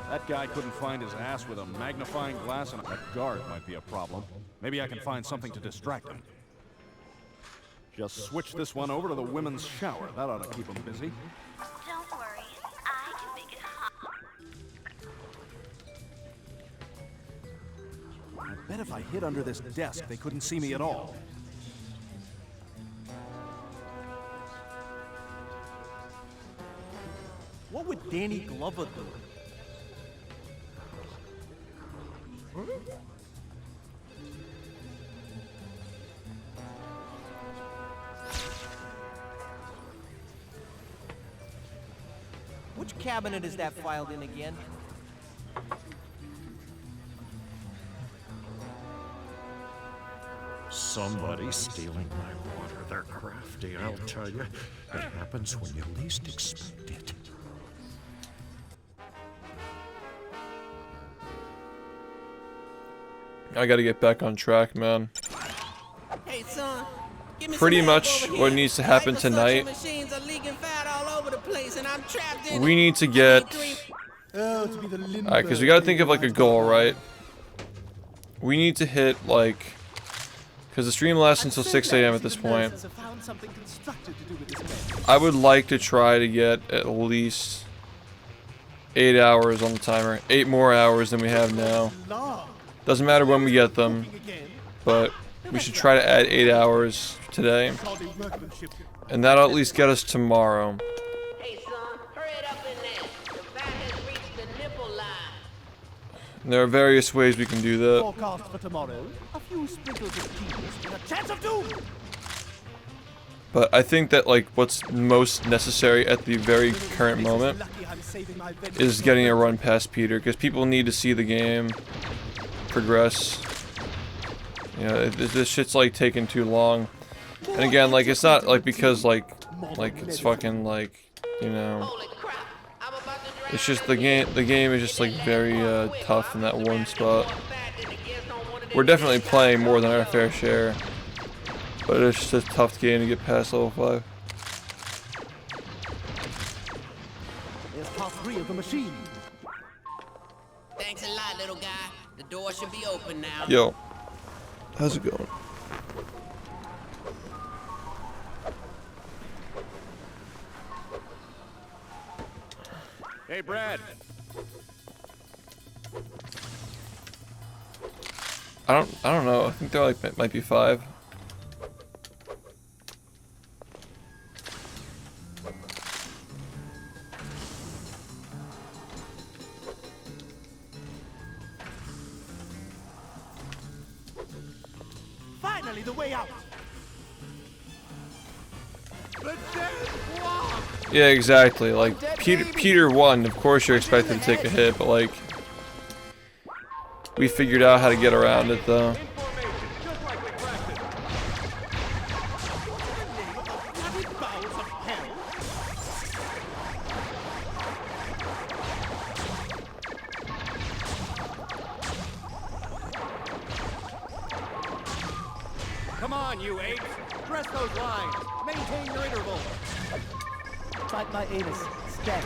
That guy couldn't find his ass with a magnifying glass, and that guard might be a problem. Maybe I can find something to distract him. Just switch this one over to the women's shower. That ought to keep him busy. Don't worry, I can make it hot. Bet if I hid under this desk, they couldn't see me at all. What would Danny Glover do? Which cabinet is that filed in again? Somebody's stealing my water. They're crafty, I'll tell you. It happens when you least expect it. I gotta get back on track, man. Hey, son. Give me Pretty some help much over what here. needs to happen Hypersuction tonight. machines are leaking fat all over the place, and I'm trapped in We it. need to get... Oh, to be the Alright, because we gotta think of like a goal, right? We need to hit like... Because the stream lasts until 6 a.m. at this point. I would like to try to get at least 8 hours on the timer. 8 more hours than we have now. Doesn't matter when we get them, but we should try to add 8 hours today. And that'll at least get us tomorrow. Hey, son, hurry it up in there. The vat has reached the nipple line. And there are various ways we can do that. Forecast for tomorrow. A few sprinkles of genius and a chance of doom. But I think that like what's most necessary at the very current moment is getting a run past Peter, because people need to see the game progress. You know, this shit's like taking too long. And again, like it's not like because like it's fucking like, you know, it's just the game is just like very tough in that one spot. We're definitely playing more than our fair share, but it's just a tough game to get past level 5. There's part 3 of the machine. Thanks a lot, little guy. The door should be open now. Yo, how's it going? Hey, Brad. I don't know. I think there like might be 5. Finally, the way out. Yeah, exactly. Like Peter won. Of course, you're expected to take a hit, but like we figured out how to get around it, though. Come on, you apes. Dress those lines. Maintain your interval. Bite my anus. Stab.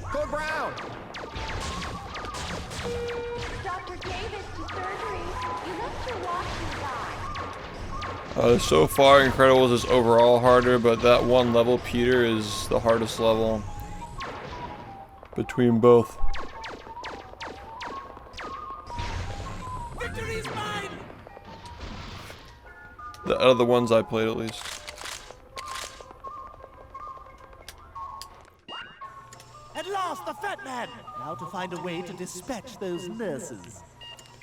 Code Brown. Dr. Davis to surgery. You left your watch inside. So far, Incredibles is overall harder, but that one level, Peter, is the hardest level between both. Victory is mine! The other ones I played, at least. At last, the fat man. Now to find a way to dispatch those nurses.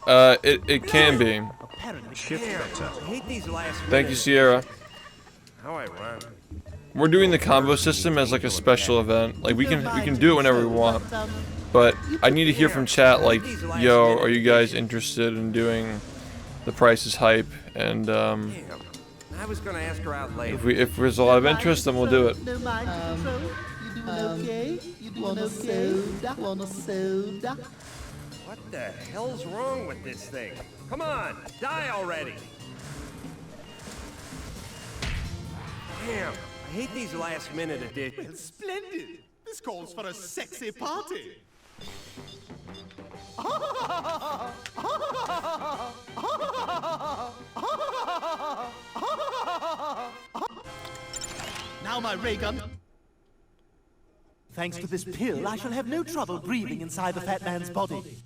It can be. I hate these last Thank you, Sierra. How ironic. We're doing the combo system as like a special event. Like we can do it whenever we want. But I need to hear from chat like, yo, are you guys interested in doing the Price is Hype? And I was gonna ask her out later. if there's a lot of interest, then we'll do it. No mind control. You doing okay? You doing okay? Want a soda? What the hell's wrong with this thing? Come on, die already! Damn, I hate these last-minute additions. Well, splendid. This calls for a sexy party. now my ray gun. Thanks to this pill, I shall have no trouble breathing inside the fat man's body.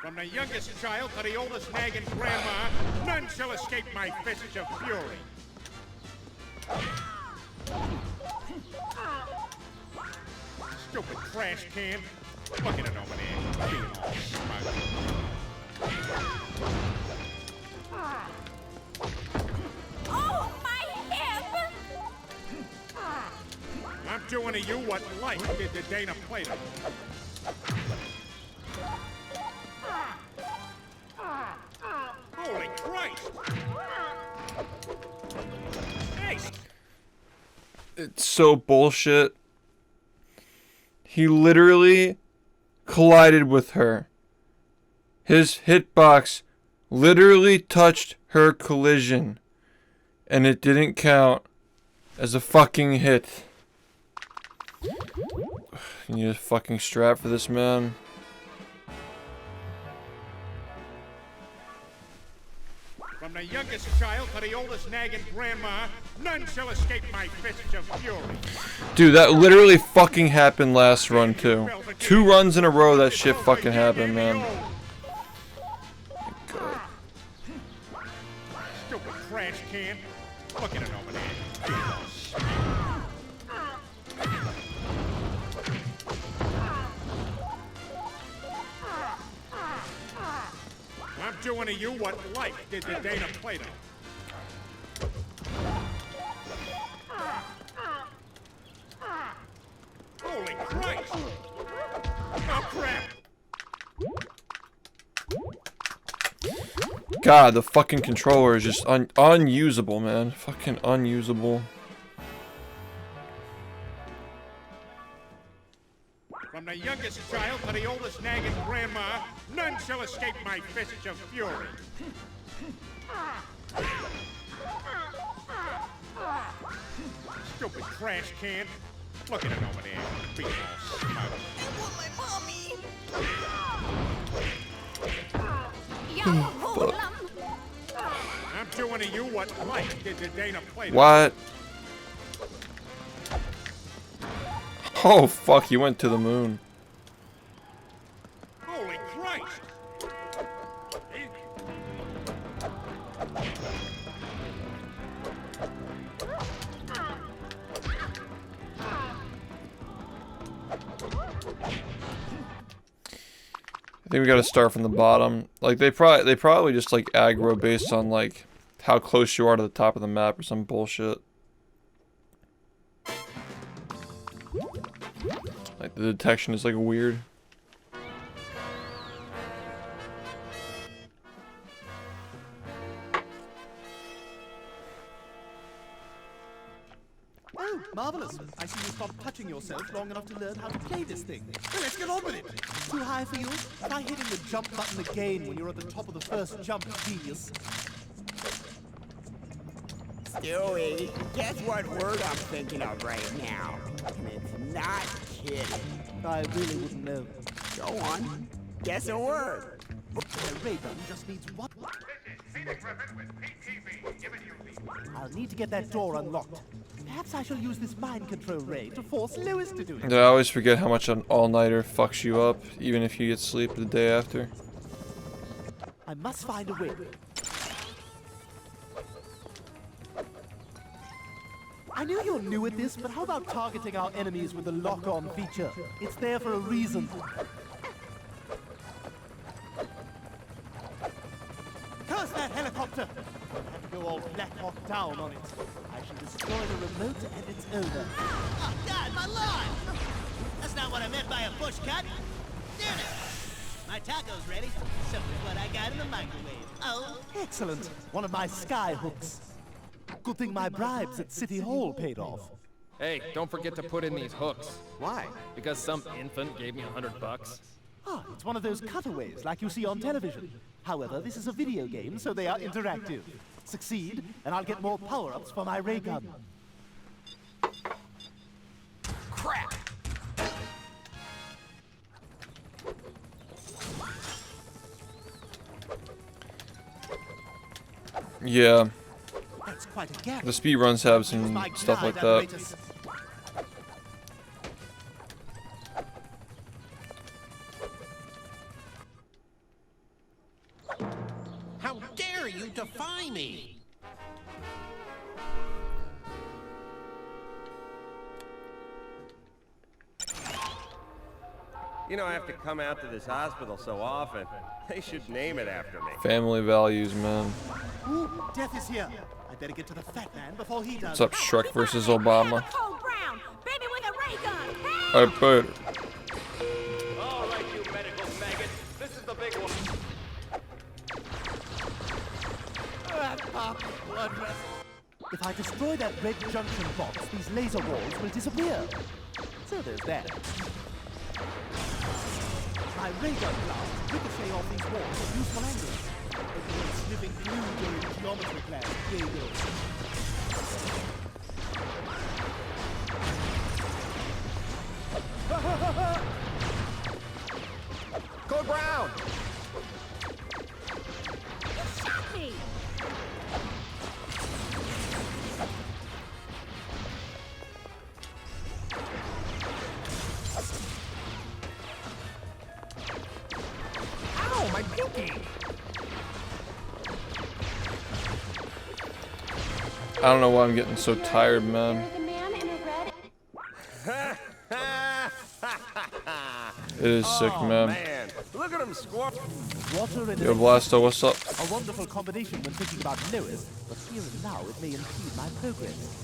From the youngest child to the oldest nagging grandma, none shall escape my fists of fury. Stupid trash can. Look at it over there, being all smug. Oh, my hip! I'm doing to you what life did to Dana Plato. Holy Christ! Hey! It's so bullshit. He literally collided with her. His hitbox literally touched her collision. And it didn't count as a fucking hit. You need a fucking strap for this, man. From the youngest child to the oldest nagging grandma, none shall escape my fists of fury. Dude, that literally fucking happened last run, too. 2 runs in a row that shit fucking happened, man. Stupid trash can. Look at it over there. I'm doing to you what life did to Dana Plato. Holy Christ! Oh crap! God, the fucking controller is just unusable, man. Fucking unusable. From the youngest child to the oldest nagging grandma, none shall escape my fists of fury. Stupid trash can. Look at it over there, being all smug. I want my mommy! I'm doing to you what life did to Dana Plato. What? Oh fuck, you went to the moon. Holy Christ! I think we gotta start from the bottom. Like they probably just like aggro based on like how close you are to the top of the map or some bullshit. Like the detection is like weird. Oh, marvelous. I see you stopped touching yourself long enough to learn how to play this thing. Well, let's get on with it. Too high for you? Try hitting the jump button again when you're at the top of the first jump, genius. Stewie, guess what word I'm thinking of right now? And it's not kidding. I really wouldn't know. Go on. Guess a word. My ray gun just needs one. I'll need to get that door unlocked. Perhaps I shall use this mind control ray to force Lewis to do it. I always forget how much an all-nighter fucks you up, even if you get sleep the day after. I must find a way. I know you're new at this, but how about targeting our enemies with the lock-on feature? It's there for a reason. Curse that helicopter! I have to go all Black Hawk down on it. I shall destroy the remote and it's over. Oh, God, my lawn! That's not what I meant by a bush cut. Damn it! My taco's ready. So is what I got in the microwave. Oh. Excellent. One of my sky hooks. Good thing my bribes at City Hall paid off. Hey, don't forget to put in these hooks. Why? Because some infant gave me $100. Ah, it's one of those cutaways like you see on television. However, this is a video game, so they are interactive. Succeed, and I'll get more power-ups for my ray gun. Crap! Yeah. That's quite a gap. The speed runs have some stuff like that. How dare you defy me? You know, I have to come out to this hospital so often. They should name it after me. Family values, man. Ooh, death is here. I better get to the fat man before he does. What's up, Shrek versus Obama? Cole Brown, baby with a ray gun. I bet. All right, you medical maggot. This is the big one. Blood vessel. If I destroy that red junction box, these laser walls will disappear. So there's that. My ray gun blast ricochet off these walls at useful angles. Making them sniffing glue during geometry class. There you go. Code Brown! You shot me. Ow, my pinky! I don't know why I'm getting so tired, man. It is sick, man. Man, look at him squawk. Water and Yo, Blasto, what's up? a wonderful combination when thinking about Lois, but here and now it may impede my progress.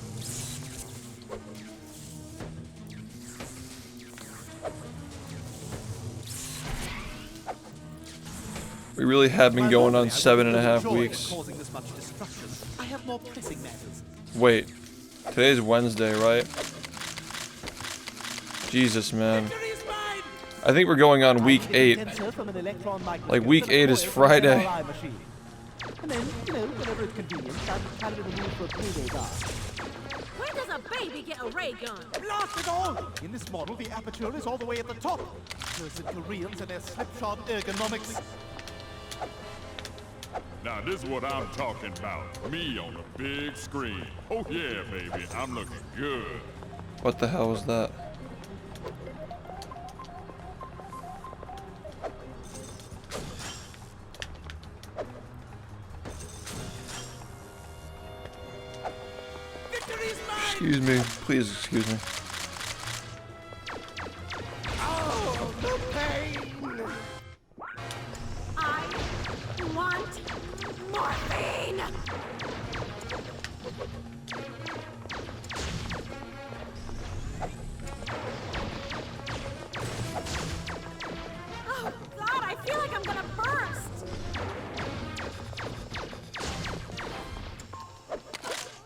We really have been going on 7.5 Joy in weeks. causing this much destruction. I have more pressing matters. Wait, today's Wednesday, right? Jesus, man. I think we're going on week 8. Like week 8 is Friday. And then, you know, whenever it's convenient, I'm kind of in the mood for a payday bar. When does a baby get a ray gun? Blast it all! In this model, the aperture is all the way at the top. Those Koreans and their slipshod ergonomics. Now this is what I'm talking about. Me on the big screen. Oh yeah, baby, I'm looking good. What the hell was that? Excuse me, please excuse me. Oh, the pain! I want morphine. Oh God, I feel like I'm gonna burst.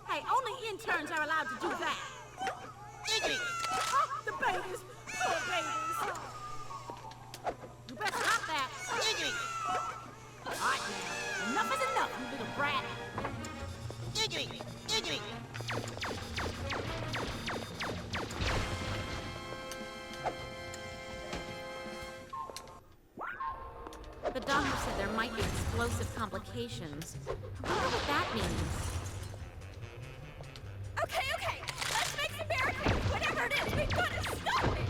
Hey, only interns are allowed to do that. Giggity! Oh, the babies, poor babies. You better stop that. Giggity! All right, now, enough is enough, you little brat. Giggity! Giggity! The doctor said there might be explosive complications. I wonder what that means. Okay, okay. Let's make some barricades. Whatever it is, we've got to stop it.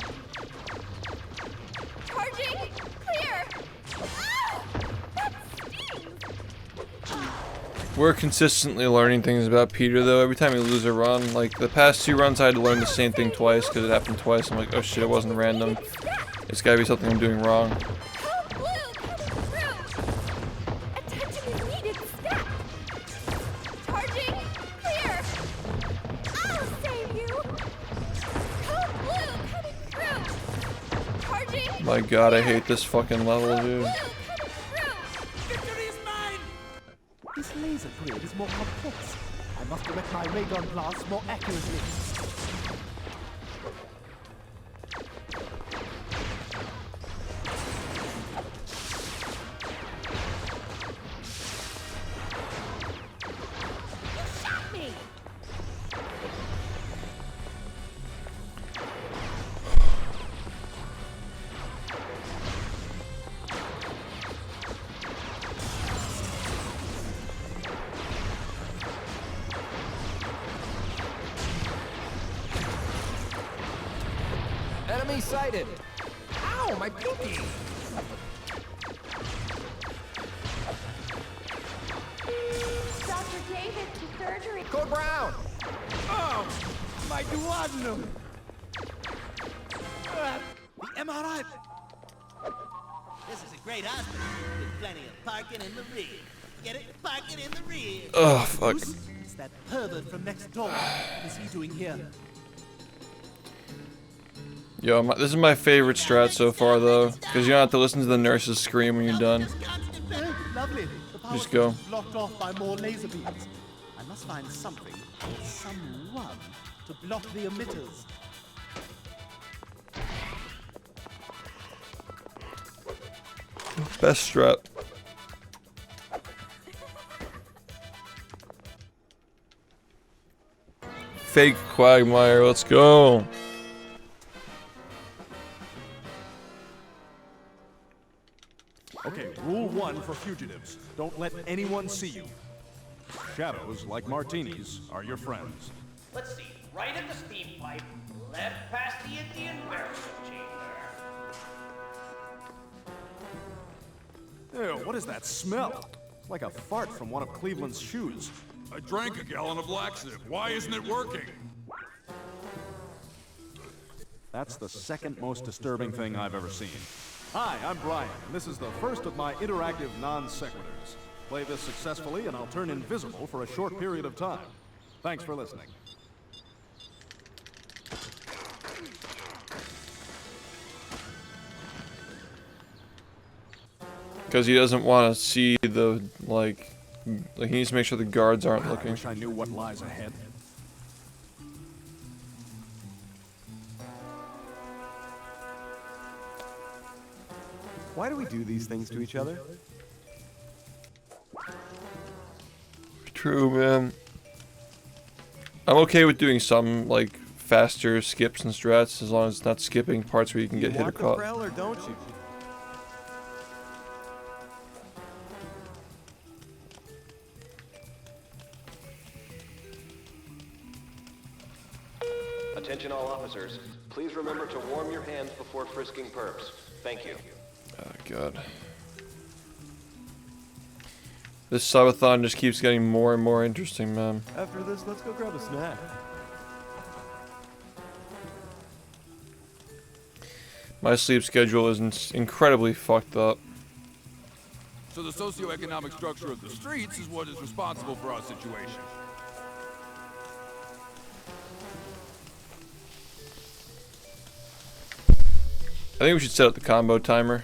Charging. Clear. Ah! That stings. We're consistently learning things about Peter, though. Every time we lose a run, like the past 2 runs, I had to learn the same thing twice because it happened twice. I'm like, oh shit, it wasn't random. It's gotta be something I'm doing wrong. Code blue coming through. Attention is needed. Stat. Charging. Clear. I'll save you. Code blue coming through. Charging. My god, I hate this fucking level, dude. Victory's mine! This laser grid is more complex. I must direct my ray gun blasts more accurately. You shot me. Enemy sighted. Ow, my pinky. Dr. David to surgery. Code Brown. Oh, my duodenum. The MRI. This is a great hospital with plenty of parking in the rear. Get it? Parking in the rear. Oh, fuck. It's that pervert from next door. What's he doing here? Yo, this is my favorite strat so far, though, because you don't have to listen to the nurses scream when you're done. Lovely. The power Just go. is blocked off by more laser beams. I must find something or someone to block the emitters. Best strat. Fake Quagmire, let's go. Okay, rule 1 for fugitives. Don't let anyone see you. Shadows, like martinis, are your friends. Let's see. Right at the steam pipe, left past the Indian burial chamber. Ew, what is that smell? Like a fart from one of Cleveland's shoes. I drank a gallon of laxative. Why isn't it working? That's the second most disturbing thing I've ever seen. Hi, I'm Brian, and this is the first of my interactive non-sequiturs. Play this successfully, and I'll turn invisible for a short period of time. Thanks for listening. Because he doesn't want to see the, like, he needs to make sure the guards aren't looking. I wish I knew what lies ahead. Why do we do these things to each other? True, man. I'm okay with doing some, like, faster skips and strats as long as it's not skipping parts where you can get hit or caught. Or don't you? Attention all officers. Please remember to warm your hands before frisking perps. Thank you. Oh, God. This subathon just keeps getting more and more interesting, man. After this, let's go grab a snack. My sleep schedule is incredibly fucked up. So the socioeconomic structure of the streets is what is responsible for our situation. I think we should set up the combo timer.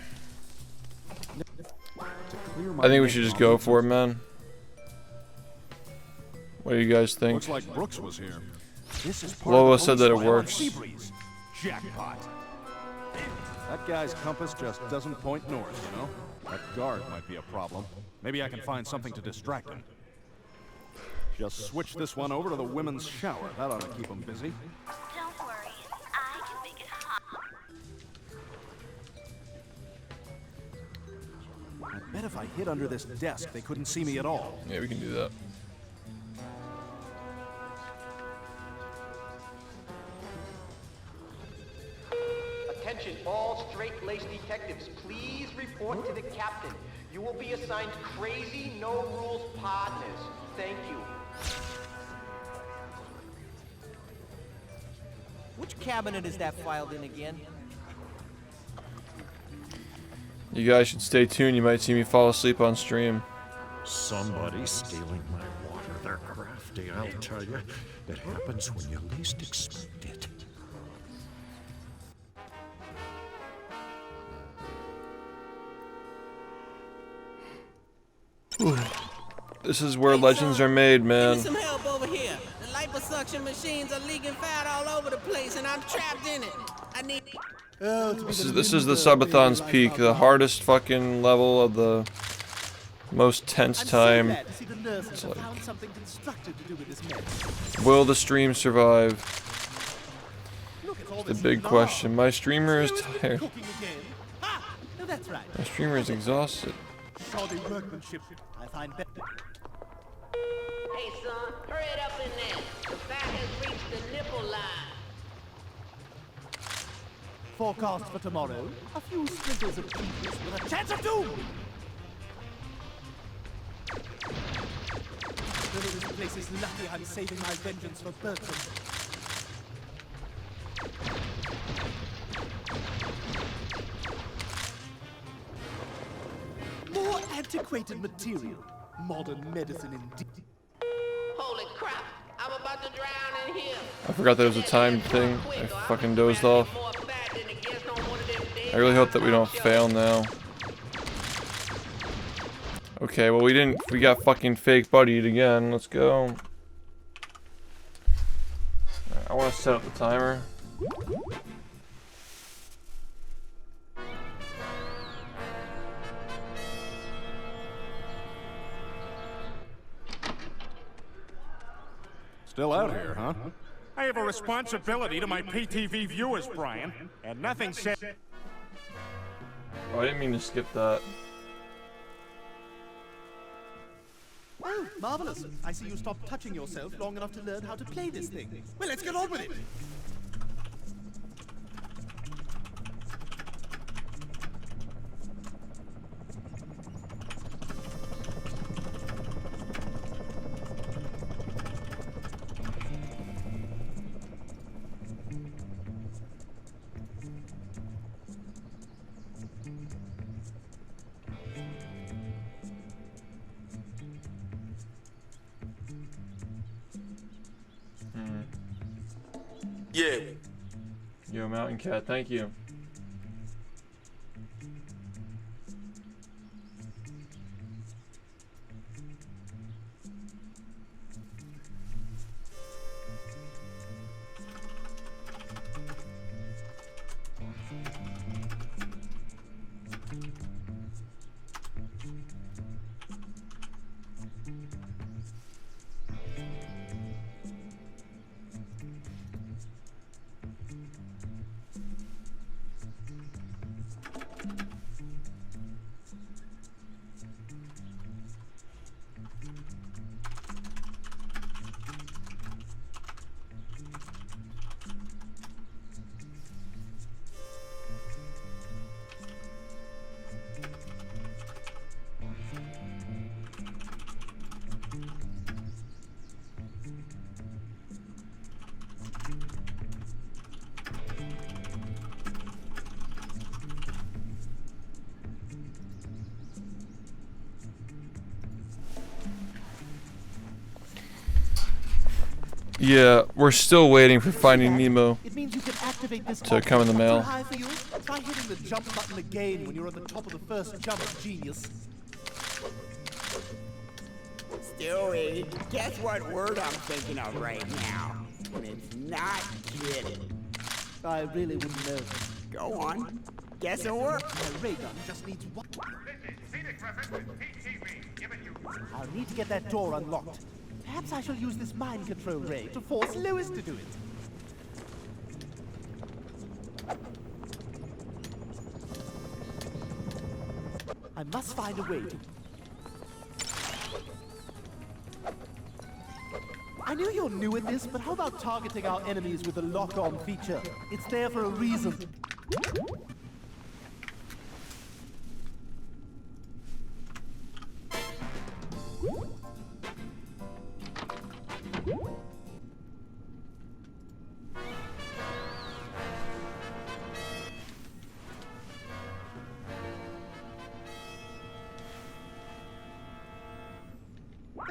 I think we should just go for it, man. What do you guys think? Looks like Brooks was here. This is part Lola of the said that it police file on works. Seabreeze. Jackpot. That guy's compass just doesn't point north, you know? That guard might be a problem. Maybe I can find something to distract him. Just switch this one over to the women's shower. That ought to keep him busy. Don't worry, I can make it hot. I bet if I hid under this desk, they couldn't see me at all. Yeah, we can do that. Attention all straight-laced detectives, please report to the captain. You will be assigned crazy, no-rules partners. Thank you. Which cabinet is that filed in again? You guys should stay tuned. You might see me fall asleep on stream. Somebody's stealing my water. They're crafty, I'll tell you. It happens when you least expect it. This is where legends are made, man. Give me some help over here. The liposuction machines are leaking fat all over the place, and I'm trapped in it. I need. This is the subathon's peak, the hardest fucking level of the most tense time. It's like, will the stream survive? It's the big question. My streamer is tired. My streamer is exhausted. Shoddy workmanship. I find better. Hey, son, hurry it up in there. The fat has reached the nipple line. forecast for tomorrow. A few sprinkles of genius with a chance of doom! Really, this place is lucky I'm saving my vengeance for Bertram. More antiquated material. Modern medicine indeed. Holy crap! I'm about to drown in here. I forgot that it was a timed thing. I fucking dozed off. I really hope that we don't fail now. Okay, well we got fucking fake buddied again. Let's go. Right, I want to set up the timer. Still out here, huh? I have a responsibility to my PTV viewers, Brian, and nothing said. Oh, I didn't mean to skip that. Oh, marvelous. I see you stopped touching yourself long enough to learn how to play this thing. Well, let's get on with it. Yeah. Yo, Mountain Cat, thank you. Yeah, we're still waiting for Finding Nemo It means you can activate this to come in the mail. high for you. Try hitting the jump button again when you're at the top of the first jump, genius. Stewie, guess what word I'm thinking of right now? And it's not kidding. I really wouldn't know. Go on. Guess a word. My ray gun just needs one. I'll need to get that door unlocked. Perhaps I shall use this mind control ray to force Lewis to do it. I must find a way to... I knew you're new at this, but how about targeting our enemies with the lock-on feature? It's there for a reason.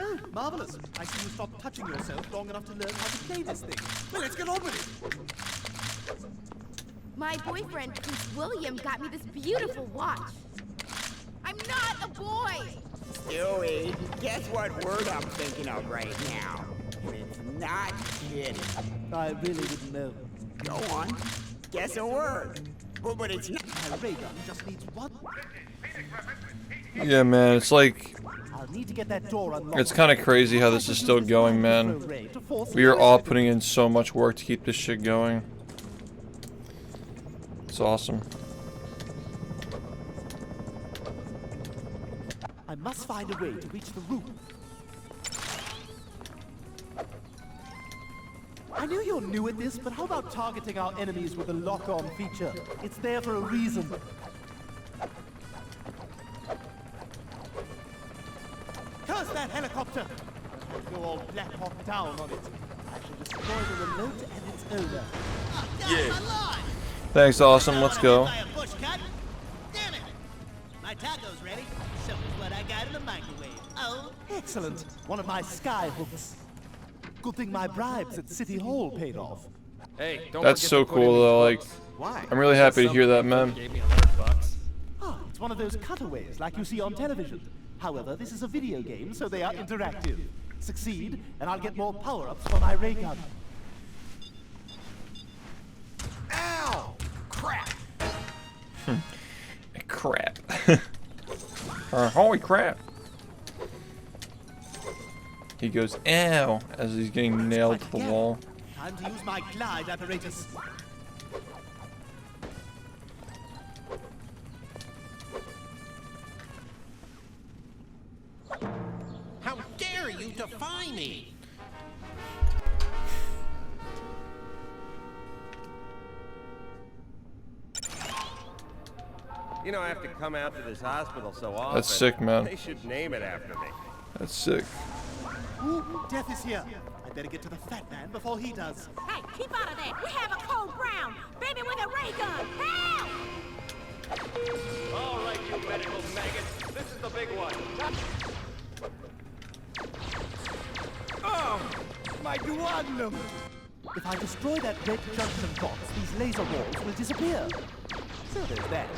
Oh, marvelous. I see you stopped touching yourself long enough to learn how to play this thing. Well, let's get on with it. My boyfriend, Prince William, got me this beautiful watch. I'm not a boy! Stewie, guess what word I'm thinking of right now? And it's not kidding. I really wouldn't know. Go on. Guess a word. But it's not. My ray gun just needs one. Yeah, man, it's like... I'll need to get that door unlocked. It's kind of crazy how this is still going, man. We are all putting in so much work to keep this shit going. It's awesome. I must find a way to reach the roof. I know you're new at this, but how about targeting our enemies with the lock-on feature? It's there for a reason. Curse that helicopter! I'll go all Black Hawk down on it. I shall destroy the remote and its owner. Yeah. Thanks, awesome. Let's go. Damn it! My taco's ready. So is what I got in the microwave. Oh, Excellent. One of my sky hooks. Good thing my bribes at City Hall paid off. Hey, don't That's so cool though. Like, I'm really happy to hear that, man. Gave me $100. Ah, it's one of those cutaways like you see on television. However, this is a video game, so they are interactive. Succeed, and I'll get more power-ups for my ray gun. Ow! Crap! Crap. Holy crap. He goes, ow, as he's getting nailed to the wall. Time to use my glide apparatus. How dare you defy me? You know, I have to come out to this hospital so often. That's sick, man. They should name it after me. That's sick. Ooh, death is here. I better get to the fat man before he does. Hey, keep out of there. We have a cold ground. Baby with a ray gun. Help! All right, you medical maggots. This is the big one. Oh, my duodenum! If I destroy that red junction box, these laser walls will disappear. So there's that.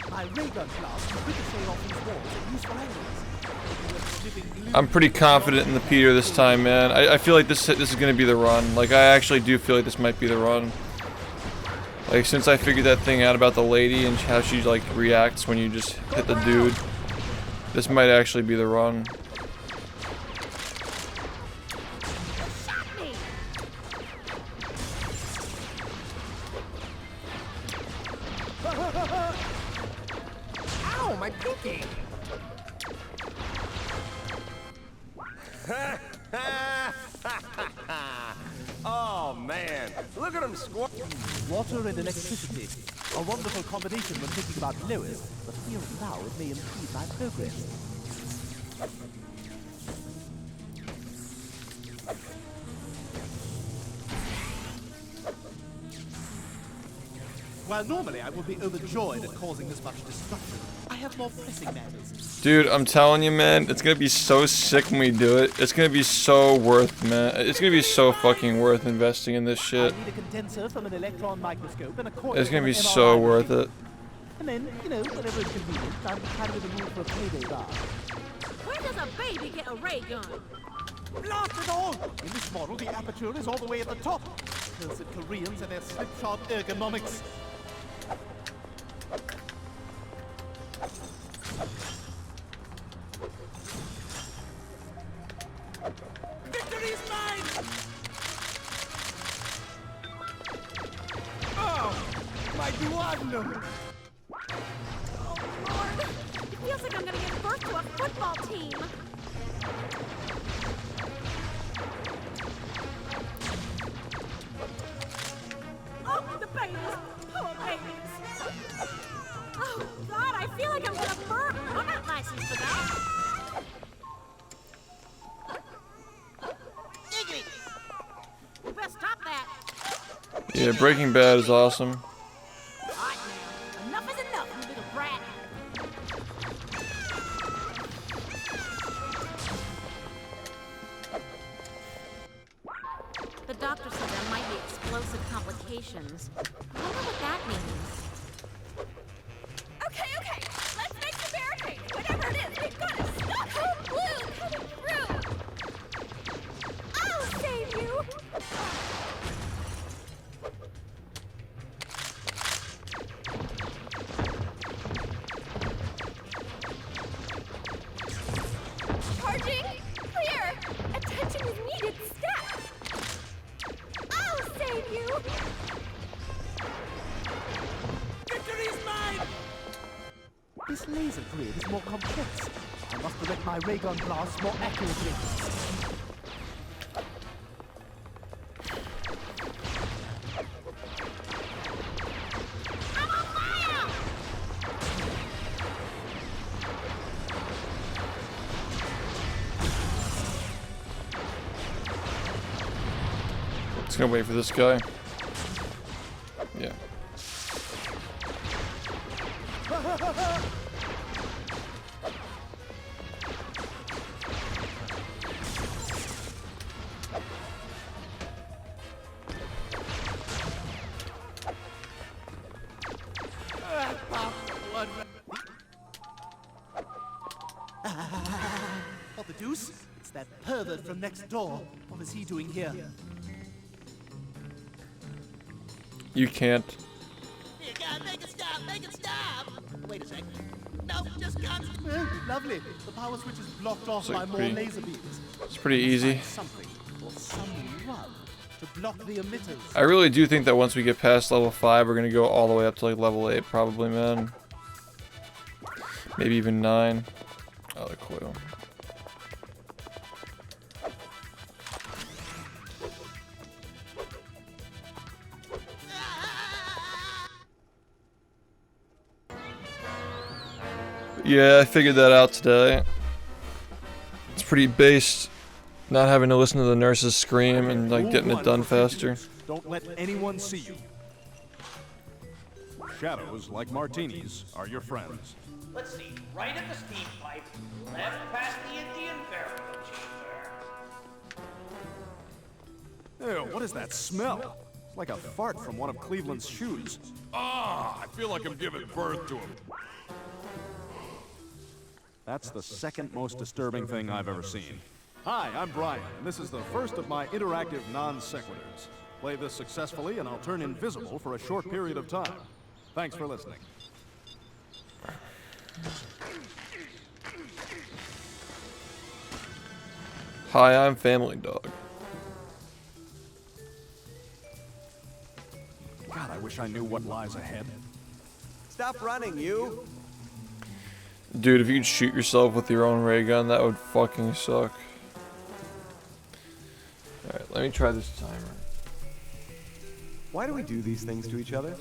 My ray gun blast will ricochet off these walls at useful angles. I'm pretty confident in the Peter this time, man. I feel like this is gonna be the run. Like, I actually do feel like this might be the run. Like, since I figured that thing out about the lady and how she like reacts when you just hit the dude, this might actually be the run. ow, my pinky! Oh man, look at him squat. Water and electricity. A wonderful combination when thinking about Lois, but here and now it may impede my progress. While normally I would be overjoyed at causing this much destruction, I have more pressing matters. Dude, I'm telling you, man, it's gonna be so sick when we do it. It's gonna be so worth, man. It's gonna be so fucking worth investing in this shit. I need a condenser from an electron microscope and a coil. It's gonna be from an so MRI worth machine. it. And then, you know, whenever it's convenient, I'm kind of in the mood for a payday bar. Where does a baby get a ray gun? Blast it all! In this model, the aperture is all the way at the top. Cursed Koreans and their slipshod ergonomics. Victory's mine! Oh, my duodenum! Oh, Lord. It feels like I'm gonna give birth to a football team. Oh, the babies. Poor babies. Oh, God, I feel like I'm gonna burp. I'm not licensed for that. You better stop that. Yeah, Breaking Bad is awesome. All right, now. Enough is enough, you little brat. The doctor said there might be explosive complications. I wonder what that means. Okay, okay. Let's make some barricades. Whatever it is, we've got to stop Code Blue coming through. I'll save you. Charging. Clear. Attention is needed. Stat. I'll save you. Victory's mine! This laser grid is more complex. I must direct my ray gun blasts more accurately. Just gonna wait for this guy. Yeah. What the deuce? It's that pervert from next door. What is he doing here? You can't. You gotta make it stop, make it stop! Wait a sec. No, just guns. Lovely. The power switch is blocked off It's like by more pretty- laser beams. It's pretty easy. Find something or someone to block the emitters. I really do think that once we get past level 5, we're gonna go all the way up to like level 8, probably, man. Maybe even 9. Oh, the coil. Yeah, I figured that out today. It's pretty based, not having to listen to the nurses scream and like getting it done faster. Don't let anyone see you. Shadows, like martinis, are your friends. Let's see. Right at the steam pipe, left past the Indian burial chamber. Ew, what is that smell? It's like a fart from one of Cleveland's shoes. Ah, I feel like I'm giving birth to him. That's the second most disturbing thing I've ever seen. Hi, I'm Brian, and this is the first of my interactive non-sequiturs. Play this successfully, and I'll turn invisible for a short period of time. Thanks for listening. Hi, I'm Family Dog. God, I wish I knew what lies ahead. Stop running, you! Dude, if you could shoot yourself with your own ray gun, that would fucking suck. Alright, let me try this timer. Why do we do these things to each other?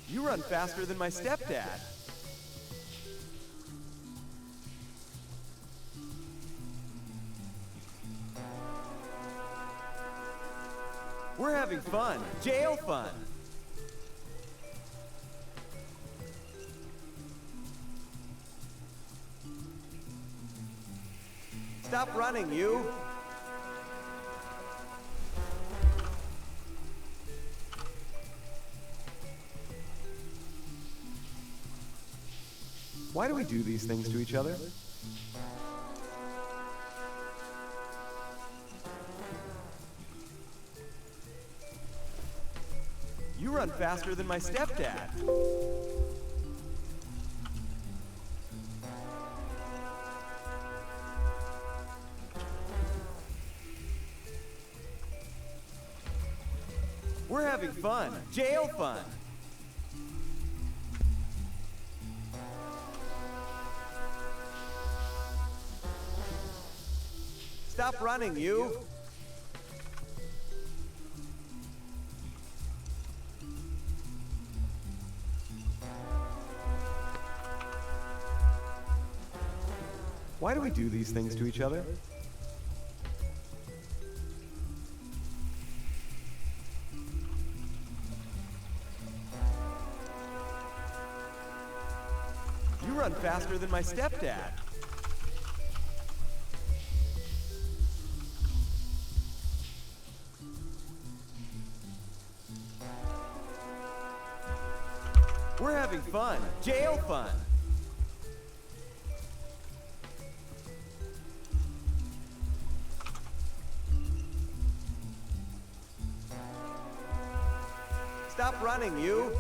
You run faster than my stepdad. We're having fun. Jail fun. Stop running, you. Why do we do these things to each other? You run faster than my stepdad. We're having fun. Jail fun. Stop running, you. Why do we do these things to each other? You run faster than my stepdad. We're having fun. Jail fun. Stop running, you.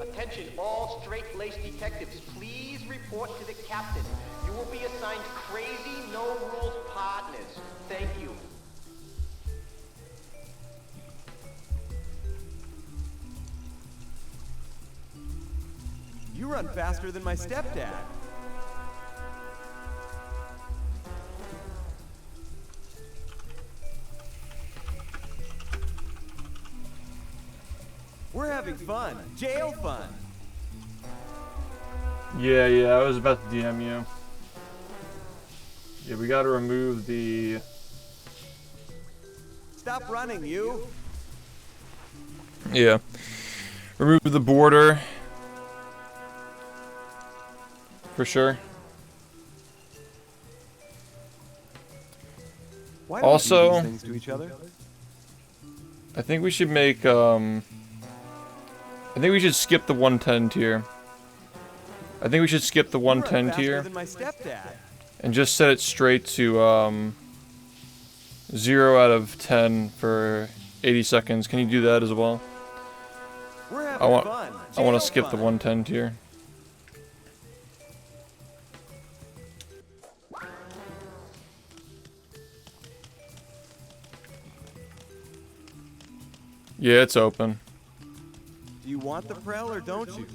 Attention all straight-laced detectives, please report to the captain. You will be assigned crazy, no-rules partners. Thank you. You run faster than my stepdad. We're having fun. Jail fun. Yeah, I was about to DM you. Yeah, we gotta remove the... Stop running, you. Yeah. Remove the border. For sure. Why do we do Also, these things to each other? I think we should make, I think we should skip the 110 tier. I think we should skip the 110 tier. Than my stepdad. And just set it straight to, 0 out of 10 for 80 seconds. Can you do that as well? We're having I want fun. to skip the 110 tier. Yeah, it's open. Do you want the Prel or don't you?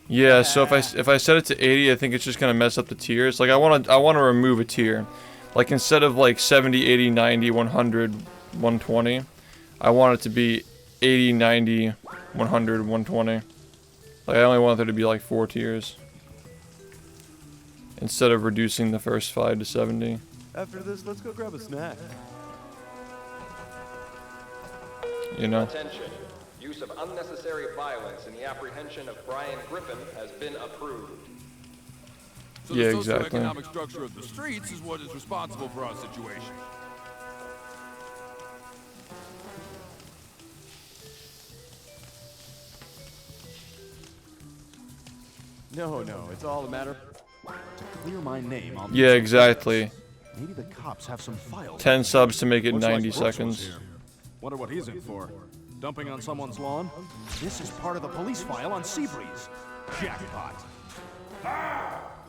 Yeah, so if I set it to 80, I think it's just gonna mess up the tiers. Like I wanna remove a tier. Like instead of like 70, 80, 90, 100, 120, I want it to be 80, 90, 100, 120. Like I only want there to be like 4 tiers. Instead of reducing the first 5 to 70. After this, let's go grab a snack. You know? Attention. Use of unnecessary violence in the apprehension of Brian Griffin has been approved. So Yeah, the exactly. socioeconomic structure of the streets is what is responsible for our situation. No, it's all a matter. To clear my name, I'll Yeah, exactly. Maybe the cops have some files. 10 subs to make it Looks like 90 Brooks was seconds. here. Wonder what he's in for. Dumping on someone's lawn? This is part of the police file on Seabreeze. Jackpot.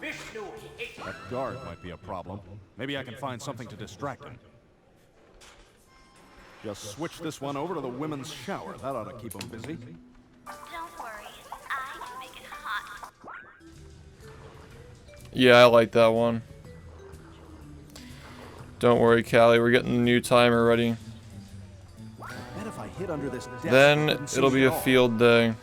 Vishnu, he ate That guard might be a problem. Maybe I can find something to distract him. Just switch this one over to the women's shower. That ought to keep him busy. Don't worry, I can make it hot. Yeah, I like that one. Don't worry, Callie, we're getting the new timer ready. Bet if I hit under this desk, I Then couldn't see it'll be at a all. field day.